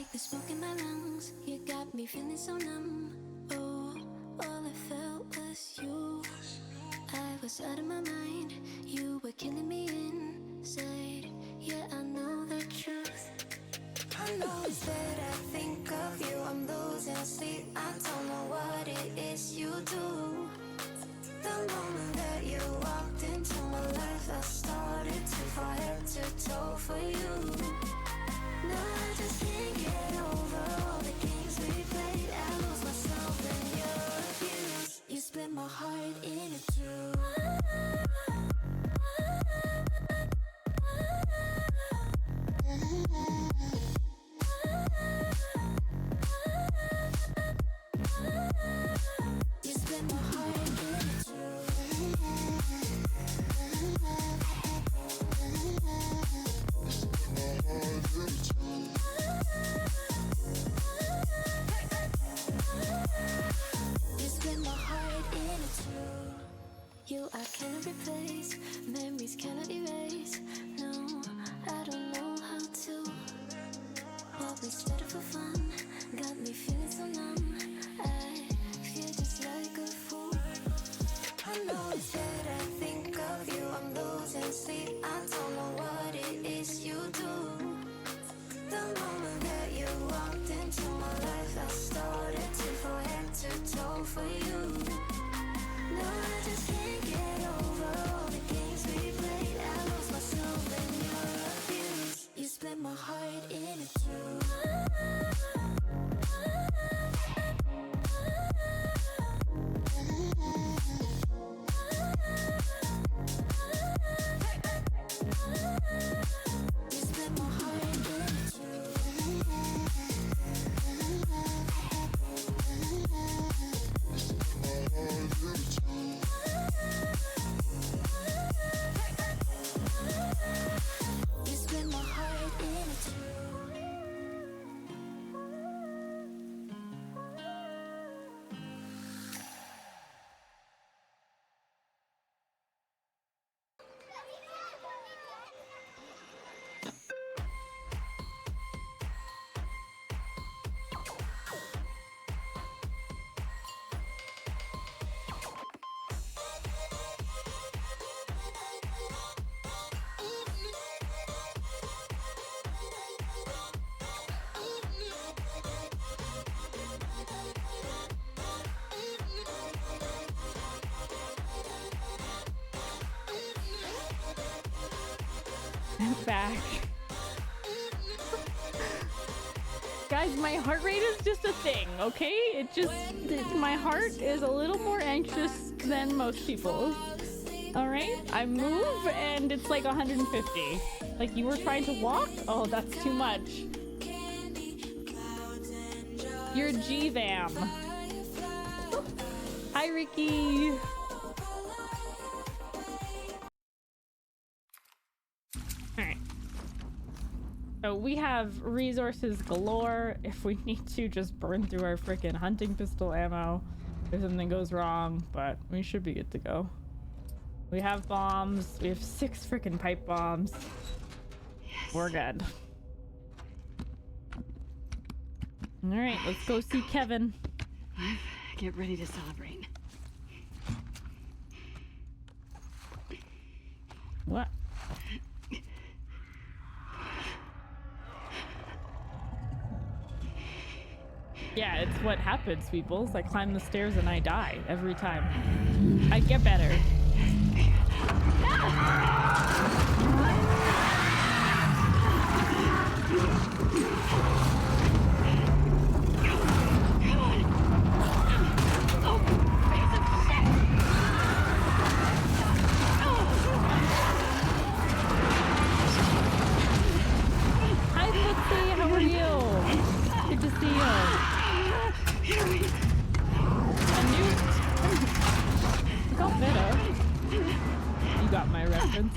S13: like the smoke in my lungs. You got me feeling so numb. Oh, all I felt was you. I was out of my mind. You were killing me inside. Yeah, I know the truth. I know it's that I think of you. I'm losing sleep. I don't know what it is you do. The moment that you walked into my life, I started to fall head to toe for you. No, I just can't get over all the games we played. I lose myself in your abuse. You split my heart into two. You split my heart into two. You split my heart into two. You I cannot replace, memories cannot erase. No, I don't know how to. What we started for fun got me feeling so numb. I feel just like a fool. I know it's that I think of you. I'm losing sleep. I don't know what it is you do. The moment that you walked into my life, I started to fall head to toe for you. No, I just can't get over all the games we played. I lost myself in your abuse. You split my heart into two. You split my heart into two. You split my heart into two.
S1: I'm back. Guys, my heart rate is just a thing, okay? My heart is a little more anxious than most people's. Alright? I move and it's like 150. Like you were trying to walk? Oh, that's too much. You're G-Vam. Hi, Ricky. Alright. So we have resources galore if we need to just burn through our freaking hunting pistol ammo if something goes wrong, but we should be good to go. We have bombs. We have 6 freaking pipe bombs. Yes. We're good. Alright, let's go see Kevin.
S5: Get ready to celebrate.
S1: What? Yeah, it's what happens, people. I climb the stairs and I die every time. I get better. Hi, Footsie, how are you? Good to see you. You got better. You got my reference.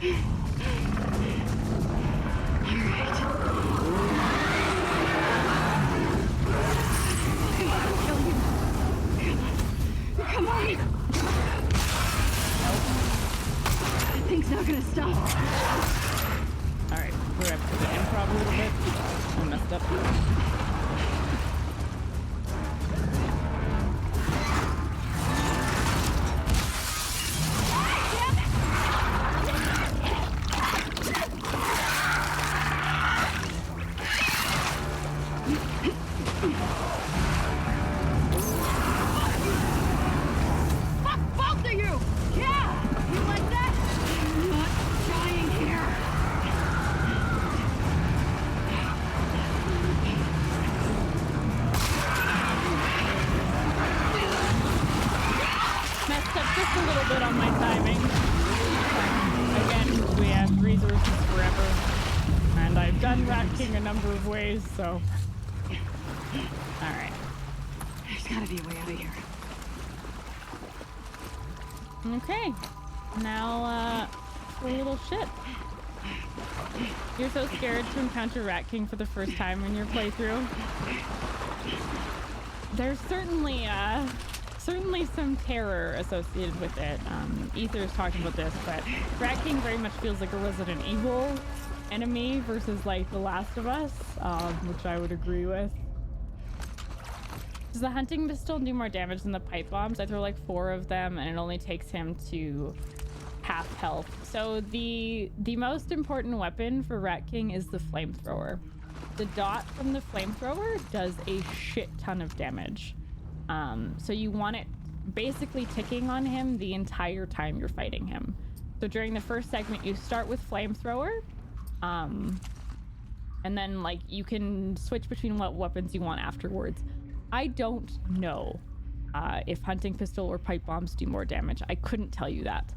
S2: Come on! That thing's not gonna stop.
S1: Alright, we're up to the improv a little bit. I messed up. A number of ways, so alright.
S2: There's gotta be a way out of here.
S1: Okay. Now for a little shit. You're so scared to encounter Rat King for the first time in your playthrough. There's certainly some terror associated with it. Ether's talking about this, but Rat King very much feels like a Resident Evil enemy versus like The Last of Us, which I would agree with. Does the hunting pistol do more damage than the pipe bombs? I throw like 4 of them and it only takes him to half health. So the most important weapon for Rat King is the flamethrower. The dot from the flamethrower does a shit ton of damage. So you want it basically ticking on him the entire time you're fighting him. So during the first segment, you start with flamethrower. And then like you can switch between what weapons you want afterwards. I don't know if hunting pistol or pipe bombs do more damage. I couldn't tell you that.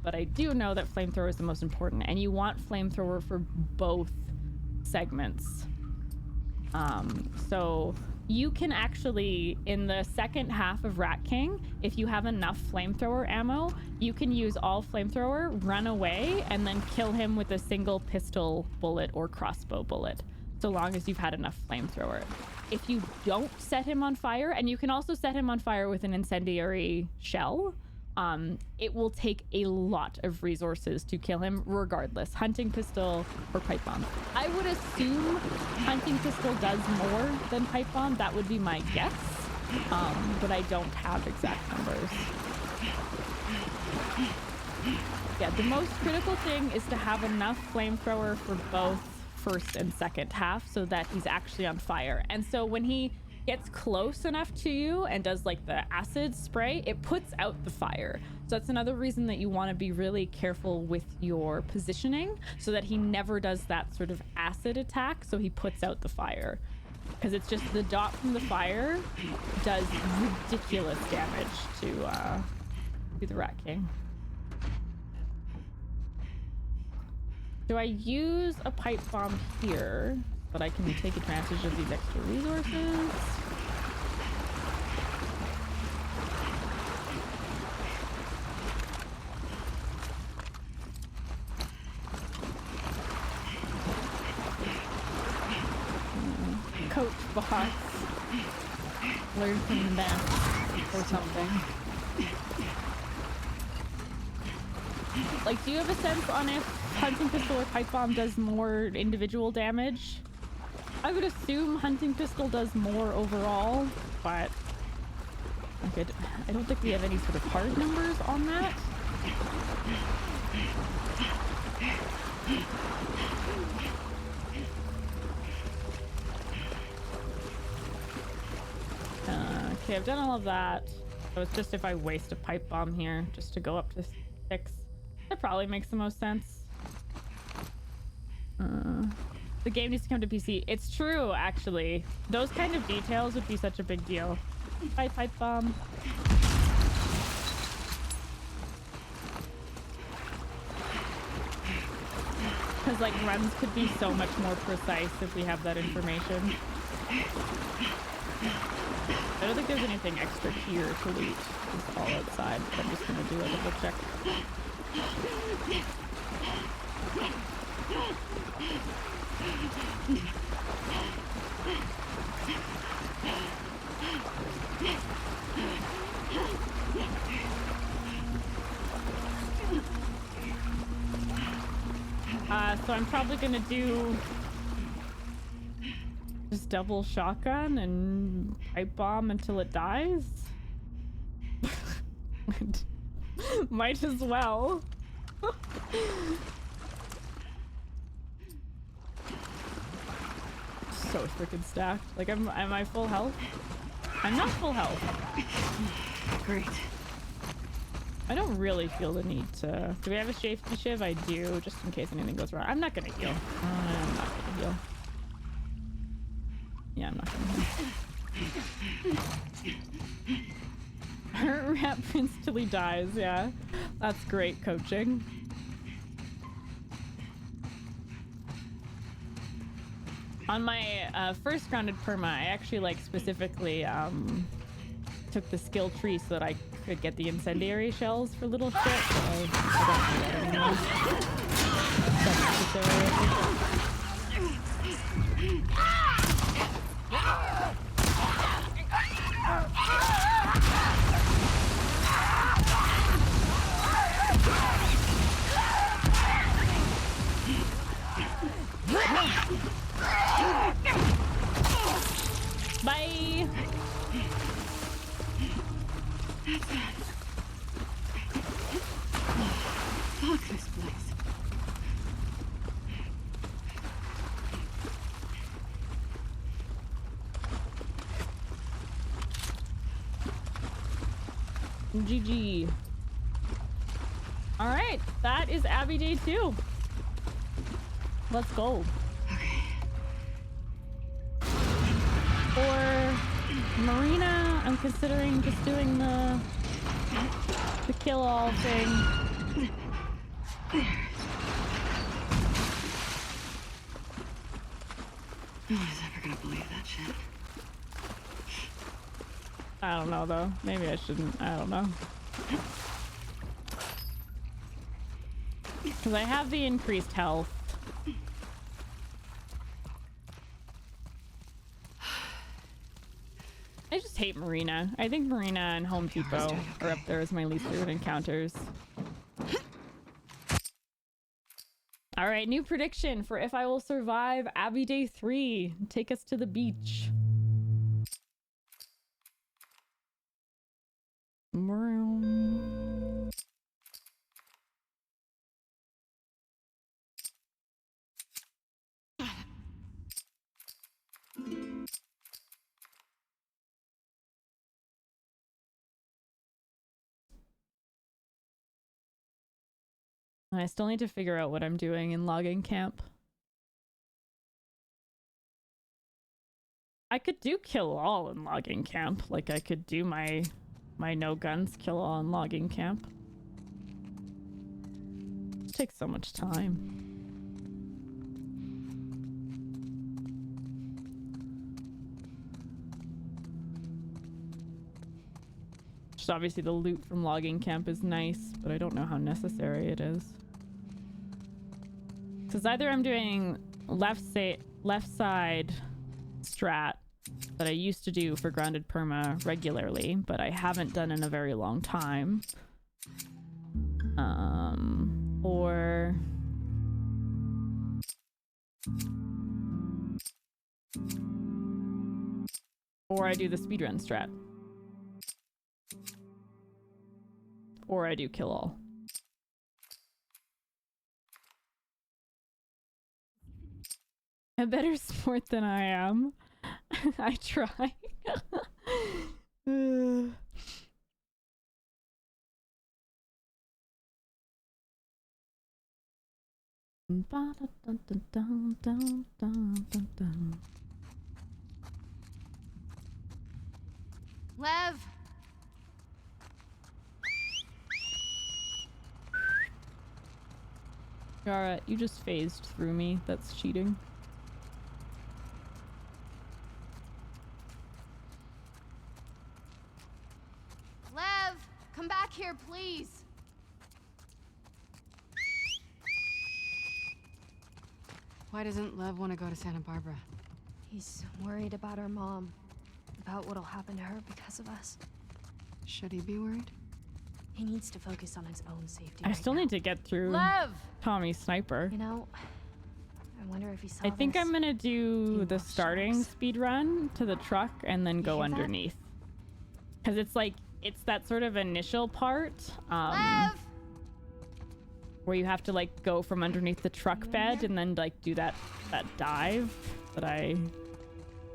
S1: But I do know that flamethrower is the most important, and you want flamethrower for both segments. So you can actually, in the second half of Rat King, if you have enough flamethrower ammo, you can use all flamethrower, run away, and then kill him with a single pistol bullet or crossbow bullet, so long as you've had enough flamethrower. If you don't set him on fire, and you can also set him on fire with an incendiary shell, it will take a lot of resources to kill him regardless, hunting pistol or pipe bomb. I would assume hunting pistol does more than pipe bomb. That would be my guess, but I don't have exact numbers. Yeah, the most critical thing is to have enough flamethrower for both first and second half so that he's actually on fire. And so when he gets close enough to you and does like the acid spray, it puts out the fire. So that's another reason that you want to be really careful with your positioning so that he never does that sort of acid attack, so he puts out the fire. Because it's just the dot from the fire does ridiculous damage to the Rat King. Do I use a pipe bomb here, but I can take advantage of these extra resources? Coach boss. Learn from them or something. Like, do you have a sense on if hunting pistol or pipe bomb does more individual damage? I would assume hunting pistol does more overall, but I don't think we have any sort of hard numbers on that. Okay, I've done all of that. So it's just if I waste a pipe bomb here just to go up to 6. That probably makes the most sense. The game needs to come to PC. It's true, actually. Those kind of details would be such a big deal. Bye, pipe bomb. Because, like, runs could be so much more precise if we have that information. I don't think there's anything extra here to loot. It's all outside, but I'm just gonna do a double check. So I'm probably gonna do just double shotgun and pipe bomb until it dies. Might as well. So freaking stacked. Like, am I full health? I'm not full health.
S9: Great.
S1: I don't really feel the need to. Do we have a safety shiv? I do, just in case anything goes wrong. I'm not gonna heal. I'm not gonna heal. Yeah, I'm not gonna heal. Hurt rat prince till he dies. Yeah, that's great coaching. On my first grounded perma, I actually like specifically took the skill tree so that I could get the incendiary shells for little shit. So I don't do that anymore. That's necessary, I think. Bye.
S9: Fuck this place.
S1: GG. All right, that is Abby day 2. Let's go. For Marina, I'm considering just doing the kill all thing.
S9: No one's ever gonna believe that shit.
S1: I don't know though. Maybe I shouldn't. I don't know. Because I have the increased health. I just hate Marina. I think Marina and Home Depot are up there as my least favorite encounters. All right, new prediction for if I will survive Abby day 3. Take us to the beach. I still need to figure out what I'm doing in logging camp. I could do kill all in logging camp. Like I could do my no guns kill all in logging camp. It takes so much time. Just obviously the loot from logging camp is nice, but I don't know how necessary it is. Because either I'm doing left side strat that I used to do for grounded perma regularly, but I haven't done in a very long time. Or I do the speedrun strat. Or I do kill all. A better sport than I am. I try.
S2: Lev!
S1: Yara, you just phased through me. That's cheating.
S2: Lev! Come back here, please!
S5: Why doesn't Lev want to go to Santa Barbara?
S6: He's worried about our mom. About what'll happen to her because of us.
S5: Should he be worried? He needs to focus on his own safety.
S1: I still need to get through
S5: Lev!
S1: Tommy's sniper.
S6: You know, I wonder if he saw
S1: I think
S6: this.
S1: I'm gonna do the starting speed run to the truck and then go
S6: hear that?
S1: underneath. Because it's like, it's that sort of initial part where you have to like go from underneath the truck bed and then like do that dive that I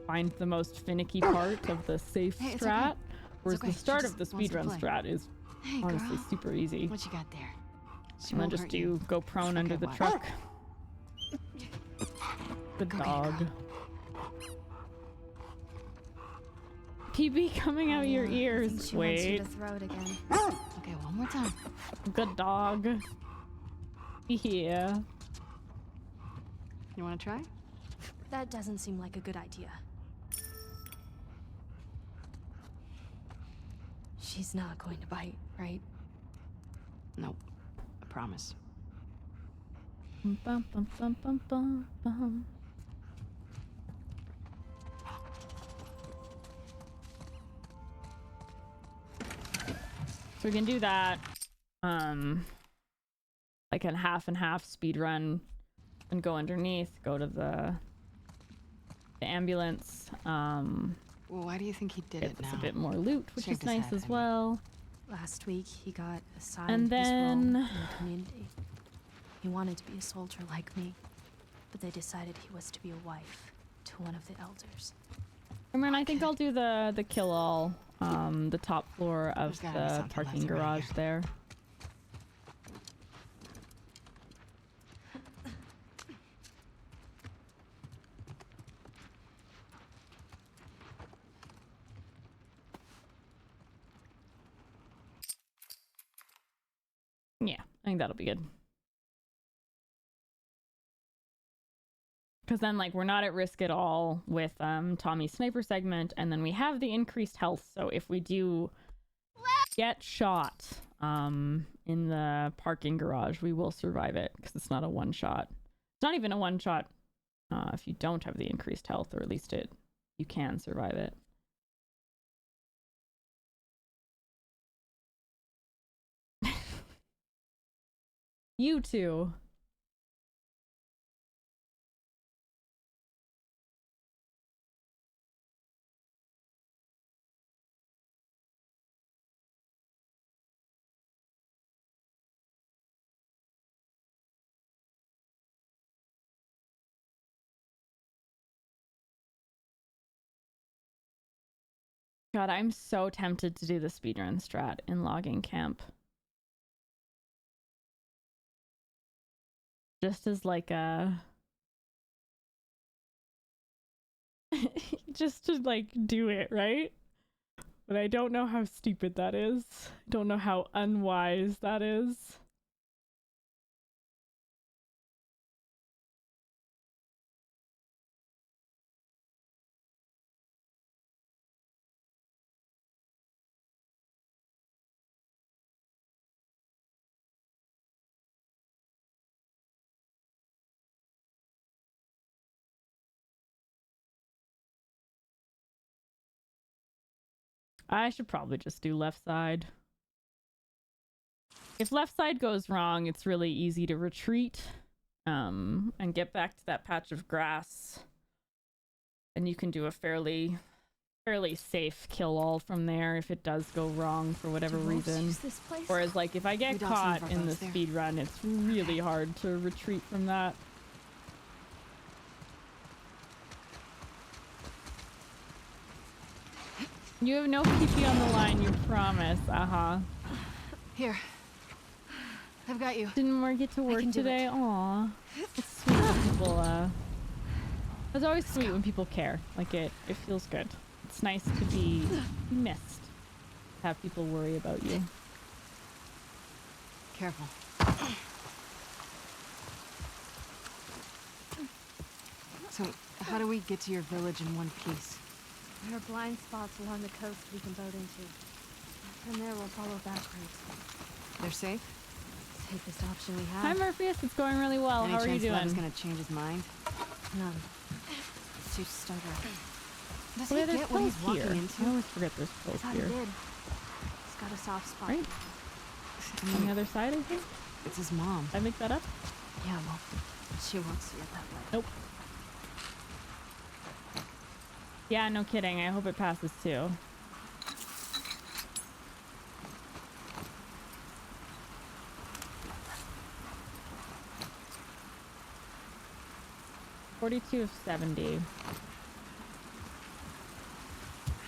S1: find the most finicky part of the safe strat. Whereas the start of the speedrun strat is honestly super easy.
S5: What you got there?
S1: And then just go prone under the truck. Good dog. PB coming out your ears.
S6: She wants you
S1: Wait.
S6: to throw it again.
S5: Okay, one more time.
S1: Good dog. Yeah.
S5: You want to try?
S6: That doesn't seem like a good idea. She's not going to bite, right?
S5: Nope. I promise.
S1: Bum, bum, bum, bum, bum, bum. So we can do that, like a half and half speed run, and go underneath. Go to the ambulance.
S5: Well, why do you think he did it now?
S1: It's a bit more loot, which
S5: Shake
S1: is
S5: his
S1: nice
S5: head,
S1: as
S5: I mean.
S1: well.
S6: Last week, he got assigned
S1: And
S6: his role in
S1: then-
S6: the community. He wanted to be a soldier like me, but they decided he was to be a wife to one of the elders.
S1: And then I think I'll do the kill all, the top floor of
S5: There's gotta be
S1: the
S5: something
S1: parking
S5: left around
S1: garage there. Yeah, I think that'll be good. Because then, like, we're not at risk at all with Tommy's sniper segment, and then we have the increased health, so if we do get shot in the parking garage, we will survive it, because it's not a one-shot. It's not even a one-shot if you don't have the increased health, or at least you can survive it. You two. God, I'm so tempted to do the speedrun strat in logging camp. Just as like a... just to like do it, right? But I don't know how stupid that is. I don't know how unwise that is. I should probably just do left side. If left side goes wrong, it's really easy to retreat and get back to that patch of grass. And you can do a fairly safe kill all from there if it does go wrong for whatever reason. Whereas like if I get caught in the speed run, it's really hard to retreat from that. You have no PP on the line, you promise. Uh-huh.
S5: Here. I've got you.
S1: Didn't more get to work today? Aw. It's sweet when people, it's always sweet when people care. Like, it feels good. It's nice to be missed. Have people worry about you.
S5: Careful. So, how do we get to your village in one piece?
S6: There are blind spots along the coast we can boat into. From there, we'll follow back routes.
S5: They're safe?
S6: Safest option we have.
S1: Hi, Morpheus. It's going really well.
S5: Any
S1: How are you
S5: chance Lev
S1: doing?
S5: is gonna change his mind?
S6: None. It's too stubborn.
S5: Does
S1: Oh,
S5: he
S1: yeah, there's
S5: get what he's
S1: pills here.
S5: walking into?
S1: I always forget there's pills
S6: Thought
S1: here.
S6: he did. He's got a soft spot.
S1: Right? On the other side, I think?
S5: It's his mom.
S1: Did I make that up?
S5: Yeah, well, she won't see it that way.
S1: Nope. Yeah, no kidding. I hope it passes too. $42 of 70.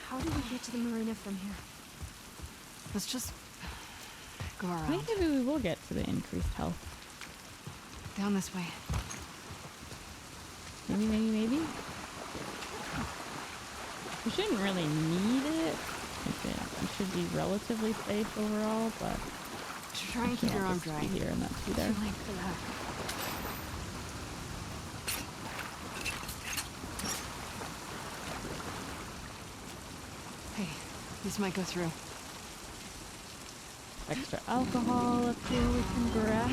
S2: How do we get to the marina from here?
S5: Let's just go around.
S1: Maybe we will get to the increased health.
S5: Down this way.
S1: Maybe. We shouldn't really need it. It should be relatively safe overall, but
S5: You should try and keep your arm dry.
S1: Be here and not be there.
S5: Too late for that. Hey, this might go through.
S1: Extra alcohol up here we can grab.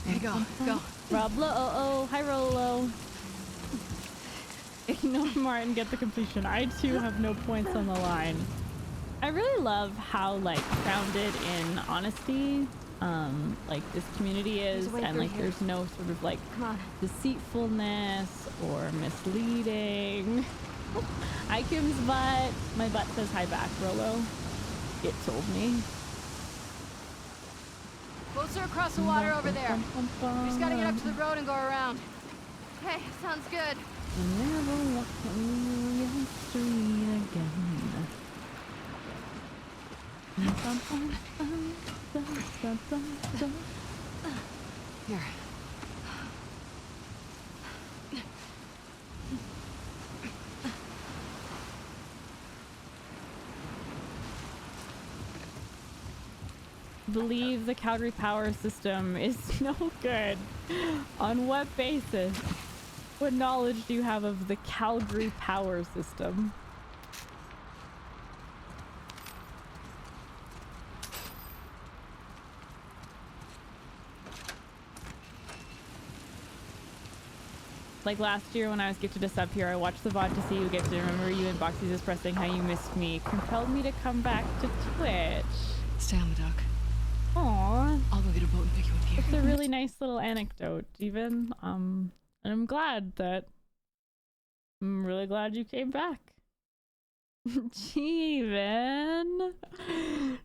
S5: Here you go.
S1: Rob Low. Hi Rolo. Ignore Martin, get the completion. I too have no points on the line. I really love how like grounded in honesty like this community is, and like there's no sort of like deceitfulness or misleading. Ikem's butt. My butt says hi back, Rolo. It told me.
S2: Boats are across the water over there. We just gotta get up to the road and go around. Okay, sounds good.
S1: Never walk on the street again.
S5: Here.
S1: Believe the Calgary power system is no good. On what basis? What knowledge do you have of the Calgary power system? Like last year when I was gifted a sub here, I watched the VOD to see you gifted. Remember you and Boxy's expressing how you missed me. Compelled me to come back to Twitch.
S5: Stay on the dock.
S1: Aww.
S5: I'll go get a boat and pick you up here.
S1: It's a really nice little anecdote, even. And I'm really glad you came back. Jeevan.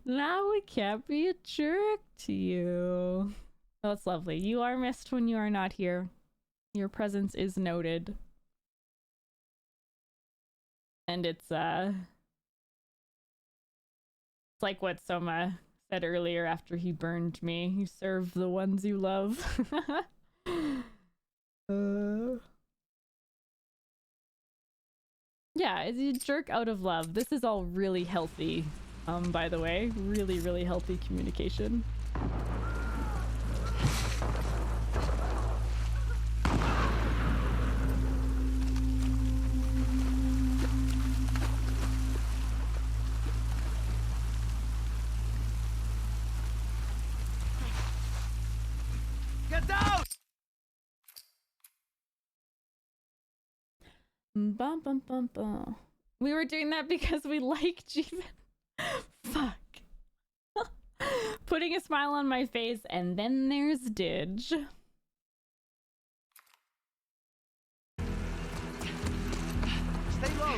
S1: Now we can't be a jerk to you. That's lovely. You are missed when you are not here. Your presence is noted. And it's like what Soma said earlier after he burned me. You serve the ones you love. Yeah, it's a jerk out of love. This is all really healthy, by the way. Really, really healthy communication.
S14: Get down!
S1: Bum, bum, bum, bum. We were doing that because we like Jeevan. Fuck. Putting a smile on my face, and then there's Didge.
S14: Stay low.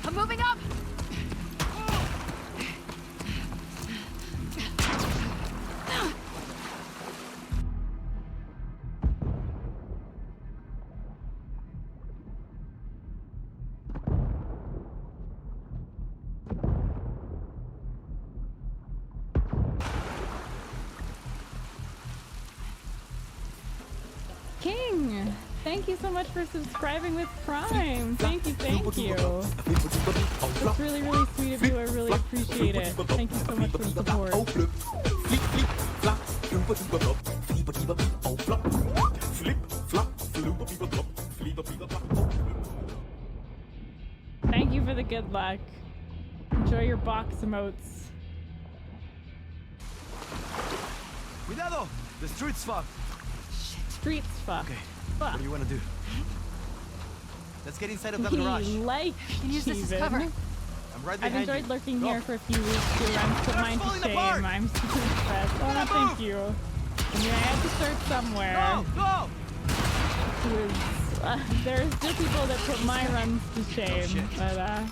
S2: I'm moving up!
S1: King, thank you so much for subscribing with Prime. Thank you, thank you. That's really, really sweet of you. I really appreciate it. Thank you so much for the support. Thank you for the good luck. Enjoy your box emotes.
S4: Cuidado! The street's fucked.
S1: Streets fuck.
S4: Okay,
S1: fuck.
S4: what do you want to do? Let's get inside of the
S1: He
S4: garage.
S1: like
S2: Use this as
S1: Steven.
S2: cover.
S4: I'm right
S1: I've
S4: behind
S1: enjoyed
S4: you.
S1: lurking
S4: Go.
S1: here for a few weeks. Your runs put mine to
S4: falling
S1: shame.
S4: apart.
S1: I'm so impressed. Oh, no, thank you. I mean, I had to start somewhere.
S4: Go!
S1: There's still people that put my runs to shame, but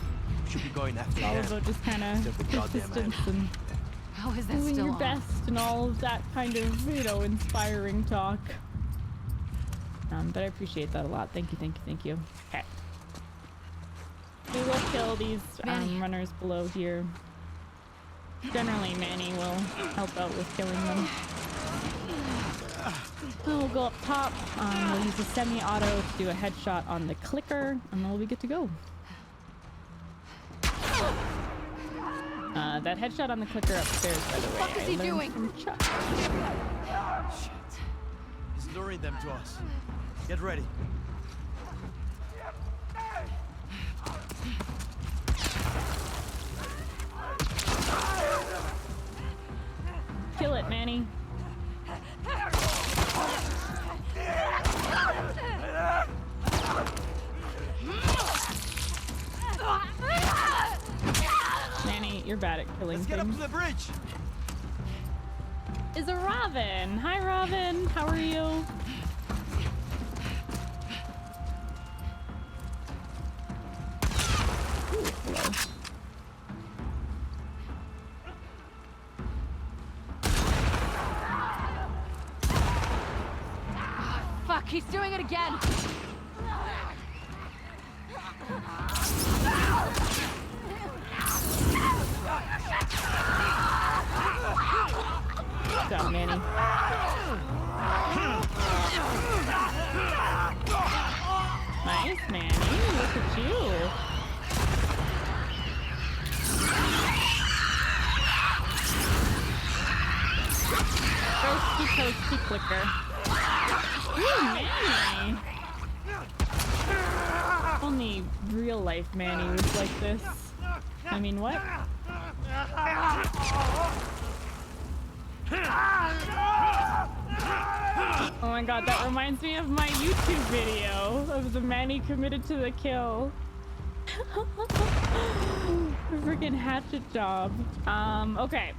S4: Should be going after
S1: it's all
S4: them.
S1: about just kind of persistence and
S2: How is that
S1: doing
S2: still
S1: your
S2: on?
S1: best and all of that kind of, you know, inspiring talk. But I appreciate that a lot. Thank you, thank you, thank you. Okay. We will kill these runners below here. Generally, Manny will help out with killing them. Then we'll go up top. We'll use a semi-auto to do a headshot on the clicker, and then we'll be good to go. That headshot on the clicker upstairs, by the way.
S2: What the fuck is he
S1: I learned
S2: doing?
S1: from Chuck.
S4: Shit. He's luring them to us. Get ready.
S1: Kill it, Manny. Manny, you're bad at killing
S4: Let's get up
S1: things.
S4: to the bridge.
S1: Is a Robin. Hi, Robin. How are you? Ooh, hello.
S2: Fuck, he's doing it again.
S1: Good job, Manny. Nice, Manny. Look at you. Toasty, toasty clicker. Ooh, Manny. Only real life Manny was like this. I mean, what? Oh my god, that reminds me of my YouTube video of the Manny committed to the kill. Freaking hatchet job. Okay.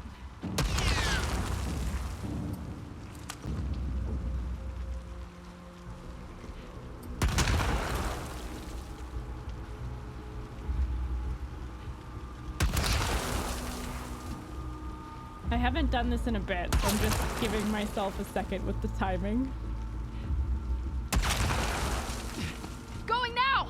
S1: I haven't done this in a bit, so I'm just giving myself a second with the timing.
S2: Going now!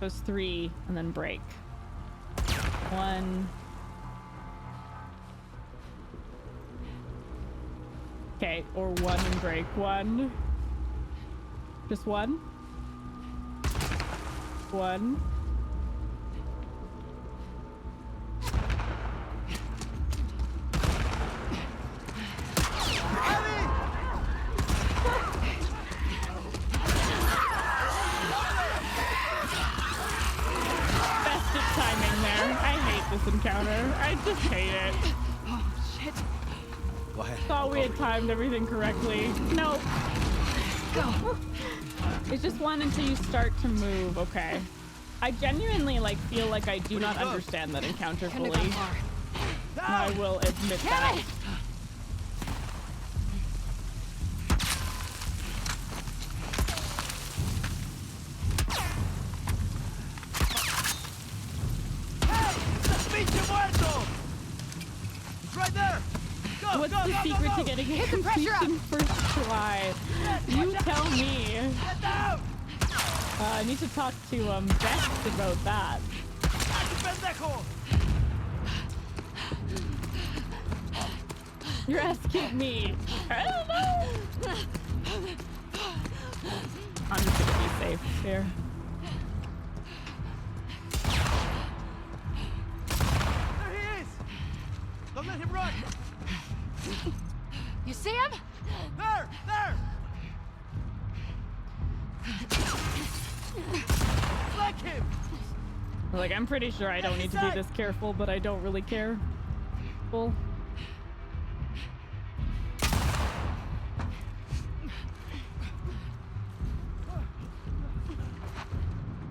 S1: Goes 3 and then break. 1. Okay, or 1 and break. 1. Just 1. 1. Festive timing there. I hate this encounter. I just hate it.
S2: Oh, shit.
S4: Go ahead.
S1: Thought we had timed everything correctly. Nope.
S2: Go.
S1: It's just 1 until you start to move. Okay. I genuinely feel like I do not understand that encounter
S2: Couldn't
S1: fully.
S2: have gone far.
S1: I will admit that.
S4: Right there. Go,
S1: What's
S4: go,
S1: the
S4: go,
S1: secret
S4: go,
S1: to
S4: go.
S1: getting
S2: Hit
S1: a
S2: the pressure up.
S1: completion first try? You tell me.
S4: Get down.
S1: I need to talk to Beth about that. You're asking me. I don't know. I'm just gonna be safe here.
S4: There he is. Don't let him run.
S2: You see him?
S4: There, there. Slow
S14: like him!
S1: Like, I'm pretty sure I don't need to be this careful, but I don't really care. Cool.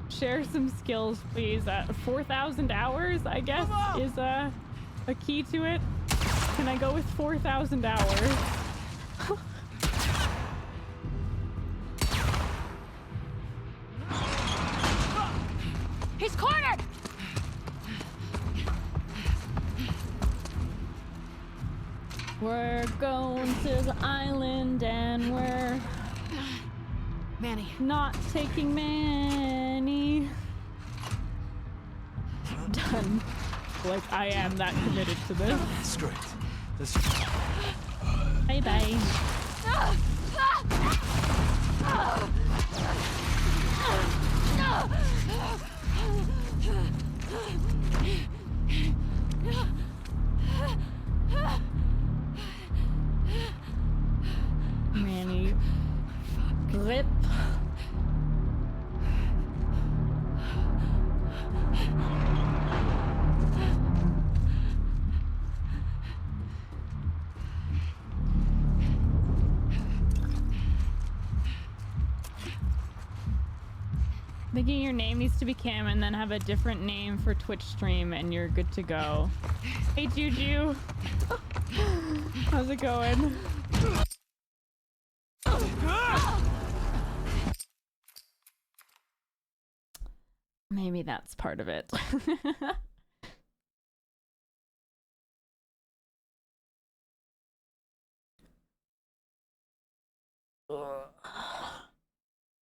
S1: Share some skills, please. 4,000 hours, I guess, is a key to it. Can I go with 4,000 hours?
S2: He's cornered!
S1: We're going to the island and we're
S2: Manny.
S1: Not taking Manny. Done. Like, I am that committed to this.
S4: That's great. That's...
S1: Bye bye. Manny. Rip. Thinking your name needs to be Cam and then have a different name for Twitch stream and you're good to go. Hey Juju. How's it going? Maybe that's part of it.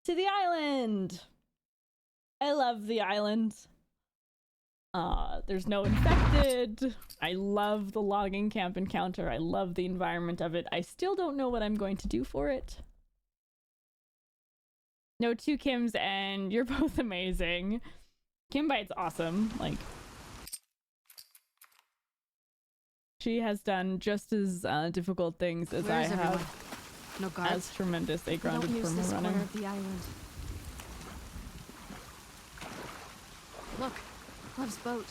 S1: To the island! I love the island. There's no infected. I love the logging camp encounter. I love the environment of it. I still don't know what I'm going to do for it. No two Kims and you're both amazing. Kimbite's awesome. Like, she has done just as difficult things as I have.
S5: No guards.
S1: As tremendous a grounded perma runner.
S5: Of the island. Look, Love's boat.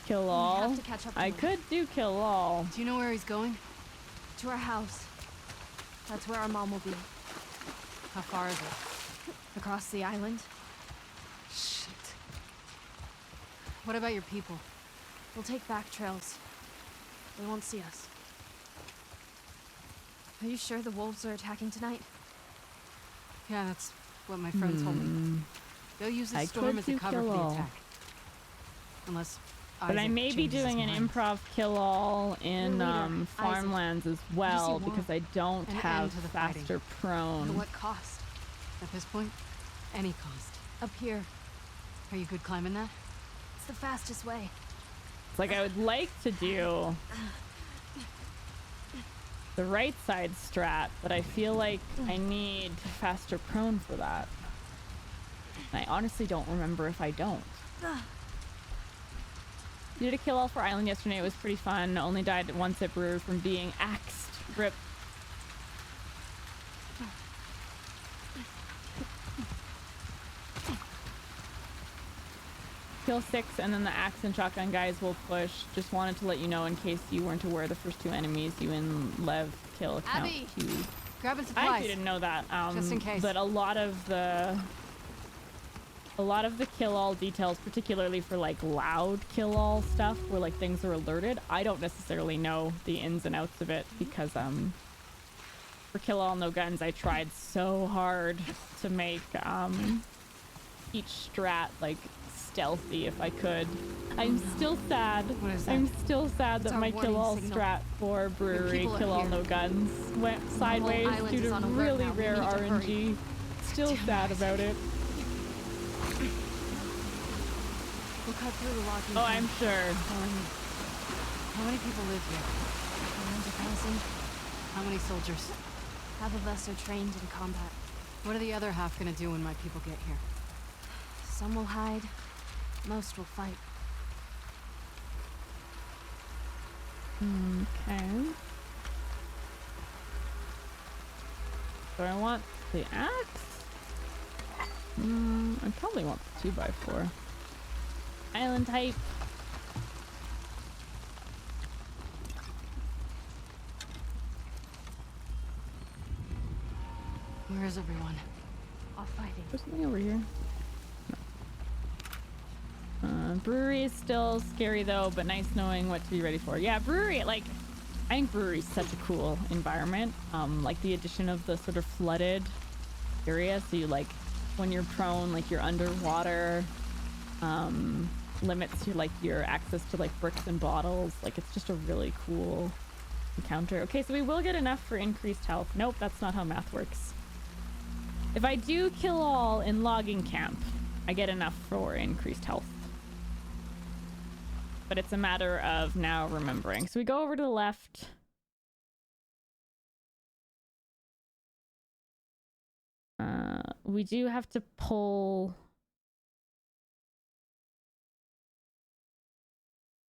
S1: Kill all.
S5: We have to catch up to
S1: I
S5: him.
S1: could do kill all.
S5: Do you know where he's going?
S2: To our house. That's where our mom will be.
S5: How far is it?
S2: Across the island.
S5: Shit. What about your people?
S2: We'll take back trails. They won't see us. Are you sure the wolves are attacking tonight?
S5: Yeah, that's what my friend told me. They'll use the storm as a cover for the attack. Unless
S1: but I may be doing an improv kill all in farmlands as well because I don't have faster prone.
S2: At what cost?
S5: At this point, any cost.
S2: Up here.
S5: Are you good climbing that?
S2: It's the fastest way.
S1: It's like I would like to do the right side strat, but I feel like I need faster prone for that. And I honestly don't remember if I don't. Did a kill all for Island yesterday. It was pretty fun. Only died once at Brewer from being axed. Rip. Kill 6 and then the axe and shotgun guys will push. Just wanted to let you know in case you weren't aware the first 2 enemies you and Lev kill count
S5: Abby,
S1: to.
S5: grabbing supplies.
S1: I actually didn't know that.
S5: Just in case.
S1: But a lot of the kill all details, particularly for like loud kill all stuff where like things are alerted, I don't necessarily know the ins and outs of it because for kill all no guns I tried so hard to make each strat like stealthy if I could. I'm still sad.
S5: What is that?
S1: I'm still sad
S2: It's
S1: that
S2: our
S1: my kill all
S2: warning signal.
S1: strat for brewery kill all no guns went sideways
S2: island
S1: due
S2: is
S1: to
S2: on alert
S1: really
S2: now. We
S1: rare
S2: need to hurry.
S1: RNG. Still sad about it.
S2: We'll cut through the logging.
S1: Oh, I'm sure.
S5: How many people live here?
S2: Around 1,000.
S5: How many soldiers?
S2: Half of us are trained in combat.
S5: What are the other half gonna do when my people get here?
S2: Some will hide. Most will fight.
S1: Okay. So I want the axe. I probably want the 2x4. Island type.
S5: Where is everyone?
S6: All fighting.
S1: There's something over here. No. Brewery is still scary though, but nice knowing what to be ready for. Yeah, brewery, like, I think brewery is such a cool environment. Like the addition of the sort of flooded area, so you like, when you're prone, like you're underwater, limits your, like, your access to like bricks and bottles. Like, it's just a really cool encounter. Okay, so we will get enough for increased health. Nope, that's not how math works. If I do kill all in logging camp, I get enough for increased health. But it's a matter of now remembering. So we go over to the left. We do have to pull...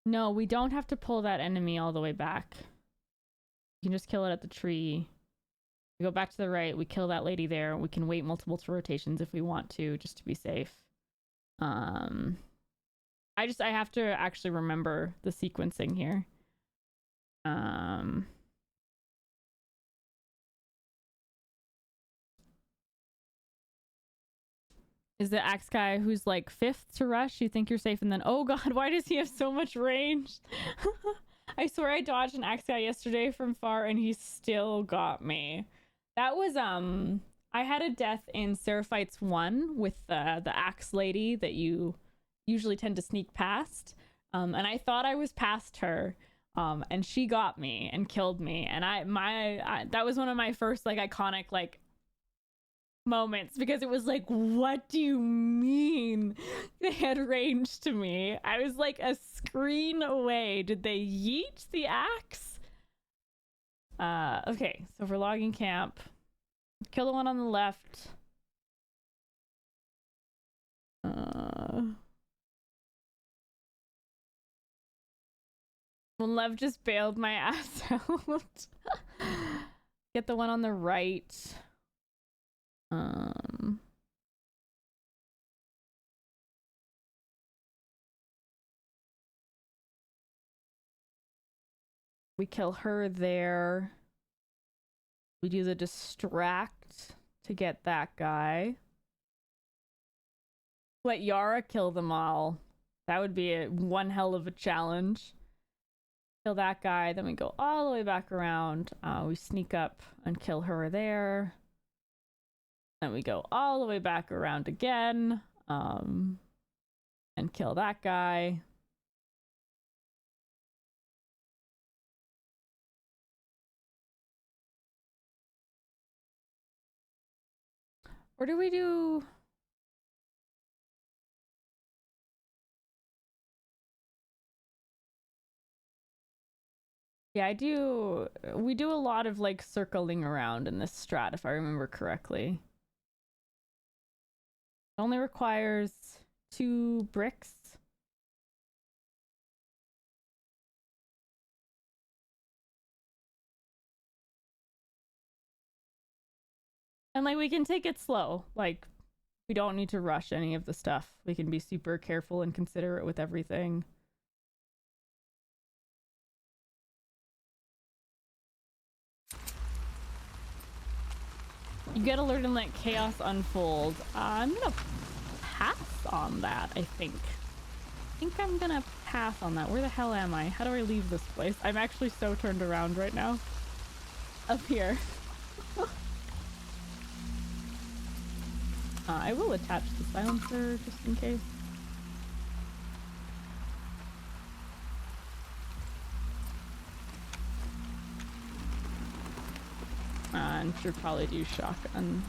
S1: No, we don't have to pull that enemy all the way back. You can just kill it at the tree. We go back to the right, we kill that lady there. We can wait multiple rotations if we want to, just to be safe. I have to actually remember the sequencing here. Is the axe guy who's like 5th to rush? You think you're safe, and then, oh god, why does he have so much range? I swear I dodged an axe guy yesterday from far and he still got me. That was, I had a death in Seraphites 1 with the axe lady that you usually tend to sneak past. And I thought I was past her. And she got me and killed me. And that was one of my first like iconic like moments, because it was like, what do you mean they had range to me? I was like a screen away. Did they yeet the axe? Okay, so for logging camp, kill the one on the left. Lev just bailed my ass out. Get the one on the right. We kill her there. We do the distract to get that guy. Let Yara kill them all. That would be one hell of a challenge. Kill that guy, then we go all the way back around. We sneak up and kill her there. Then we go all the way back around again, and kill that guy. Or do we do... Yeah, we do a lot of like circling around in this strat, if I remember correctly. It only requires 2 bricks. And like we can take it slow. Like we don't need to rush any of the stuff. We can be super careful and considerate with everything. You gotta learn to let chaos unfold. I'm gonna pass on that, I think. I think I'm gonna pass on that. Where the hell am I? How do I leave this place? I'm actually so turned around right now. Up here. I will attach the silencer just in case. And should probably do shotgun.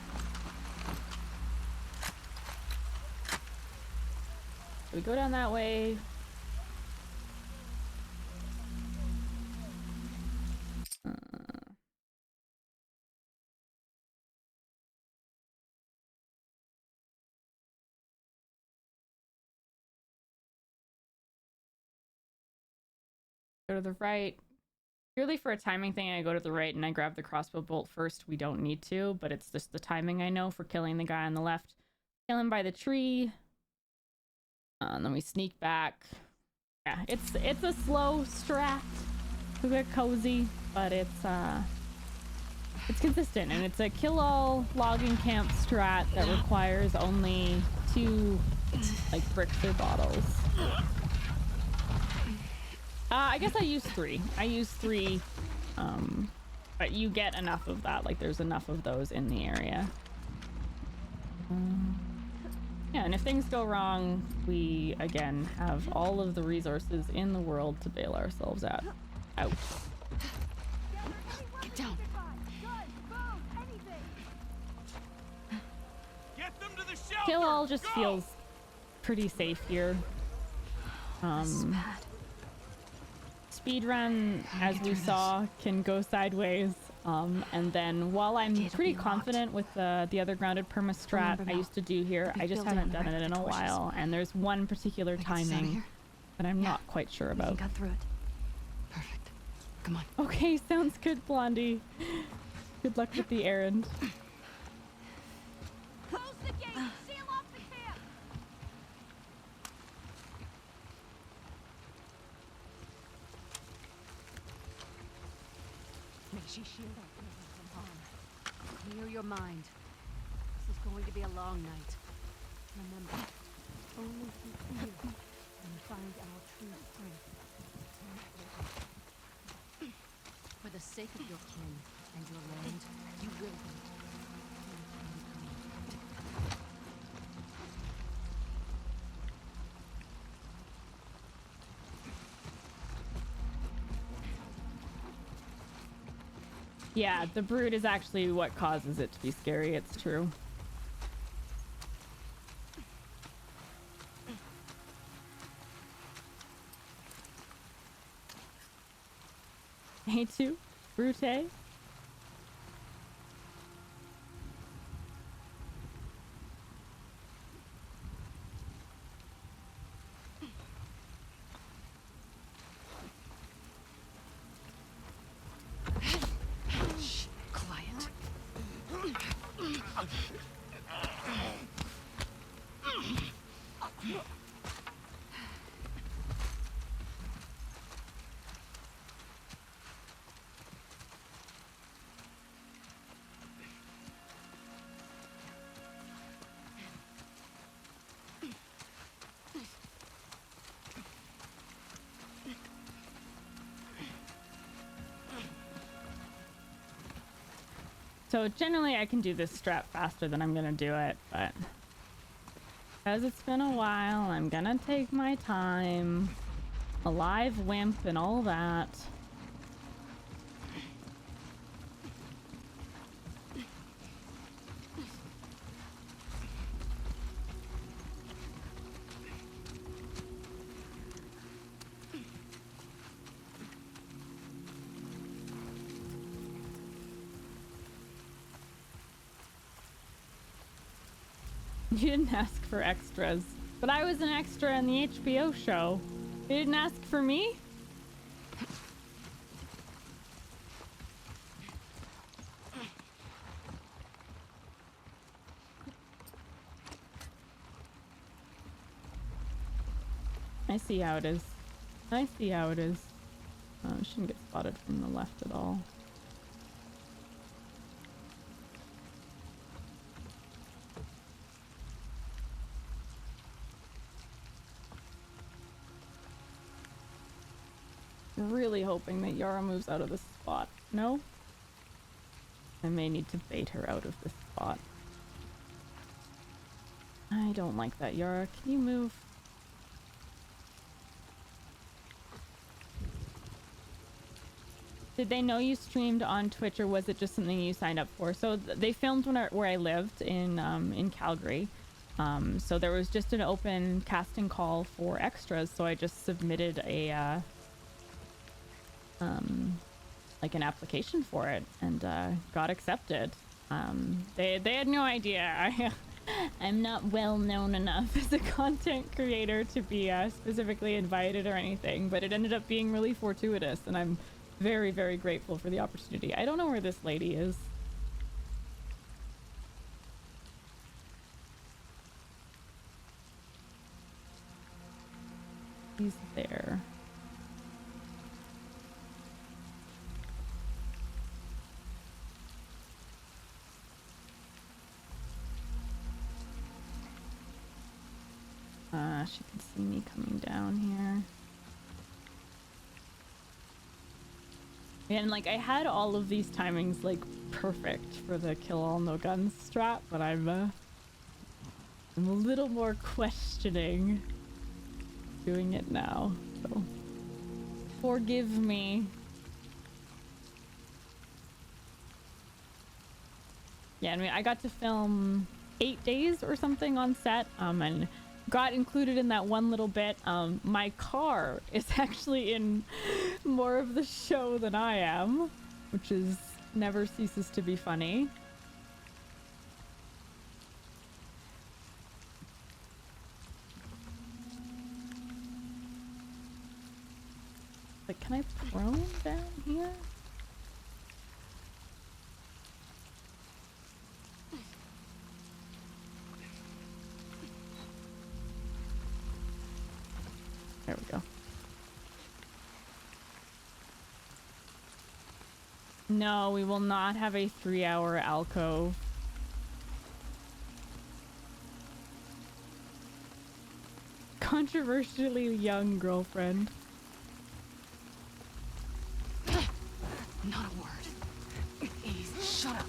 S1: So we go down that way. Go to the right. Purely for a timing thing, I go to the right and I grab the crossbow bolt first. We don't need to, but it's just the timing I know for killing the guy on the left. Kill him by the tree. And then we sneak back. Yeah, it's a slow strat. It's a bit cozy, but it's consistent, and it's a kill-all logging camp strat that requires only 2 like bricks or bottles. I guess I use 3. I use 3, but you get enough of that. Like there's enough of those in the area. Yeah, and if things go wrong, we again have all of the resources in the world to bail ourselves out.
S2: Get down.
S14: Get them to the shelter.
S1: Kill all just feels pretty safe here. Speedrun, as we saw, can go sideways. And then while I'm pretty confident with the other grounded perma strat I used to do here, I just haven't done it in a while. And there's one particular timing that I'm not quite sure about.
S5: Got through it. Perfect. Come on.
S1: Okay, sounds good, Blondie. Good luck with the errand.
S13: Close the gate! Seal off the camp!
S6: May she shield our children from harm. Clear your mind. This is going to be a long night. Remember, only through fear can we find our true strength. For the sake of your kin and your land, you will be.
S1: Yeah, the brood is actually what causes it to be scary. It's true. Hey, too, Brute. So generally I can do this strat faster than I'm gonna do it, but because it's been a while, I'm gonna take my time. A live wimp and all that. You didn't ask for extras, but I was an extra in the HBO show. You didn't ask for me? I see how it is. I see how it is. Shouldn't get spotted from the left at all. Really hoping that Yara moves out of this spot. No? I may need to bait her out of this spot. I don't like that, Yara. Can you move? Did they know you streamed on Twitch, or was it just something you signed up for? So they filmed where I lived in Calgary. So there was just an open casting call for extras, so I just submitted a like an application for it and got accepted. They had no idea. I'm not well known enough as a content creator to be specifically invited or anything, but it ended up being really fortuitous, and I'm very, very grateful for the opportunity. I don't know where this lady is. He's there. She can see me coming down here. And like I had all of these timings like perfect for the kill all no guns strat, but I'm a little more questioning doing it now. So forgive me. Yeah, I mean I got to film 8 days or something on set, and got included in that one little bit. My car is actually in more of the show than I am, which is never ceases to be funny. Like, can I prone down here? There we go. No, we will not have a 3-hour alcove. Controversially young girlfriend.
S2: Not a word. Ease. Shut up.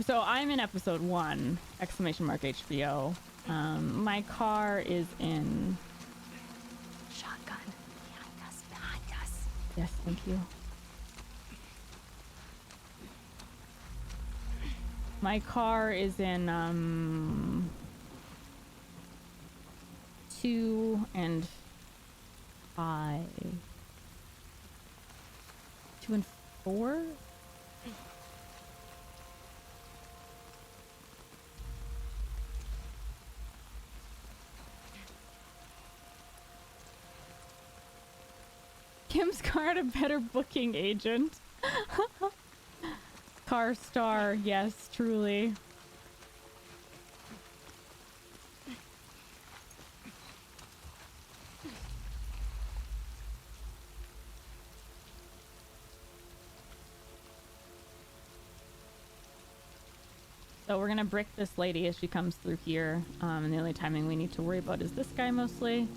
S1: So I'm in episode 1, exclamation mark HBO. My car is in...
S6: Shotgun. Behind us, behind us.
S1: Yes, thank you. My car is in 2 and 5. 2 and 4? Kim's car had a better booking agent. Car star, yes, truly. So we're gonna brick this lady as she comes through here, and the only timing we need to worry about is this guy mostly.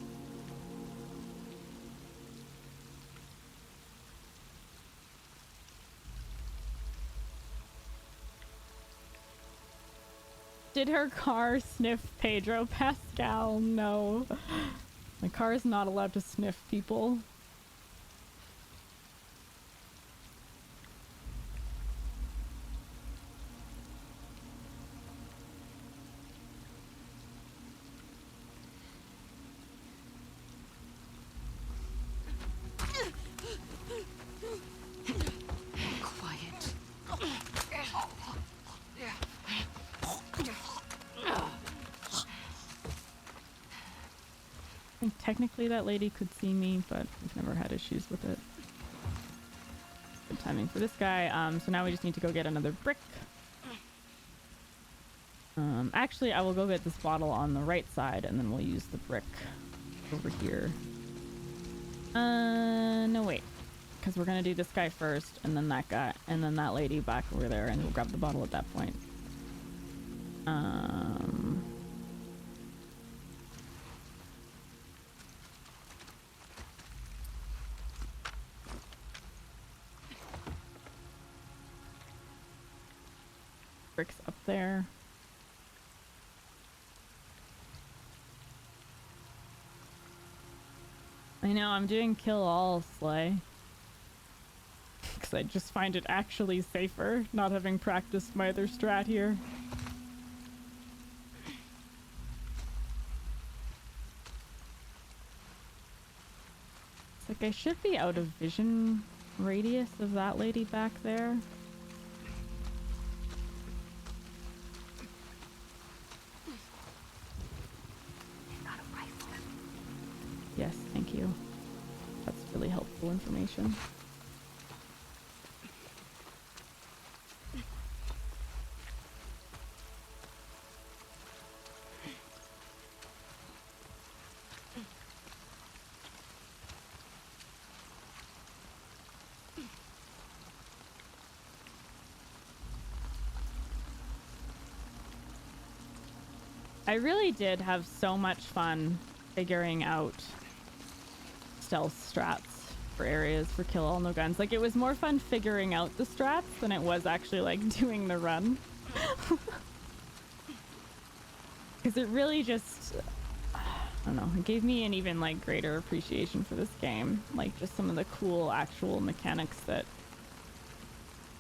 S1: Did her car sniff Pedro Pascal? No. My car is not allowed to sniff people. Technically that lady could see me, but I've never had issues with it. Good timing for this guy. So now we just need to go get another brick. Actually, I will go get this bottle on the right side, and then we'll use the brick over here. No, wait. Because we're gonna do this guy first, and then that guy, and then that lady back over there, and we'll grab the bottle at that point. Bricks up there. I know, I'm doing kill all slay. Because I just find it actually safer not having practiced my other strat here. It's like I should be out of vision radius of that lady back there. Yes, thank you. That's really helpful information. I really did have so much fun figuring out stealth strats for areas for kill all no guns. Like, it was more fun figuring out the strats than it was actually like doing the run. Because it really just, I don't know, it gave me an even like greater appreciation for this game. Like, just some of the cool actual mechanics that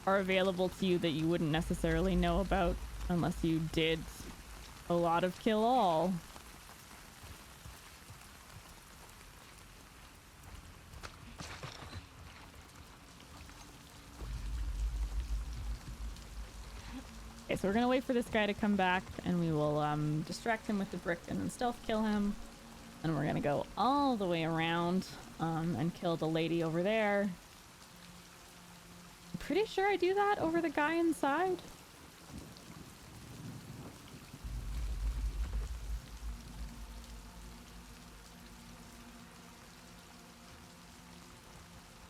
S1: are available to you that you wouldn't necessarily know about unless you did a lot of kill all. Okay, so we're gonna wait for this guy to come back and we will distract him with the brick and then stealth kill him. And we're gonna go all the way around and kill the lady over there. I'm pretty sure I do that over the guy inside.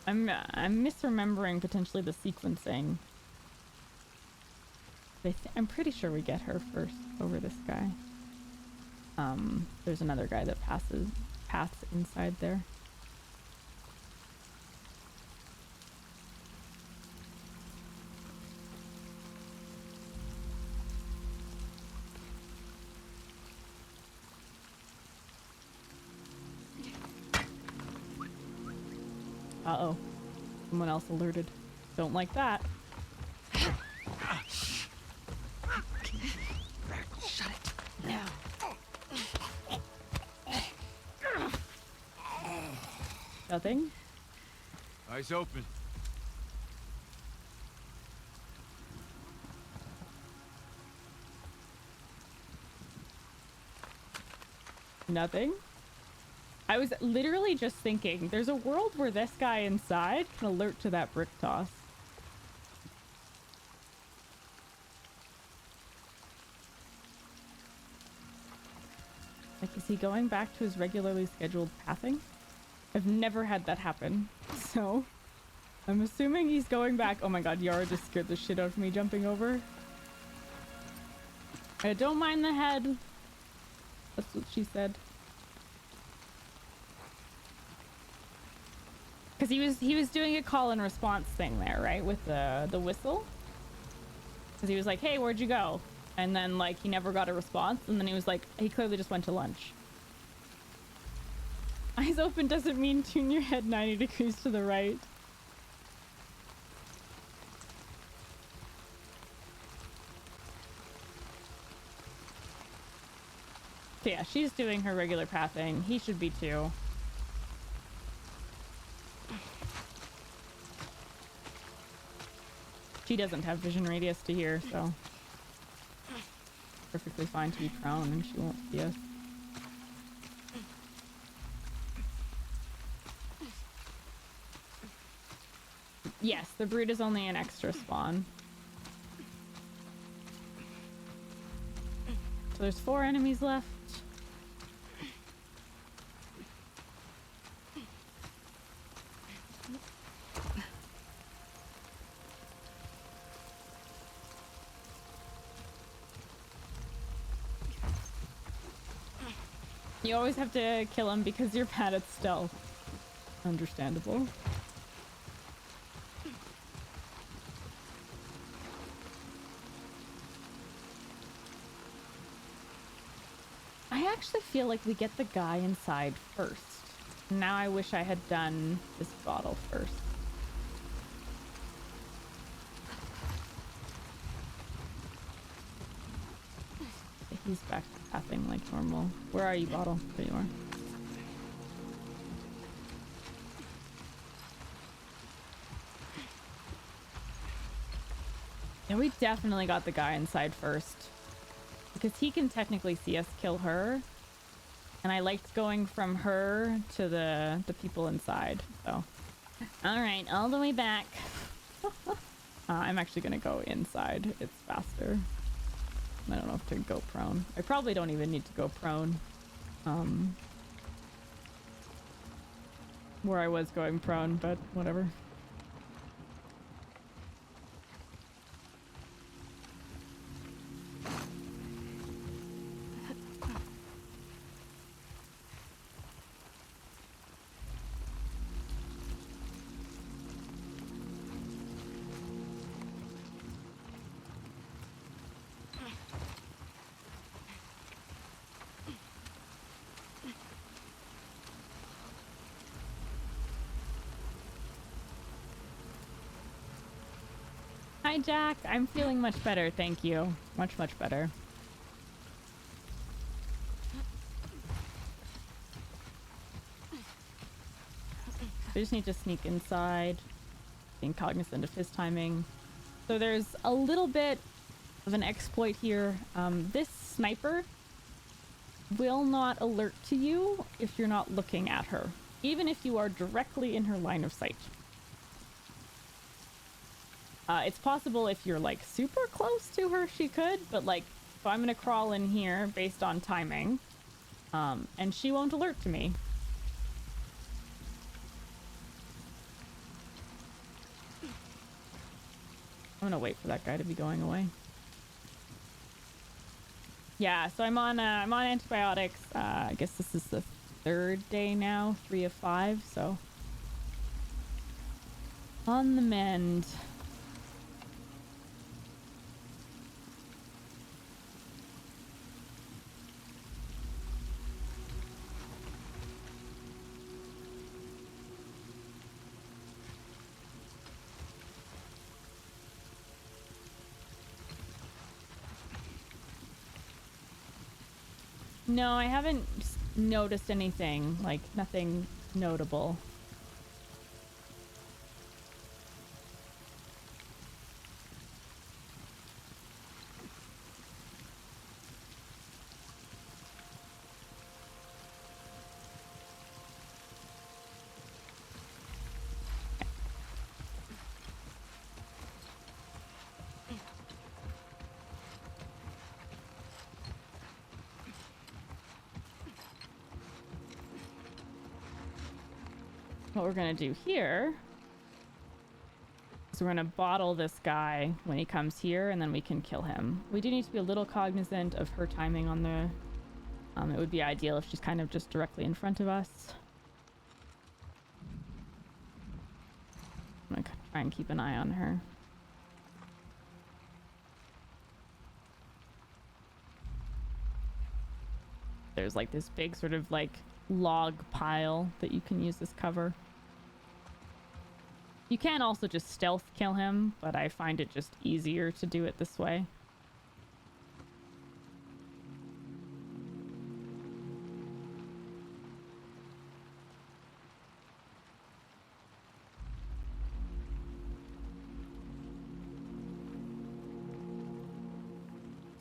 S1: I'm misremembering potentially the sequencing. I'm pretty sure we get her first over this guy. There's another guy that passes inside there. Uh-oh. Someone else alerted. Don't like that.
S2: Shut it. No.
S1: Nothing?
S14: Eyes open.
S1: Nothing? I was literally just thinking, there's a world where this guy inside can alert to that brick toss. Like, is he going back to his regularly scheduled pathing? I've never had that happen, so I'm assuming he's going back. Oh my god, Yara just scared the shit out of me jumping over. I don't mind the head. That's what she said. Because he was doing a call and response thing there, right? With the whistle. Because he was like, hey, where'd you go? And then like he never got a response, and then he was like, he clearly just went to lunch. Eyes open doesn't mean tune your head 90 degrees to the right. So yeah, she's doing her regular pathing. He should be too. She doesn't have vision radius to here, so perfectly fine to be prone and she won't see us. Yes, the brood is only an extra spawn. So there's 4 enemies left. You always have to kill him because you're bad at stealth. Understandable. I actually feel like we get the guy inside first. Now I wish I had done this bottle first. He's back to pathing like normal. Where are you, bottle? There you are. Yeah, we definitely got the guy inside first. Because he can technically see us kill her. And I liked going from her to the people inside, so. Alright, all the way back. I'm actually gonna go inside. It's faster. I don't know if to go prone. I probably don't even need to go prone. Where I was going prone, but whatever. Hi, Jack. I'm feeling much better, thank you. Much, much better. I just need to sneak inside, being cognizant of his timing. So there's a little bit of an exploit here. This sniper will not alert to you if you're not looking at her, even if you are directly in her line of sight. It's possible if you're like super close to her, she could, but like, so I'm gonna crawl in here based on timing, and she won't alert to me. I'm gonna wait for that guy to be going away. Yeah, so I'm on antibiotics. I guess this is the 3rd day now, 3 of 5, so on the mend. No, I haven't noticed anything, like nothing notable. What we're gonna do here is we're gonna bottle this guy when he comes here, and then we can kill him. We do need to be a little cognizant of her timing on the... it would be ideal if she's kind of just directly in front of us. I'm gonna try and keep an eye on her. There's like this big sort of like log pile that you can use as cover. You can also just stealth kill him, but I find it just easier to do it this way.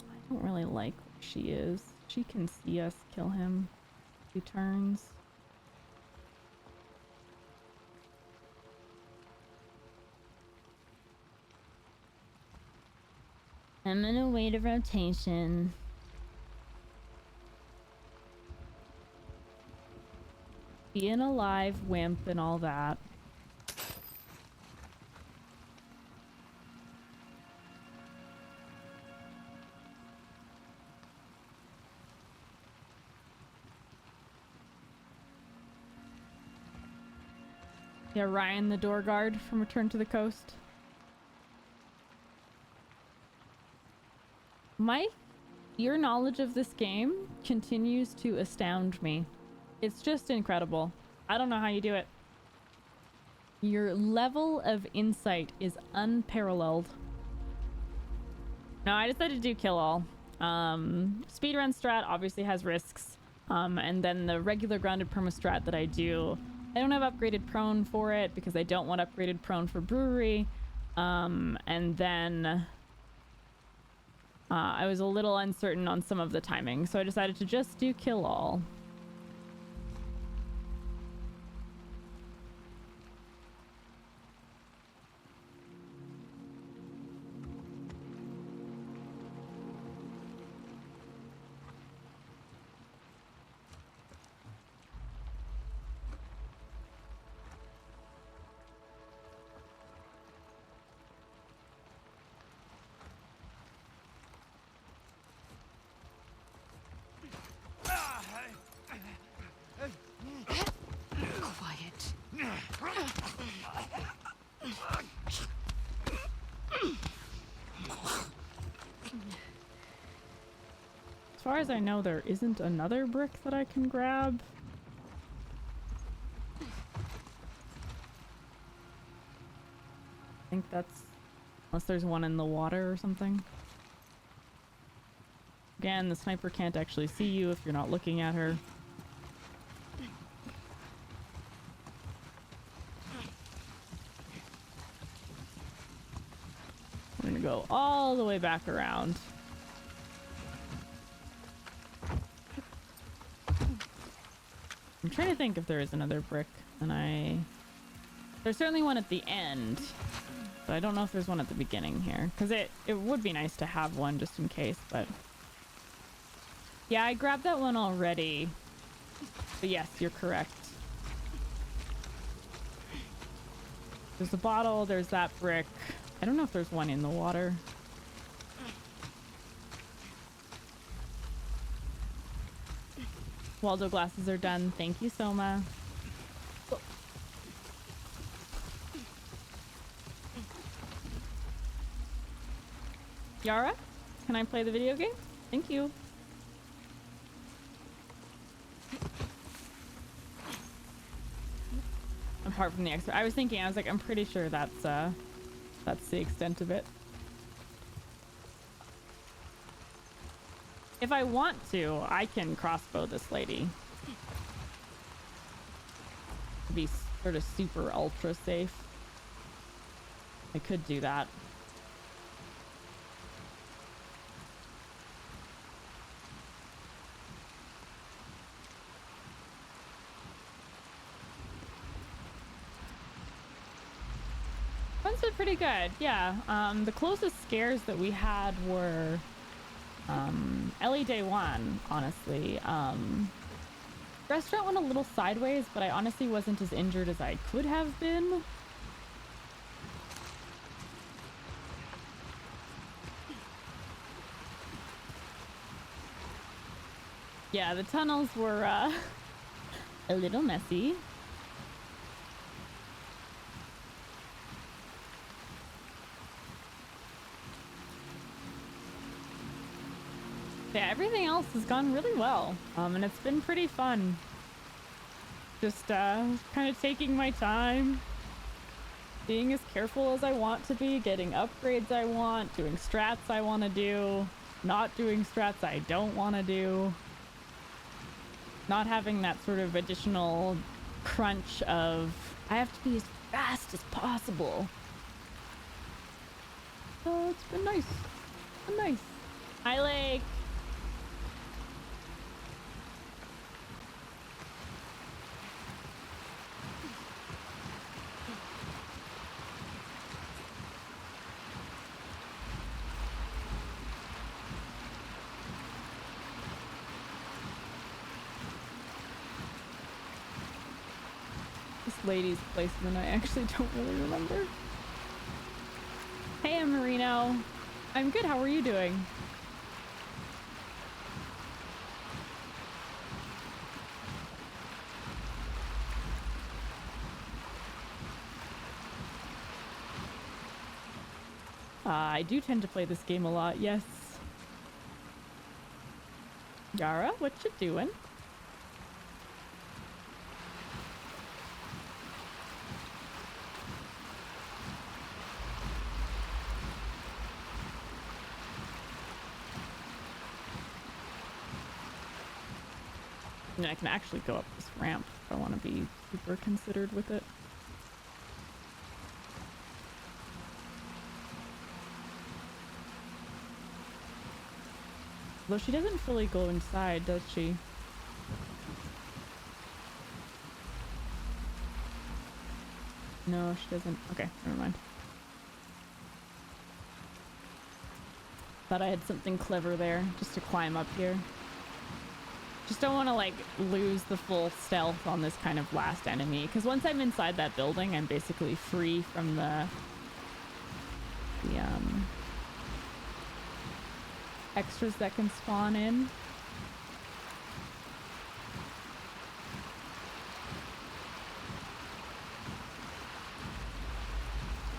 S1: I don't really like where she is. She can see us kill him 2 turns. I'm gonna wait a rotation. Being a live wimp and all that. Yeah, Ryan the door guard from Return to the Coast. Mike, your knowledge of this game continues to astound me. It's just incredible. I don't know how you do it. Your level of insight is unparalleled. No, I decided to do kill all. Speedrun strat obviously has risks. And then the regular grounded perma strat that I do, I don't have upgraded prone for it because I don't want upgraded prone for brewery. And then I was a little uncertain on some of the timing, so I decided to just do kill all. far as I know, there isn't another brick that I can grab. I think that's... unless there's one in the water or something. Again, the sniper can't actually see you if you're not looking at her. We're gonna go all the way back around. I'm trying to think if there is another brick, and there's certainly one at the end, but I don't know if there's one at the beginning here, because it would be nice to have one just in case, but yeah, I grabbed that one already, but yes, you're correct. There's a bottle, there's that brick. I don't know if there's one in the water. Waldo glasses are done. Thank you, Soma. Oh. Yara, can I play the video game? Thank you. Apart from the expert, I was like, I'm pretty sure that's the extent of it. If I want to, I can crossbow this lady. Be sort of super ultra safe. I could do that. One's been pretty good, yeah. The closest scares that we had were Ellie Day 1, honestly. Restaurant went a little sideways, but I honestly wasn't as injured as I could have been. Yeah, the tunnels were a little messy. Yeah, everything else has gone really well, and it's been pretty fun. Just kind of taking my time, being as careful as I want to be, getting upgrades I want, doing strats I want to do, not doing strats I don't want to do, not having that sort of additional crunch of I have to be as fast as possible. So it's been nice. It's been nice. Hi, Lake. Lady's placement, I actually don't really remember. Hey, Marino. I'm good. How are you doing? I do tend to play this game a lot, yes. Yara, what you doing? I can actually go up this ramp if I want to be super considered with it. Though she doesn't fully go inside, does she? No, she doesn't. Okay, never mind. Thought I had something clever there, just to climb up here. Just don't want to like lose the full stealth on this kind of last enemy, because once I'm inside that building, I'm basically free from the extras that can spawn in.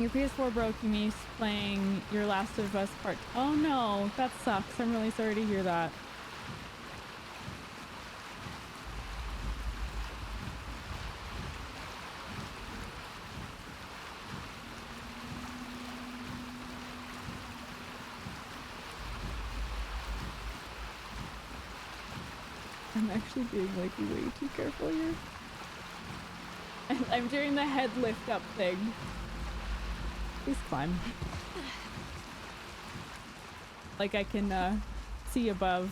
S1: Your PS4 broke, you miss playing your Last of Us part. Oh no, that sucks. I'm really sorry to hear that. I'm actually being like way too careful here. I'm doing the head lift up thing. Please climb. Like I can see above.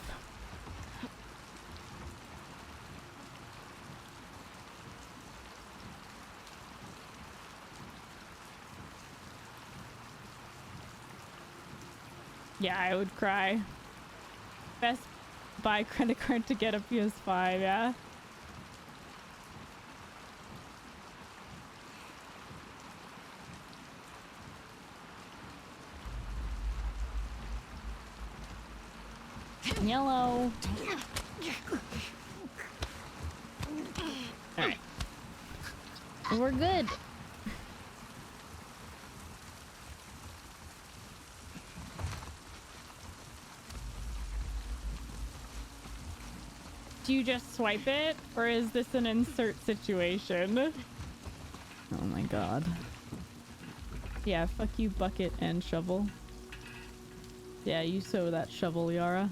S1: Yeah, I would cry. Best buy credit card to get a PS5, yeah? Yellow. Alright. We're good. Do you just swipe it, or is this an insert situation? Oh my god. Yeah, fuck you, bucket and shovel. Yeah, you sow that shovel, Yara.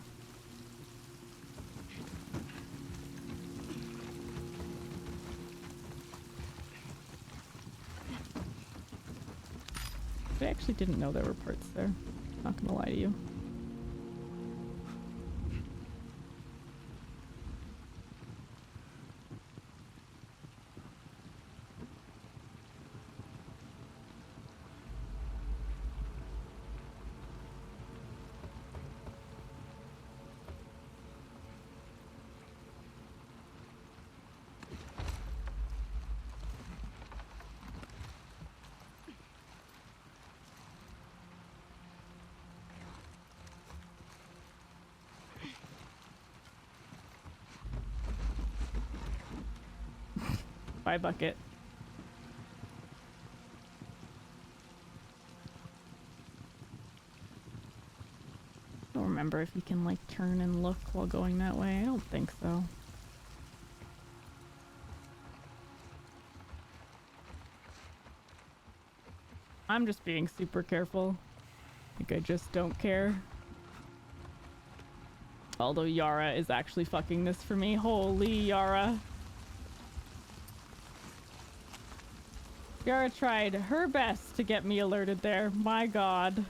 S1: I actually didn't know there were parts there. Not gonna lie to you. Bye, bucket. I don't remember if you can like turn and look while going that way. I don't think so. I'm just being super careful. Like I just don't care. Although Yara is actually fucking this for me. Holy Yara. Yara tried her best to get me alerted there. My god.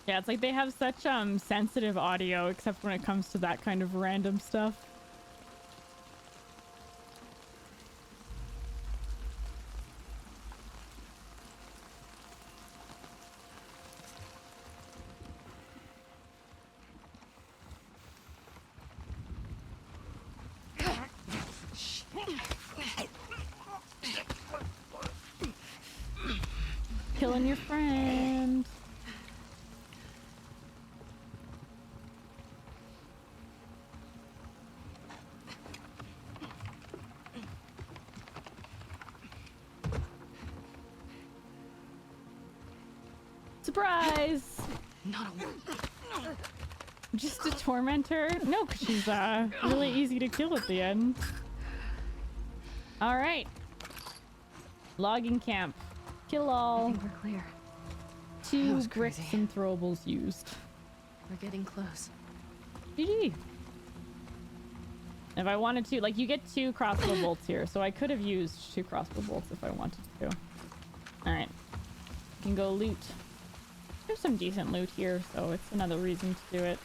S1: Yeah, it's like they have such sensitive audio, except when it comes to that kind of random stuff. Killing your friend. Surprise!
S5: Not a word.
S1: Just a tormentor? No, because she's really easy to kill at the end. All right. Logging camp. Kill all.
S5: I think we're clear.
S1: 2 bricks and throwables used.
S5: We're getting close.
S1: GG. If I wanted to, like, you get 2 crossbow bolts here, so I could have used 2 crossbow bolts if I wanted to. All right. You can go loot. There's some decent loot here, so it's another reason to do it.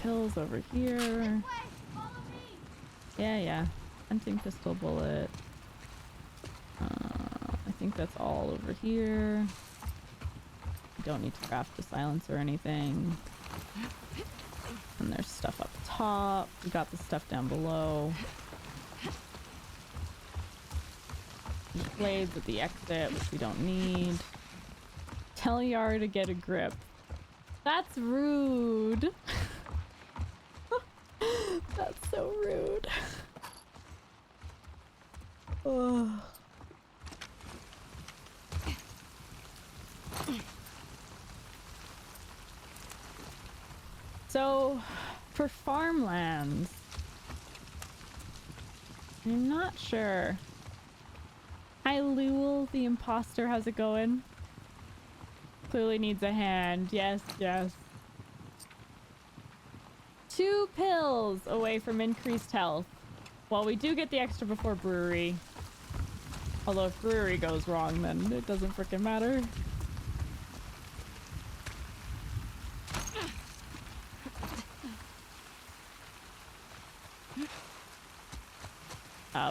S1: Pills over here. Yeah. Hunting pistol bullet. I think that's all over here. Don't need to craft the silencer or anything. And there's stuff up top. We got the stuff down below. There's blades at the exit, which we don't need. Tell Yara to get a grip. That's rude. That's so rude. Oh. So, for farmlands, I'm not sure. Hi, Lul, the imposter. How's it going? Clearly needs a hand. Yes, yes. 2 pills away from increased health. Well, we do get the extra before brewery. Although if brewery goes wrong, then it doesn't frickin' matter.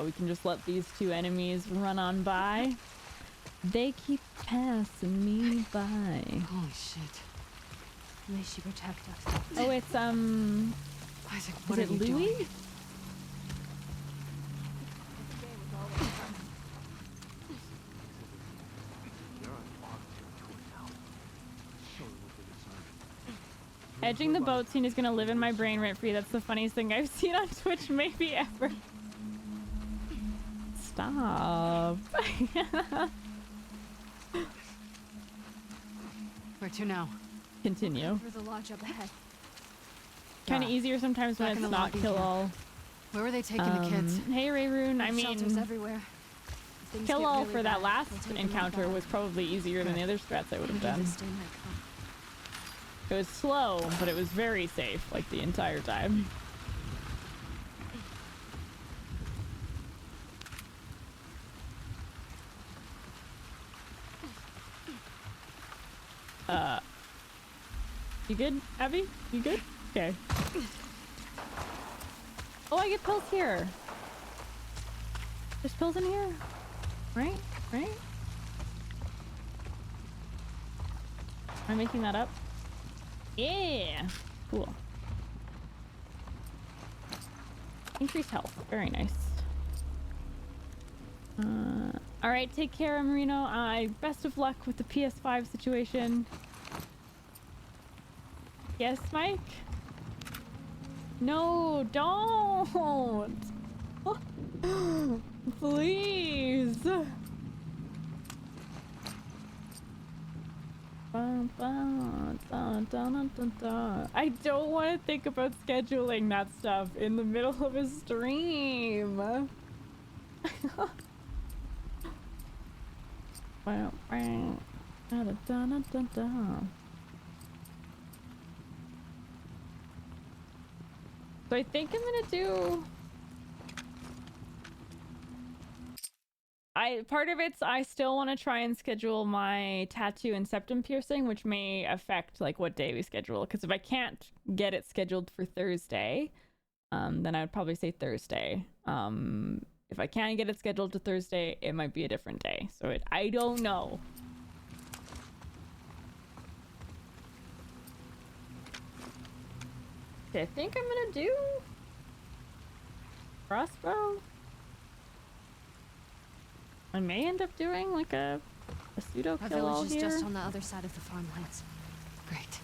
S1: We can just let these 2 enemies run on by. They keep passing me by.
S5: Holy shit.
S6: May she protect us.
S1: Oh, it's
S5: Isaac, what
S1: is
S5: are
S1: it
S5: you
S1: Louis?
S5: doing?
S1: Edging the boat scene is gonna live in my brain rent free. That's the funniest thing I've seen on Twitch maybe ever. Stop.
S5: Where to now?
S1: Continue.
S2: There's a lodge up ahead.
S1: Kind of easier sometimes when
S5: Back in
S1: it's
S5: the
S1: not
S5: logging
S1: kill
S5: camp.
S1: all.
S5: Where were they taking the kids?
S1: Hey Rayroon, I
S2: Shelters
S1: mean,
S2: everywhere. If things
S1: kill
S2: get
S1: all
S2: really
S1: for that
S2: bad,
S1: last
S2: we'll take them
S1: encounter
S2: back.
S1: was probably easier than the other strats I would have done.
S2: This day might come.
S1: It was slow, but it was very safe, like the entire time. You good, Abby? You good? Okay. Oh, I get pills here. There's pills in here? Right? Right? Am I making that up? Yeah! Cool. Increased health. Very nice. Alright, take care, Marino. Best of luck with the PS5 situation. Yes, Mike? No, don't! Please! I don't want to think about scheduling that stuff in the middle of a stream. So I think I'm gonna do... part of it's I still want to try and schedule my tattoo and septum piercing, which may affect like what day we schedule. Because if I can't get it scheduled for Thursday, then I would probably say Thursday. If I can't get it scheduled to Thursday, it might be a different day. So I don't know. Okay, I think I'm gonna do crossbow. I may end up doing like a pseudo
S2: Our
S1: kill all
S2: village is
S1: here.
S2: just on the other side of the farmlands.
S5: Great.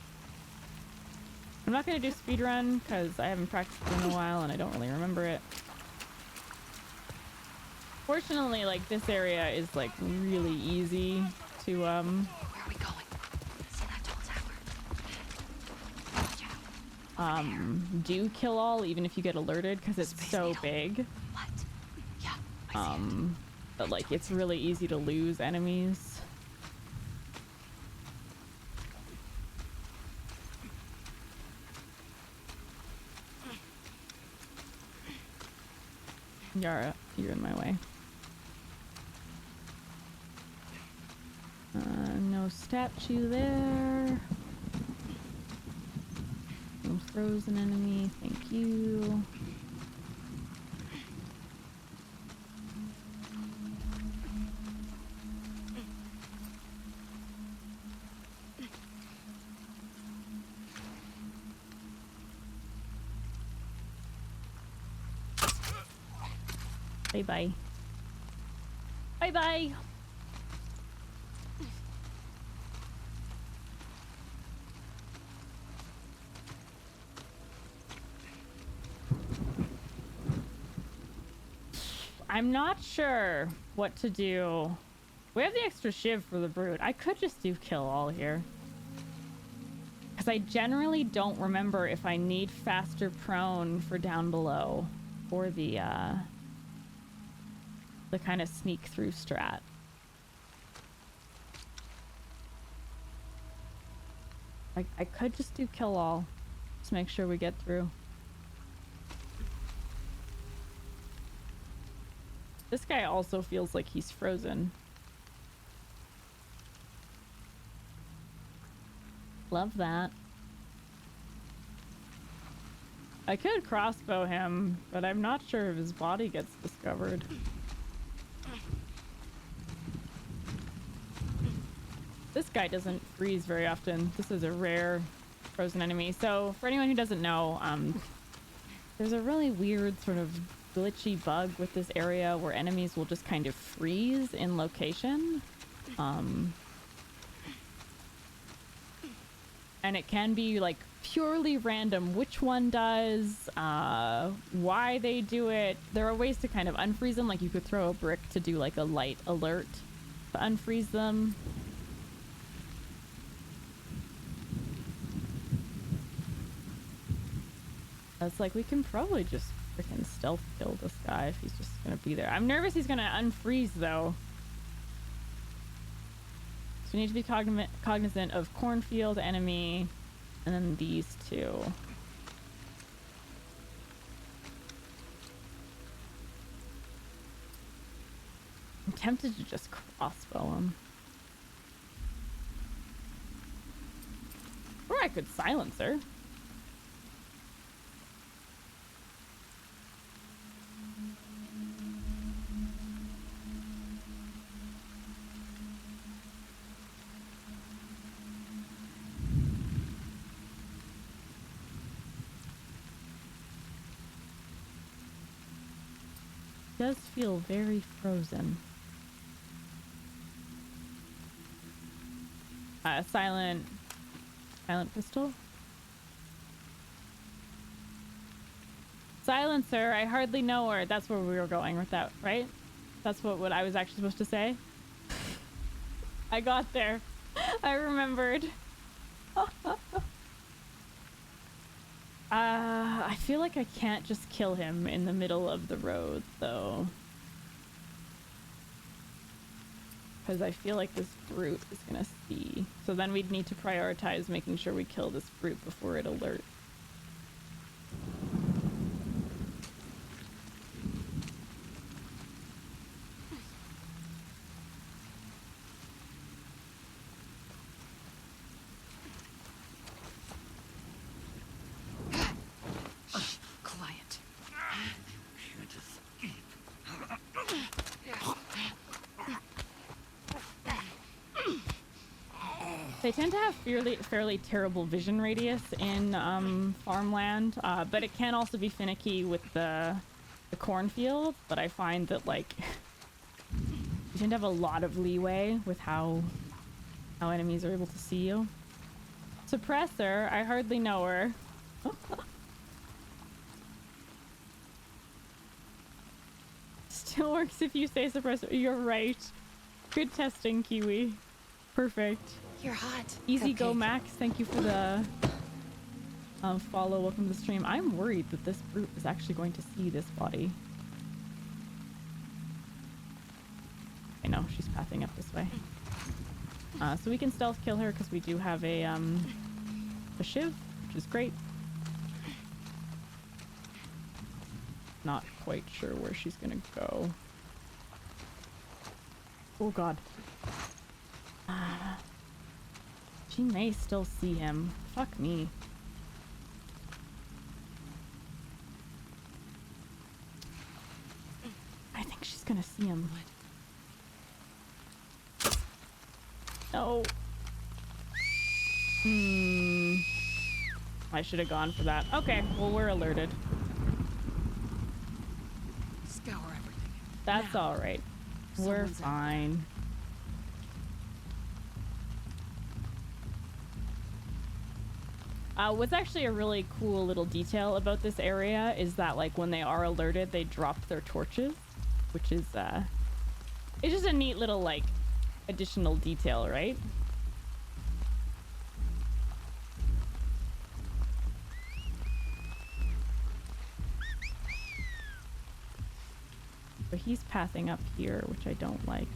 S1: I'm not gonna do speedrun because I haven't practiced it in a while and I don't really remember it. Fortunately, like this area is like really easy to
S5: Where are we going?
S2: See that tall tower?
S1: do kill all even if you get alerted because it's so big.
S5: What? Yeah.
S1: But like it's really easy to lose enemies. Yara, you're in my way. No statue there. No frozen enemy, thank you. Bye-bye. Bye-bye! I'm not sure what to do. We have the extra shiv for the brute. I could just do kill all here. Because I generally don't remember if I need faster prone for down below or the kind of sneak through strat. I could just do kill all. Just make sure we get through. This guy also feels like he's frozen. Love that. I could crossbow him, but I'm not sure if his body gets discovered. This guy doesn't freeze very often. This is a rare frozen enemy. So for anyone who doesn't know, there's a really weird sort of glitchy bug with this area where enemies will just kind of freeze in location. And it can be like purely random which one does, why they do it. There are ways to kind of unfreeze them, like you could throw a brick to do like a light alert to unfreeze them. It's like we can probably just freaking stealth kill this guy if he's just gonna be there. I'm nervous he's gonna unfreeze though. So we need to be cognizant of cornfield, enemy, and then these two. I'm tempted to just crossbow him. Or I could silencer. Does feel very frozen. Silent pistol. Silencer, I hardly know her. That's where we were going with that, right? That's what I was actually supposed to say. I got there. I remembered. I feel like I can't just kill him in the middle of the road, though. Because I feel like this brute is gonna see. So then we'd need to prioritize making sure we kill this brute before it alerts. They tend to have fairly terrible vision radius in farmland, but it can also be finicky with the cornfield. But I find that like you tend to have a lot of leeway with how enemies are able to see you. Suppressor, I hardly know her. Still works if you say suppressor. You're right. Good testing, Kiwi. Perfect.
S2: You're hot.
S1: Easy go, Max. Thank you for the follow. Welcome to the stream. I'm worried that this brute is actually going to see this body. I know she's pathing up this way. So we can stealth kill her because we do have a shiv, which is great. Not quite sure where she's gonna go. Oh god. She may still see him. Fuck me. I think she's gonna see him. No. I should have gone for that. Okay, well we're alerted.
S2: Scour everything.
S1: That's alright. We're fine. What's actually a really cool little detail about this area is that like when they are alerted, they drop their torches, which is it's just a neat little like additional detail, right? So he's pathing up here, which I don't like.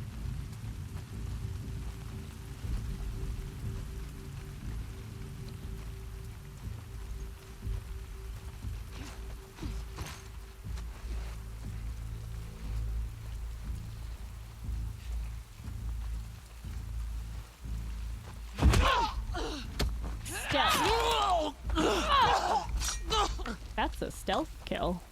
S1: Stealth. That's a stealth kill.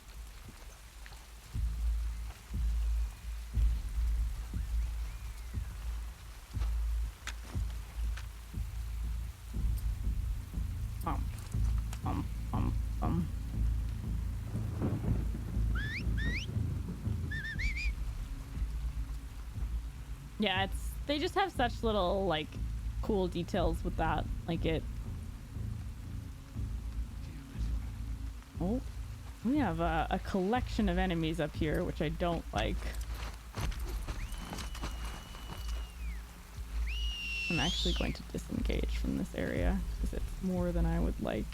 S1: Yeah, they just have such little like cool details with that. Like it. Oh, we have a collection of enemies up here, which I don't like. I'm actually going to disengage from this area because it's more than I would like.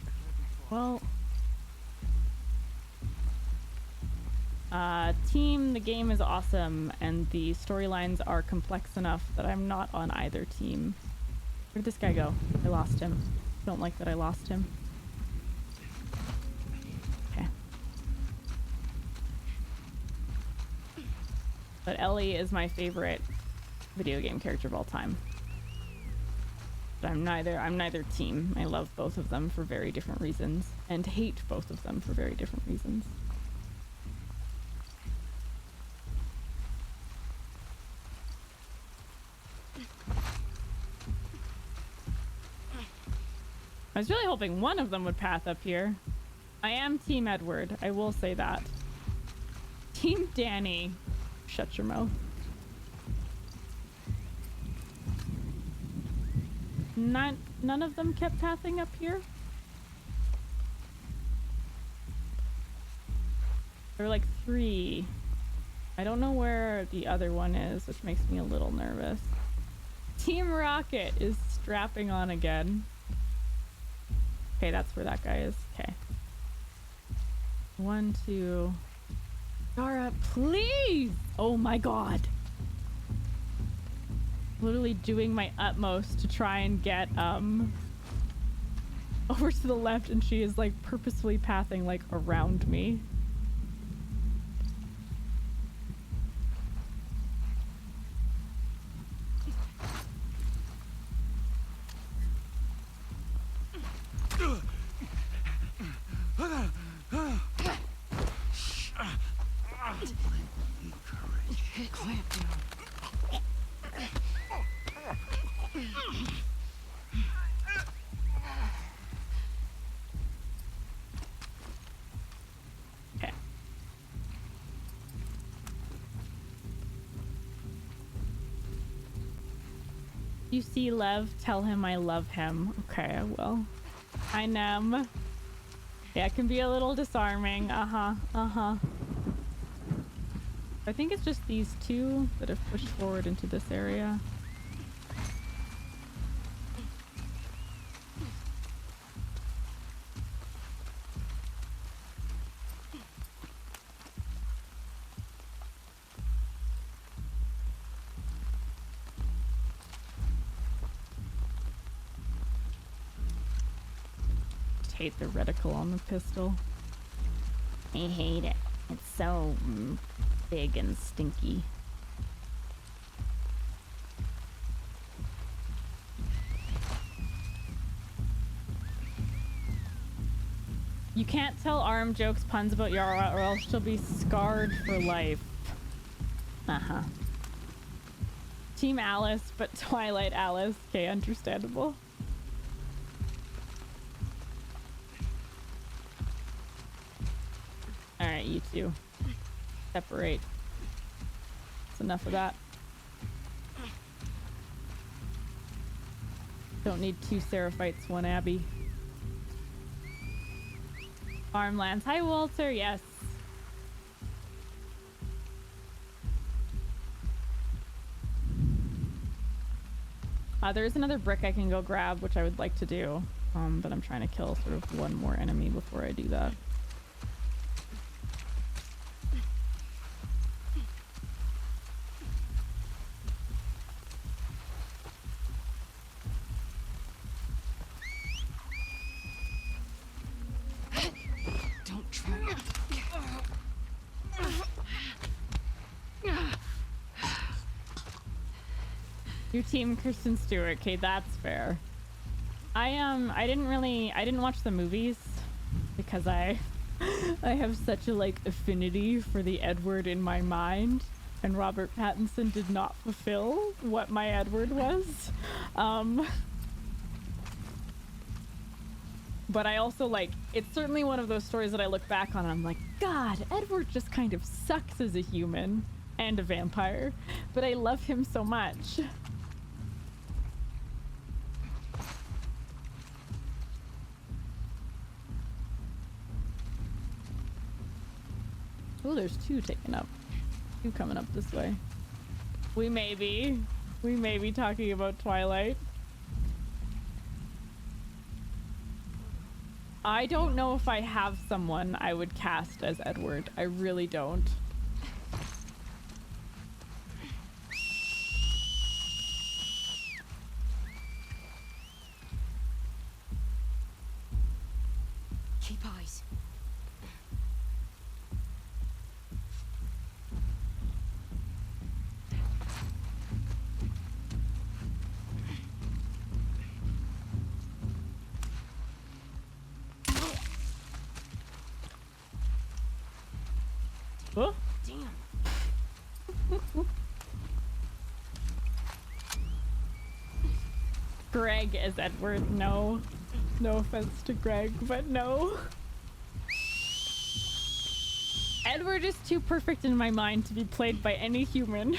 S1: Well, team, the game is awesome and the storylines are complex enough that I'm not on either team. Where did this guy go? I lost him. Don't like that I lost him. Okay. But Ellie is my favorite video game character of all time. But I'm neither team. I love both of them for very different reasons and hate both of them for very different reasons. I was really hoping one of them would path up here. I am Team Edward, I will say that. Team Danny. Shut your mouth. None of them kept pathing up here? There were like 3. I don't know where the other one is, which makes me a little nervous. Team Rocket is strapping on again. Okay, that's where that guy is. Okay. 1, 2. Dara, please! Oh my god. Literally doing my utmost to try and get over to the left, and she is like purposefully pathing like around me. You see Lev, tell him I love him. Okay, I will. I know. Yeah, it can be a little disarming. I think it's just these 2 that have pushed forward into this area. Hate the reticle on the pistol. I hate it. It's so big and stinky. You can't tell arm jokes, puns about Yara, or else she'll be scarred for life. Team Alice, but Twilight Alice. Okay, understandable. Alright, you two. Separate. That's enough of that. Don't need 2 Seraphites, 1 Abby. Farmlands. Hi, Walter. Yes. There is another brick I can go grab, which I would like to do. But I'm trying to kill sort of 1 more enemy before I do that. Your team Kristen Stewart. Okay, that's fair. I didn't watch the movies because I have such a like affinity for the Edward in my mind, and Robert Pattinson did not fulfill what my Edward was. But I also like, it's certainly one of those stories that I look back on and I'm like, God, Edward just kind of sucks as a human and a vampire, but I love him so much. Oh, there's two taken up. Two coming up this way. We may be talking about Twilight. I don't know if I have someone I would cast as Edward. I really don't.
S2: Keep eyes.
S1: Oh.
S2: Damn.
S1: Greg as Edward, no. No offense to Greg, but no. Edward is too perfect in my mind to be played by any human.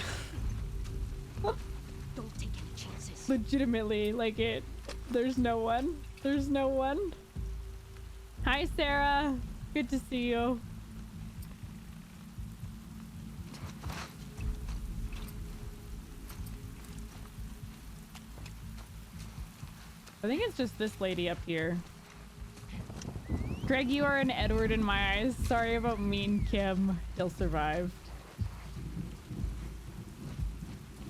S2: Don't take any chances.
S1: Legitimately, like it. There's no one. There's no one. Hi, Sarah. Good to see you. I think it's just this lady up here. Greg, you are an Edward in my eyes. Sorry about Mean Kim. He'll survive.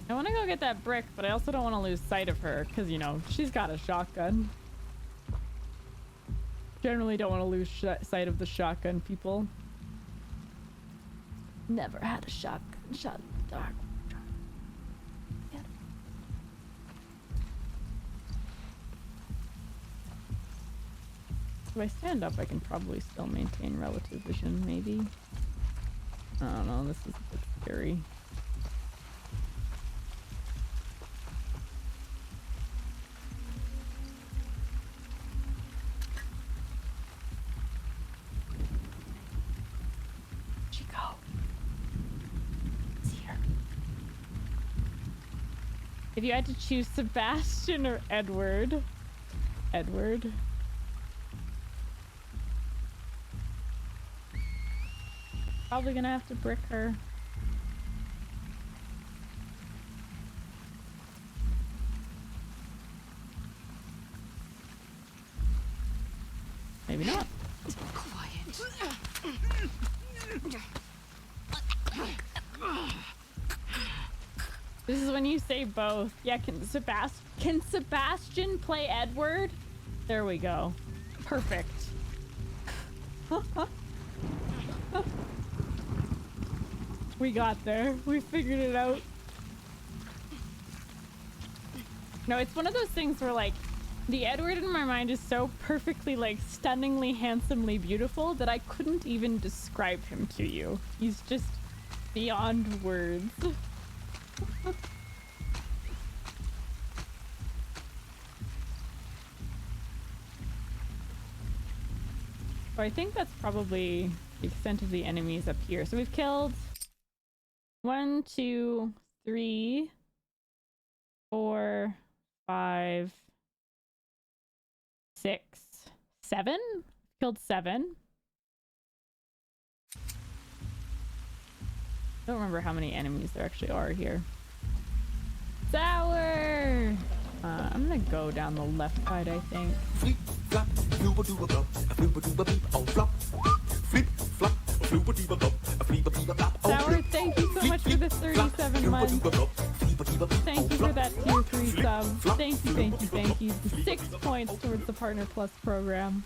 S1: I want to go get that brick, but I also don't want to lose sight of her because, you know, she's got a shotgun. Generally don't want to lose sight of the shotgun people. Never had a shotgun shot in the dark. If I stand up, I can probably still maintain relative vision, maybe. I don't know, this is a bit scary. Where'd she go? It's here. If you had to choose Sebastian or Edward? Edward. Probably gonna have to brick her. Maybe not.
S2: Quiet.
S1: This is when you say both. Yeah, can Sebastian play Edward? There we go. Perfect. We got there. We figured it out. No, it's one of those things where like the Edward in my mind is so perfectly like stunningly handsomely beautiful that I couldn't even describe him to you. He's just beyond words. So I think that's probably the extent of the enemies up here. So we've killed 1, 2, 3, 4, 5, 6, 7. Killed 7. I don't remember how many enemies there actually are here. Sour! I'm gonna go down the left side, I think. Sour, thank you so much for the 37 months. Thank you for that tier 3 sub. Thank you, thank you, thank you. The 6 points towards the Partner Plus program.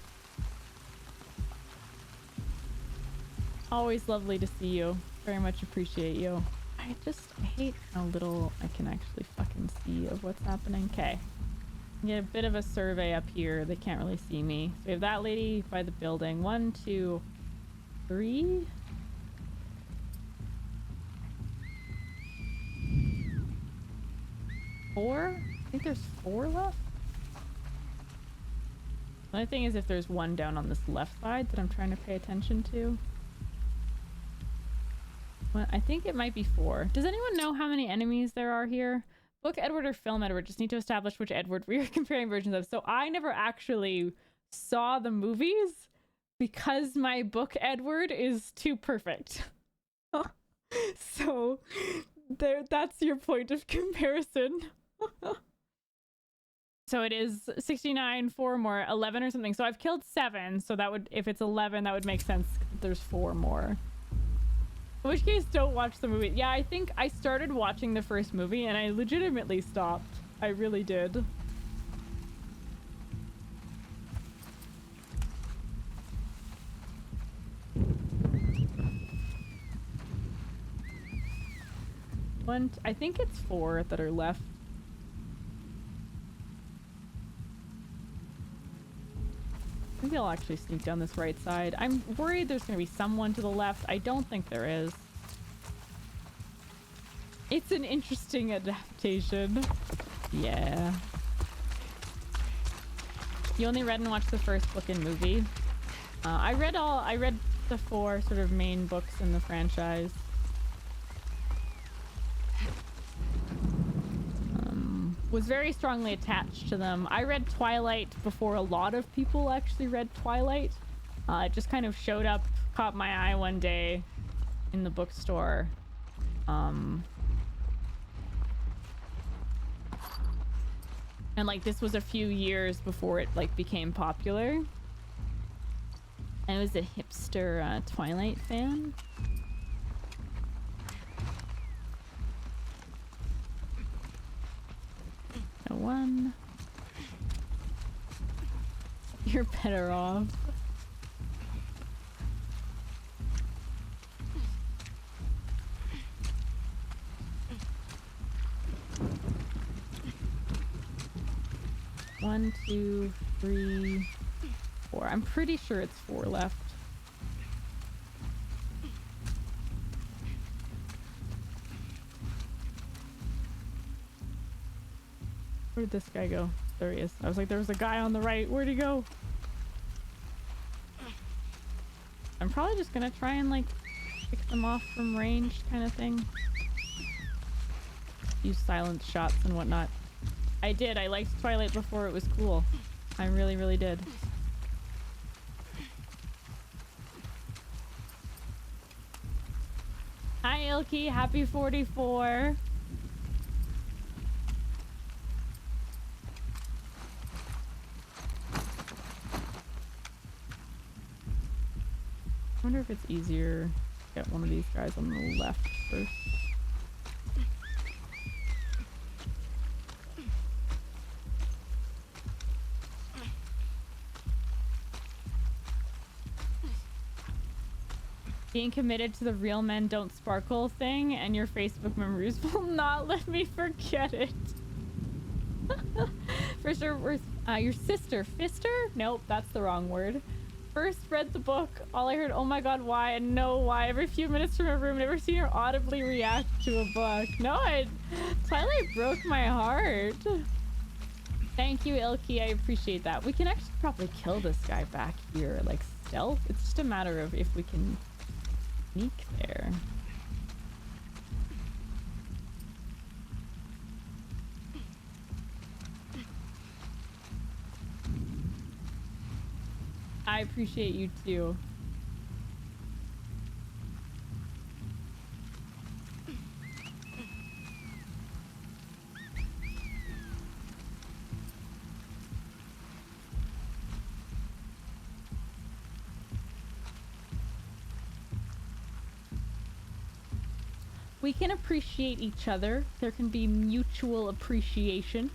S1: Always lovely to see you. Very much appreciate you. I I hate how little I can actually fucking see of what's happening. Okay. Get a bit of a survey up here. They can't really see me. So we have that lady by the building. 1, 2, 3. Four? I think there's 4 left. The only thing is if there's one down on this left side that I'm trying to pay attention to. Well, I think it might be 4. Does anyone know how many enemies there are here? Book Edward or film Edward? Just need to establish which Edward we are comparing versions of. So I never actually saw the movies because my book Edward is too perfect. So that's your point of comparison. So it is 69, 4 more, 11 or something. So I've killed 7. So that would, if it's 11, that would make sense. There's 4 more. In which case, don't watch the movie. Yeah, I think I started watching the first movie and I legitimately stopped. I really did. I think it's 4 that are left. Maybe I'll actually sneak down this right side. I'm worried there's going to be someone to the left. I don't think there is. It's an interesting adaptation. Yeah. You only read and watched the first book and movie. I read the 4 sort of main books in the franchise. Was very strongly attached to them. I read Twilight before a lot of people actually read Twilight. It just kind of showed up, caught my eye one day in the bookstore. And like this was a few years before it like became popular. I was a hipster Twilight fan. One. You're better off. One, 2, 3, 4. I'm pretty sure it's 4 left. Where did this guy go? There he is. I was like, there was a guy on the right. Where'd he go? I'm probably just gonna try and like pick them off from range kind of thing. Use silent shots and whatnot. I did. I liked Twilight before it was cool. I really, really did. Hi, Ilky. Happy 44. I wonder if it's easier to get one of these guys on the left first. Being committed to the real men don't sparkle thing and your Facebook memories will not let me forget it. For sure, your sister, Fister? Nope, that's the wrong word. First read the book, all I heard, oh my god, why, and no why, every few minutes from a room, never seen her audibly react to a book. No, Twilight broke my heart. Thank you, Ilky, I appreciate that. We can actually probably kill this guy back here, like stealth. It's just a matter of if we can sneak there. I appreciate you too. We can appreciate each other. There can be mutual appreciation.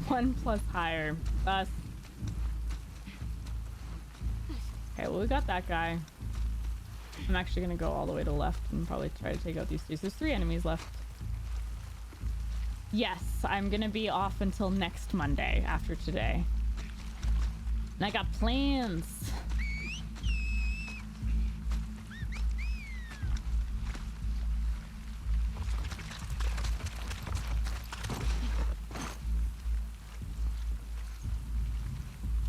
S1: 1 plus higher. Us. Okay, well, we got that guy. I'm actually gonna go all the way to the left and probably try to take out these 2. So there's 3 enemies left. Yes, I'm gonna be off until next Monday after today. And I got plans.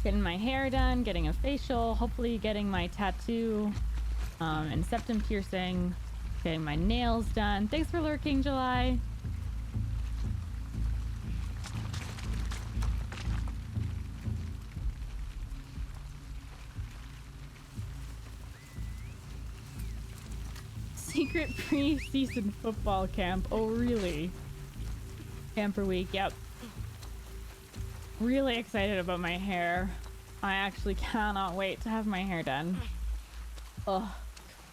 S1: Getting my hair done, getting a facial, hopefully getting my tattoo, and septum piercing, getting my nails done. Thanks for lurking, July. Secret pre-season football camp. Oh, really? Camper week, yep. Really excited about my hair. I actually cannot wait to have my hair done. Oh,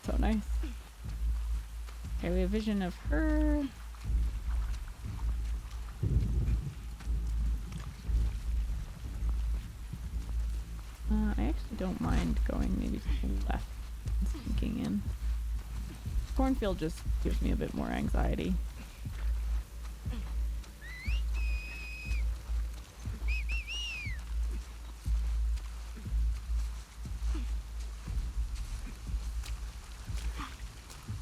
S1: so nice. Okay, we have a vision of her. I actually don't mind going maybe to the left and sneaking in. Cornfield just gives me a bit more anxiety.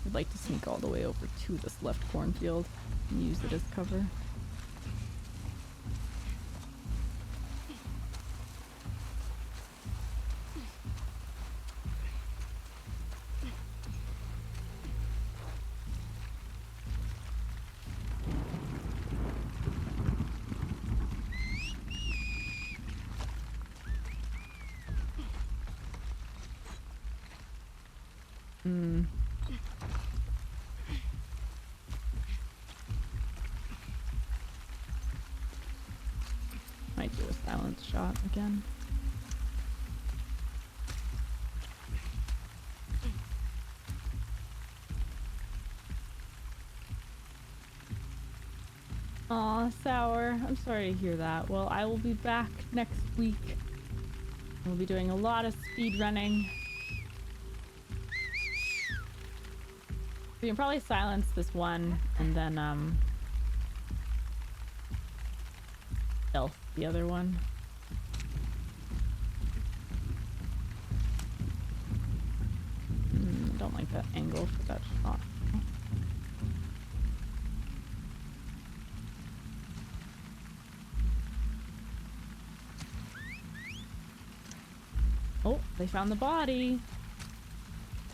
S1: I'd like to sneak all the way over to this left cornfield and use it as cover. Might do a silence shot again. Aw, Sour. I'm sorry to hear that. Well, I will be back next week. We'll be doing a lot of speed running. We can probably silence this one and then stealth the other one. Don't like that angle for that shot. Oh, they found the body.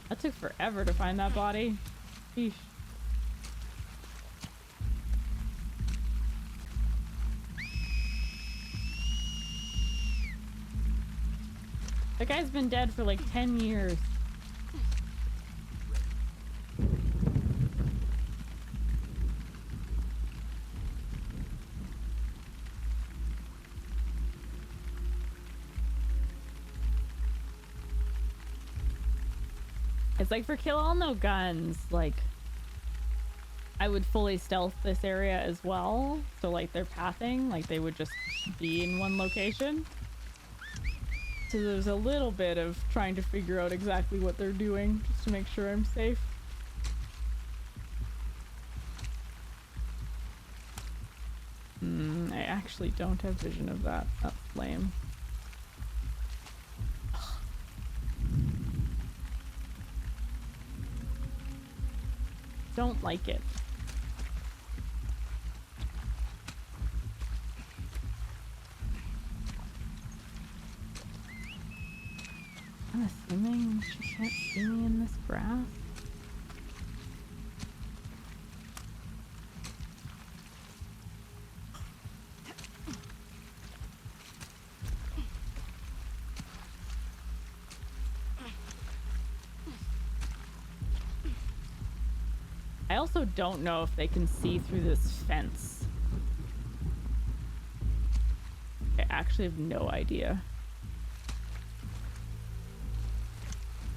S1: That took forever to find that body. Sheesh. That guy's been dead for like 10 years. It's like for kill all no guns, like I would fully stealth this area as well. So like their pathing, like they would just be in one location. So there's a little bit of trying to figure out exactly what they're doing just to make sure I'm safe. I actually don't have vision of that. That's lame. Don't like it. I'm assuming she can't see me in this grass. I also don't know if they can see through this fence. I actually have no idea.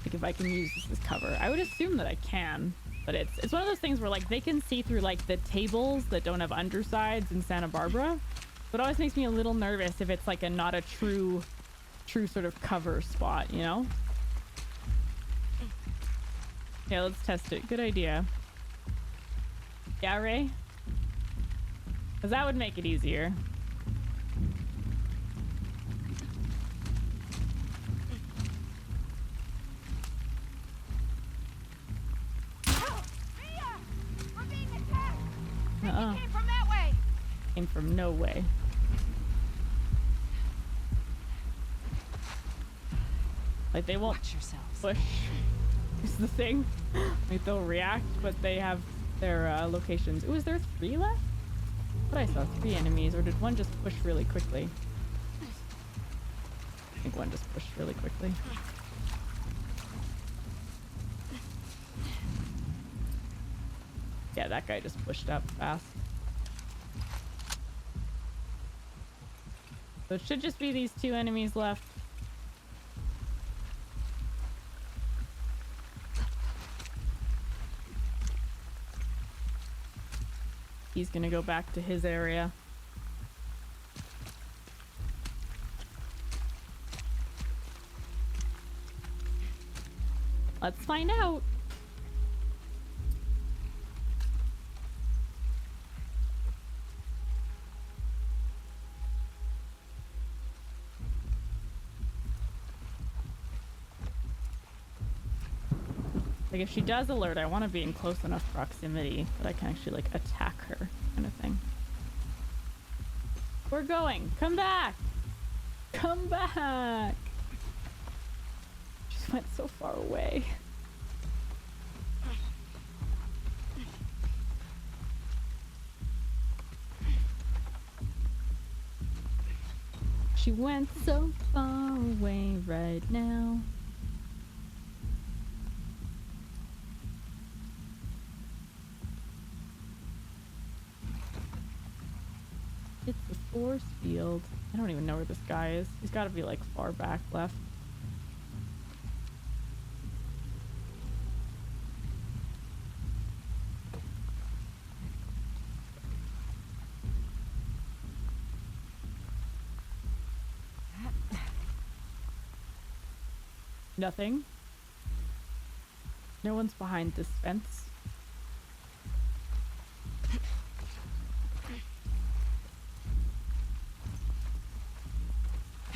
S1: Like if I can use this as cover. I would assume that I can, but it's one of those things where like they can see through like the tables that don't have undersides in Santa Barbara, It always makes me a little nervous if it's like a not a true sort of cover spot, you know? Yeah, let's test it. Good idea. Yeah, Ray? Because that would make it easier.
S2: Came from that way.
S1: Came from no way. Like they won't push. Is the thing. Like they'll react, but they have their locations. Ooh, is there 3 left? But I saw 3 enemies, or did one just push really quickly? I think one just pushed really quickly. Yeah, that guy just pushed up fast. So it should just be these 2 enemies left. He's gonna go back to his area. Let's find out. Like if she does alert, I want to be in close enough proximity that I can actually like attack her, kind of thing. We're going. Come back. Come back. She went so far away. She went so far away right now. It's the force field. I don't even know where this guy is. He's got to be like far back left. Nothing. No one's behind this fence.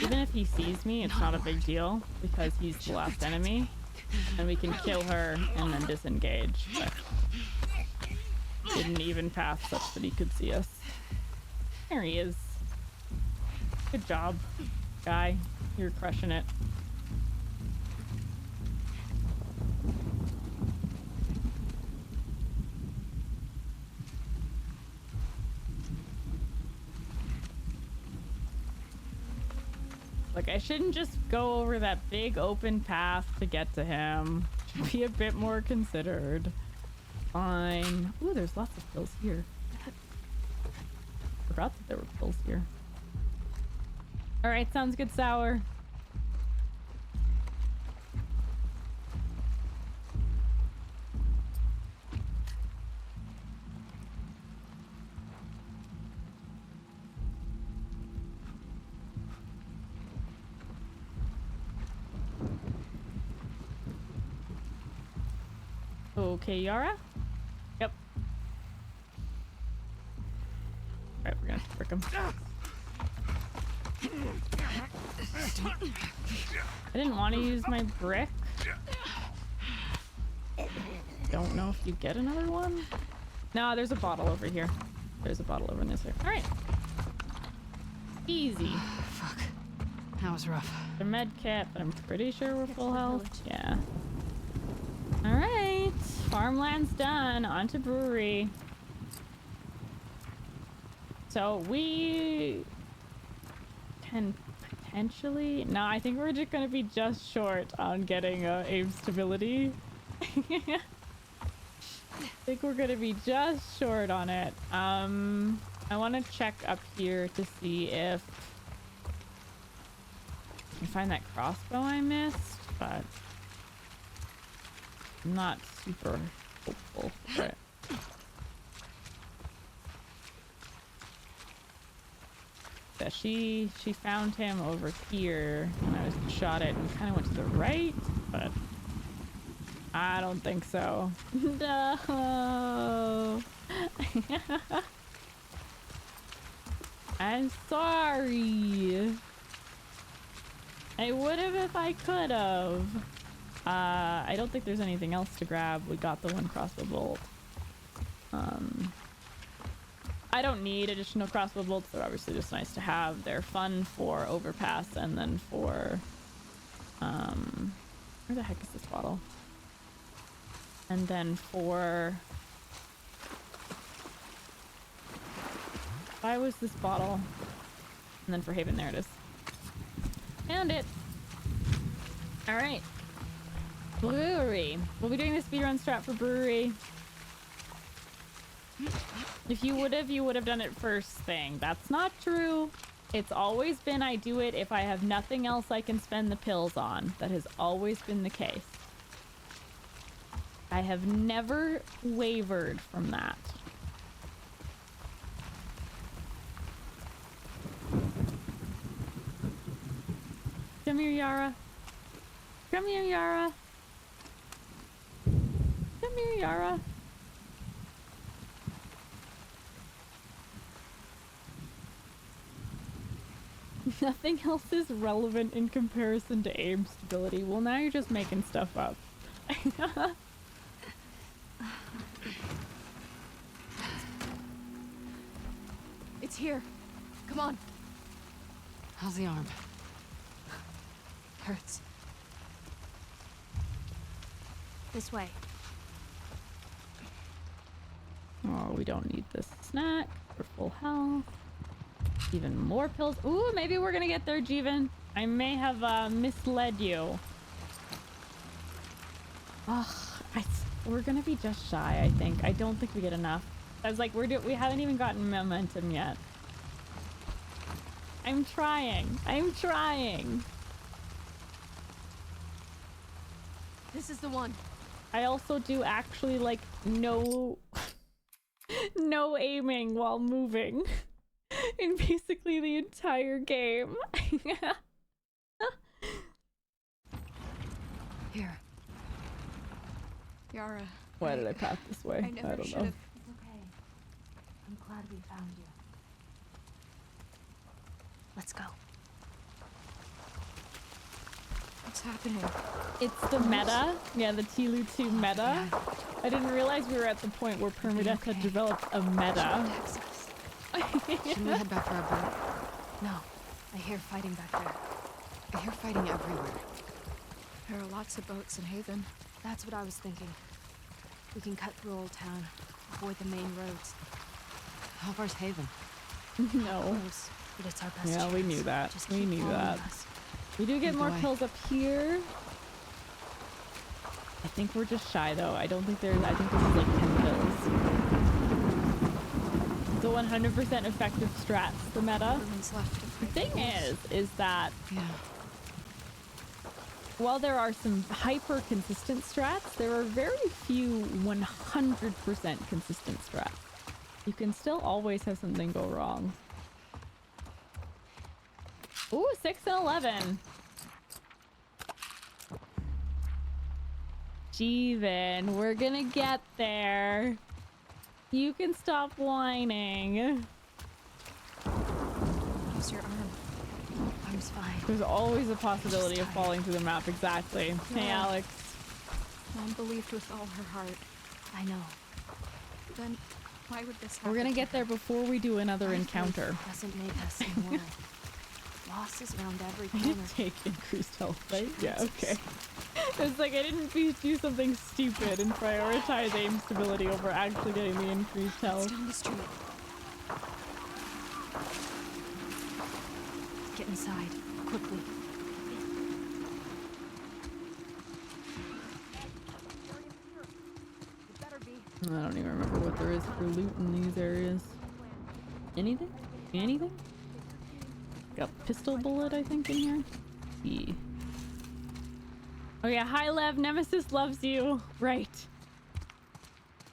S1: Even if he sees me, it's not a big deal because he's the last enemy and we can kill her and then disengage. But didn't even pass such that he could see us. There he is. Good job, guy. You're crushing it. Like, I shouldn't just go over that big open path to get to him. Should be a bit more considered. Fine. Ooh, there's lots of pills here. Forgot that there were pills here. Alright, sounds good, Sour. Okay, Yara? Yep. Alright, we're gonna frick him. I didn't want to use my brick. Don't know if you get another one. No, there's a bottle over here. There's a bottle over in this way. Alright. Easy.
S5: Fuck. That was rough.
S1: The med kit, but I'm pretty sure we're full health. Yeah. Alright. Farmland's done. On to brewery. So we can potentially... No, I think we're just gonna be just short on getting aim stability. I think we're gonna be just short on it. I want to check up here to see if I can find that crossbow I missed, but I'm not super hopeful for it. yeah, she found him over here, and I was shot it and kind of went to the right, but I don't think so. No. I'm sorry. I would have if I could have. I don't think there's anything else to grab. We got the one crossbow bolt. I don't need additional crossbow bolts. They're obviously just nice to have. They're fun for overpass and then for where the heck is this bottle? And then for why was this bottle? And then for Haven, there it is. Found it. All right. Brewery. We'll be doing the speedrun strat for brewery. If you would have done it first thing. That's not true. It's always been I do it if I have nothing else I can spend the pills on. That has always been the case. I have never wavered from that. Come here, Yara. Come here, Yara. Come here, Yara. Nothing else is relevant in comparison to aim stability. Well, now you're just making stuff up.
S2: It's here. Come on.
S5: How's the arm? Hurts.
S2: This way.
S1: Oh, we don't need this snack for full health. Even more pills. Ooh, maybe we're gonna get there, Jeevan. I may have misled you. Ugh, we're gonna be just shy, I think. I don't think we get enough. I was like, we haven't even gotten momentum yet. I'm trying. I'm trying.
S2: This is the one.
S1: I also do actually like no aiming while moving in basically the entire game.
S5: Here.
S2: Yara.
S1: Why did I path this way?
S2: I never
S1: don't know.
S6: It's okay. I'm glad we found you. Let's go.
S2: What's happening?
S1: It's the meta. Yeah, the Tilu 2 meta. I didn't realize we were at the point where Permadeath had developed a meta.
S5: Shouldn't we head back for our boat? No. I hear fighting back there. I hear fighting everywhere.
S2: There are lots of boats in Haven.
S5: That's what I was thinking. We can cut through Old Town, avoid the main roads. How far's Haven?
S1: No.
S5: Close, but it's our best
S1: Yeah,
S5: chance.
S1: we knew that.
S5: Just
S1: We
S5: keep
S1: knew
S5: following
S1: that.
S5: us.
S1: We do get
S5: Lead the
S1: more
S5: way.
S1: pills up here. I think we're just shy though. I don't think there's, I think this is like 10 pills. The 100% effective strats, the meta.
S2: Everyone's left.
S1: The thing is that while there are some hyper consistent strats, there are very few 100% consistent strats. You can still always have something go wrong. Ooh, 6 and 11. Jeevan, we're gonna get there. You can stop whining.
S2: How's your arm?
S5: Arm's fine.
S1: There's always a possibility of falling through the map, exactly. Hey,
S2: Yeah.
S1: Alex.
S2: Mom believed with all her heart.
S5: I know.
S2: Then why would this happen?
S1: We're gonna get there before we do another encounter.
S5: Doesn't make us immoral. Loss is around every
S1: I
S5: corner.
S1: didn't take increased health, right? Yeah, okay. It's like I didn't do something stupid and prioritize aim stability over actually getting the increased health.
S2: It's down the street.
S5: Get inside, quickly.
S1: I don't even remember what there is for loot in these areas. Anything? Anything? Got a pistol bullet, I think, in here. Yeah. Oh yeah, hi Lev, Nemesis loves you. Right.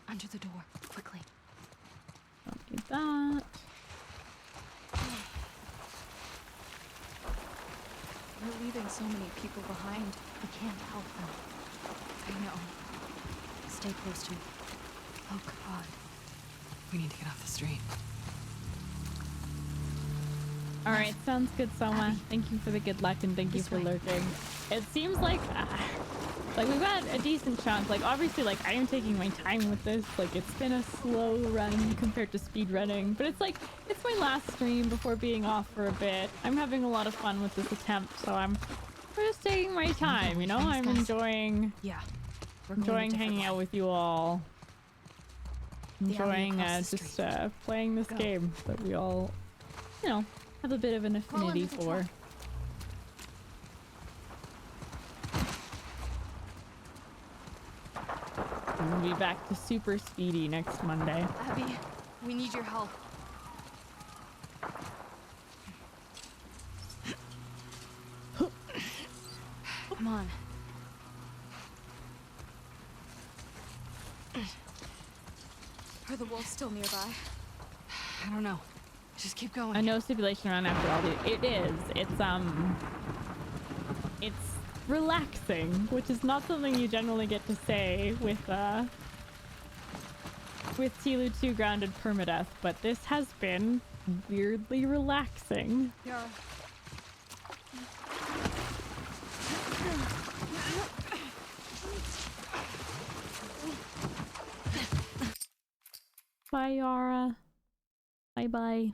S5: Under the door, quickly.
S1: Don't need that.
S2: leaving so many people behind.
S6: We can't help them.
S2: I know.
S5: Stay close to me.
S6: Oh, God.
S5: We need to get off the street.
S1: All right, sounds good, Soma. Thank you for the good luck and thank you for lurking. It seems like we've got a decent chunk. Like obviously, like I am taking my time with this. Like it's been a slow run compared to speed running, but it's like it's my last stream before being off for a bit. I'm having a lot of fun with this attempt, so I'm just taking my time. You know, I'm enjoying.
S5: Yeah.
S1: Enjoying hanging out with you all. Enjoying just playing this game that we all, you know, have a bit of an affinity for. We'll be back to super speedy next Monday.
S2: Abby, we need your help.
S5: Come on.
S2: Are the wolves still nearby?
S5: I don't know. Just keep going.
S1: I know stipulation run after all the. It is. It's relaxing, which is not something you generally get to say with Tilu 2 Grounded Permadeath, but this has been weirdly relaxing.
S2: Yeah.
S1: Bye, Yara. Bye-bye.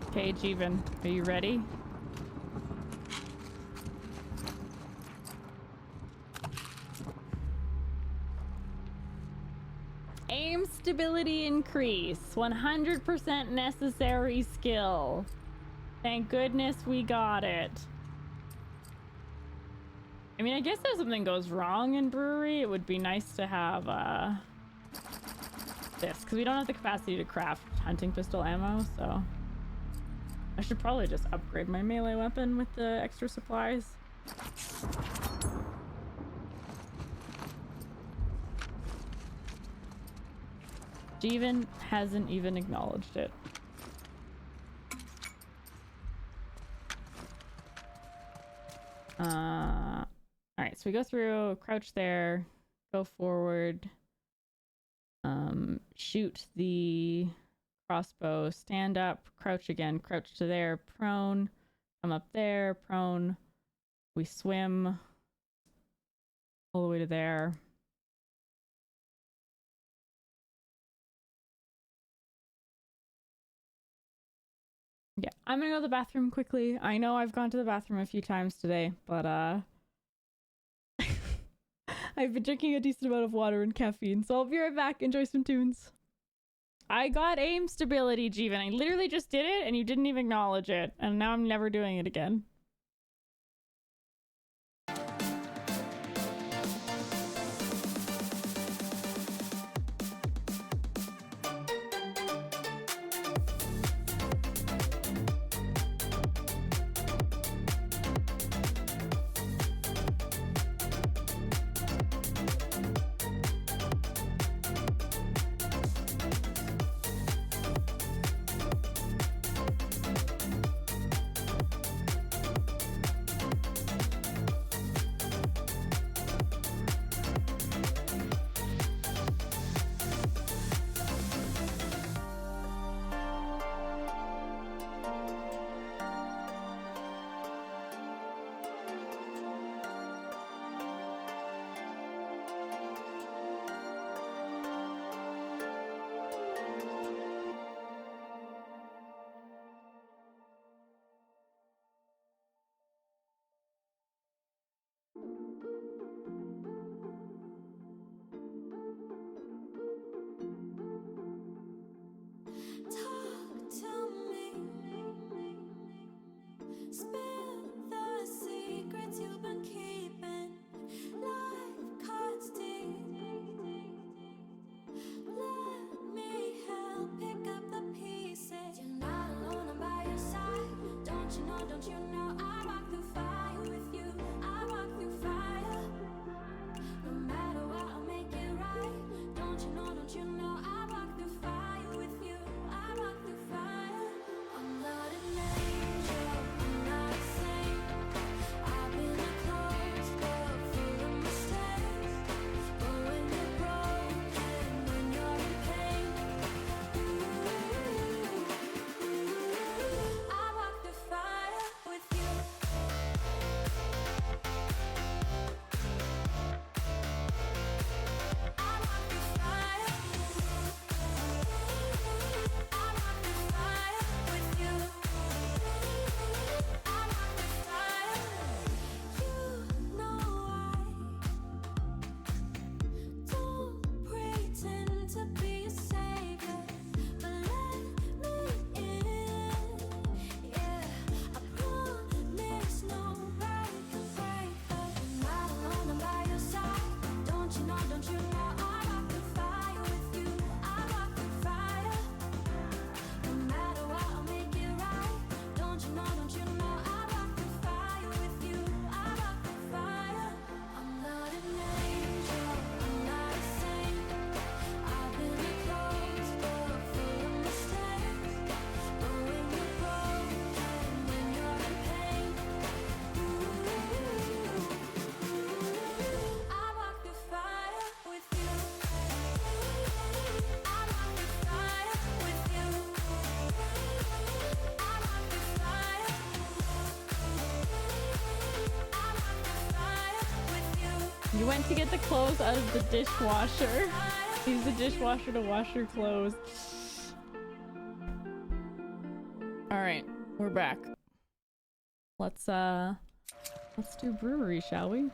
S1: Okay, Jeevan, are you ready? Aim stability increase. 100% necessary skill. Thank goodness we got it. I mean, I guess if something goes wrong in brewery, it would be nice to have this, because we don't have the capacity to craft hunting pistol ammo, so I should probably just upgrade my melee weapon with the extra supplies. Jeevan hasn't even acknowledged it. Alright, so we go through, crouch there, go forward, shoot the crossbow, stand up, crouch again, crouch to there, prone, come up there, prone, we swim all the way to there. Yeah, I'm gonna go to the bathroom quickly. I know I've gone to the bathroom a few times today, but I've been drinking a decent amount of water and caffeine, so I'll be right back. Enjoy some tunes. I got aim stability, Jeevan. I literally just did it and you didn't even acknowledge it, and now I'm never doing it again.
S13: don't you know I walk through fire with you? I walk through fire. No matter what, I'll make it right. Don't you know I walk through fire with you? I walk through fire. I'm not an angel, I'm not a saint. I've been a closed book full of mistakes. But when you're broken, when you're in pain, I walk through fire with you. To be a savior, but let me in. Yeah, I promise nobody can break us. I'm not alone, I'm by your side. Don't you know I walk through fire with you? I walk through fire. No matter what, I'll make it right. Don't you know I walk through fire with you? I walk through fire. I'm not an angel, I'm not a saint. I've been a closed book full of mistakes. But when you're broken, when you're in pain, I walk through fire with you. I walk through fire with you. I walk through fire. I walk through fire with you.
S1: You went to get the clothes out of the dishwasher. Use the dishwasher to wash your clothes. All right, we're back. Let's do brewery, shall we?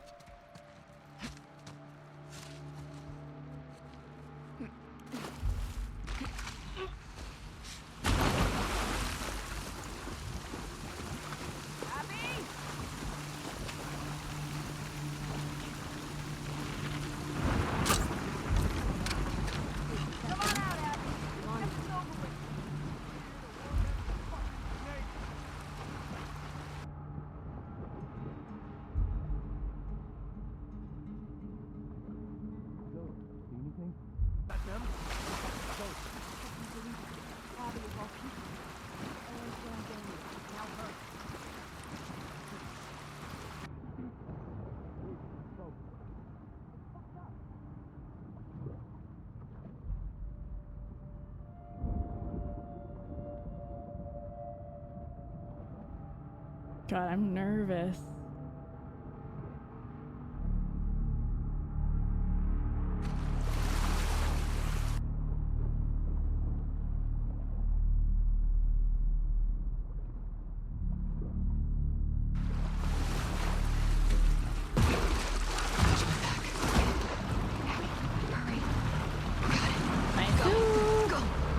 S1: God, I'm nervous.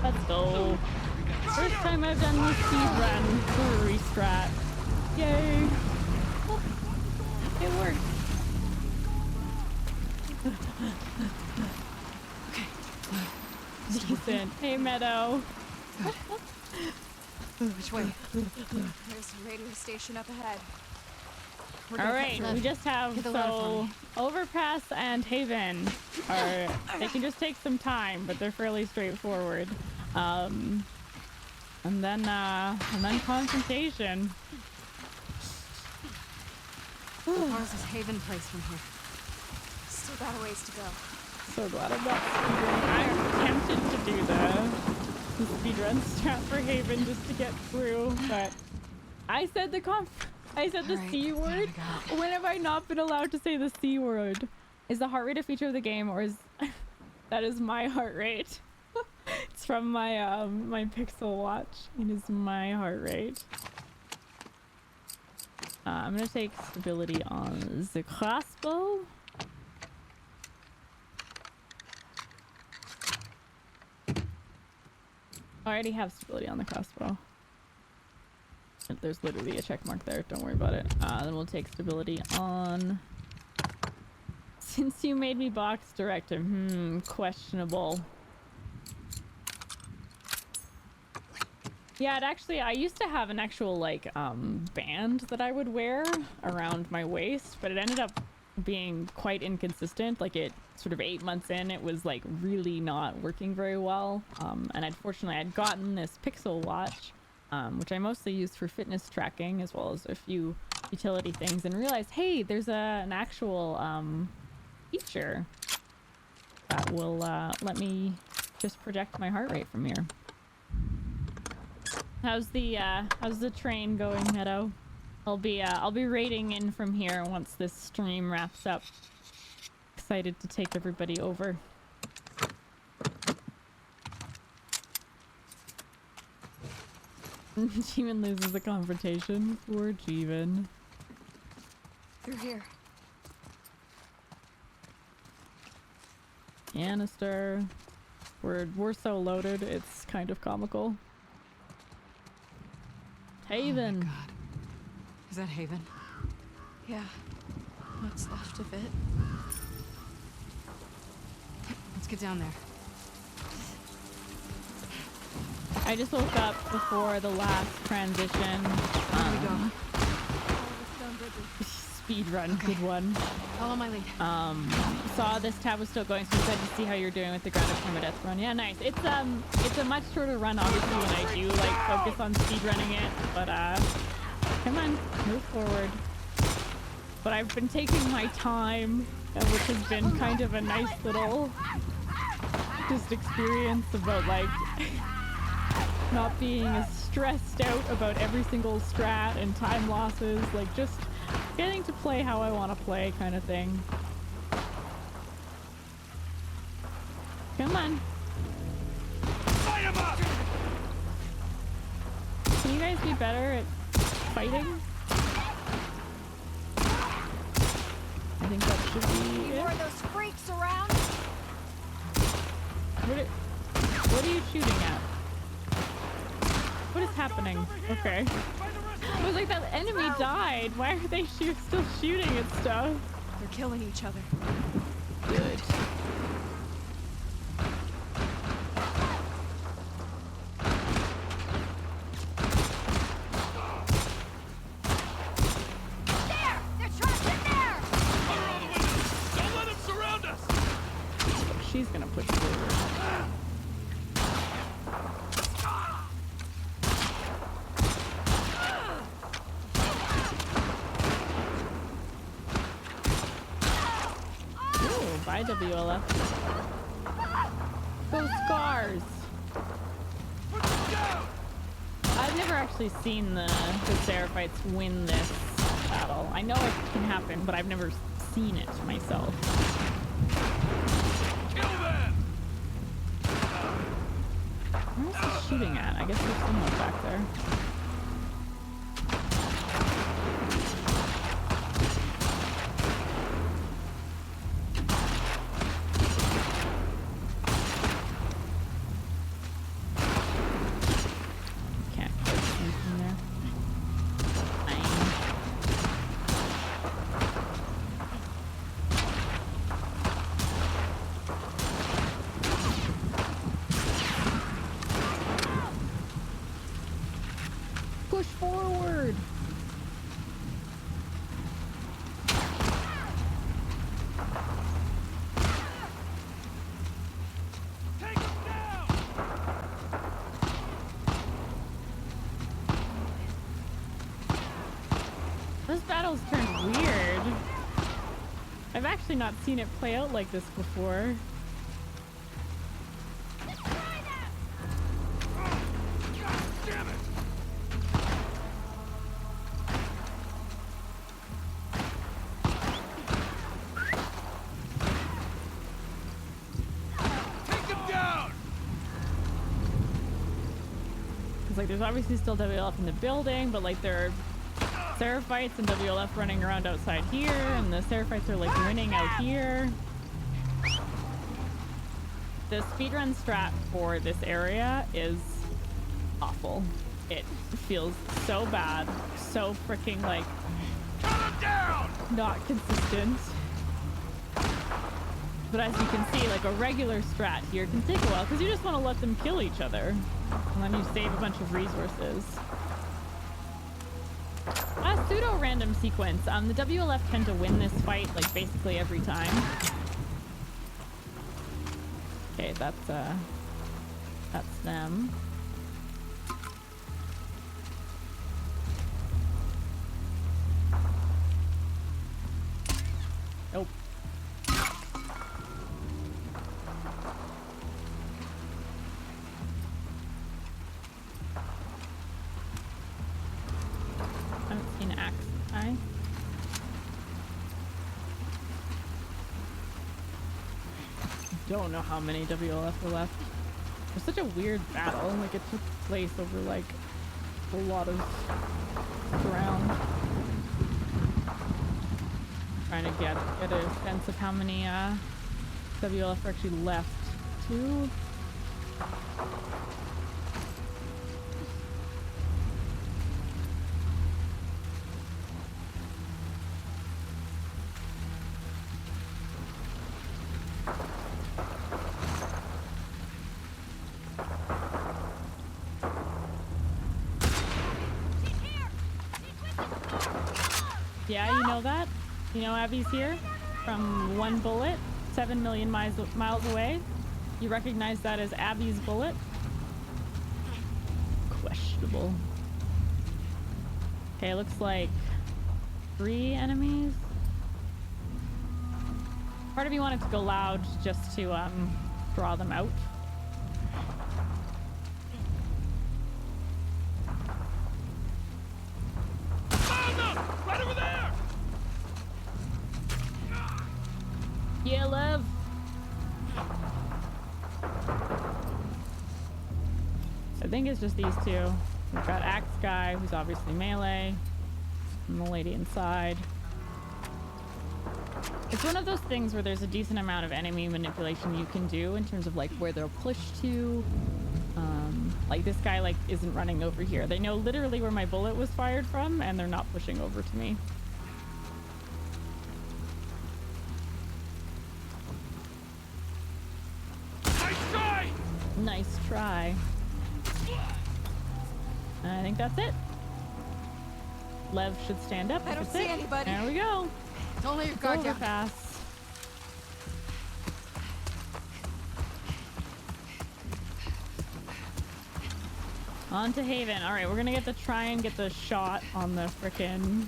S1: Let's go. First time I've done this speed run brewery strat. Yay! Oh, it worked.
S2: Okay.
S1: Decent. Hey, Meadow.
S2: Which way? There's a radio station up ahead.
S1: All right, we just have so Overpass and Haven are they can just take some time, but they're fairly straightforward. And then Confrontation.
S5: How far is this Haven place from here?
S2: Still got a ways to go.
S1: So glad I'm not speedrunning. I'm tempted to do the speedrun strat for Haven just to get through, but I said the C word. When have I not been allowed to say the C word? Is the heart rate a feature of the game, or is that is my heart rate? It's from my my Pixel watch. It is my heart rate. I'm gonna take stability on the crossbow. I already have stability on the crossbow. There's literally a check mark there. Don't worry about it. Then we'll take stability on. Since you made me box director, questionable. Yeah, it actually, I used to have an actual like band that I would wear around my waist, but it ended up being quite inconsistent. Like it sort of 8 months in, it was like really not working very well. And unfortunately I'd gotten this Pixel watch, which I mostly used for fitness tracking as well as a few utility things, and realized, hey, there's an actual feature that will let me just project my heart rate from here. How's the train going, Meadow? I'll be raiding in from here once this stream wraps up. Excited to take everybody over. Jeevan loses the confrontation. Poor Jeevan.
S2: Through here.
S1: Canister. We're so loaded, it's kind of comical. Haven.
S5: Oh my God. Is that Haven?
S2: Yeah. What's left of it.
S5: Let's get down there.
S1: I just woke up before the last transition.
S5: Here we go.
S1: Speed run, good one.
S2: Follow my lead.
S1: Saw this tab was still going, so excited to see how you're doing with the grounded permadeath run. Yeah, nice. It's a much shorter run, obviously, when I do like focus on speed running it. But come on, move forward. But I've been taking my time, which has been kind of a nice little just experience about like not being as stressed out about every single strat and time losses, like just getting to play how I want to play kind of thing. Come on.
S14: Light 'em up!
S1: Can you guys be better at fighting? I think that should be
S13: Any more of those freaks around?
S1: What are you shooting at? What is happening? Okay. I was like, that enemy died. Why are they still shooting at stuff?
S2: They're killing each other.
S1: Good.
S13: There! They're trapped in there!
S14: Fire all the windows! Don't let them surround us!
S1: She's gonna push forward. Bye, WLF. Go Scars! I've never actually seen the Seraphites win this battle. I know it can happen, but I've never seen it myself.
S14: Kill them!
S1: Where's he shooting at? I guess there's someone back there. I've actually not seen it play out like this before.
S14: Damn it! Take them down!
S1: It's like there's obviously still WLF in the building, but like there are Seraphites and WLF running around outside here, and the Seraphites are like winning out here. The speedrun strat for this area is awful. It feels so bad, so freaking like not consistent. But as you can see, like a regular strat here can take a while because you just want to let them kill each other. And then you save a bunch of resources. A pseudo-random sequence. The WLF tend to win this fight like basically every time. Okay, that's them. Nope. Haven't seen Axe Eye. Don't know how many WLF are left. It was such a weird battle. Like it took place over like a lot of ground. Trying to get a sense of how many WLF are actually left. 2. Yeah, you know that? You know Abby's here from one bullet, 7 million miles away. You recognize that as Abby's bullet? Questionable. Okay, looks like 3 enemies. Part of me wanted to go loud just to draw them out.
S14: Right over there!
S1: Yeah, love. I think it's just these 2. We've got Axe Guy, who's obviously melee, and the lady inside. It's one of those things where there's a decent amount of enemy manipulation you can do in terms of like where they'll push to. Like this guy like isn't running over here. They know literally where my bullet was fired from, and they're not pushing over to me.
S14: Nice try!
S1: Nice try. I think that's it. Lev should stand up.
S2: I don't see anybody.
S1: There we go.
S2: Don't let your guard down.
S1: Pass. On to Haven. All right, we're gonna get to try and get the shot on the frickin'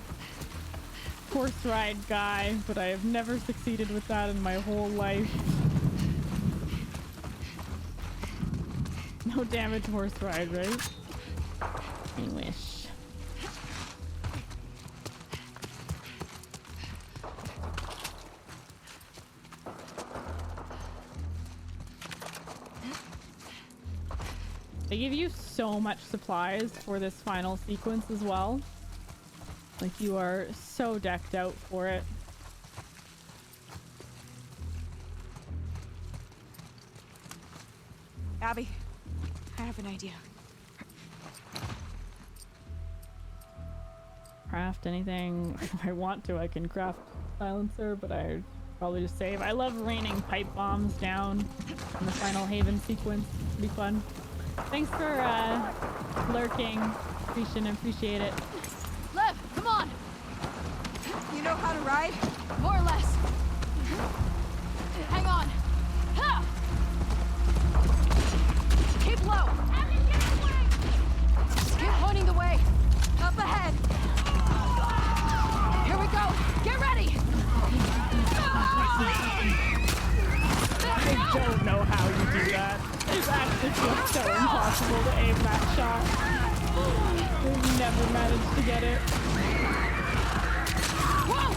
S1: horse ride guy, but I have never succeeded with that in my whole life. No damage horse ride, right? I wish. They give you so much supplies for this final sequence as well. Like you are so decked out for it.
S2: Abby, I have an idea.
S1: Craft anything. If I want to, I can craft silencer, but I probably just save. I love raining pipe bombs down in the final Haven sequence. It'll be fun. Thanks for lurking, Christian. Appreciate it.
S2: Lev, come on! You know how to ride? More or less. Hang on. Ha! Keep low. Abby, get away! Just keep pointing the way. Up ahead. Here we go. Get ready.
S1: I don't know how you do that. It actually feels so impossible to aim that shot. We've never managed to get it.
S2: Whoa!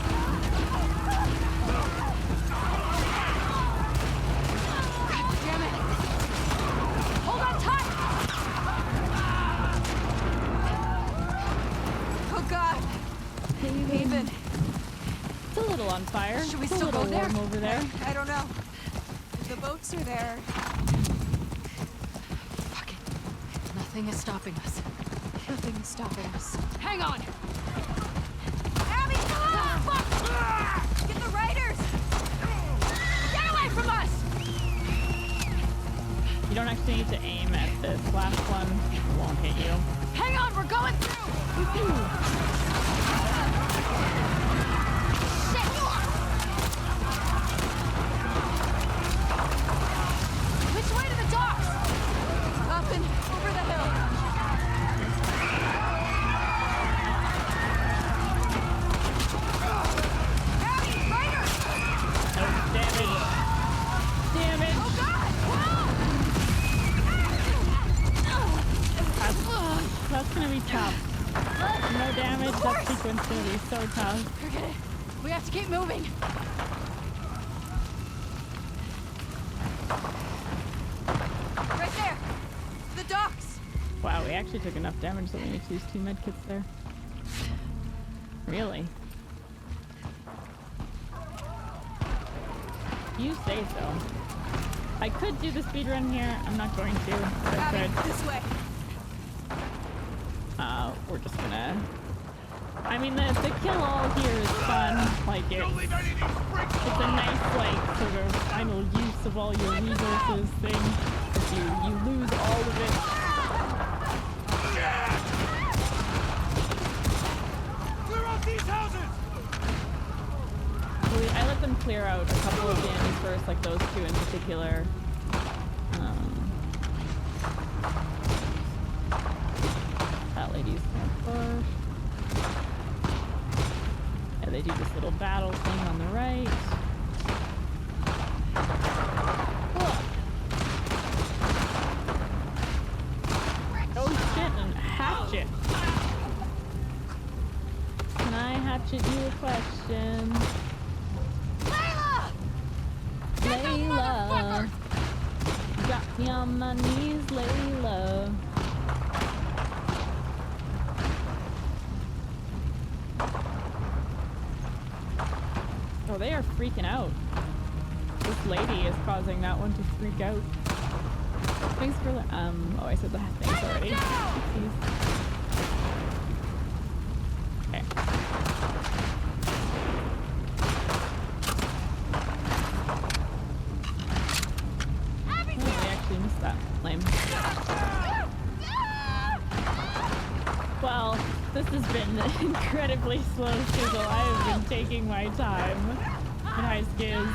S2: Damn it! Hold on tight! Oh God! Haven.
S1: It's a little on fire.
S2: Should we
S1: it's
S2: still
S1: a little
S2: go there?
S1: warm over there.
S2: I don't know. The boats are there. Fuck it. Nothing is stopping us. Nothing is stopping us. Hang on! Abby! Fuck! Get the riders! Get away from
S1: don't actually need to aim at this last one. It won't hit you.
S2: Hang on, we're going through! Shit! Which way to the docks? Up and over the hill. Abby, Ryder!
S1: Oh, damage. Damage.
S2: Oh God!
S1: That's gonna be tough. No damage, that sequence is gonna be so tough.
S2: Forget it. We have to keep moving. Right there! The docks!
S1: Wow, we actually took enough damage that we need to use 2 medkits there. Really? You say so. I could do the speedrun here. I'm not going to. But I
S2: Abby,
S1: could.
S2: this way.
S1: We're just gonna... I mean, the kill-all here is fun. Like, it's a nice, like, sort of final use of all your resources thing. If you lose all of it.
S14: Clear out these houses!
S1: I let them clear out a couple of the enemies first, like those 2 in particular. That lady's gonna push. Yeah, they do this little battle thing on the right. Oh shit, and hatchet. Can I hatchet you a question? Layla! Got me on my knees, Layla. Oh, they are freaking out. This lady is causing that one to freak out. Thanks for oh, I said the thanks already. Okay. Oh, I actually missed that. Lame. Well, this has been incredibly slow sizzle. I have been taking my time. Hi, Skiz.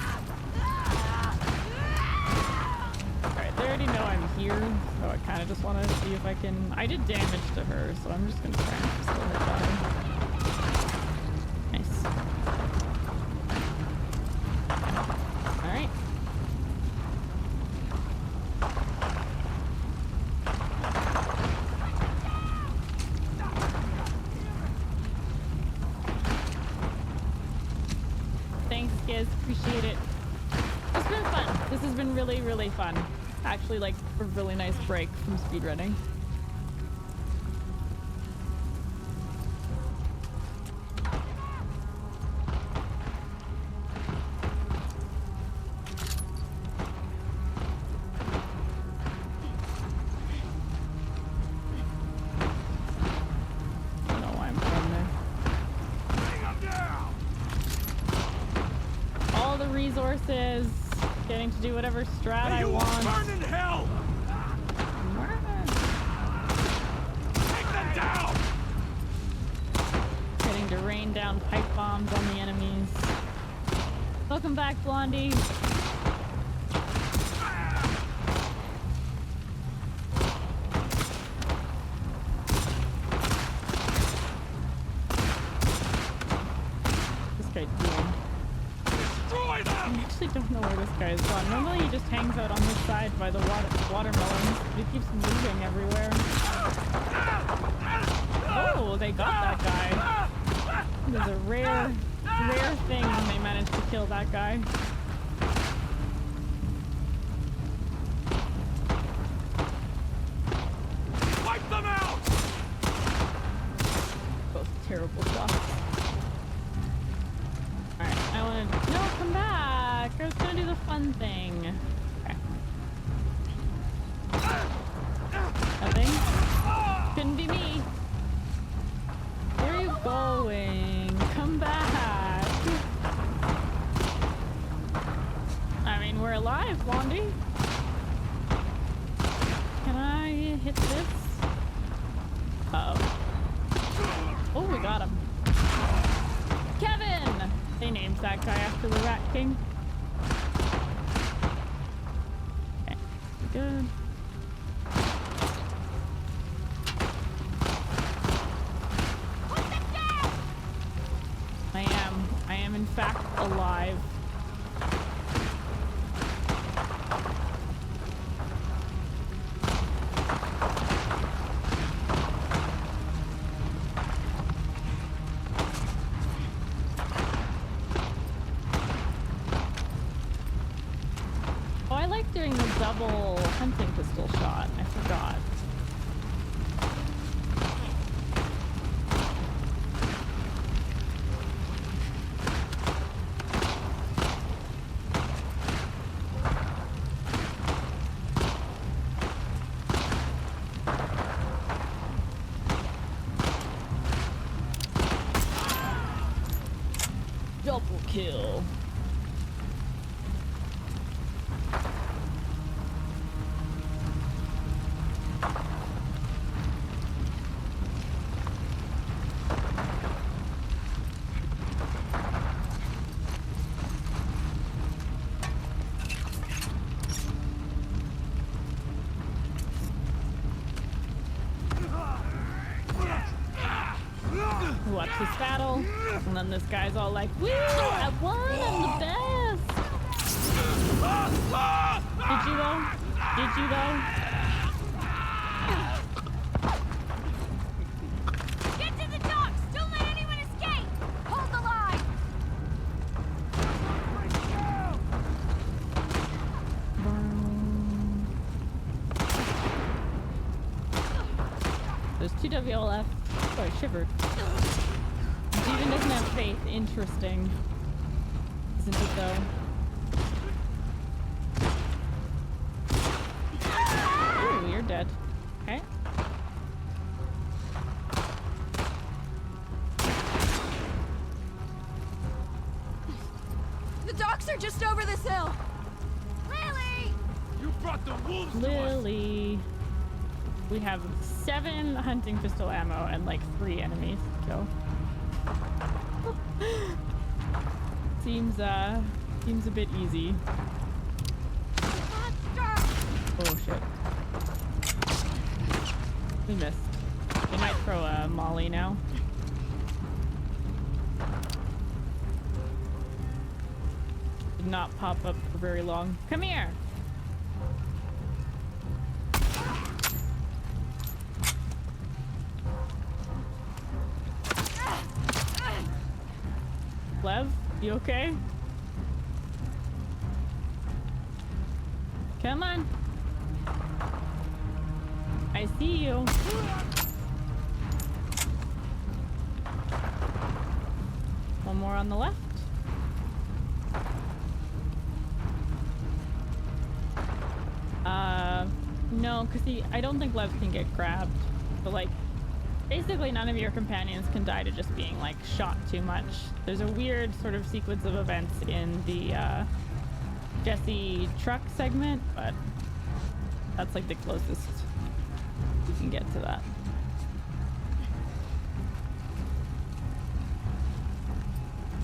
S1: Alright, they already know I'm here, so I kind of just want to see if I can... I did damage to her, so I'm just going to try and just let her die. Nice. Alright. Thanks, Skiz. Appreciate it. It's been fun. This has been really, really fun. Actually, like, a really nice break from speedrunning. I don't know why I'm from there. All the resources, getting to do whatever strat I want.
S14: Burn in hell! Take them down!
S1: Getting to rain down pipe bombs on the enemies. Welcome back, Blondie. This guy's doing.
S14: Destroy them!
S1: I actually don't know where this guy is gone. Normally he just hangs out on this side by the watermelons, but he keeps moving everywhere. Oh, they got that guy. It was a rare thing when they managed to kill that guy.
S14: Wipe them out!
S1: Both terrible shots. Alright, I wanna... No, come back! I was gonna do the fun thing. Okay. Nothing? Couldn't be me. Where are you going? Come back! I mean, we're alive, Blondie. Can I hit this? Uh-oh. Oh, we got him. Kevin! They named that guy after the Rat King. Okay, good. I am in fact alive. Oh, I like doing the double hunting pistol shot. I forgot. Double kill. Watch this battle, and then this guy's all like, "Woo! I won! I'm the best!" Did you though? Did you though?
S13: Get to the docks! Don't let anyone escape! Hold the line!
S1: There's 2 WLF. Oh, I shivered. Steven doesn't have faith. Interesting. Isn't it though? Ooh, you're dead. Okay.
S2: The docks are just over this hill.
S13: Lily!
S14: You brought the wolves
S1: Lily. We have 7 hunting pistol ammo and like 3 enemies to kill. Seems a bit easy. Oh shit. We missed. We might throw a molly now. Did not pop up for very long. Come here! Lev, you okay? Come on. I see you. One more on the left. No, because I don't think Lev can get grabbed. But like, basically none of your companions can die to just being like shot too much. There's a weird sort of sequence of events in the Jesse truck segment, but that's like the closest you can get to that.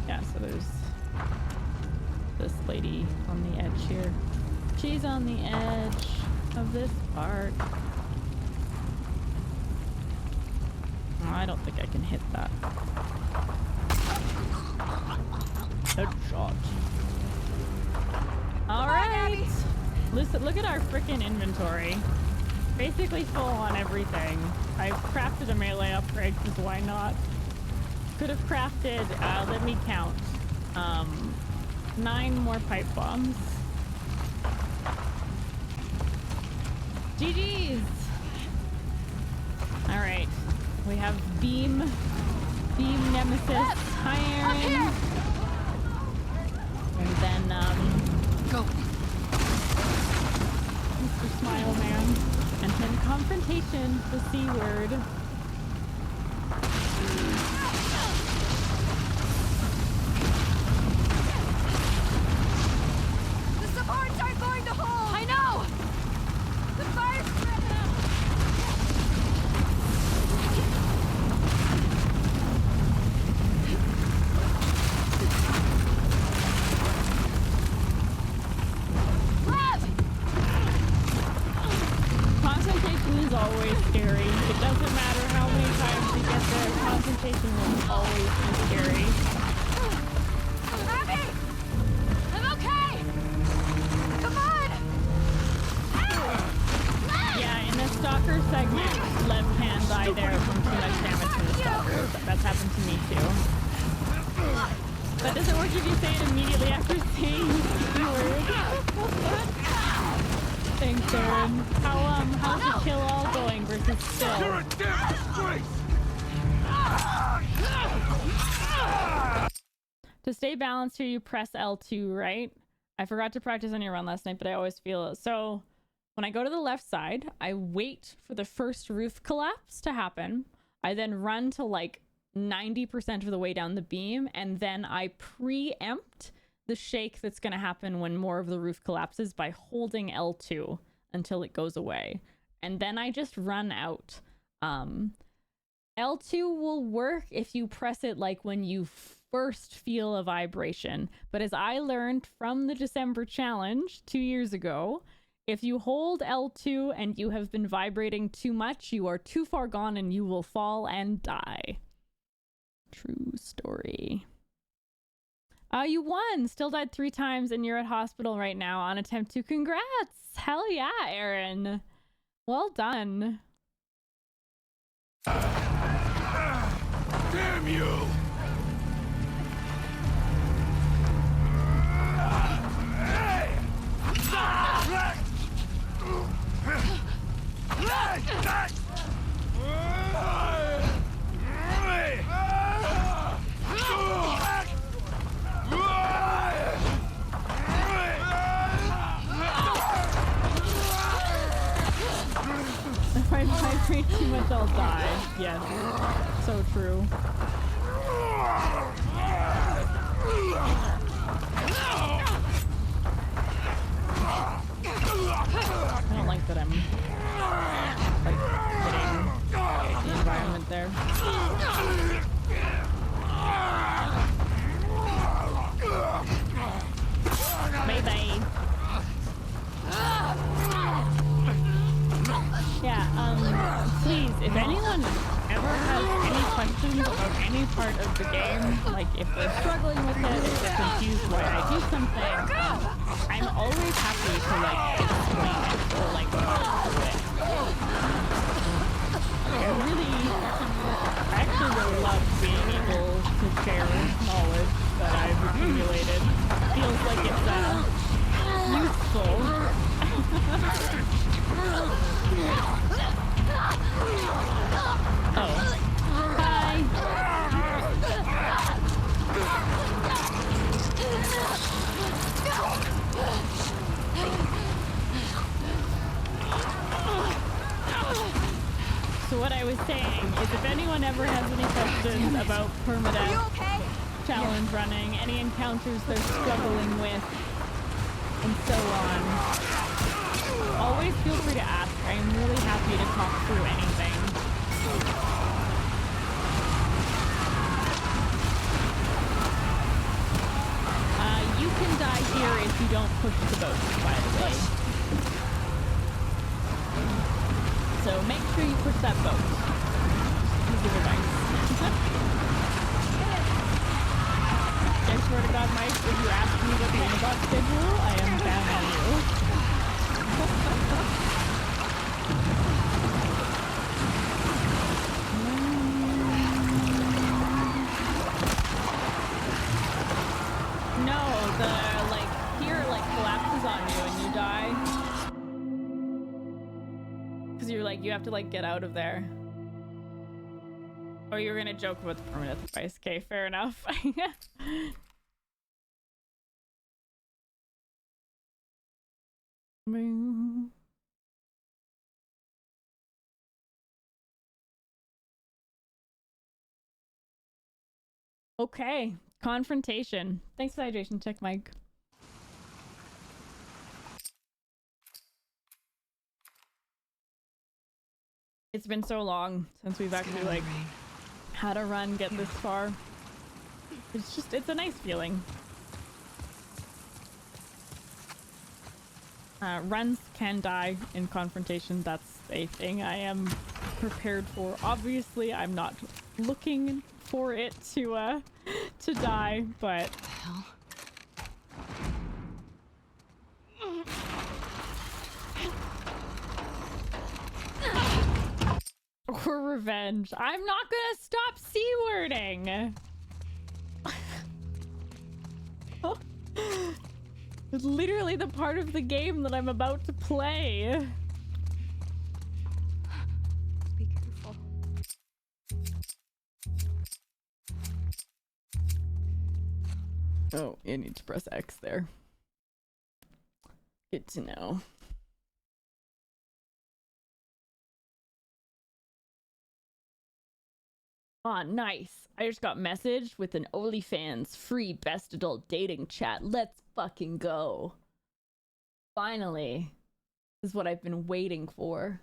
S1: Yeah, so there's this lady on the edge here. She's on the edge of this part. Oh, I don't think I can hit that. Headshot. Alright! Listen, look at our freaking inventory. Basically full on everything. I've crafted a melee upgrade, because why not? Could have crafted, let me count, 9 more pipe bombs. GG's! Alright. We have Beam Nemesis, Iron, and then,
S2: go.
S1: Mr. Smile Man, and then Confrontation, the C word.
S2: The supports aren't going to hold! I know! The fire's spreading out!
S1: scary. It doesn't matter how many times you get there, confrontation will always be scary.
S2: Abby! I'm okay! Come on!
S1: Yeah, in the stalker segment, Lev can die there from too much damage from the stalker. That's happened to me too. That doesn't work if you say it immediately after saying the word. Thanks, Aaron. How's the kill all going versus still?
S14: You're a damn disgrace!
S1: To stay balanced here, you press L2, right? I forgot to practice on your run last night, but I always feel it. So when I go to the left side, I wait for the first roof collapse to happen. I then run to like 90% of the way down the beam, and then I preempt the shake that's going to happen when more of the roof collapses by holding L2 until it goes away. And then I just run out. L2 will work if you press it like when you first feel a vibration. But as I learned from the December challenge 2 years ago, if you hold L2 and you have been vibrating too much, you are too far gone and you will fall and die. True story. You won! Still died 3 times and you're at hospital right now on attempt 2. Congrats! Hell yeah, Aaron. Well done.
S14: Damn you!
S1: If I vibrate too much, I'll die. Yes. So true. I don't like that I'm like hitting the environment there. Bye-bye. Yeah, please, if anyone ever has any questions about any part of the game, like if they're struggling with it, if they're confused why I do something, I'm always happy to like explain it or like talk through it. I actually really love being able to share knowledge that I've accumulated. Feels like it's useful. Oh. Hi. So what I was saying is if anyone ever has any questions about Permadeath challenge running, any encounters they're struggling with, and so on, always feel free to ask. I am really happy to talk through anything. You can die here if you don't push the boat, by the way. So make sure you push that boat. Piece of advice. I swear to God, Mike, if you ask me what the inbox schedule, I am down on you. No, the like here like collapses on you and you die. Cause you're like you have to like get out of there. Oh, you were gonna joke about the permanent device. Okay, fair enough. Okay, confrontation. Thanks for the hydration check, Mike. It's been so long since we've actually like had a run get this far. It's a nice feeling. Runs can die in confrontation. That's a thing I am prepared for. Obviously, I'm not looking for it to die, but
S5: Hell.
S1: or revenge. I'm not gonna stop C-wording. It's literally the part of the game that I'm about to play.
S5: Be careful.
S1: Oh, you need to press X there. Good to know. Aw, nice. I just got messaged with an OnlyFans free best adult dating chat. Let's fucking go. Finally. This is what I've been waiting for.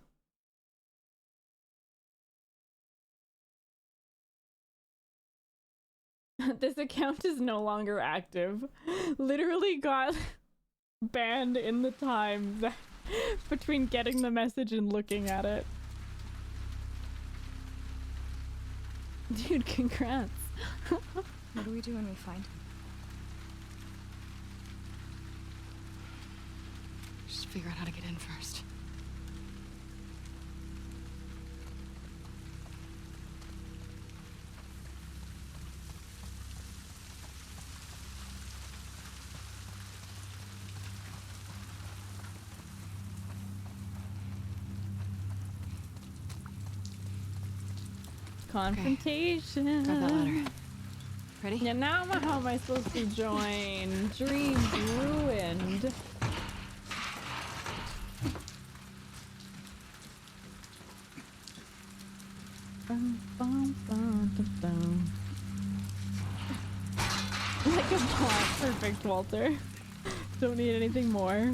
S1: This account is no longer active. Literally got banned in the time between getting the message and looking at it. Dude, congrats.
S2: What do we do when we find him?
S5: Just figure out how to get in first.
S1: Confrontation.
S5: Okay. Grab that ladder. Ready?
S1: Yeah, now how am I supposed to join? Dreams ruined. Like a bot. Perfect, Walter. Don't need anything more.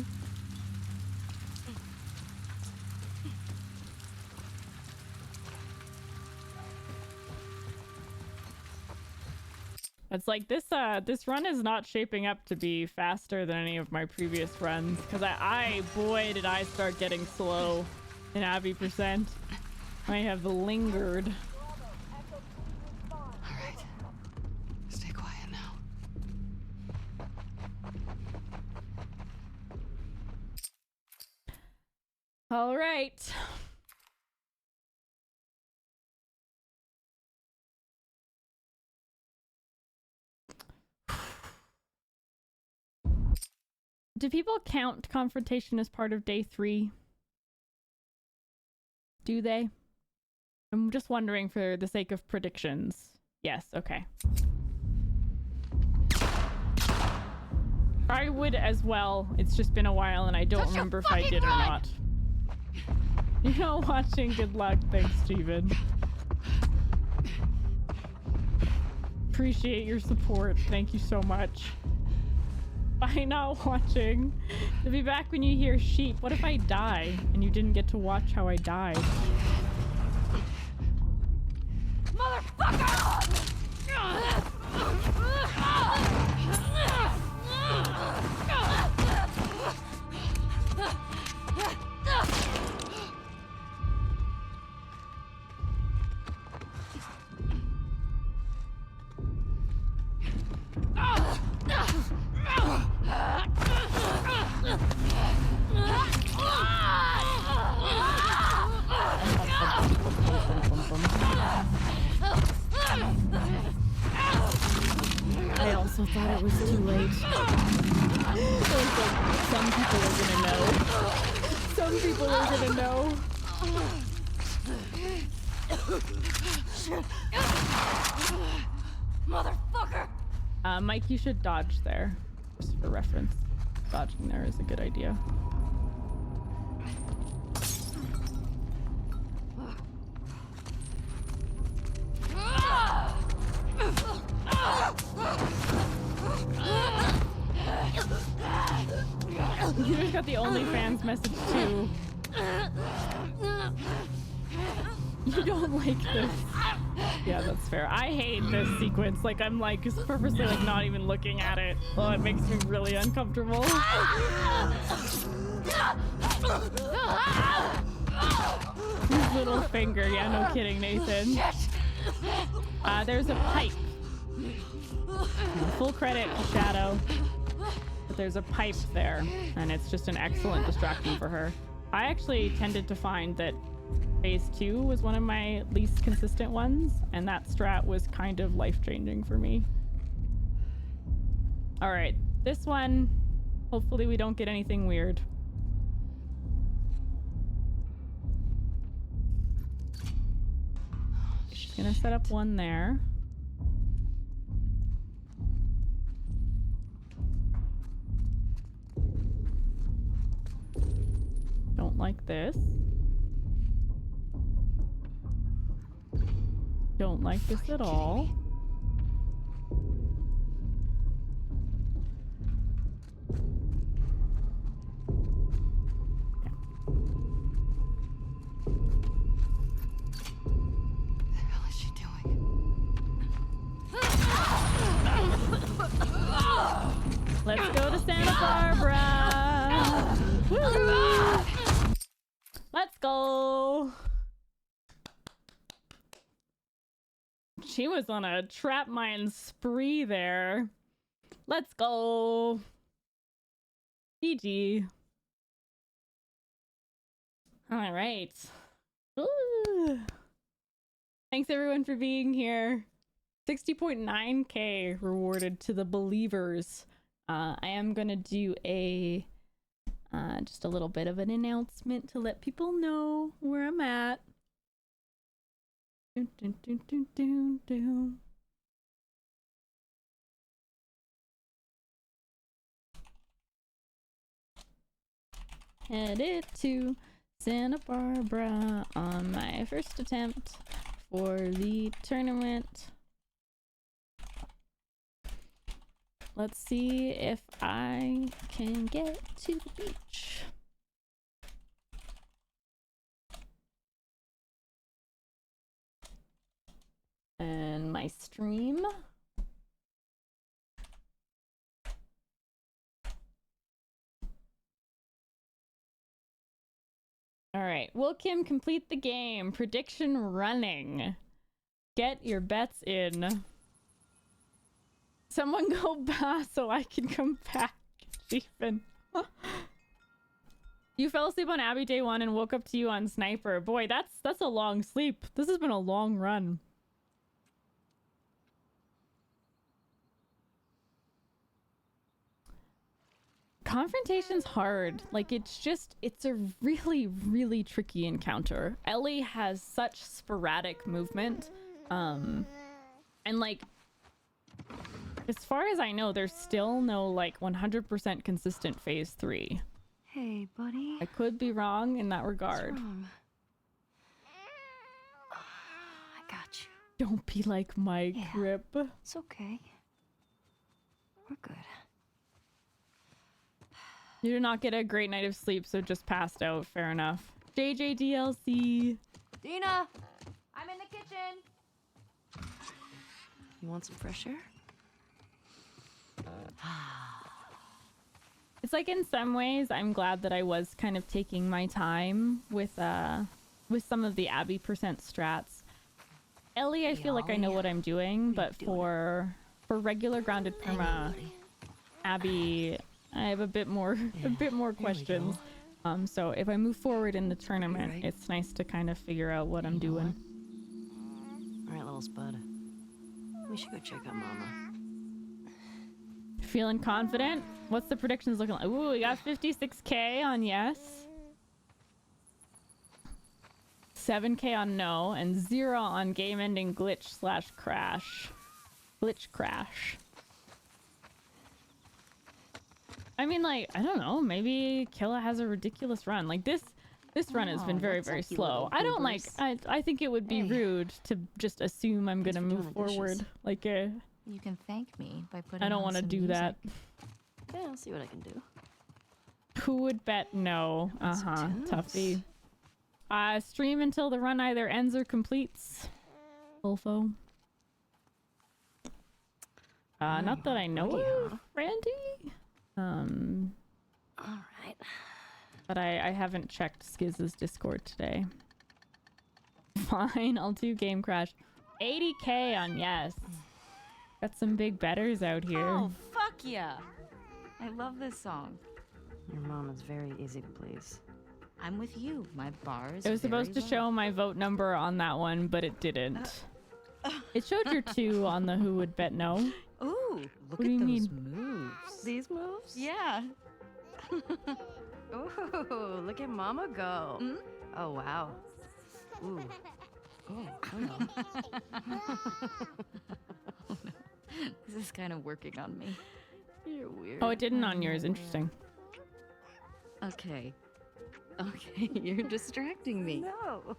S1: It's like this run is not shaping up to be faster than any of my previous runs, because boy did I start getting slow in Abby %. I have lingered.
S5: Alright. Stay quiet now.
S1: Alright. Do people count Confrontation as part of day 3? Do they? I'm just wondering for the sake of predictions. Yes, okay. I would as well. It's just been a while and I don't remember if I did or not. You know, watching, good luck. Thanks, Steven. Appreciate your support. Thank you so much. By not watching. You'll be back when you hear sheep. What if I die and you didn't get to watch how I died? I also thought it was too late. Some people are gonna know. Some people are gonna know.
S2: Motherfucker!
S1: Mike, you should dodge there. Just for reference. Dodging there is a good idea. You just got the OnlyFans message too. You don't like this. Yeah, that's fair. I hate this sequence. Like, I'm like just purposely like not even looking at it. Oh, it makes me really uncomfortable. His little finger. Yeah, no kidding, Nathan. There's a pipe. Full credit to Shadow. But there's a pipe there, and it's just an excellent distraction for her. I actually tended to find that phase 2 was one of my least consistent ones, and that strat was kind of life-changing for me. All right, this one, hopefully we don't get anything weird. She's gonna set up one there. Don't like this. Don't like this at all. Let's go to Santa Barbara. Woo! Let's go. She was on a trap mine spree there. Let's go. GG. All right. Ooh. Thanks everyone for being here. 60.9k rewarded to the believers. I am gonna do a just a little bit of an announcement to let people know where I'm at. Dun, dun, dun, dun, dun, dun. Headed to Santa Barbara on my first attempt for the tournament. Let's see if I can get to the beach. And my stream. All right, will Kim complete the game? Prediction running. Get your bets in. Someone go back so I can come back, Stephen. You fell asleep on Abby day 1 and woke up to you on Sniper. Boy, that's a long sleep. This has been a long run. Confrontation's hard. Like, it's a really, really tricky encounter. Ellie has such sporadic movement. And like, as far as I know, there's still no like 100% consistent phase 3.
S6: Hey, buddy.
S1: I could be wrong in that regard.
S6: What's wrong? I got you.
S1: Don't be like Mike, Rip.
S6: It's okay. We're good.
S1: You did not get a great night of sleep, so just passed out. Fair enough. JJDLC.
S6: Dina! I'm in the kitchen! You want some fresh air?
S1: It's like in some ways, I'm glad that I was kind of taking my time with some of the Abby percent strats. Ellie, I feel like I know what I'm doing, but for regular grounded perma, Abby, I have a bit more questions. So if I move forward in the tournament, it's nice to kind of figure out what I'm doing.
S6: All right, little spud. We should go check on Mama.
S1: Feeling confident? What's the predictions looking like? Ooh, we got 56k on yes. 7k on no, and 0 on game ending glitch/crash. Glitch crash. I mean, like, I don't know, maybe Killa has a ridiculous run. Like this run has been very, very slow. I don't like, I think it would be rude to just assume I'm gonna move forward. Like,
S16: you can thank me by putting
S1: I don't want to do that.
S6: Yeah, I'll see what I can do.
S1: Who would bet no? Tuffy. Stream until the run either ends or completes. Ulfo. Not that I know of, Randy.
S6: All right.
S1: But I haven't checked Skiz's Discord today. Fine, I'll do Game Crash. 80k on yes. Got some big betters out here.
S16: Oh, fuck yeah. I love this song.
S6: Your mom is very easy to please.
S16: I'm with you. My bar is
S1: It was supposed to
S16: very
S1: show my vote number on that one, but it didn't. It showed your 2 on the Who Would Bet No.
S16: Ooh, look
S1: What do
S16: at
S1: you
S16: those
S1: mean?
S16: moves.
S6: These moves?
S16: Yeah.
S6: Ooh, look at Mama go.
S16: Mm?
S6: Oh, wow. Ooh. Oh, hello.
S16: This is kind of working on me.
S6: You're weird.
S1: Oh, it didn't on yours. Interesting.
S16: Okay. Okay, you're distracting me.
S6: No.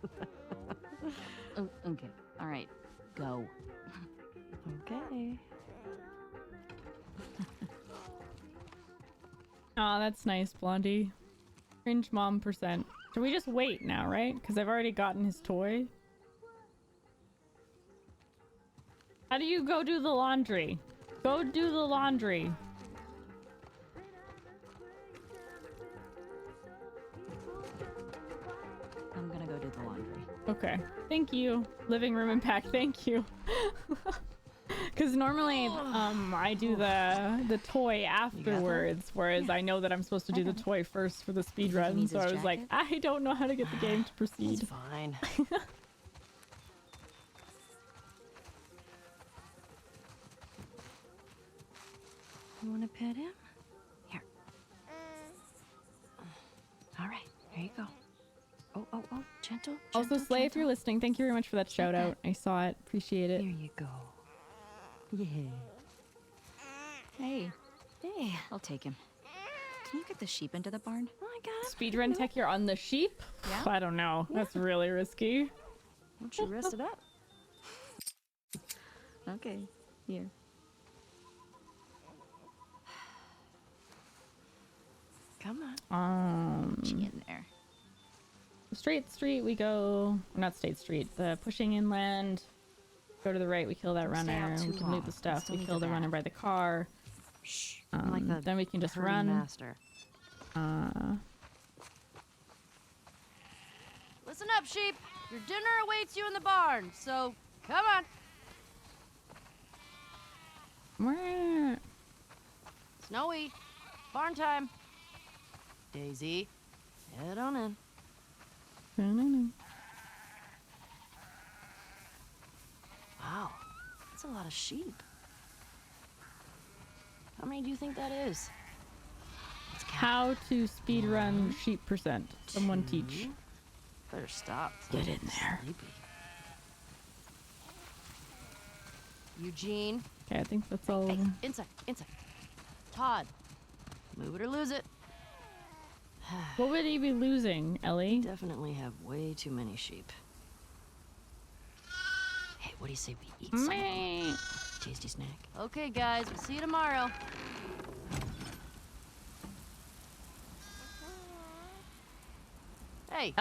S16: Oh, okay. All right. Go.
S6: Okay.
S1: Aw, that's nice, Blondie. Cringe mom %. Should we just wait now, right? Because I've already gotten his toy. How do you go do the laundry? Go do the laundry.
S16: I'm gonna go do the laundry.
S1: Okay. Thank you. Living room impact. Thank you. Because normally I do the toy afterwards, whereas I know that I'm supposed to do the toy first for the speed run. So I was like, I don't know how to get the game to proceed.
S6: It's fine. You want to pet him? Here. All right, there you go. Oh, oh, oh, gentle.
S1: Also, Slay, if you're listening, thank you very much for that shout out. I saw it. Appreciate it.
S6: Here you go. Yeah.
S16: Hey. Hey. I'll take him. Can you get the sheep into the barn?
S6: Oh, I got him.
S1: Speedrun tech, you're on the sheep?
S16: Yeah.
S1: I don't know. That's really risky.
S6: Why don't you rest it up?
S16: Okay. Here.
S6: Come on.
S16: Get in there.
S1: Straight street we go. Not State Street. The pushing inland. Go to the right. We kill that
S6: Don't stay
S1: runner.
S6: out too
S1: We can loot
S6: long.
S1: the stuff.
S6: Still
S1: We
S6: need
S1: kill
S6: the
S1: the runner
S6: bag.
S1: by the car.
S6: Shh. I'm like the
S1: Then we can just
S6: herding
S1: run.
S6: master.
S17: Listen up, sheep. Your dinner awaits you in the barn, so come on.
S1: Mwah.
S17: Snowy. Barn time. Daisy, head on in.
S6: Wow, that's a lot of sheep. How many do you think that is?
S1: How to speedrun sheep %. Someone teach.
S6: Better stop.
S1: Get in there.
S6: Sleepy.
S17: Eugene.
S1: Okay, I think that's all of
S17: Hey,
S1: them.
S17: inside, inside. Todd. Move it or lose it.
S1: What would he be losing, Ellie?
S6: Definitely have way too many sheep. Hey, what do you say we eat some of them? Tasty snack.
S17: Okay, guys, we'll see you tomorrow. Hey.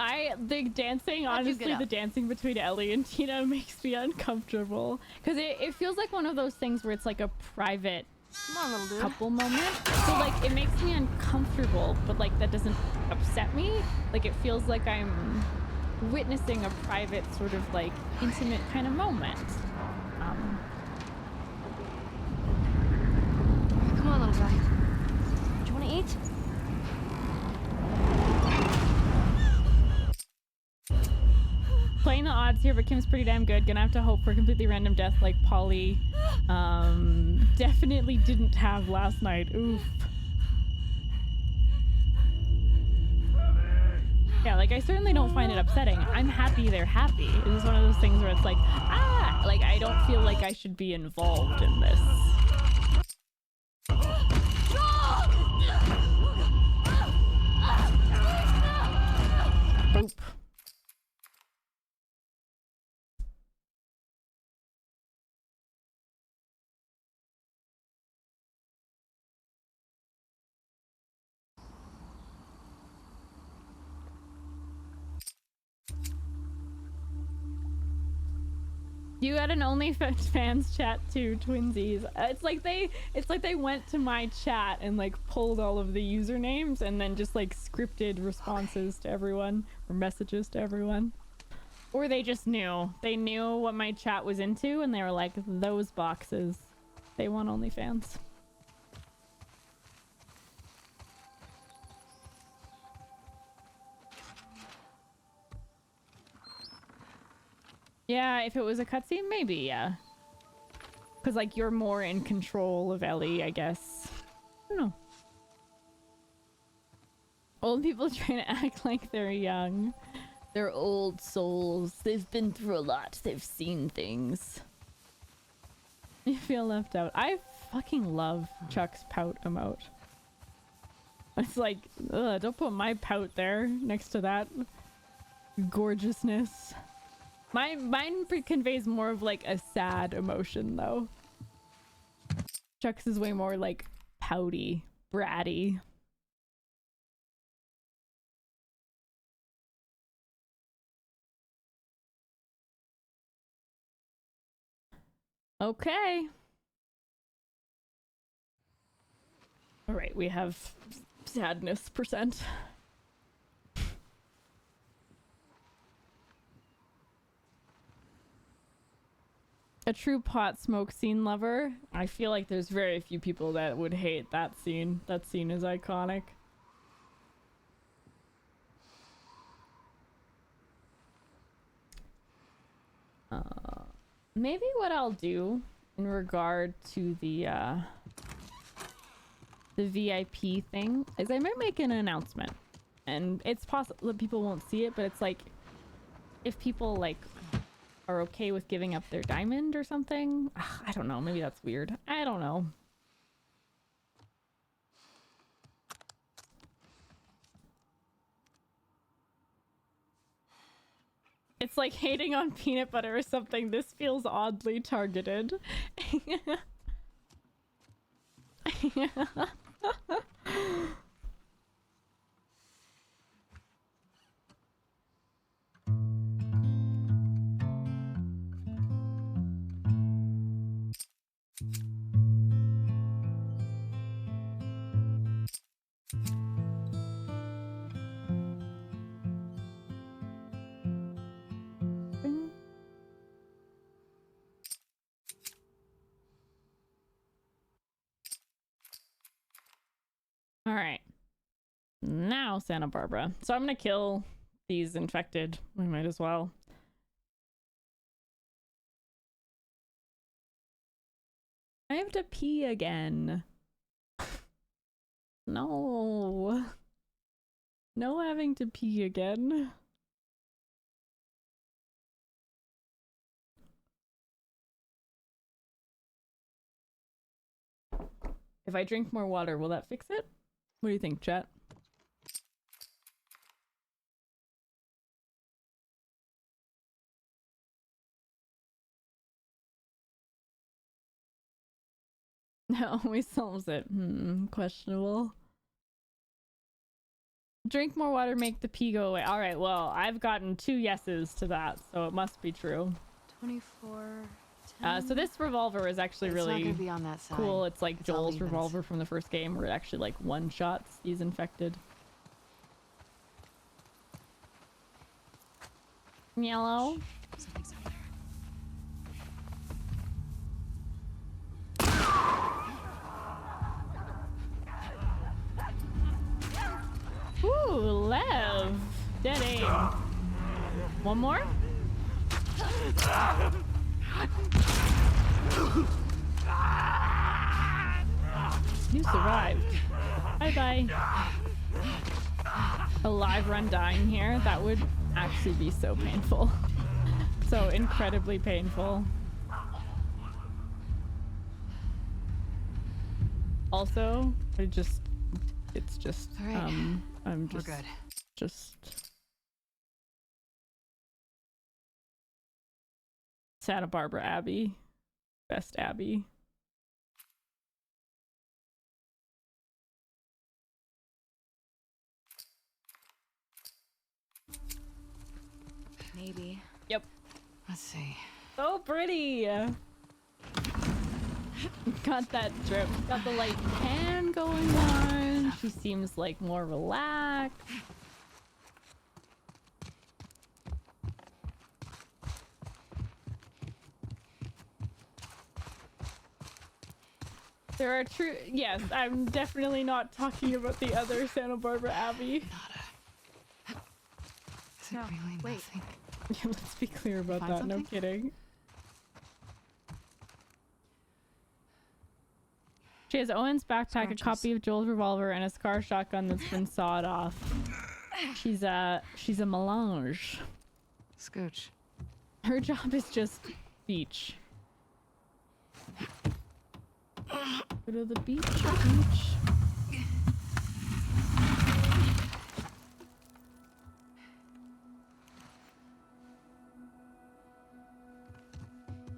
S1: The dancing,
S17: How'd you get
S1: honestly,
S17: up?
S1: the dancing between Ellie and Tina makes me uncomfortable. Because it feels like one of those things where it's like a private
S17: Come on, little dude.
S1: couple moment. So, like, it makes me uncomfortable, but, like, that doesn't upset me. Like, it feels like I'm witnessing a private, sort of, like, intimate kind of moment.
S17: Come on, little guy. Do you want to eat?
S1: Playing the odds here, but Kim's pretty damn good. Gonna have to hope for completely random death like Polly definitely didn't have last night. Oof. Yeah, like I certainly don't find it upsetting. I'm happy they're happy. It is one of those things where it's like, like I don't feel like I should be involved in this. Boop. You got an OnlyFans chat too, twinsies. It's like they went to my chat and like pulled all of the usernames and then just like scripted responses to everyone or messages to everyone. Or they just knew. They knew what my chat was into and they were like, those boxes. They want OnlyFans. Yeah, if it was a cutscene, maybe, yeah. Because, like, you're more in control of Ellie, I guess. I don't know. Old people trying to act like they're young. They're old souls. They've been through a lot. They've seen things. You feel left out. I fucking love Chuck's pout emote. It's like, ugh, don't put my pout there next to that gorgeousness. Mine conveys more of like a sad emotion though. Chuck's is way more like pouty, bratty. Okay. All right, we have sadness percent. A true pot smoke scene lover. I feel like there's very few people that would hate that scene. That scene is iconic. Maybe what I'll do in regard to the VIP thing is I might make an announcement. And it's possible that people won't see it, but it's like if people like are okay with giving up their diamond or something. I don't know, maybe that's weird. I don't know. It's like hating on peanut butter or something. This feels oddly targeted. All right. Now Santa Barbara. So I'm gonna kill these infected. We might as well. I have to pee again. No. No having to pee again. If I drink more water, will that fix it? What do you think, chat? No, always solves it. Questionable. Drink more water, make the pee go away. Alright, well, I've gotten 2 yeses to that, so it must be true.
S5: 24...
S1: So this revolver is actually
S5: It's
S1: really
S5: not gonna be on that side.
S1: cool. It's like
S5: It's all
S1: Joel's
S5: evens.
S1: revolver from the first game where it actually like one-shots these infected. Yellow.
S2: Something's up there.
S1: Ooh, Lev! Dead aim. One more? You survived. Bye-bye. A live run dying here? That would actually be so painful. So incredibly painful. Also, it's just,
S5: All right.
S1: I'm
S5: We're
S1: just,
S5: good.
S1: Santa Barbara Abby. Best Abby.
S16: Maybe.
S1: Yep.
S5: Let's see.
S1: So pretty. Got that drip. Got the light tan going on. She seems like more relaxed. There are true. Yes, I'm definitely not talking about the other Santa Barbara Abby.
S5: Is it really nothing?
S1: Yeah, let's be clear about
S5: Find
S1: that.
S5: something?
S1: No kidding. She has Owen's backpack, a copy of Joel's revolver, and a Scar shotgun that's been sawed off. She's a melange.
S5: Scooch.
S1: Her job is just beach. Go to the beach.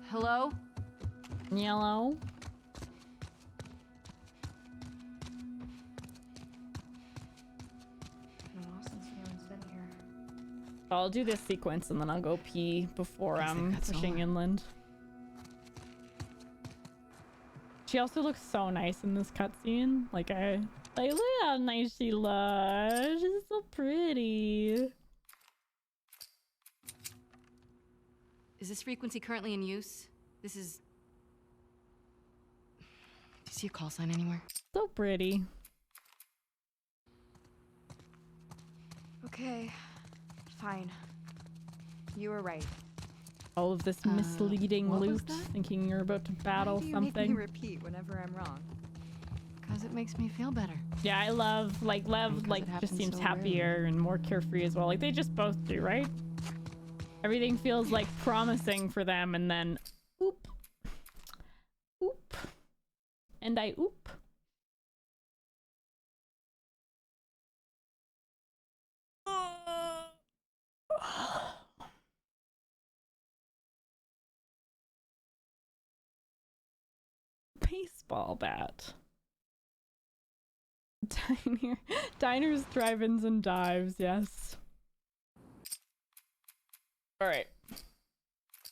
S17: Hello?
S1: Yellow. I'll do this sequence and then I'll go pee before I'm pushing inland. She also looks so nice in this cutscene. Like look how nice she looks. She's so pretty.
S5: Is this frequency currently in use? This is... Do you see a call sign anywhere?
S1: So pretty.
S18: Okay. Fine. You were right.
S1: All of this misleading
S18: what was
S1: loot,
S18: that?
S1: thinking you're about to battle
S18: Why do you make me
S1: something.
S18: repeat whenever I'm wrong?
S5: Because it makes me feel better.
S1: Yeah, I love, Lev, like, just
S5: happens
S1: seems
S5: so
S1: happier and more carefree as well. Like, they just both do, right? Everything feels, like, promising for them, and then, oop. Oop. And I oop. Baseball bat. Diners, drive-ins, and dives, yes. Alright.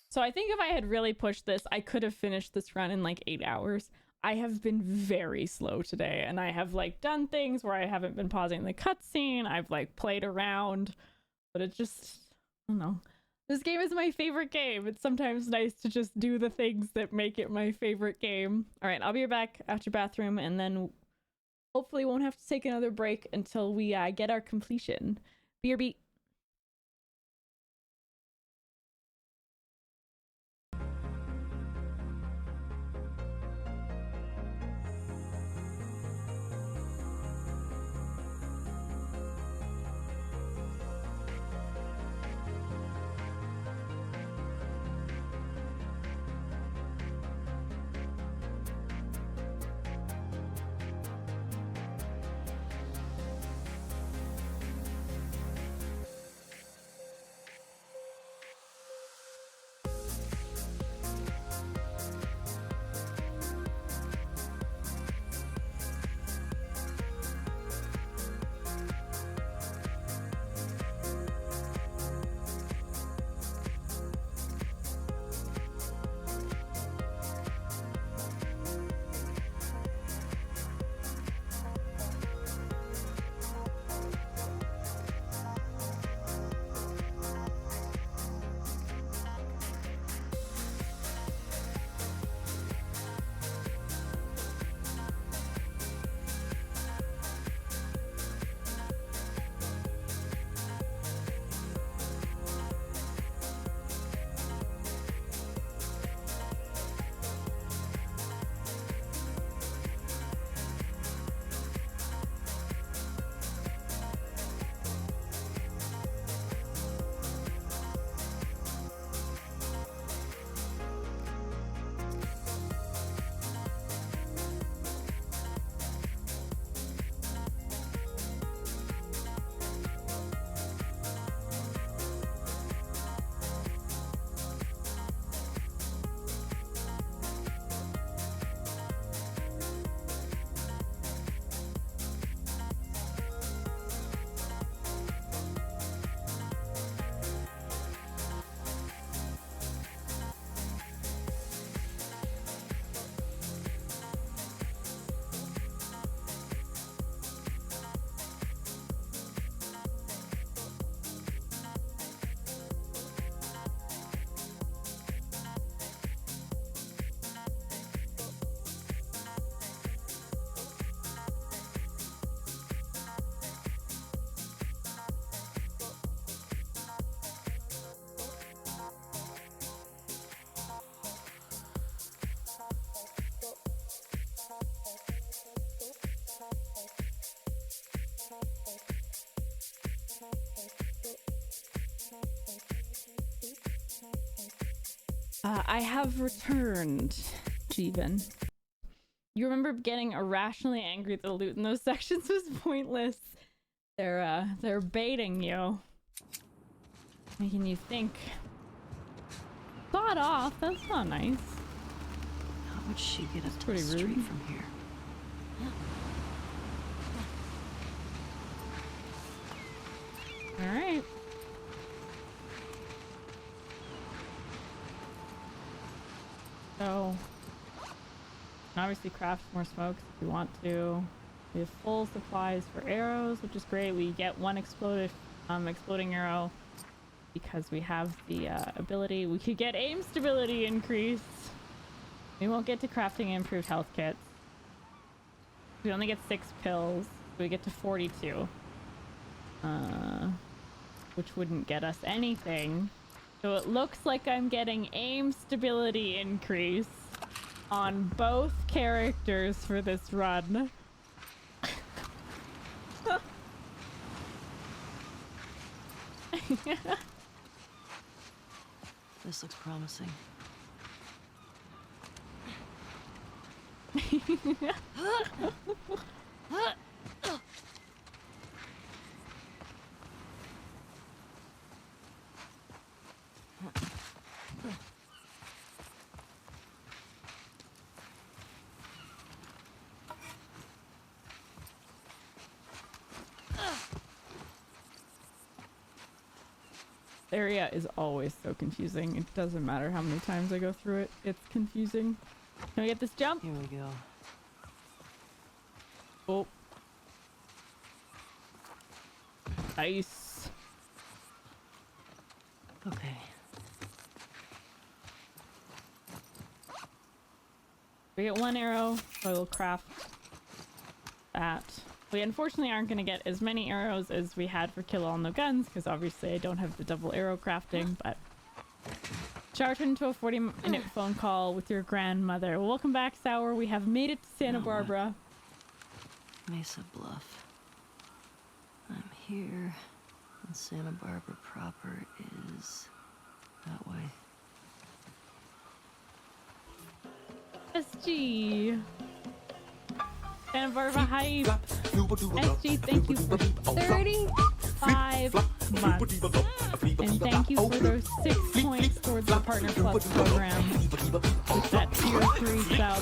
S1: So I think if I had really pushed this, I could have finished this run in like 8 hours. I have been very slow today, and I have like done things where I haven't been pausing the cutscene. I've like played around, but it just, I don't know. This game is my favorite game. It's sometimes nice to just do the things that make it my favorite game. All right, I'll be back after bathroom, and then hopefully won't have to take another break until we get our completion. BRB. I have returned, Jeevan. You remember getting irrationally angry that the loot in those sections was pointless. They're baiting you. Making you think. Thought off, that's not nice.
S9: How would she get up to the
S1: Pretty
S9: street
S1: rude.
S9: from here?
S1: Alright. So, can obviously craft more smokes if you want to. We have full supplies for arrows, which is great. We get one exploding arrow because we have the ability. We could get aim stability increase. We won't get to crafting improved health kits. We only get 6 pills, so we get to 42. Which wouldn't get us anything. So it looks like I'm getting aim stability increase on both characters for this run.
S9: This looks promising.
S1: Area is always so confusing. It doesn't matter how many times I go through it. It's confusing. Can we get this jump?
S9: Here we go.
S1: Oh. Nice.
S9: Okay.
S1: We get 1 arrow, so I will craft that. We unfortunately aren't going to get as many arrows as we had for Kill All No Guns, because obviously I don't have the double arrow crafting, but... Charge into a 40-minute phone call with your grandmother. Welcome back, Sour. We have made it to Santa Barbara.
S9: Mesa Bluff. I'm here, and Santa Barbara proper is that way.
S1: SG. Santa Barbara hype. SG, thank you for 35 months. And thank you for those 6 points towards the Partner Plus program. With that tier 3 sub.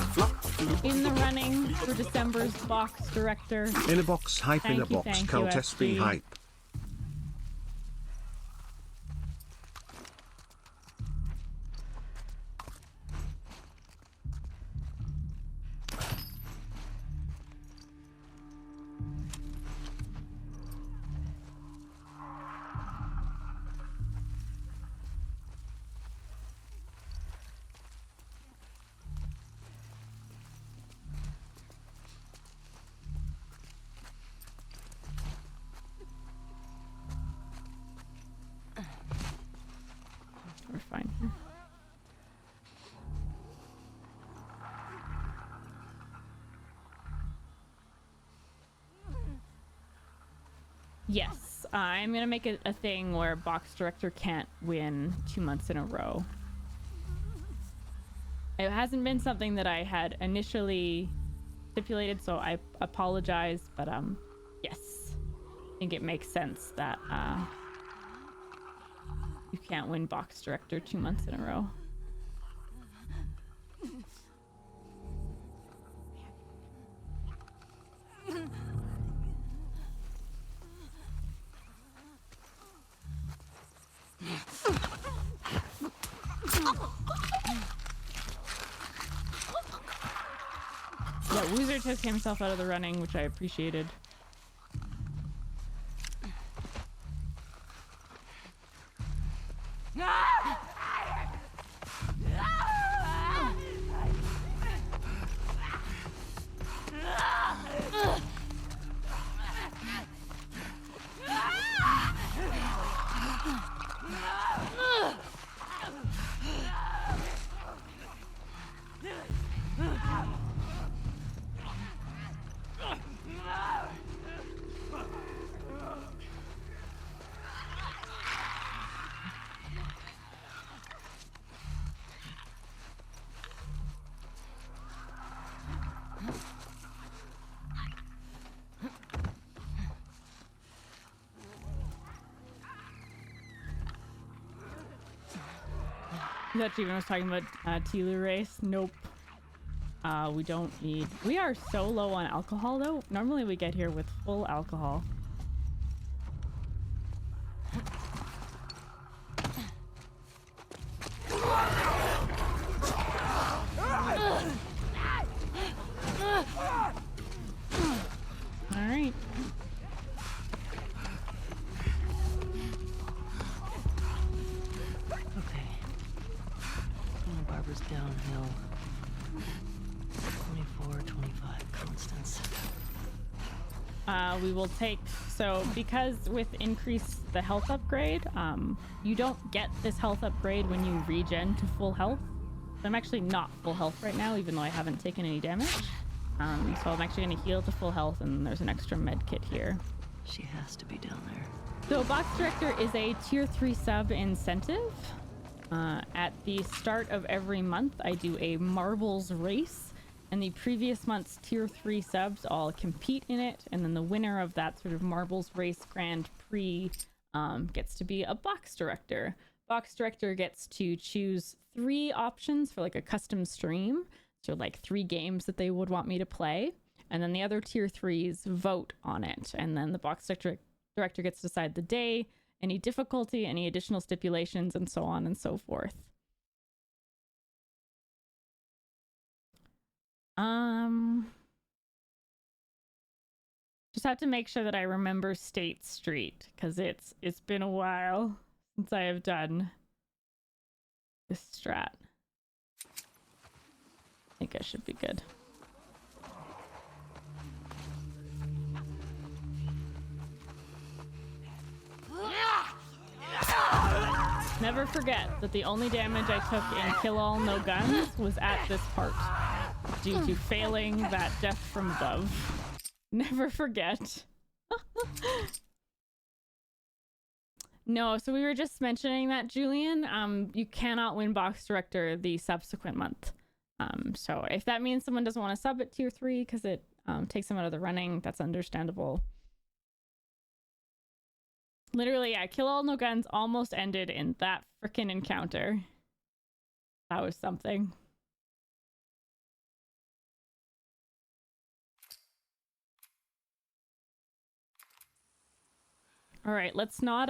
S1: In the running for December's box director.
S12: In a box hype,
S1: Thank
S12: in a
S1: you,
S12: box,
S1: thank you,
S12: Countess B
S1: SG.
S12: hype.
S1: We're fine here. Yes, I'm gonna make a thing where box director can't win 2 months in a row. It hasn't been something that I had initially stipulated, so I apologize, but yes, I think it makes sense that you can't win box director 2 months in a row. Yeah, Woozer took himself out of the running, which I appreciated. That Steven was talking about Tealer race. Nope. We don't need... We are so low on alcohol, though. Normally we get here with full alcohol. All right.
S19: Okay. Santa Barbara's downhill. 24, 25 constants.
S1: We will take... So, because with increase the health upgrade, you don't get this health upgrade when you regen to full health. So I'm actually not full health right now, even though I haven't taken any damage. So I'm actually going to heal to full health, and there's an extra med kit here.
S19: She has to be down there.
S1: So Box Director is a tier 3 sub incentive. At the start of every month, I do a marbles race, and the previous month's tier 3 subs all compete in it, and then the winner of that sort of marbles race Grand Prix gets to be a Box Director. Box Director gets to choose 3 options for like a custom stream. So like 3 games that they would want me to play. And then the other tier 3s vote on it. And then the Box Director gets to decide the day, any difficulty, any additional stipulations, and so on and so forth. Just have to make sure that I remember State Street, because it's been a while since I have done this strat. I think I should be good. Never forget that the only damage I took in Kill All No Guns was at this part, due to failing that death from above. Never forget. No, so we were just mentioning that, Julian. You cannot win Box Director the subsequent month. So if that means someone doesn't want to sub at tier 3 because it takes them out of the running, that's understandable. Literally, yeah, Kill All No Guns almost ended in that frickin' encounter. That was something. All right, let's not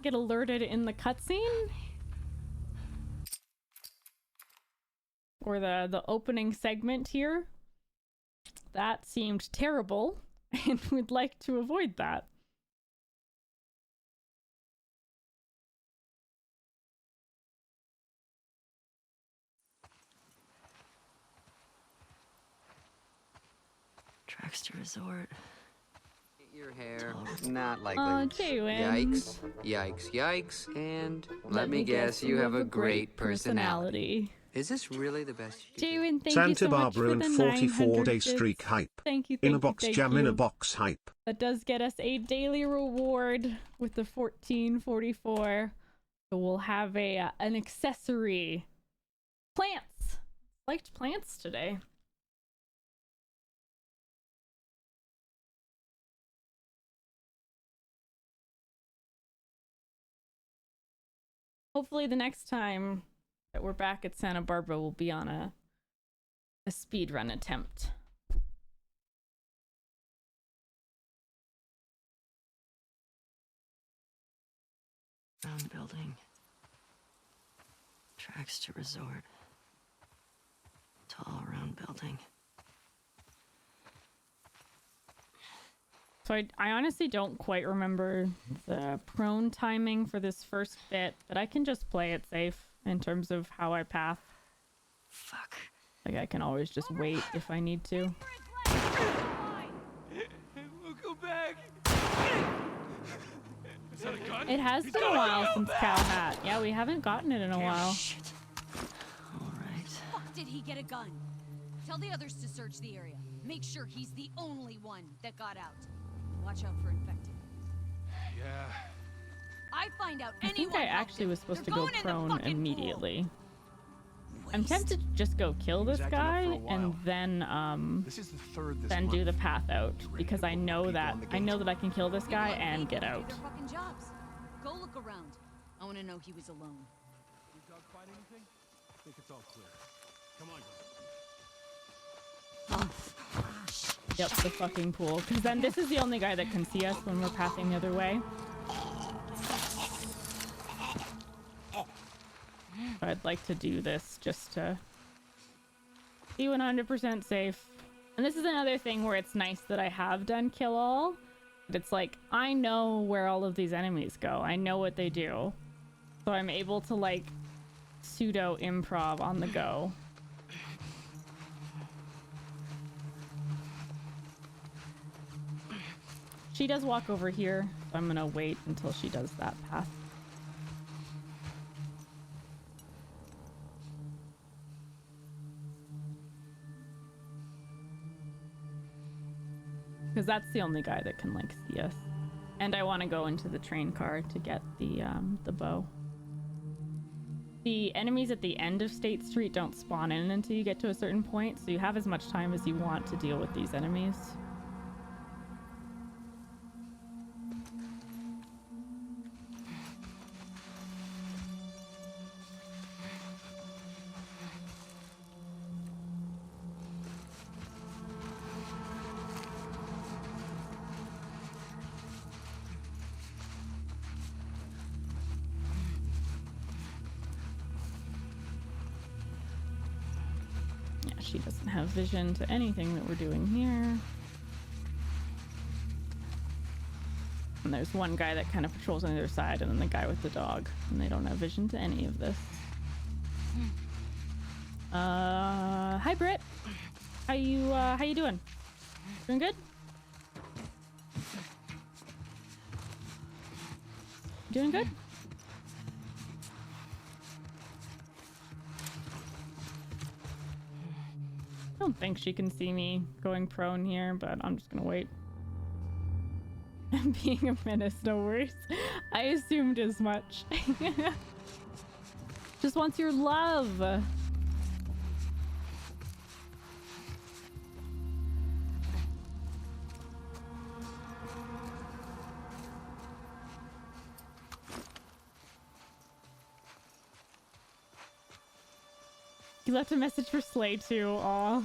S1: get alerted in the cutscene. Or the opening segment here. That seemed terrible, and we'd like to avoid that.
S19: Trackster Resort.
S15: Your hair, not likely.
S1: Yikes,
S15: yikes, yikes, and let me guess, you have a great personality. Is this really the best you can
S1: Jaywin, thank
S12: Santa
S1: you so
S12: Barbara
S1: much for
S12: and
S1: the
S12: 44-day
S1: 900
S12: streak
S1: bits.
S12: hype.
S1: Thank you,
S12: In a
S1: thank
S12: box
S1: you,
S12: jam,
S1: thank
S12: in a
S1: you.
S12: box hype.
S1: That does get us a daily reward with the 1444. So we'll have an accessory. Plants. Liked plants today. Hopefully the next time that we're back at Santa Barbara will be on a speedrun attempt.
S19: Round building. Tracks to resort. Tall round building.
S1: So I honestly don't quite remember the prone timing for this first bit, but I can just play it safe in terms of how I path.
S19: Fuck.
S1: Like I can always just wait if I need to.
S14: We'll go back. Is that a gun?
S1: It has been a while since Cow Hat. Yeah, we haven't gotten it in a while.
S19: Shit. All right.
S17: Fuck did he get a gun? Tell the others to search the area. Make sure he's the only one that got out. Watch out for infected.
S14: Yeah.
S17: I find out
S1: I think I actually was supposed to go prone immediately. I'm tempted to just go kill this guy and then then do the path out because I know that I can kill this guy and get out.
S17: Their fucking jobs. Go look around. I want to know he was alone.
S14: find anything? I think it's all clear. Come on,
S1: Yep, the fucking pool. Because then this is the only guy that can see us when we're passing the other way. So I'd like to do this just to be 100% safe. And this is another thing where it's nice that I have done kill all. But it's like, I know where all of these enemies go. I know what they do. So I'm able to like pseudo improv on the go. She does walk over here, so I'm gonna wait until she does that path. Because that's the only guy that can like see us. And I want to go into the train car to get the bow. The enemies at the end of State Street don't spawn in until you get to a certain point, so you have as much time as you want to deal with these enemies. She doesn't have vision to anything that we're doing here. And there's one guy that kind of patrols on the other side, and then the guy with the dog, and they don't have vision to any of this. Hi Britt. How you doing? Doing good? Doing good? I don't think she can see me going prone here, but I'm just gonna wait. I'm being a menace, no worries. I assumed as much. Just wants your love. You left a message for Slay too. Aw.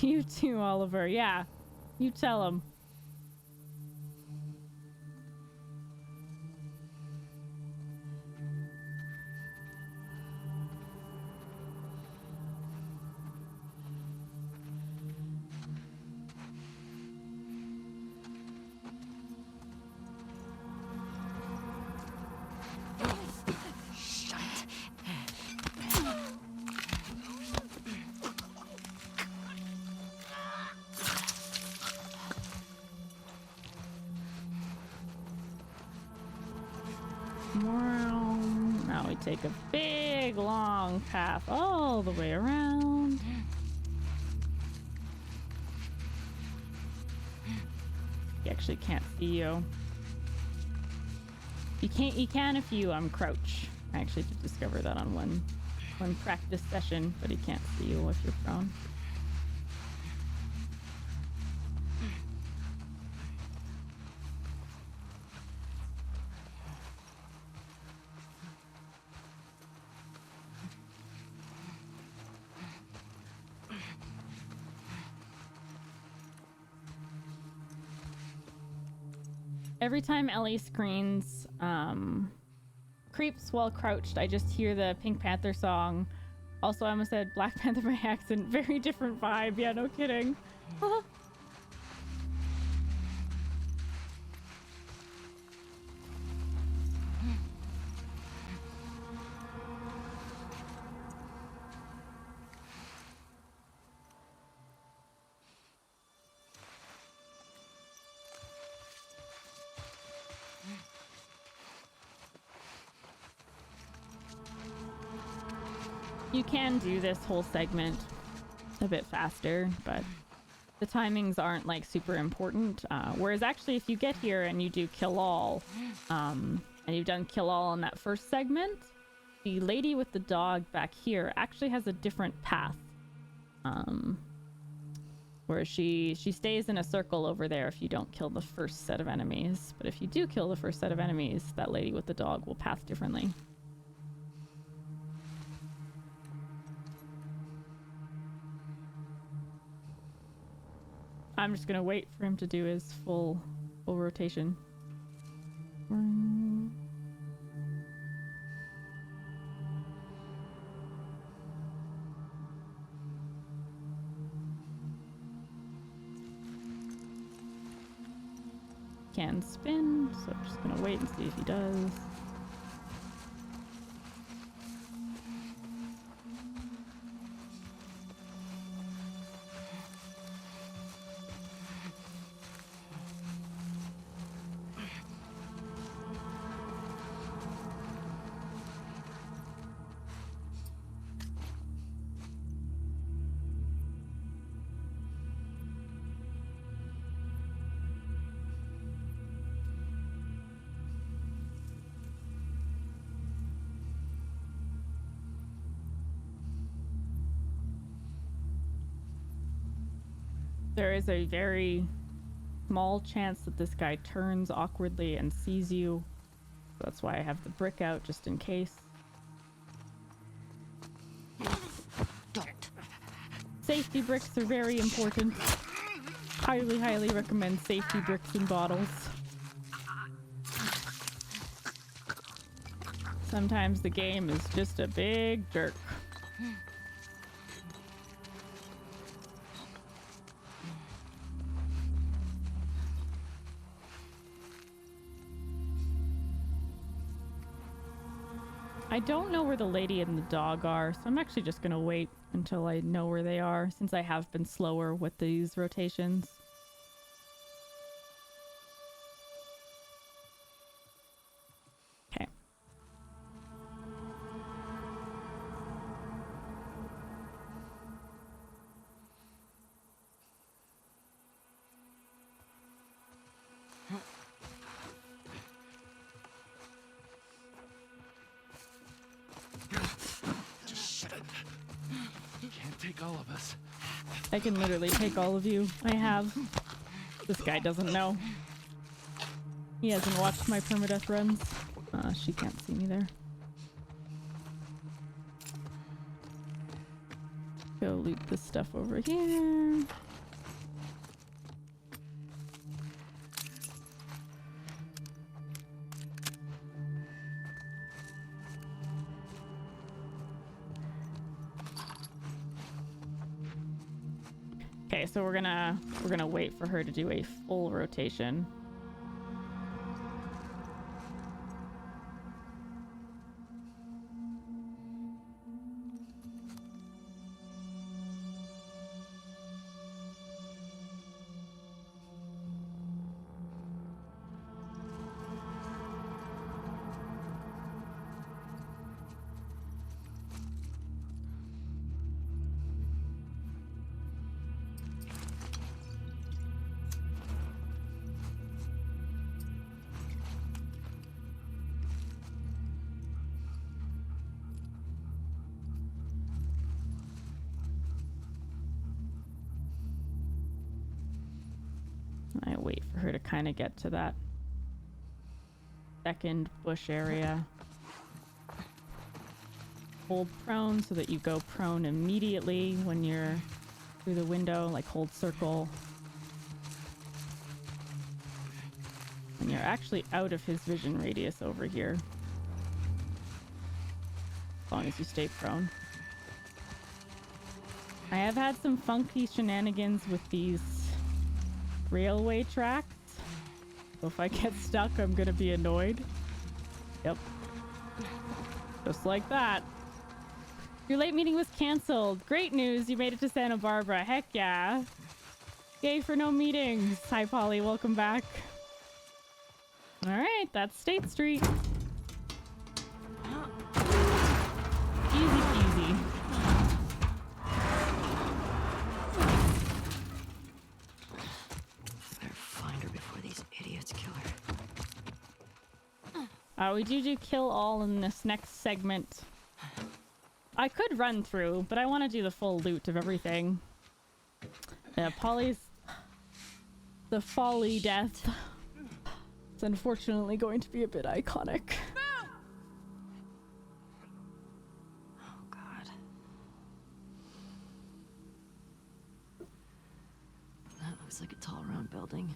S1: You too, Oliver. Yeah, you tell him. Now we take a big long path all the way around. You actually can't see you. You can if you crouch. I actually did discover that on one practice session, but he can't see you if you're prone. Every time Ellie screens creeps while crouched, I just hear the Pink Panther song. Also, I almost said Black Panther by accident. Very different vibe. Yeah, no kidding. You can do this whole segment a bit faster, but the timings aren't like super important. Whereas actually if you get here and you do kill all, and you've done kill all in that first segment, the lady with the dog back here actually has a different path. Where she stays in a circle over there if you don't kill the first set of enemies. But if you do kill the first set of enemies, that lady with the dog will path differently. I'm just gonna wait for him to do his full rotation. Can spin, so I'm just gonna wait and see if he does. There is a very small chance that this guy turns awkwardly and sees you. That's why I have the brick out, just in case.
S19: Don't.
S1: Safety bricks are very important. Highly, highly recommend safety bricks in bottles. Sometimes the game is just a big jerk. I don't know where the lady and the dog are, so I'm actually just gonna wait until I know where they are, since I have been slower with these rotations. Okay.
S14: Take all of us.
S1: I can literally take all of you. I have. This guy doesn't know. He hasn't watched my permadeath runs. She can't see me there. Go loot this stuff over here. Okay, so we're gonna wait for her to do a full rotation. I wait for her to kind of get to that second bush area. Hold prone so that you go prone immediately when you're through the window, like hold circle. And you're actually out of his vision radius over here. As long as you stay prone. I have had some funky shenanigans with these railway tracks. So if I get stuck, I'm gonna be annoyed. Yep. Just like that. Your late meeting was canceled. Great news, you made it to Santa Barbara. Heck yeah. Yay for no meetings. Hi Polly, welcome back. Alright, that's State Street. Easy peasy. We do kill all in this next segment. I could run through, but I want to do the full loot of everything. Yeah, Polly's... The folly death. It's unfortunately going to be a bit iconic.
S5: Oh, God. That looks like a tall, round building.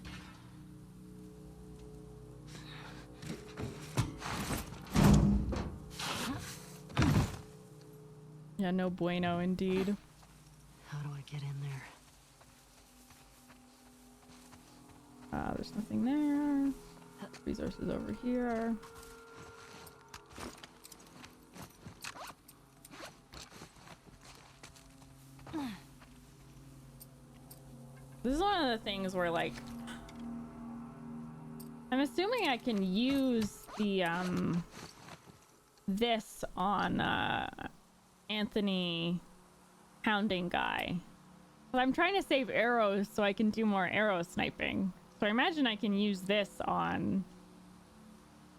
S1: Yeah, no bueno indeed.
S5: How do I get in there?
S1: There's nothing there. Resources over here. This is one of the things where, like, I'm assuming I can use the, this on, Anthony hounding guy. But I'm trying to save arrows so I can do more arrow sniping. So I imagine I can use this on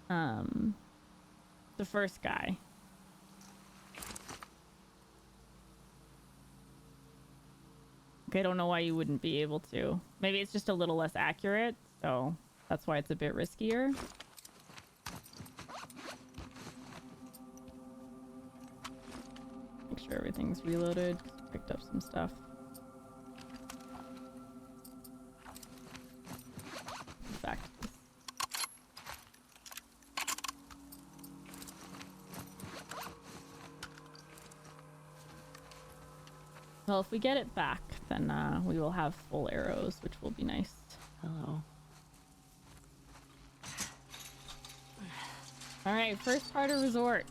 S1: the first guy. Okay, I don't know why you wouldn't be able to. Maybe it's just a little less accurate, so that's why it's a bit riskier. Make sure everything's reloaded. Picked up some stuff. In fact, well, if we get it back, then we will have full arrows, which will be nice. Hello. All right, first part of resort.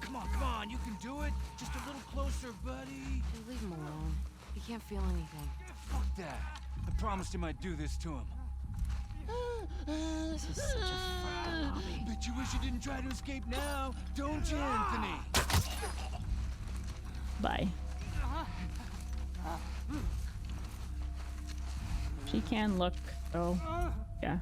S14: Come on, you can do it. Just a little closer, buddy.
S5: Hey, leave him alone. He can't feel anything.
S14: Fuck that. I promised him I'd do this to him.
S5: This is such a fucked up hobby.
S14: Bet you wish you didn't try to escape now, don't you, Anthony?
S1: Bye. She can look, so yeah.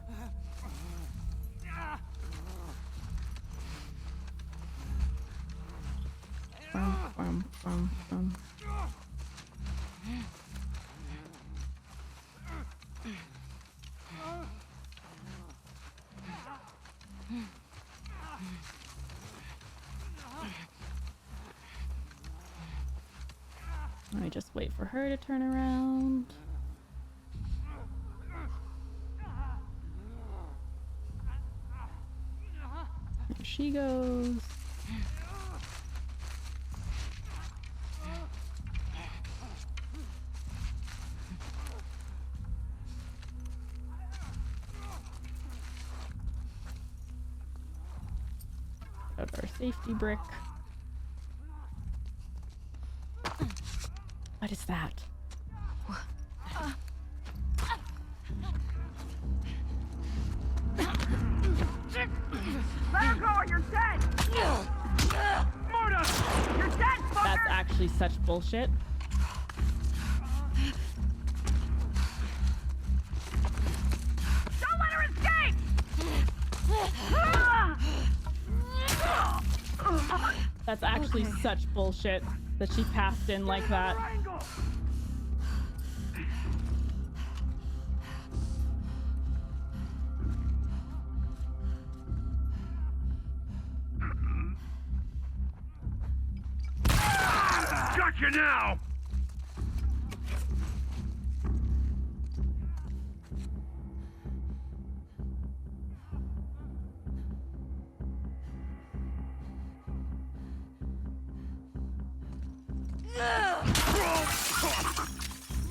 S1: Let me just wait for her to turn around. There she goes. Got our safety brick. What is that?
S20: Let her go or you're dead! Murder! You're dead, fucker!
S1: That's actually such bullshit.
S20: Don't let her escape!
S1: That's actually such bullshit that she passed in like that.
S20: Gotcha now!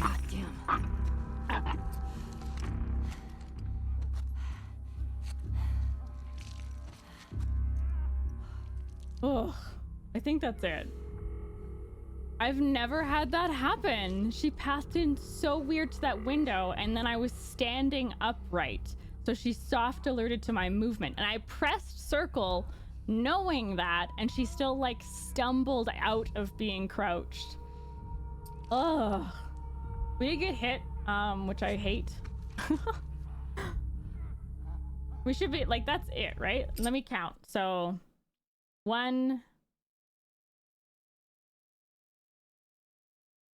S5: God damn.
S1: Ugh. I think that's it. I've never had that happen. She passed in so weird to that window, and then I was standing upright. So she soft alerted to my movement, and I pressed circle knowing that, and she still like stumbled out of being crouched. Ugh. We did get hit, which I hate. We should be like, that's it, right? Let me count. So 1.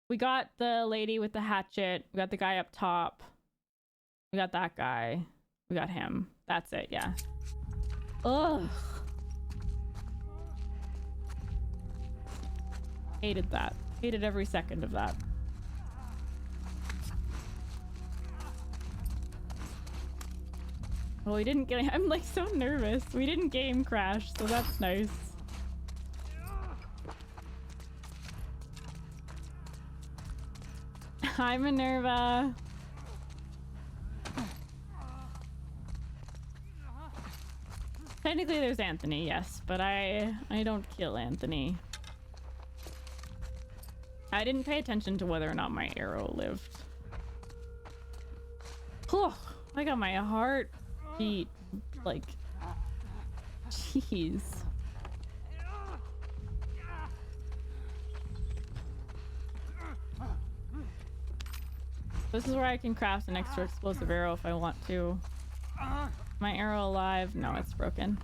S1: We got the lady with the hatchet. We got the guy up top. We got that guy. We got him. That's it, yeah. Ugh. Hated that. Hated every second of that. Oh, we didn't get... I'm like so nervous. We didn't game crash, so that's nice. Hi, Minerva. Technically there's Anthony, yes, but I don't kill Anthony. I didn't pay attention to whether or not my arrow lived. Oh, I got my heart beat, like, jeez. This is where I can craft an extra explosive arrow if I want to. My arrow alive? No, it's broken.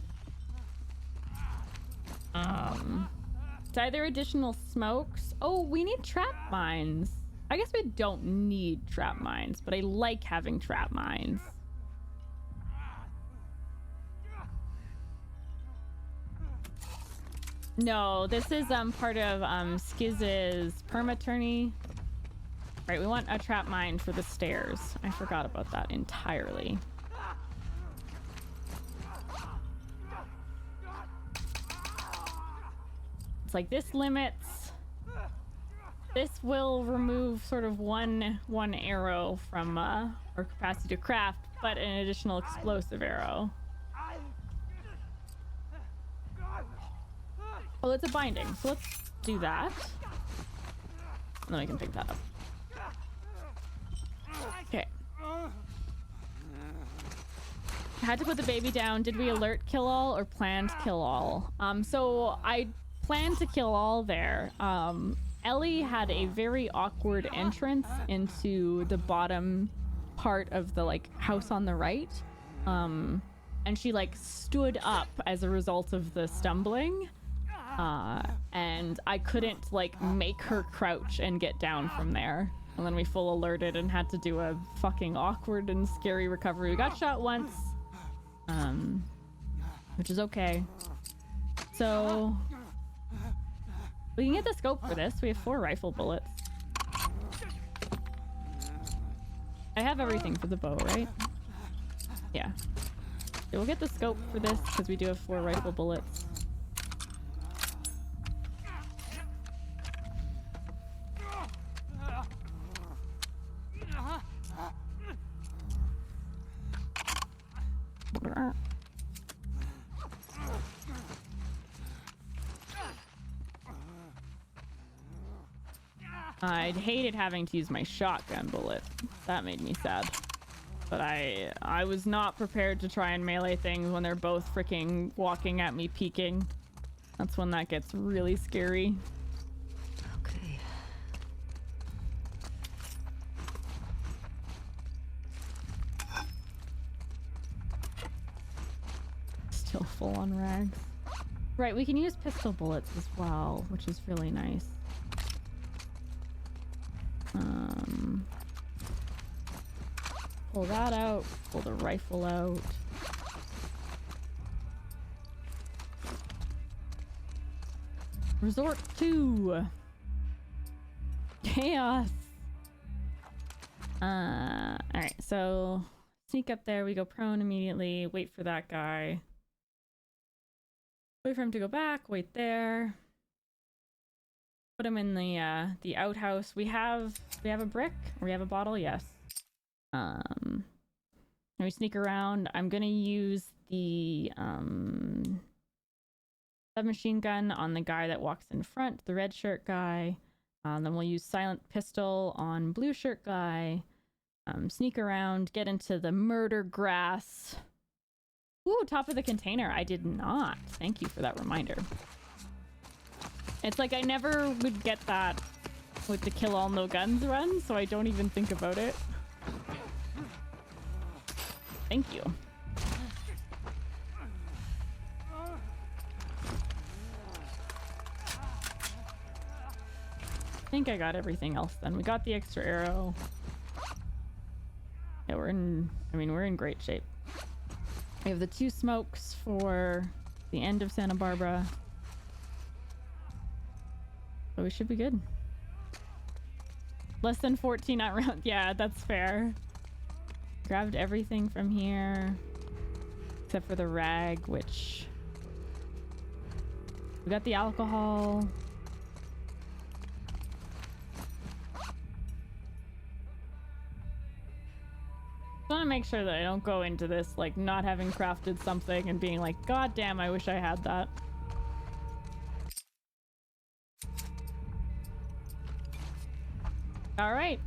S1: It's either additional smokes. Oh, we need trap mines. I guess we don't need trap mines, but I like having trap mines. No, this is part of Skiz's perma-tourney. Right, we want a trap mine for the stairs. I forgot about that entirely. It's like this limits. This will remove sort of one arrow from our capacity to craft, but an additional explosive arrow. Well, it's a binding, so let's do that. And then we can pick that up. Okay. I had to put the baby down. Did we alert kill all or planned kill all? So I planned to kill all there. Ellie had a very awkward entrance into the bottom part of the like house on the right. And she like stood up as a result of the stumbling. And I couldn't like make her crouch and get down from there. And then we full alerted and had to do a fucking awkward and scary recovery. We got shot once, which is okay. So we can get the scope for this. We have 4 rifle bullets. I have everything for the bow, right? Yeah. We'll get the scope for this because we do have 4 rifle bullets. I'd hated having to use my shotgun bullet. That made me sad. But I was not prepared to try and melee things when they're both freaking walking at me peeking. That's when that gets really scary.
S19: Okay.
S1: Still full on rags. Right, we can use pistol bullets as well, which is really nice. Pull that out, pull the rifle out. Resort to chaos. Alright, so sneak up there, we go prone immediately, wait for that guy. Wait for him to go back, wait there. Put him in the outhouse. We have a brick? Or we have a bottle? Yes. We sneak around. I'm gonna use the submachine gun on the guy that walks in front, the red shirt guy. Then we'll use silent pistol on blue shirt guy. Sneak around, get into the murder grass. Ooh, top of the container. I did not. Thank you for that reminder. It's like I never would get that with the kill all no guns run, so I don't even think about it. Thank you. I think I got everything else then. We got the extra arrow. Yeah, we're in great shape. We have the 2 smokes for the end of Santa Barbara. So we should be good. Less than 14 at round. Yeah, that's fair. Grabbed everything from here. Except for the rag, which... We got the alcohol. I want to make sure that I don't go into this like not having crafted something and being like, God damn, I wish I had that. All right.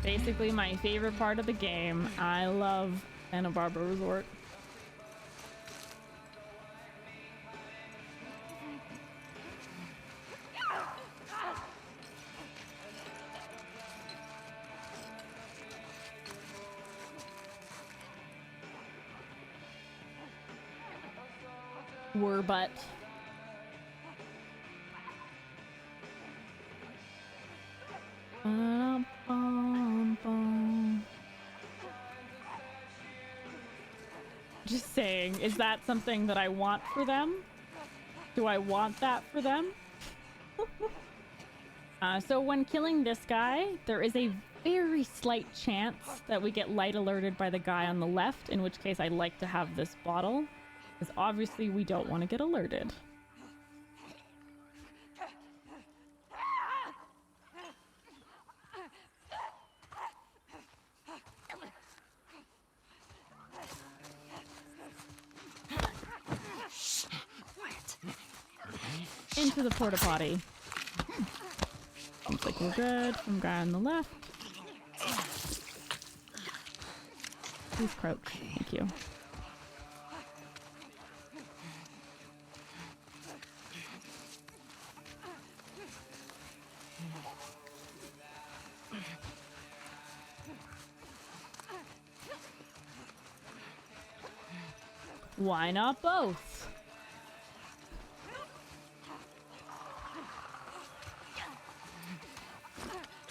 S1: Basically my favorite part of the game. I love Santa Barbara Resort. But just saying, is that something that I want for them? Do I want that for them? So when killing this guy, there is a very slight chance that we get light alerted by the guy on the left, in which case I like to have this bottle. Because obviously we don't want to get alerted. Into the porta potty. Looks like we're good from guy on the left. Please crouch. Thank you. Why not both?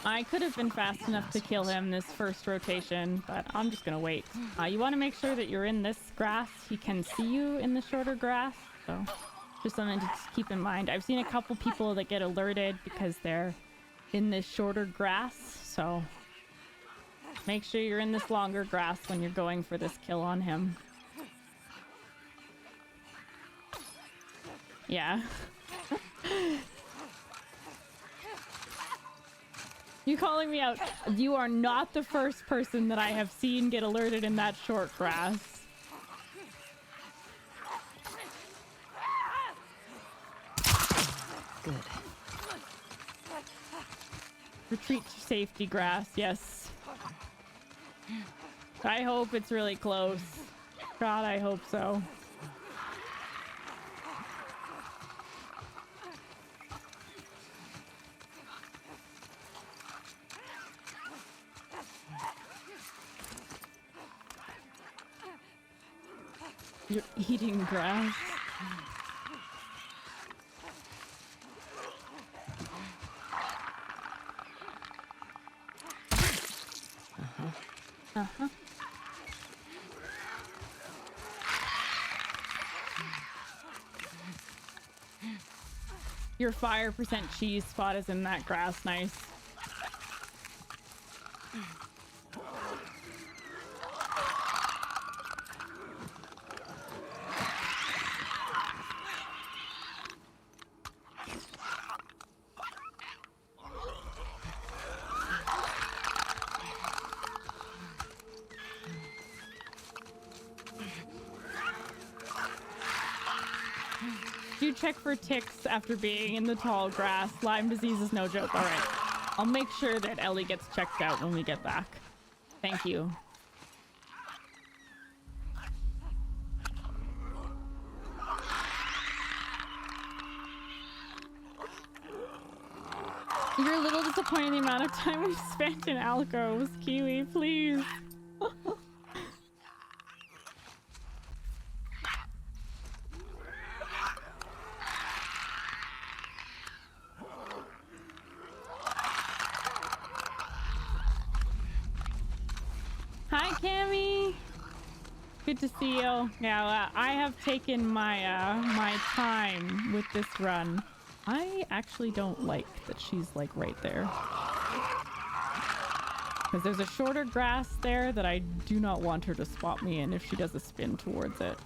S1: I could have been fast enough to kill him this first rotation, but I'm just gonna wait. You want to make sure that you're in this grass. He can see you in the shorter grass, so just something to keep in mind. I've seen a couple people that get alerted because they're in this shorter grass, so make sure you're in this longer grass when you're going for this kill on him. Yeah. You calling me out? You are not the first person that I have seen get alerted in that short grass.
S19: Good.
S1: Retreat to safety grass, yes. I hope it's really close. God, I hope so. You're eating grass. Uh-huh. Your 5% cheese spot is in that grass. Nice. Do check for ticks after being in the tall grass. Lyme disease is no joke. All right. I'll make sure that Ellie gets checked out when we get back. Thank you. You're a little disappointed in the amount of time we spent in alcoves, Kiwi, please. Hi, Cammy. Good to see you. Yeah, I have taken my my time with this run. I actually don't like that she's like right there. Because there's a shorter grass there that I do not want her to spot me in if she does a spin towards it.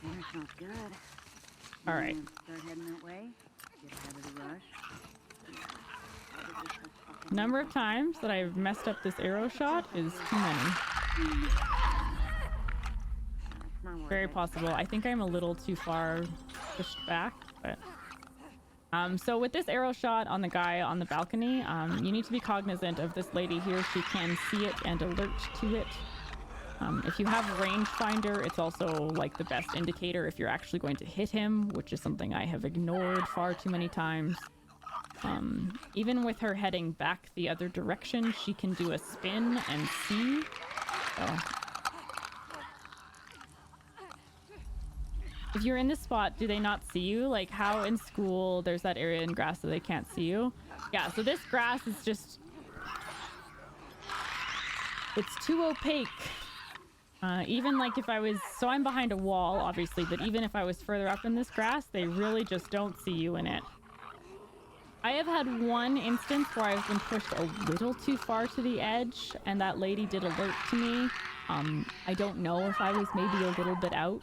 S6: Dinner smells good.
S1: All right.
S6: Start heading that way. Get ahead of the rush.
S1: Number of times that I've messed up this arrow shot is too many. Very possible. I think I'm a little too far pushed back, but so with this arrow shot on the guy on the balcony, you need to be cognizant of this lady here. She can see it and alert to it. If you have rangefinder, it's also like the best indicator if you're actually going to hit him, which is something I have ignored far too many times. Even with her heading back the other direction, she can do a spin and see. So if you're in this spot, do they not see you? Like how in school there's that area in grass that they can't see you? Yeah, so this grass is just... it's too opaque. Even like if I was... so I'm behind a wall, obviously, but even if I was further up in this grass, they really just don't see you in it. I have had one instance where I've been pushed a little too far to the edge, and that lady did alert to me. I don't know if I was maybe a little bit out.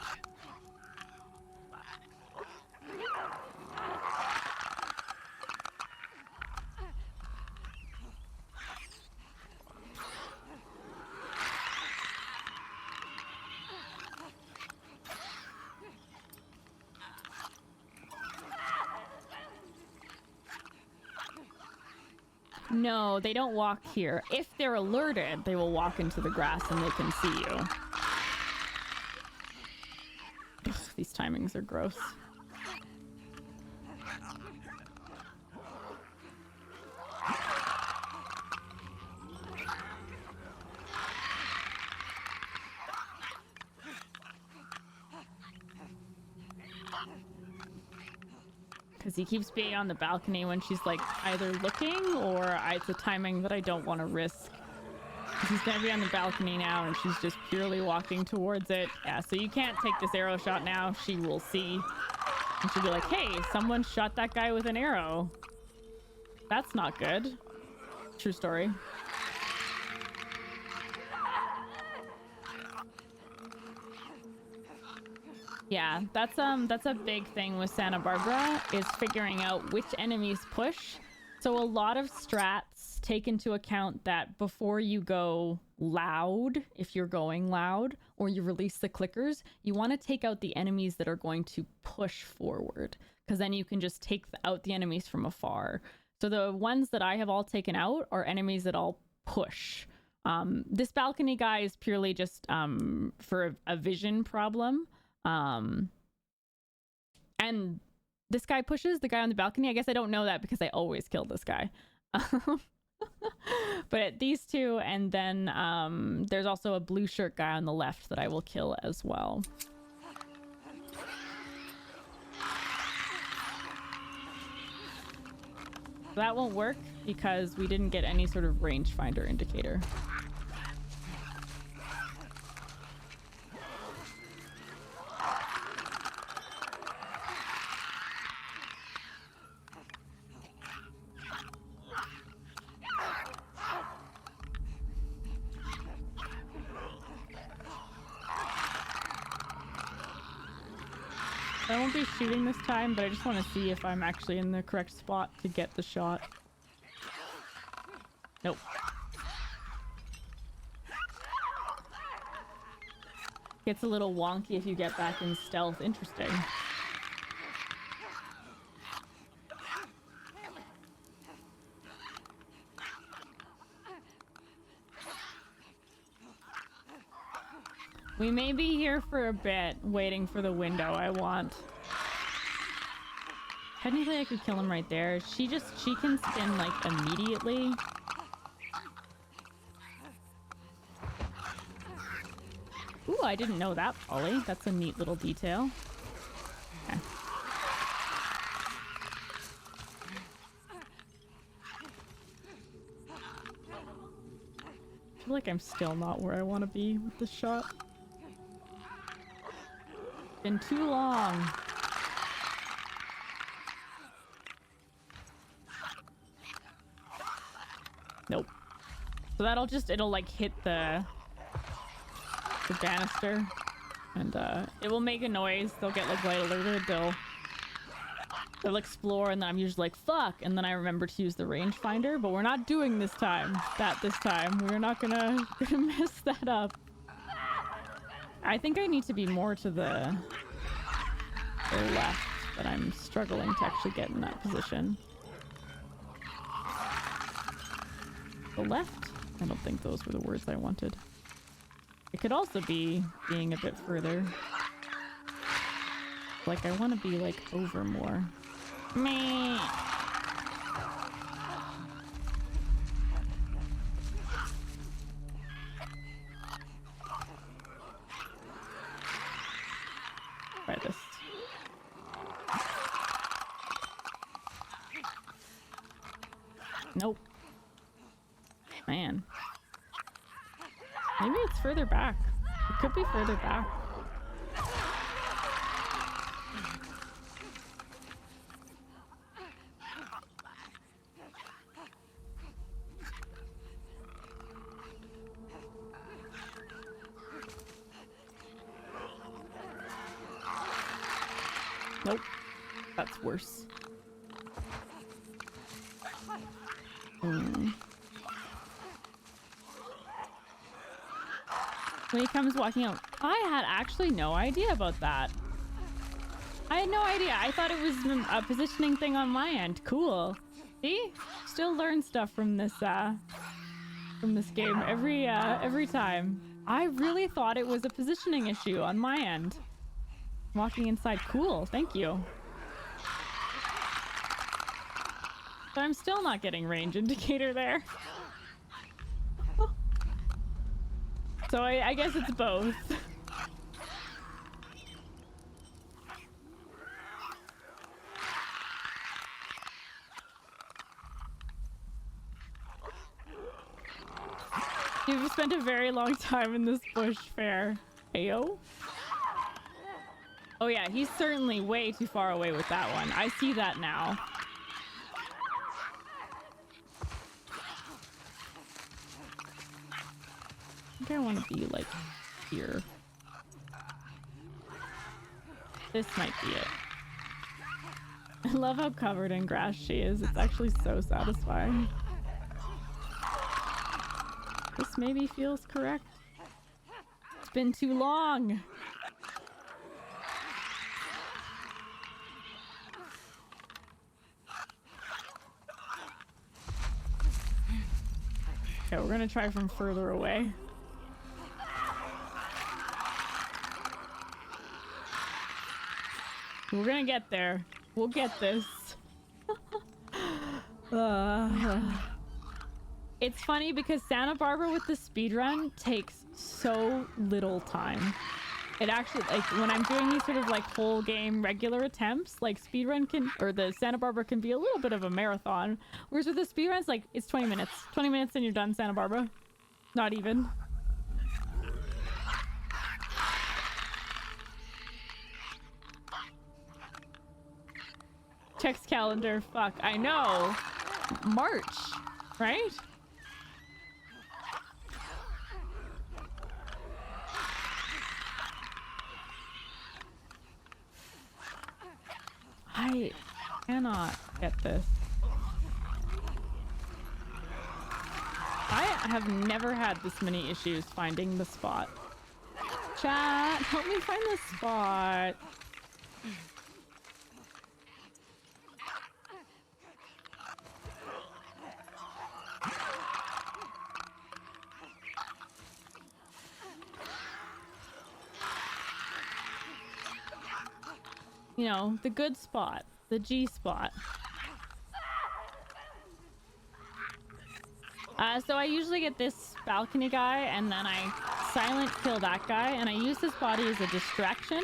S1: No, they don't walk here. If they're alerted, they will walk into the grass and they can see you. Ugh, these timings are gross. Because he keeps being on the balcony when she's like either looking or it's a timing that I don't want to risk. He's gonna be on the balcony now and she's just purely walking towards it. Yeah, so you can't take this arrow shot now. She will see. And she'll be like, hey, someone shot that guy with an arrow. That's not good. True story. Yeah, that's a big thing with Santa Barbara, is figuring out which enemies push. So a lot of strats take into account that before you go loud, if you're going loud, or you release the clickers, you want to take out the enemies that are going to push forward, because then you can just take out the enemies from afar. So the ones that I have all taken out are enemies that all push. This balcony guy is purely just for a vision problem. And this guy pushes the guy on the balcony. I guess I don't know that because I always kill this guy. But these two, and then there's also a blue shirt guy on the left that I will kill as well. That won't work because we didn't get any sort of rangefinder indicator. I won't be shooting this time, but I just want to see if I'm actually in the correct spot to get the shot. Nope. Gets a little wonky if you get back in stealth. Interesting. We may be here for a bit, waiting for the window I want. Technically, I could kill him right there. She can spin, like, immediately. Ooh, I didn't know that, Polly. That's a neat little detail. Okay. I feel like I'm still not where I want to be with this shot. Been too long. Nope. So it'll like hit the banister and it will make a noise. They'll get like light alerted. They'll explore and then I'm usually like fuck, and then I remember to use the rangefinder, but we're not doing this time. We're not gonna mess that up. I think I need to be more to the left, but I'm struggling to actually get in that position. The left? I don't think those were the words I wanted. It could also be being a bit further. Like I want to be like over more. Meh. Try this. Nope. Man. Maybe it's further back. It could be further back. Nope. That's worse. When he comes walking out, I had actually no idea about that. I had no idea. I thought it was a positioning thing on my end. Cool. See? Still learn stuff from this game every time. I really thought it was a positioning issue on my end. Walking inside. Cool. Thank you. But I'm still not getting range indicator there. So I guess it's both. You've spent a very long time in this bush, fair. Ayo? Oh yeah, he's certainly way too far away with that one. I see that now. I think I want to be like here. This might be it. I love how covered in grass she is. It's actually so satisfying. This maybe feels correct. It's been too long. Okay, we're gonna try from further away. We're gonna get there. We'll get this. It's funny because Santa Barbara with the speedrun takes so little time. It actually, like, when I'm doing these sort of like whole game regular attempts, like speedrun can, or the Santa Barbara can be a little bit of a marathon. Whereas with the speedruns, like, it's 20 minutes. 20 minutes and you're done, Santa Barbara. Not even. Checks calendar. Fuck, I know. March, right? I cannot get this. I have never had this many issues finding the spot. Chat, help me find the spot. you know, the good spot, the G spot. So I usually get this balcony guy, and then I silent kill that guy, and I use his body as a distraction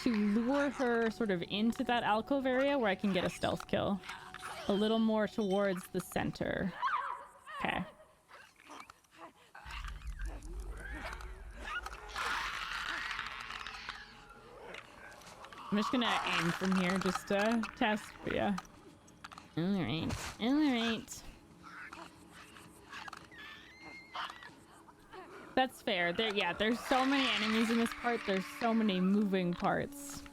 S1: to lure her sort of into that alcove area where I can get a stealth kill. A little more towards the center. Okay. I'm just gonna aim from here just to test for you. Alright, alright. That's fair. There's so many enemies in this part. There's so many moving parts.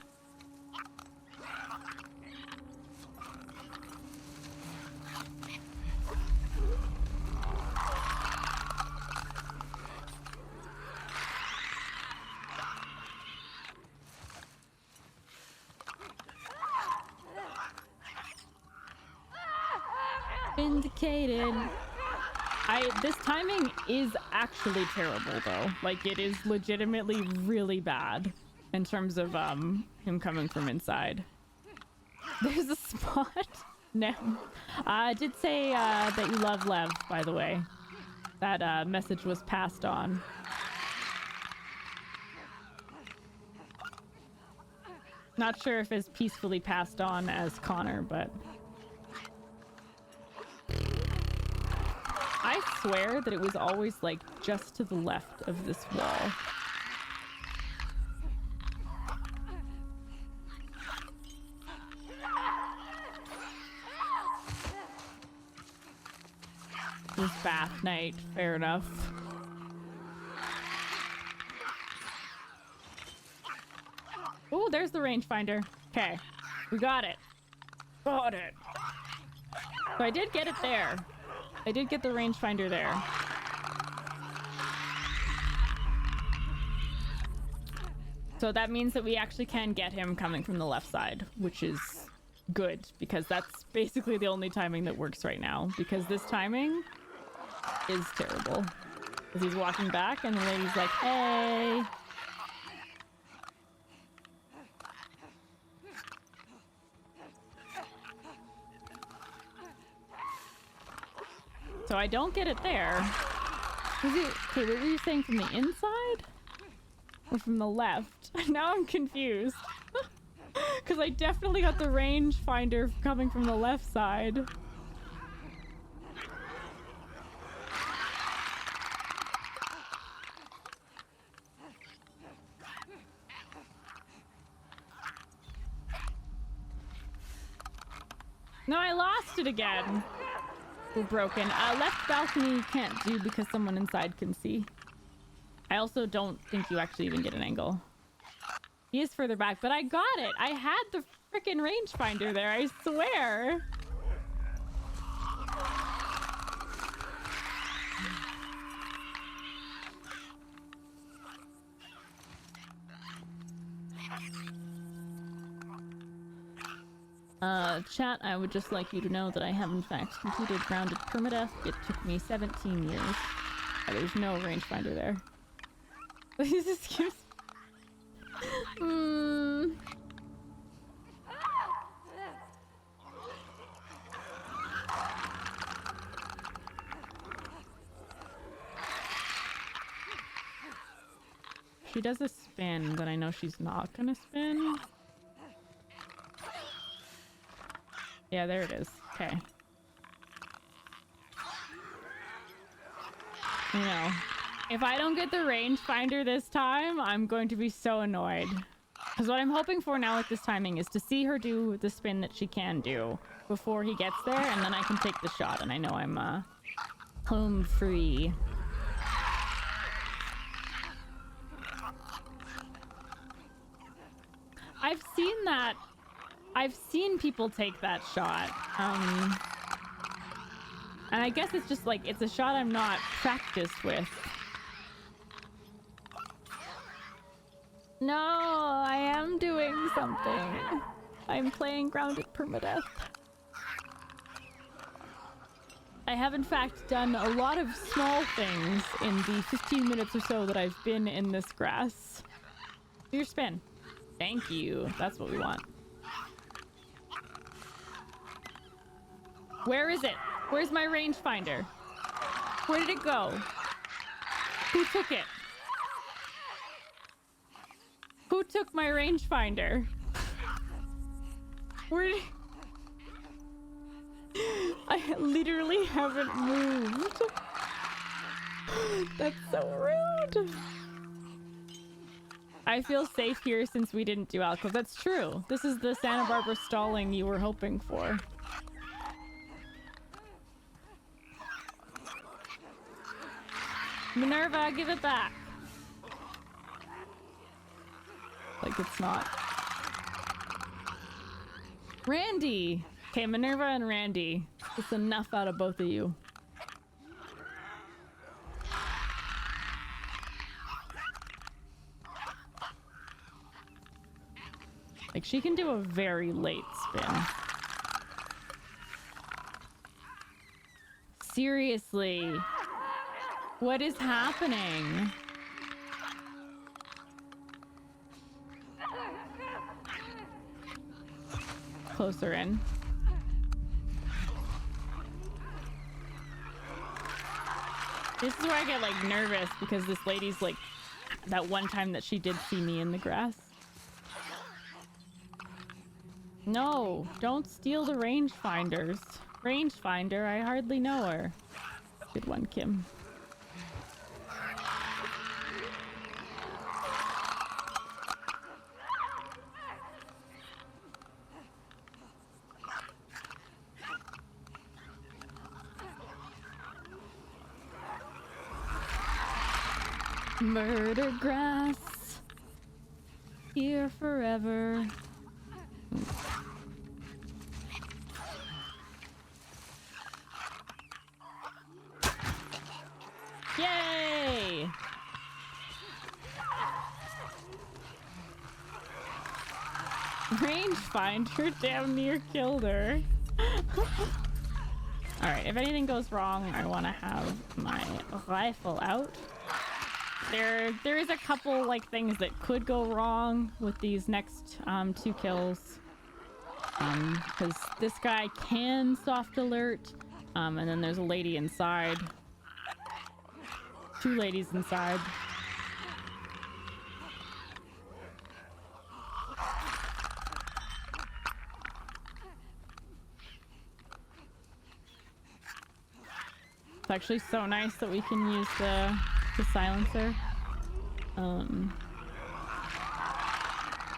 S1: Vindicated. This timing is actually terrible though. Like, it is legitimately really bad in terms of him coming from inside. There's a spot. No. I did say that you love Lev, by the way. That message was passed on. Not sure if it's peacefully passed on as Connor, but I swear that it was always like just to the left of this wall. It was bath night, fair enough. Oh, there's the rangefinder. Okay, we got it. Got it. So I did get it there. I did get the rangefinder there. So that means that we actually can get him coming from the left side, which is good, because that's basically the only timing that works right now, because this timing is terrible. Because he's walking back and the lady's like, hey. So I don't get it there. Okay, what were you saying, from the inside? Or from the left? Now I'm confused. Because I definitely got the rangefinder coming from the left side. No, I lost it again. We're broken. Left balcony you can't do because someone inside can see. I also don't think you actually even get an angle. He is further back, but I got it. I had the frickin' rangefinder there, I swear. Chat, I would just like you to know that I have in fact completed grounded permadeath. It took me 17 years. There's no rangefinder there. Please excuse me. She does a spin, but I know she's not gonna spin. Yeah, there it is. Okay. You know, if I don't get the rangefinder this time, I'm going to be so annoyed. Because what I'm hoping for now with this timing is to see her do the spin that she can do before he gets there, and then I can take the shot, and I know I'm home free. I've seen that. I've seen people take that shot. And I guess it's just like, it's a shot I'm not practiced with. No, I am doing something. I'm playing grounded permadeath. I have in fact done a lot of small things in the 15 minutes or so that I've been in this grass. Do your spin. Thank you. That's what we want. Where is it? Where's my rangefinder? Where did it go? Who took it? Who took my rangefinder? Where did... I literally haven't moved. That's so rude. I feel safe here since we didn't do alcove. That's true. This is the Santa Barbara stalling you were hoping for. Minerva, give it back. Like it's not. Randy! Okay, Minerva and Randy. It's enough out of both of you. Like, she can do a very late spin. Seriously. What is happening? Closer in. This is where I get like nervous because this lady's like that one time that she did see me in the grass. No, don't steal the rangefinders. Rangefinder, I hardly know her. Good one, Kim. Murder grass, here forever. Yay! Rangefinder damn near killed her. Alright, if anything goes wrong, I want to have my rifle out. There is a couple like things that could go wrong with these next 2 kills. Because this guy can soft alert, and then there's a lady inside. 2 ladies inside. It's actually so nice that we can use the silencer.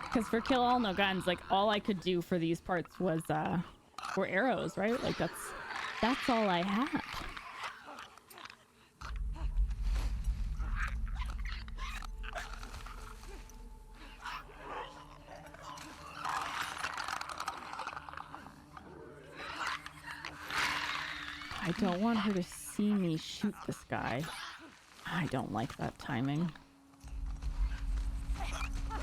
S1: Because for kill all no guns, like all I could do for these parts was were arrows, right? Like that's all I had. I don't want her to see me shoot this guy. I don't like that timing.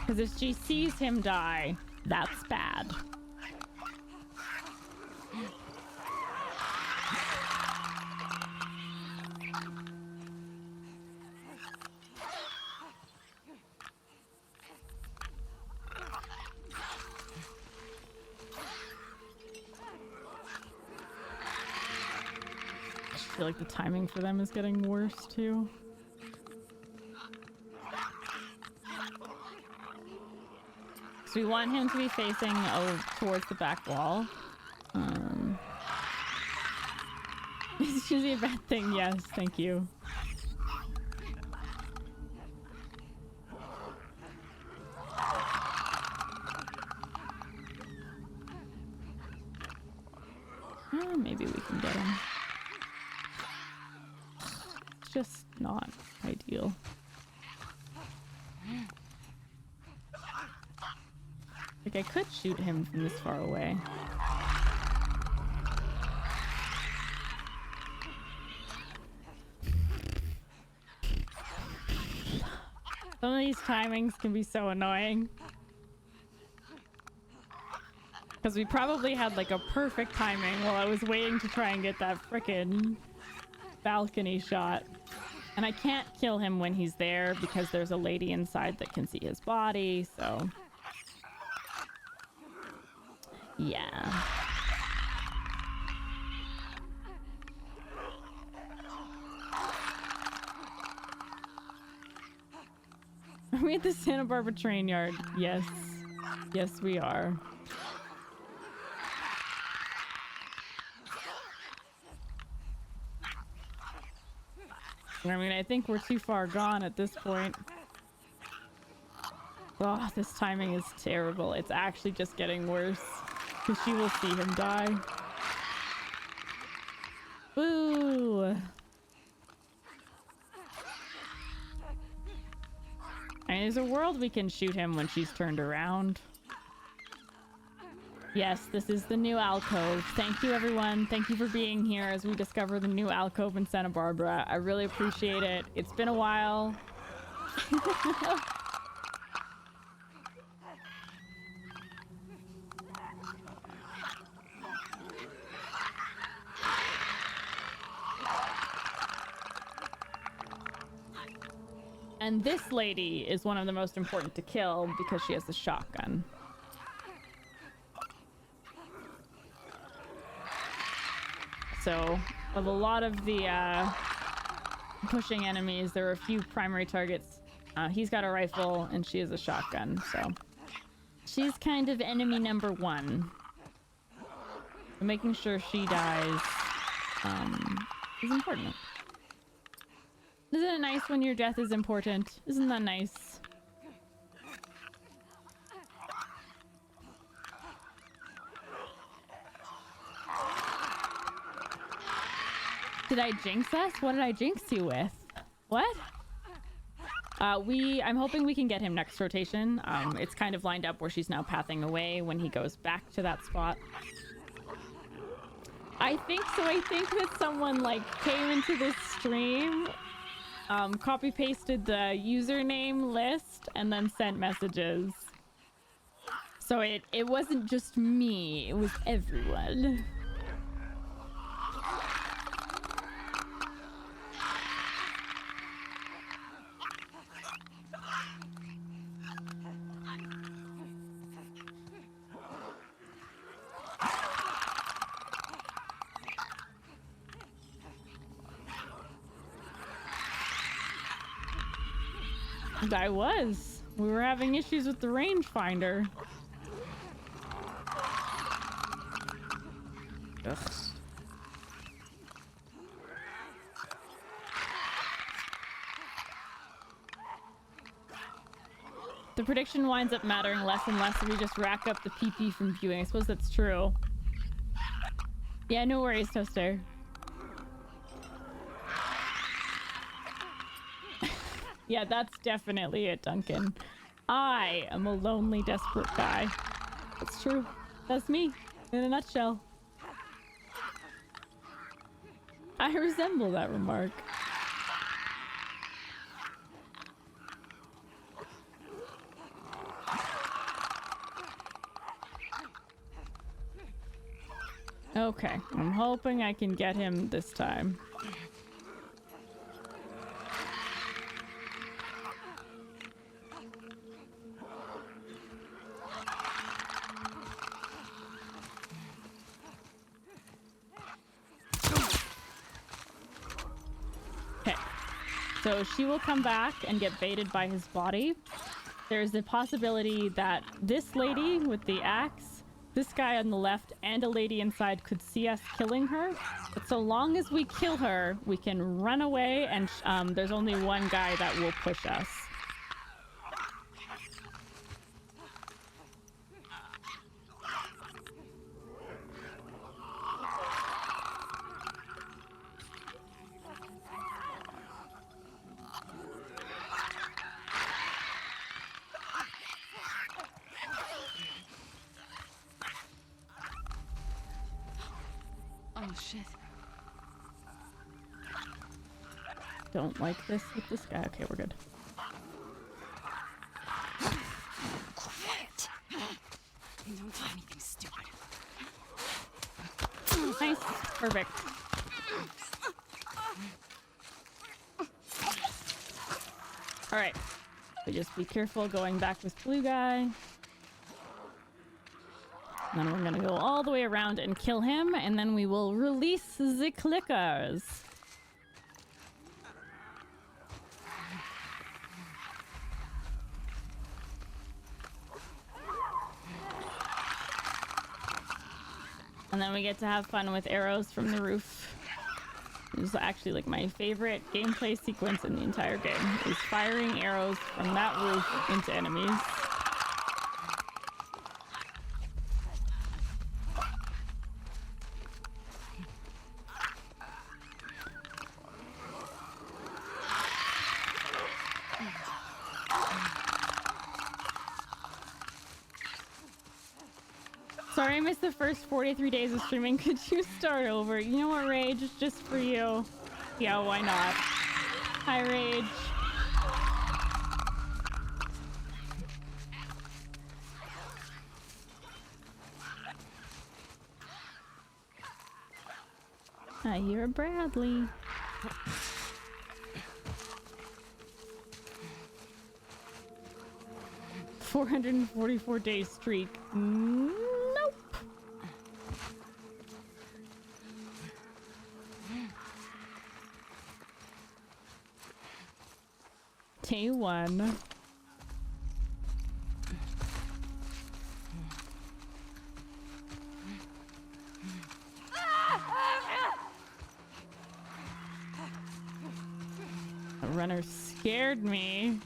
S1: Because if she sees him die, that's bad. I feel like the timing for them is getting worse too. So we want him to be facing towards the back wall. Is usually a bad thing. Yes, thank you. Maybe we can get him. It's just not ideal. Like, I could shoot him from this far away. Some of these timings can be so annoying. Because we probably had like a perfect timing while I was waiting to try and get that frickin' balcony shot. And I can't kill him when he's there because there's a lady inside that can see his body, so... Yeah. Are we at the Santa Barbara train yard? Yes. Yes, we are. I mean, I think we're too far gone at this point. Oh, this timing is terrible. It's actually just getting worse. Because she will see him die. Boo! And there's a world we can shoot him when she's turned around. Yes, this is the new alcove. Thank you, everyone. Thank you for being here as we discover the new alcove in Santa Barbara. I really appreciate it. It's been a while. And this lady is one of the most important to kill because she has a shotgun. So, of a lot of the pushing enemies, there are a few primary targets. He's got a rifle and she has a shotgun, so she's kind of enemy number one. So making sure she dies is important. Isn't it nice when your death is important? Isn't that nice? Did I jinx us? What did I jinx you with? What? I'm hoping we can get him next rotation. It's kind of lined up where she's now pathing away when he goes back to that spot. I think so. I think that someone like came into this stream, copy pasted the username list and then sent messages. So it wasn't just me, it was everyone. I was. We were having issues with the rangefinder. Ugh. The prediction winds up mattering less and less if we just rack up the PP from viewing. I suppose that's true. Yeah, no worries, Toaster. Yeah, that's definitely it, Duncan. I am a lonely, desperate guy. That's true. That's me, in a nutshell. I resemble that remark. Okay, I'm hoping I can get him this time. So she will come back and get baited by his body. There's a possibility that this lady with the axe, this guy on the left, and a lady inside could see us killing her. But so long as we kill her, we can run away and there's only one guy that will push us.
S2: Oh shit.
S1: Don't like this with this guy. Okay, we're good.
S2: Quiet. Don't do anything stupid.
S1: Nice. Perfect. Alright. So just be careful going back with blue guy. Then we're gonna go all the way around and kill him, and then we will release the clickers. And then we get to have fun with arrows from the roof. This is actually like my favorite gameplay sequence in the entire game, is firing arrows from that roof into enemies. Sorry I missed the first 43 days of streaming. Could you start over? You know what, Rage? It's just for you. Yeah, why not? Hi, Rage. I hear Bradley. $444 streak. Nope. Day 1. The runner scared me.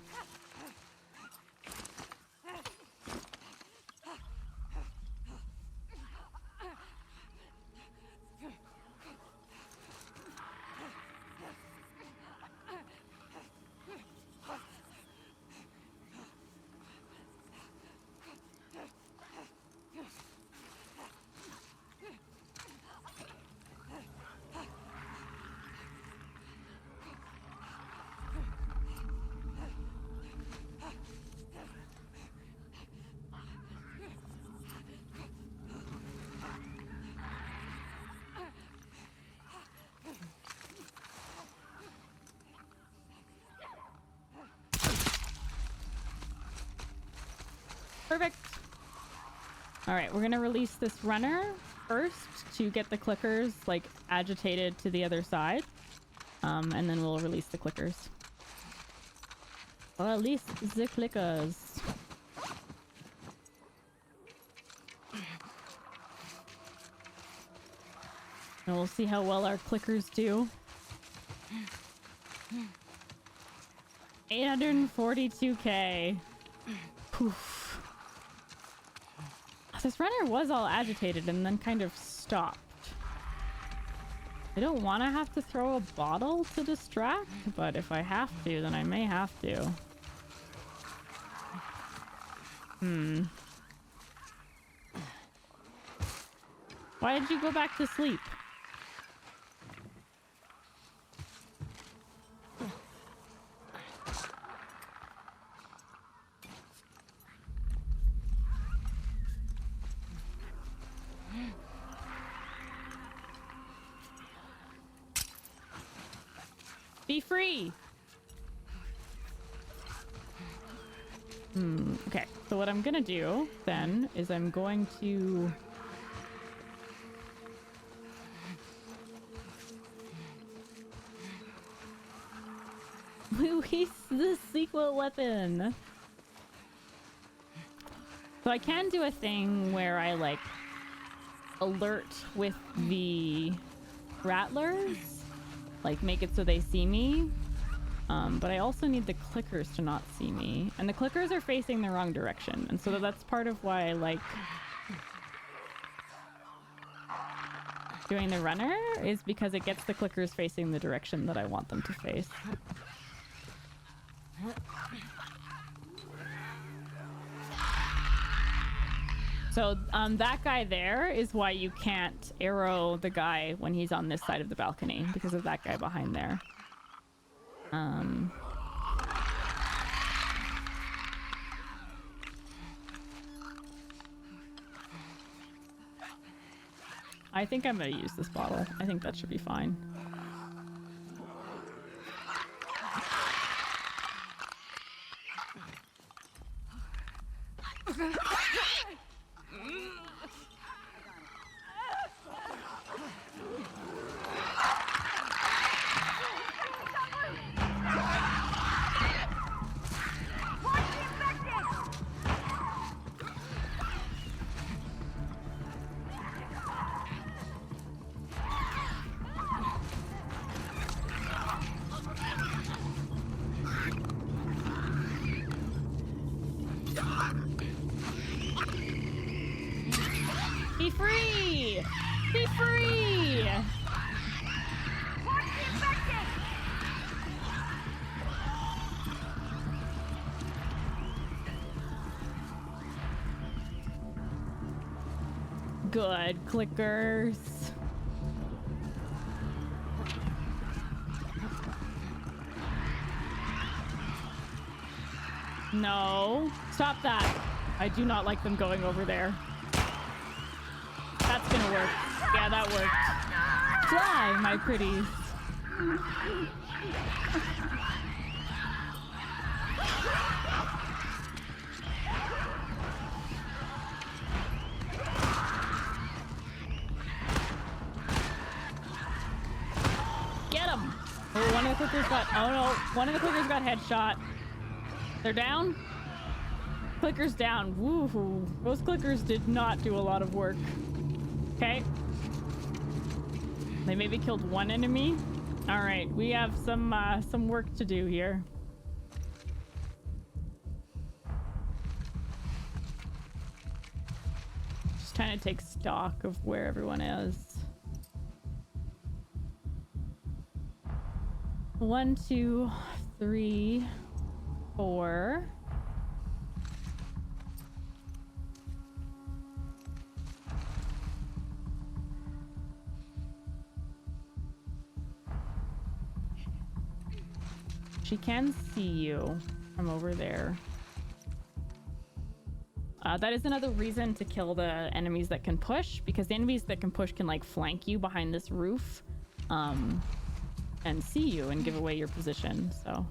S1: Perfect. All right, we're gonna release this runner first to get the clickers like agitated to the other side, and then we'll release the clickers. Release the clickers. And we'll see how well our clickers do. 842k. Poof. This runner was all agitated and then kind of stopped. I don't want to have to throw a bottle to distract, but if I have to, then I may have to. Why did you go back to sleep? Be free. Okay, so what I'm gonna do then is I'm going to release the sequel weapon. So I can do a thing where I like alert with the rattlers, like make it so they see me, but I also need the clickers to not see me, and the clickers are facing the wrong direction, and so that's part of why I like doing the runner, is because it gets the clickers facing the direction that I want them to face. So that guy there is why you can't arrow the guy when he's on this side of the balcony, because of that guy behind there. I think I'm gonna use this bottle. I think that should be fine. Be free! Be free!
S20: Watch the infected!
S1: Good clickers. No. Stop that. I do not like them going over there. That's gonna work. Yeah, that worked. Fly, my pretties. Get him! Oh, one of the clickers got... Oh no, one of the clickers got headshot. They're down? Clickers down. Woohoo. Those clickers did not do a lot of work. Okay. They maybe killed one enemy. All right, we have some work to do here. Just trying to take stock of where everyone is. 1, 2, 3, 4. She can see you from over there. That is another reason to kill the enemies that can push, because the enemies that can push can like flank you behind this roof and see you and give away your position. So,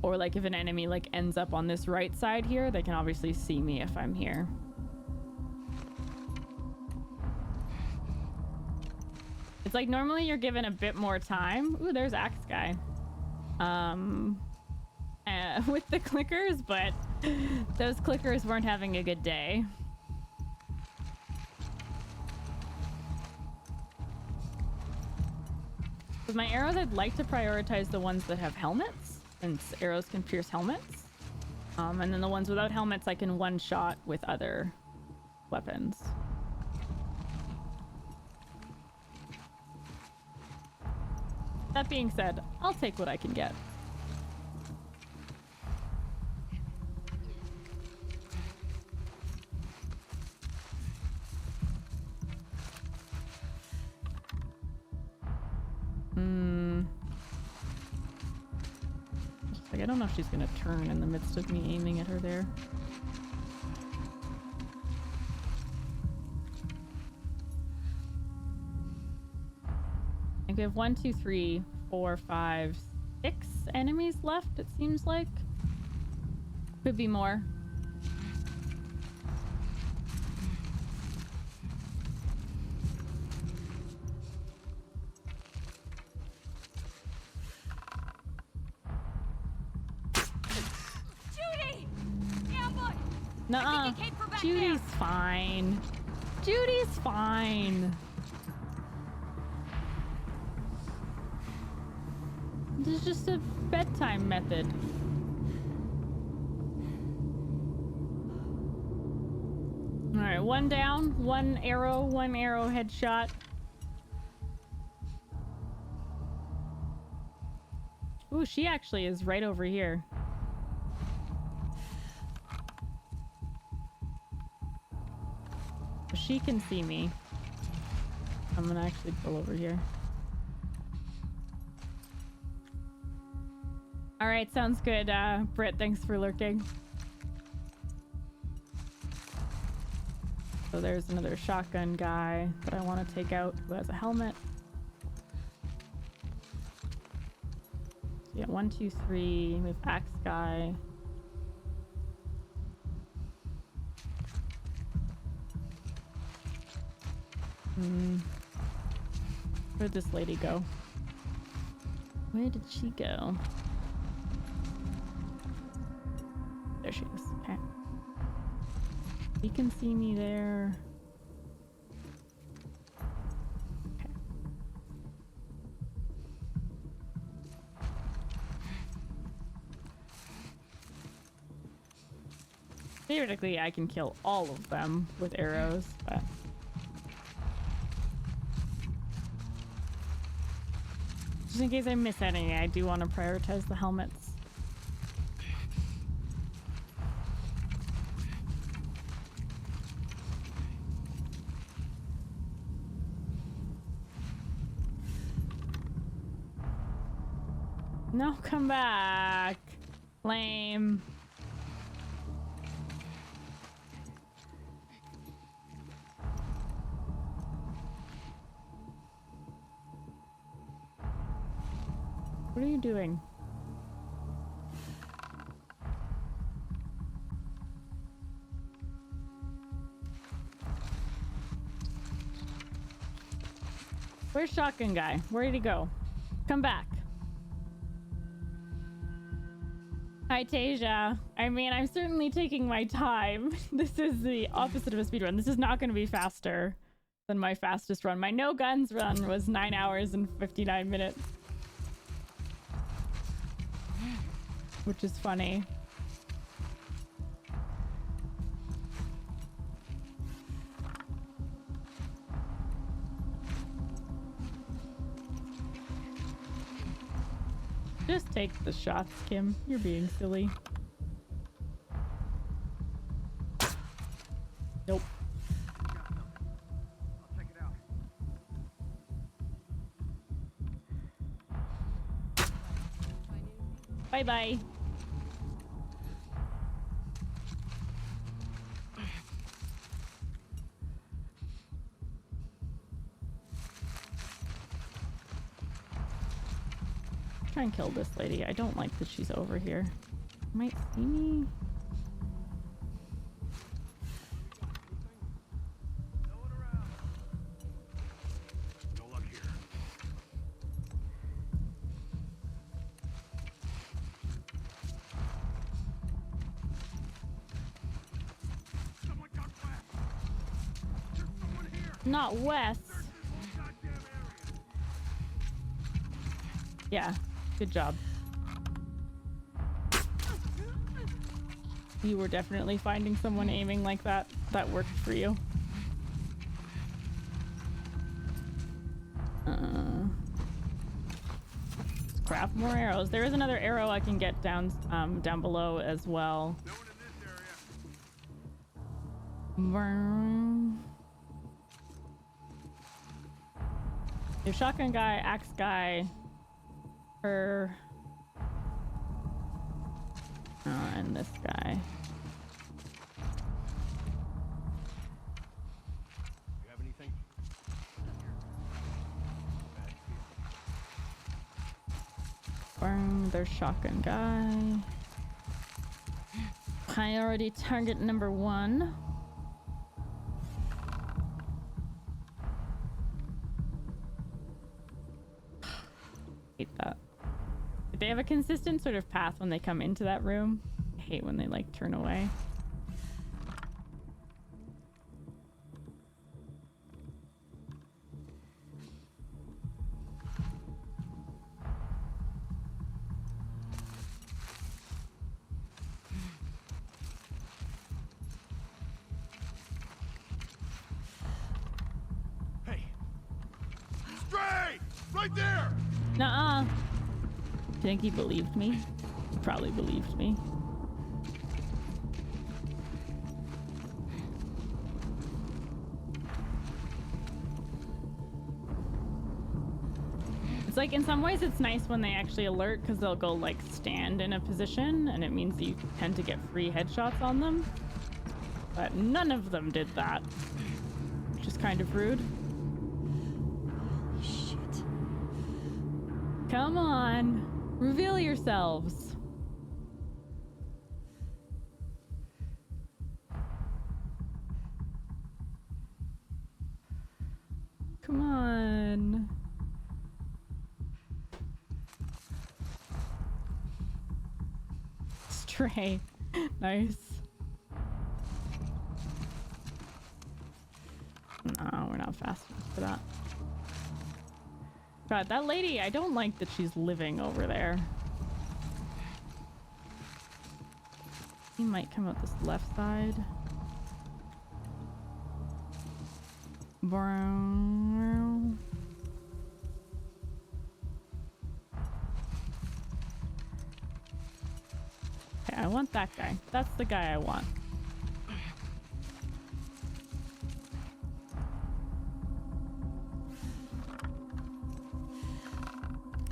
S1: or like if an enemy like ends up on this right side here, they can obviously see me if I'm here. It's like normally you're given a bit more time. Ooh, there's Axe Guy. With the clickers, but those clickers weren't having a good day. With my arrows, I'd like to prioritize the ones that have helmets, since arrows can pierce helmets. And then the ones without helmets, I can one-shot with other weapons. That being said, I'll take what I can get. Like, I don't know if she's gonna turn in the midst of me aiming at her there. I think we have 1, 2, 3, 4, 5, 6 enemies left, it seems like. Could be more.
S20: Judy! Ambush!
S1: Nuh-uh. Judy's fine. Judy's fine. This is just a bedtime method. All right, one down, one arrow headshot. Ooh, she actually is right over here. She can see me. I'm gonna actually pull over here. All right, sounds good. Britt, thanks for lurking. So there's another shotgun guy that I want to take out who has a helmet. Yeah, 1, 2, 3 with Axe Guy. Where'd this lady go? Where did she go? There she is. Okay. You can see me there. Okay. Theoretically, I can kill all of them with arrows, but... Just in case I miss any, I do want to prioritize the helmets. No, come back. Lame. What are you doing? Where's Shotgun Guy? Where did he go? Come back. Hi, Tasia. I mean, I'm certainly taking my time. This is the opposite of a speedrun. This is not going to be faster than my fastest run. My no guns run was 9 hours and 59 minutes. Which is funny. Just take the shots, Kim. You're being silly. Nope. Bye-bye. Try and kill this lady. I don't like that she's over here. Might see me. Not Wes. Yeah, good job. You were definitely finding someone aiming like that. That worked for you. Let's craft more arrows. There is another arrow I can get down below as well. Your Shotgun Guy, Axe Guy, her, and this guy.
S14: You have anything?
S1: There's Shotgun Guy. Priority target number 1. Hate that. Did they have a consistent sort of path when they come into that room? I hate when they like turn away.
S14: Hey! Stray! Right there!
S1: Nuh-uh. Think he believed me? He probably believed me. It's like in some ways it's nice when they actually alert because they'll go like stand in a position and it means you tend to get free headshots on them. But none of them did that. Which is kind of rude.
S19: Shit.
S1: Come on. Reveal yourselves. Come on. Stray. Nice. No, we're not fast enough for that. God, that lady, I don't like that she's living over there. He might come out this left side. Brown. Okay, I want that guy. That's the guy I want.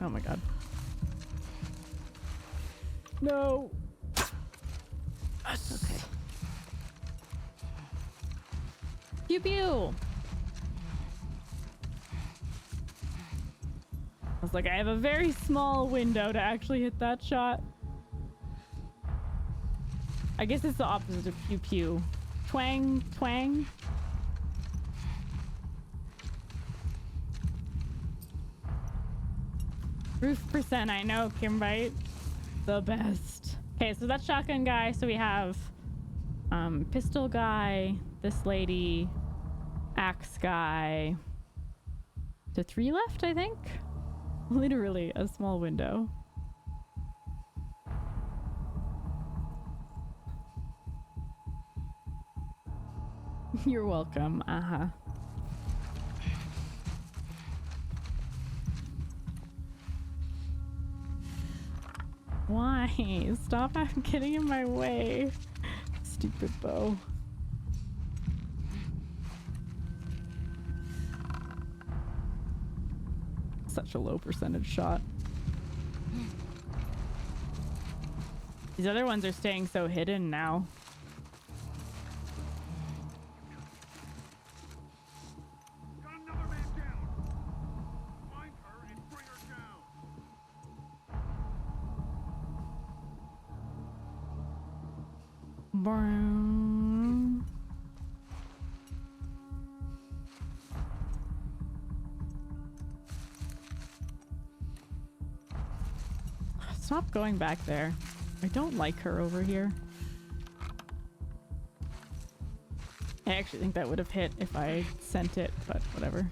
S1: Oh my god. No. Okay. Pew pew. I was like, I have a very small window to actually hit that shot. I guess it's the opposite of pew pew. Twang, twang. Roof percent, I know, Kimbite. The best. Okay, so that's shotgun guy. So we have pistol guy, this lady, axe guy. So 3 left, I think. Literally a small window. You're welcome. Uh-huh. Why? Stop getting in my way. Stupid bow. Such a low percentage shot. These other ones are staying so hidden now. Brown. Stop going back there. I don't like her over here. I actually think that would have hit if I sent it, but whatever.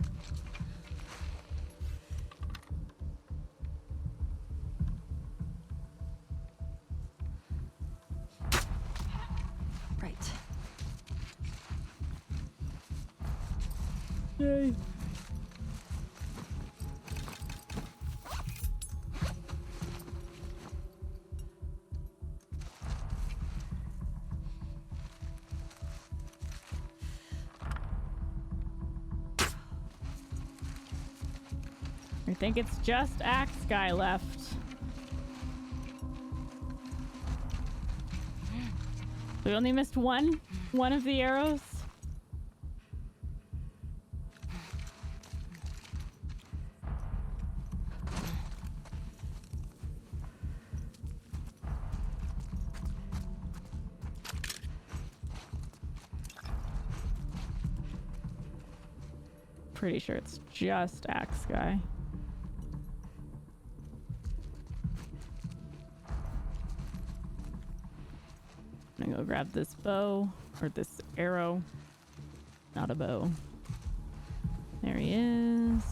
S9: Right.
S1: Yay. I think it's just axe guy left. We only missed one of the arrows. Pretty sure it's just axe guy. I'm gonna go grab this bow, or this arrow. Not a bow. There he is.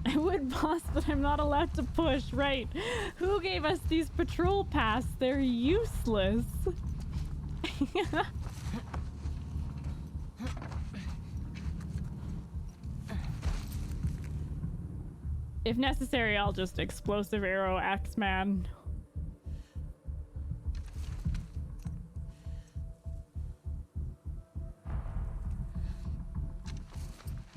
S1: I would, boss, but I'm not allowed to push. Right. Who gave us these patrol pass? They're useless. If necessary, I'll just explosive arrow axe man.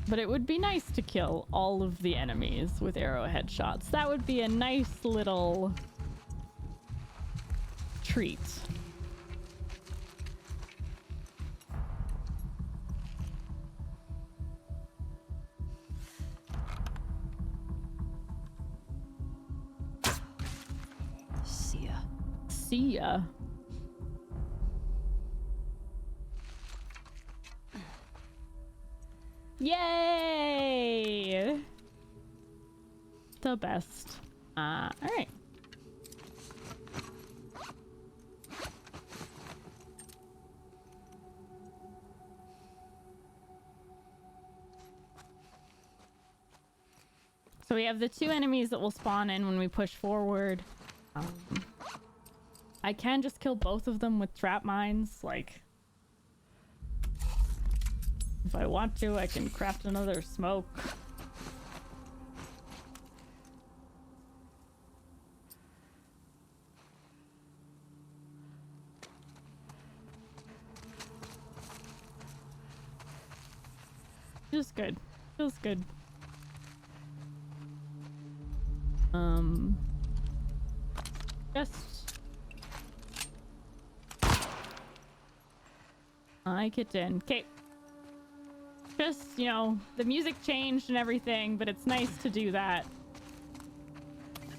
S1: But it would be nice to kill all of the enemies with arrowhead shots. That would be a nice little treat.
S9: See ya.
S1: See ya. Yay! The best. All right. So we have the 2 enemies that will spawn in when we push forward. I can just kill both of them with trap mines, like... If I want to, I can craft another smoke. Feels good. Feels good. Just... Hi, kitten. Okay. Just, you know, the music changed and everything, but it's nice to do that.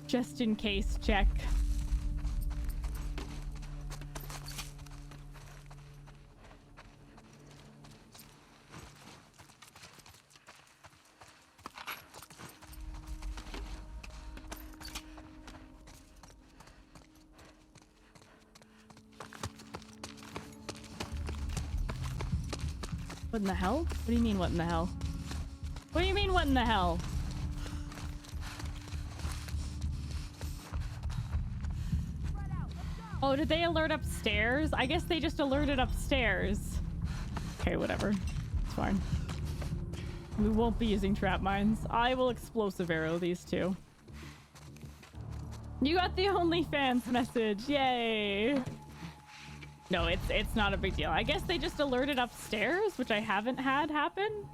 S1: Just in case, check. What in the hell? What do you mean, what in the hell? What do you mean, what in the hell? Oh, did they alert upstairs? I guess they just alerted upstairs. Okay, whatever. It's fine. We won't be using trap mines. I will explosive arrow these two. You got the OnlyFans message. Yay. No, it's not a big deal. I guess they just alerted upstairs, which I haven't had happen.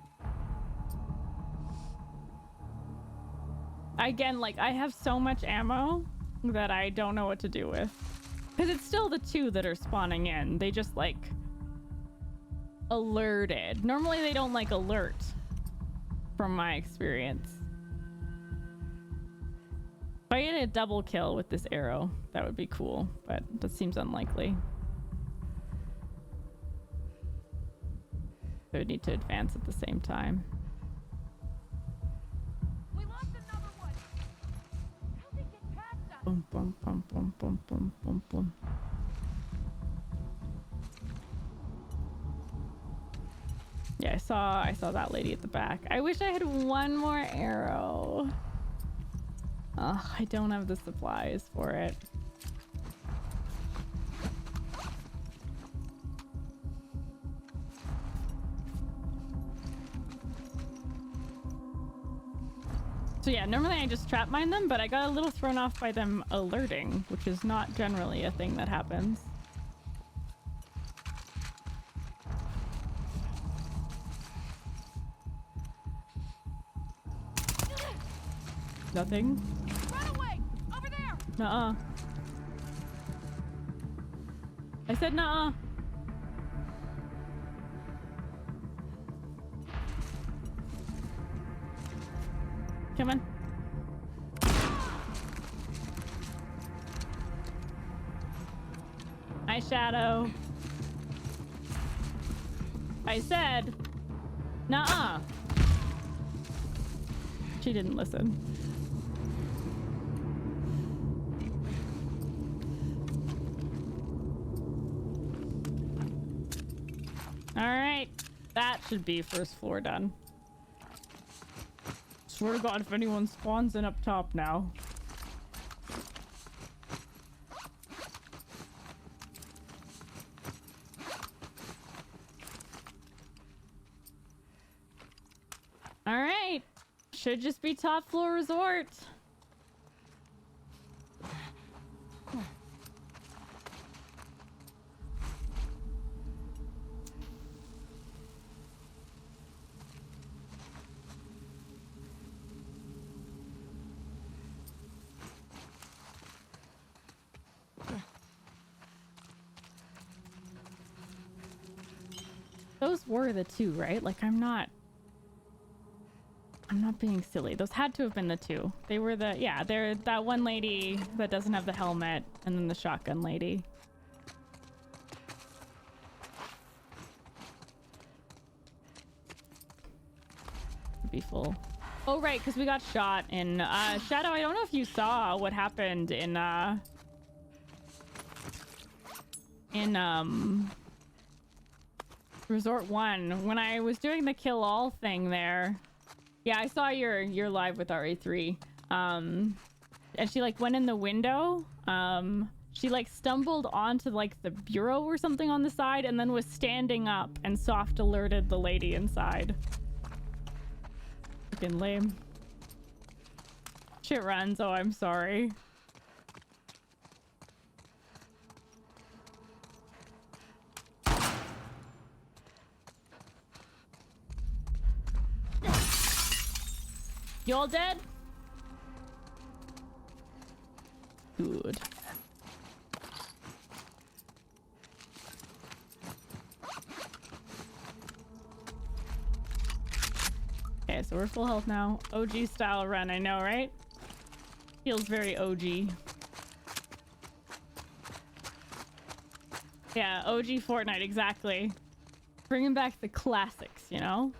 S1: Again, like, I have so much ammo that I don't know what to do with. Because it's still the two that are spawning in. They just, like, alerted. Normally they don't, like, alert, from my experience. If I get a double kill with this arrow, that would be cool, but that seems unlikely. I would need to advance at the same time.
S20: We lost another one. How'd they get past us?
S1: Boom, boom, boom, boom, boom, boom, boom, boom. Yeah, I saw that lady at the back. I wish I had one more arrow. Ugh, I don't have the supplies for it. So yeah, normally I just trap mine them, but I got a little thrown off by them alerting, which is not generally a thing that happens. Nothing.
S20: Run away! Over there!
S1: Nuh-uh. I said nuh-uh. Come on. Hi, Shadow. I said, nuh-uh. She didn't listen. All right, that should be first floor done. Swear to God, if anyone spawns in up top now. All right, should just be top floor resort. Those were the two, right? Like, I'm not being silly. Those had to have been the two. They were the, yeah, they're that one lady that doesn't have the helmet and then the shotgun lady. Be full. Oh, right, because we got shot in, Shadow, I don't know if you saw what happened in Resort 1 when I was doing the kill all thing there. Yeah, I saw your live with RA3. and she like went in the window. She like stumbled onto like the bureau or something on the side and then was standing up and soft alerted the lady inside. Fucking lame. Shit runs. Oh, I'm sorry. You all dead? Good. Okay, so we're full health now. OG style run, I know, right? Feels very OG. Yeah, OG Fortnite, exactly. Bringing back the classics, you know?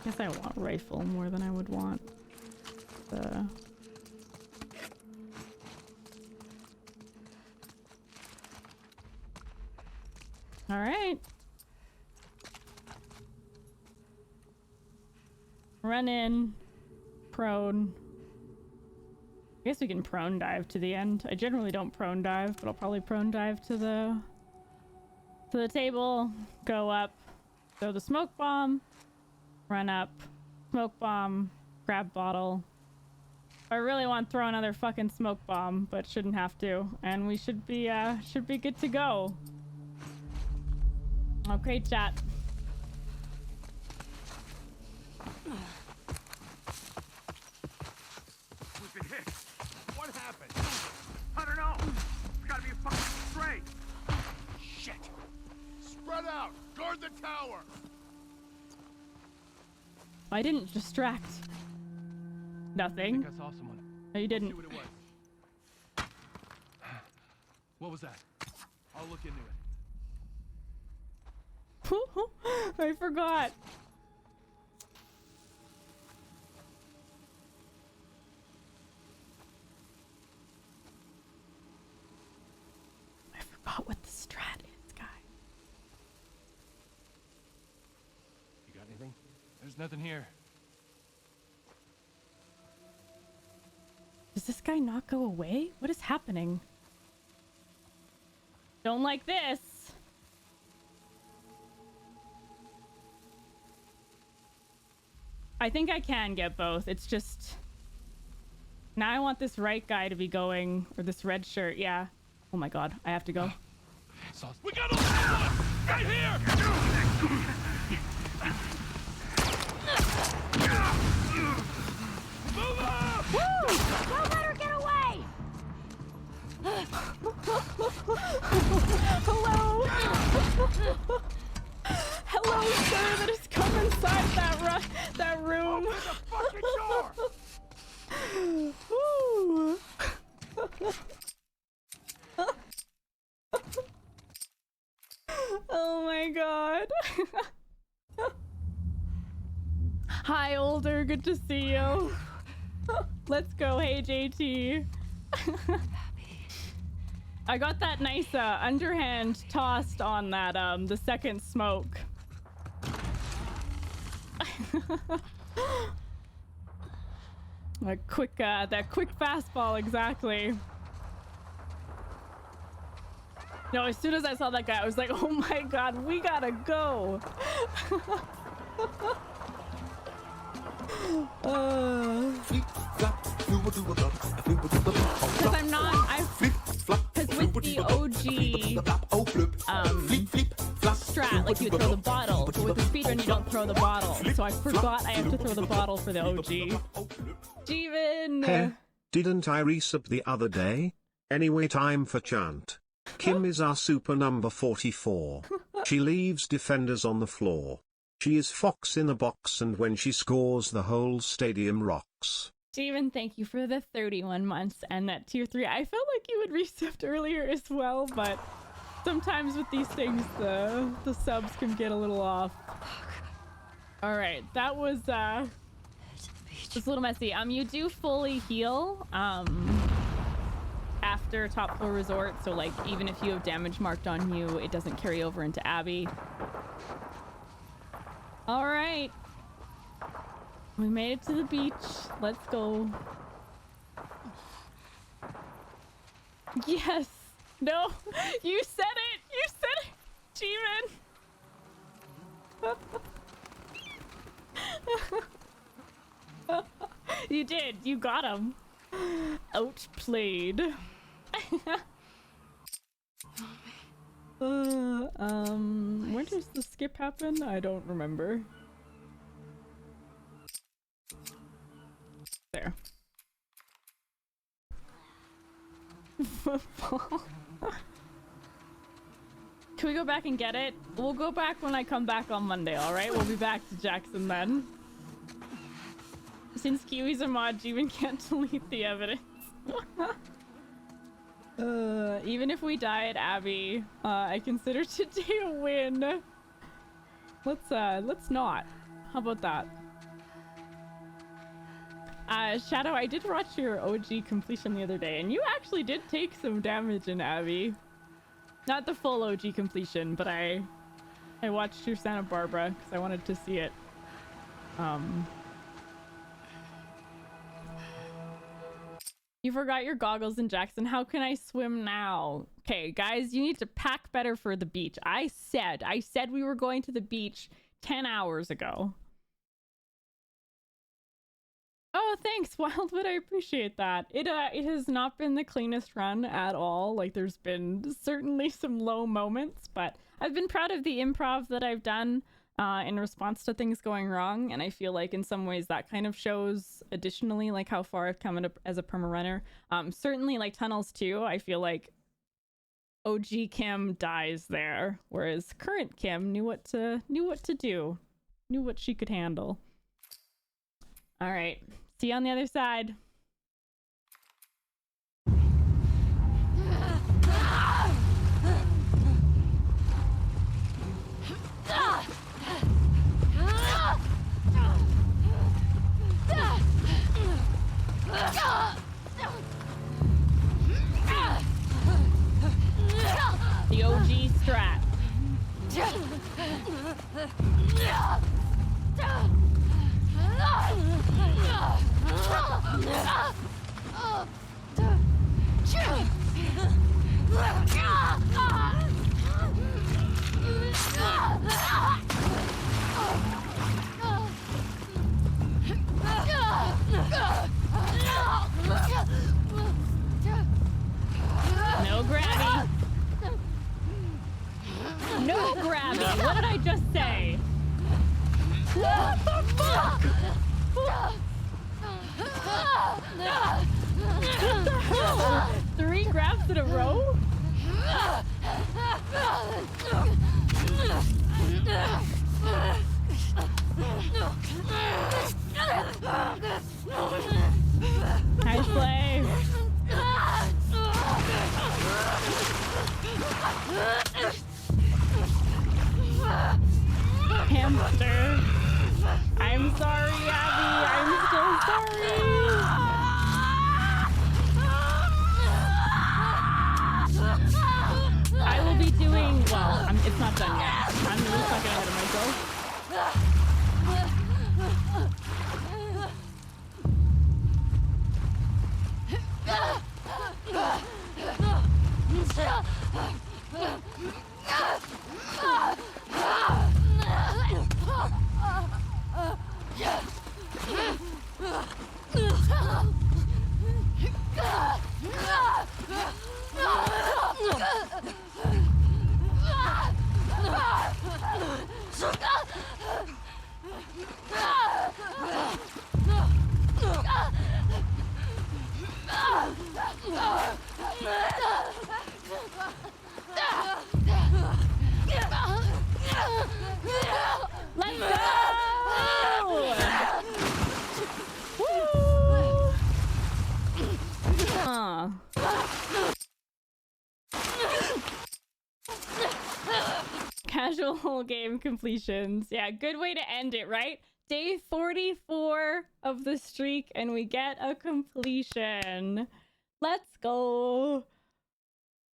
S1: Guess I want rifle more than I would want the... All right. Run in. Prone. I guess we can prone dive to the end. I generally don't prone dive, but I'll probably prone dive to the table, go up, throw the smoke bomb, run up, smoke bomb, grab bottle. I really want to throw another fucking smoke bomb, but shouldn't have to. And we should be good to go. Okay, chat.
S14: We've been hit. What happened? I don't know. It's gotta be a fucking stray. Shit. Spread out. Guard the tower.
S1: I didn't distract. Nothing.
S14: I think I saw someone.
S1: No, you didn't.
S14: See what it was. What was that? I'll look into it.
S1: I forgot. I forgot what the strat is, guy.
S14: You got anything? There's nothing here.
S1: Does this guy not go away? What is happening? Don't like this. I think I can get both. It's just... Now I want this right guy to be going, or this red shirt, yeah. Oh my god, I have to go.
S14: We got a one! Right here! Move up!
S20: Woo! Don't let her get away!
S1: Hello! Hello, sir, that has come inside that room.
S14: Open the fucking door!
S1: Ooh. Oh my god. Hi, older. Good to see you. Let's go. Hey, JT. I got that nice underhand tossed on that the second smoke. That quick fastball, exactly. No, as soon as I saw that guy, I was like, oh my god, we gotta go. Because I'm not, because with the OG strat, like you would throw the bottle, but with the speedrun you don't throw the bottle. So I forgot I have to throw the bottle for the OG. Steven!
S12: Heh, didn't I resub the other day? Anyway, time for chant. Kim is our super number 44. She leaves defenders on the floor. She is Fox in a box, and when she scores the whole stadium rocks.
S1: Steven, thank you for the 31 months and that tier 3. I felt like you had resubbed earlier as well, but sometimes with these things the subs can get a little off. Alright, that was just a little messy. You do fully heal after Top Floor Resort, so like even if you have damage marked on you, it doesn't carry over into Abby. All right. We made it to the beach. Let's go. Yes. No. You said it. You said it, Jeevan. You did. You got him. Outplayed. Where does the skip happen? I don't remember. There. Football. Can we go back and get it? We'll go back when I come back on Monday, alright? We'll be back to Jackson then. Since Kiwi's a mod, Jeevan can't delete the evidence. Even if we die at Abby, I consider today a win. Let's not. How about that? Shadow, I did watch your OG completion the other day, and you actually did take some damage in Abby. Not the full OG completion, but I watched your Santa Barbara because I wanted to see it. You forgot your goggles in Jackson. How can I swim now? Okay, guys, you need to pack better for the beach. I said we were going to the beach 10 hours ago. Oh, thanks, Wildwood. I appreciate that. It has not been the cleanest run at all. Like, there's been certainly some low moments, but I've been proud of the improv that I've done in response to things going wrong, and I feel like in some ways that kind of shows additionally like how far I've come as a perma runner. Certainly like tunnels too. I feel like OG Kim dies there, whereas current Kim knew what to do, knew what she could handle. All right, see you on the other side. The OG strat. No grabby. No grabby. What did I just say? What the fuck? What the hell? 3 grabs in a row? Nice play. Hamster. I'm sorry, Abby. I'm still sorry. I will be doing well. It's not done yet. I'm really fucking ahead of myself. Let's go! Woo! Casual game completions. Yeah, good way to end it, right? Day 44 of the streak, and we get a completion. Let's go.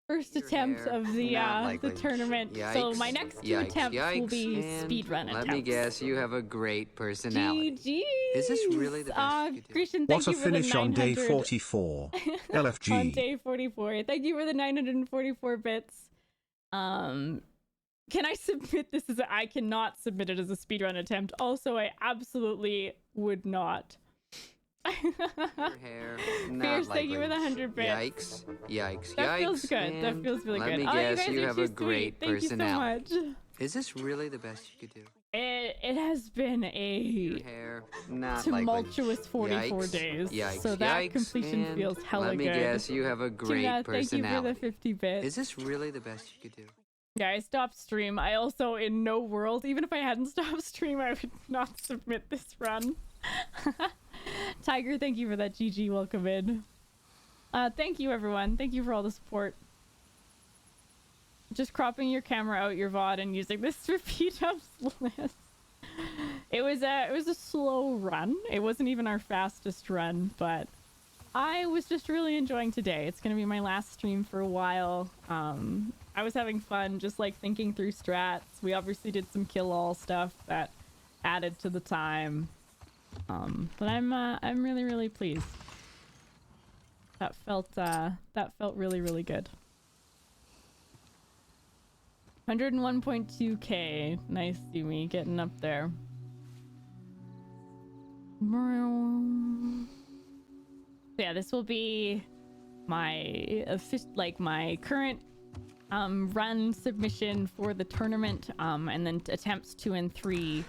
S1: First attempt of the tournament.
S15: Yikes.
S1: So my next two attempts will be
S15: And
S1: speedrun attempts.
S15: let me guess, you have a great personality.
S1: GG's.
S15: Is this really the best you could do?
S1: Christian, thank
S12: What a
S1: you for the
S12: finish on day
S1: 900
S12: 44. LFG.
S1: on day 44. Thank you for the 944 bits. Can I submit this as I cannot submit it as a speedrun attempt. Also, I absolutely would not.
S15: Your hair, not
S1: Fierce, thank
S15: likely.
S1: you for the 100 bits.
S15: Yikes.
S1: That feels good. That
S15: And
S1: feels really
S15: let
S1: good.
S15: me
S1: Oh,
S15: guess,
S1: you guys
S15: you
S1: are
S15: have
S1: too
S15: a
S1: sweet.
S15: great
S1: Thank
S15: personality.
S1: you so much.
S15: Is this really the best you could do?
S1: It has been a
S15: Hair, not
S1: tumultuous
S15: likely.
S1: 44
S15: Yikes.
S1: days.
S15: Yikes.
S1: So that
S15: Yikes.
S1: completion
S15: And
S1: feels hella
S15: let me
S1: good.
S15: guess, you have a great
S1: Tuna, thank you for the
S15: personality.
S1: 50 bits.
S15: Is this really the best you could do?
S1: Yeah, I stopped stream. I also, in no world, even if I hadn't stopped stream, I would not submit this run. Tiger, thank you for that GG. Welcome in. Thank you, everyone. Thank you for all the support. Just cropping your camera out your VOD and using this to repeat up list. It was a slow run. It wasn't even our fastest run, but I was just really enjoying today. It's gonna be my last stream for a while. I was having fun, just like thinking through strats. We obviously did some kill all stuff that added to the time. But I'm really pleased. That felt really, really good. 101.2k. Nice, Doomy, getting up there. Yeah, this will be my my current run submission for the tournament, and then attempts 2 and 3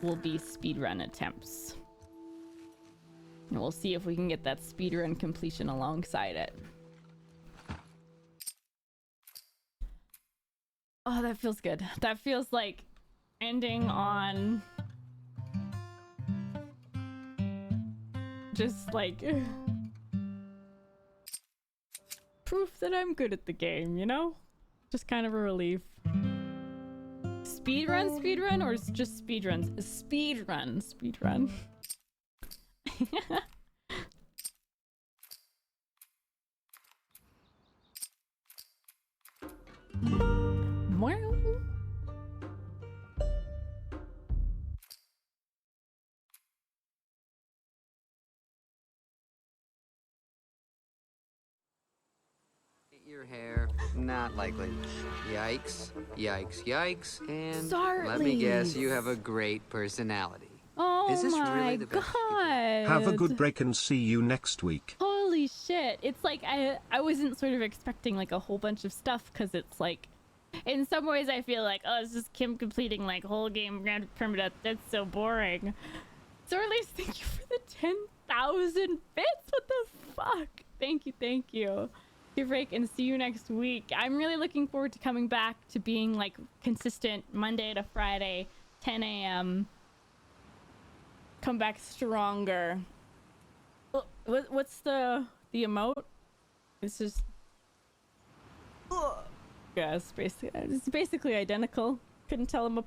S1: will be speedrun attempts. And we'll see if we can get that speedrun completion alongside it. Oh, that feels good. That feels like ending on just like proof that I'm good at the game, you know? Just kind of a relief. Speedrun, or just speedruns? Speedrun.
S15: Your hair, not likely. Yikes. And let me
S1: Sartleys.
S15: guess, you have a great personality.
S1: Oh
S15: Is this
S1: my
S15: really the best you could
S1: god.
S12: Have a good break and see you next week.
S1: Holy shit. It's like I wasn't sort of expecting like a whole bunch of stuff, because it's like in some ways I feel like, oh, it's just Kim completing like whole game Grand Permadeath. That's so boring. So at least thank you for the 10,000 bits. What the fuck? Thank you. Give a break and see you next week. I'm really looking forward to coming back to being like consistent Monday to Friday, 10 a.m. Come back stronger. What's the emote? It's just yeah, it's basically identical. Couldn't tell them apart.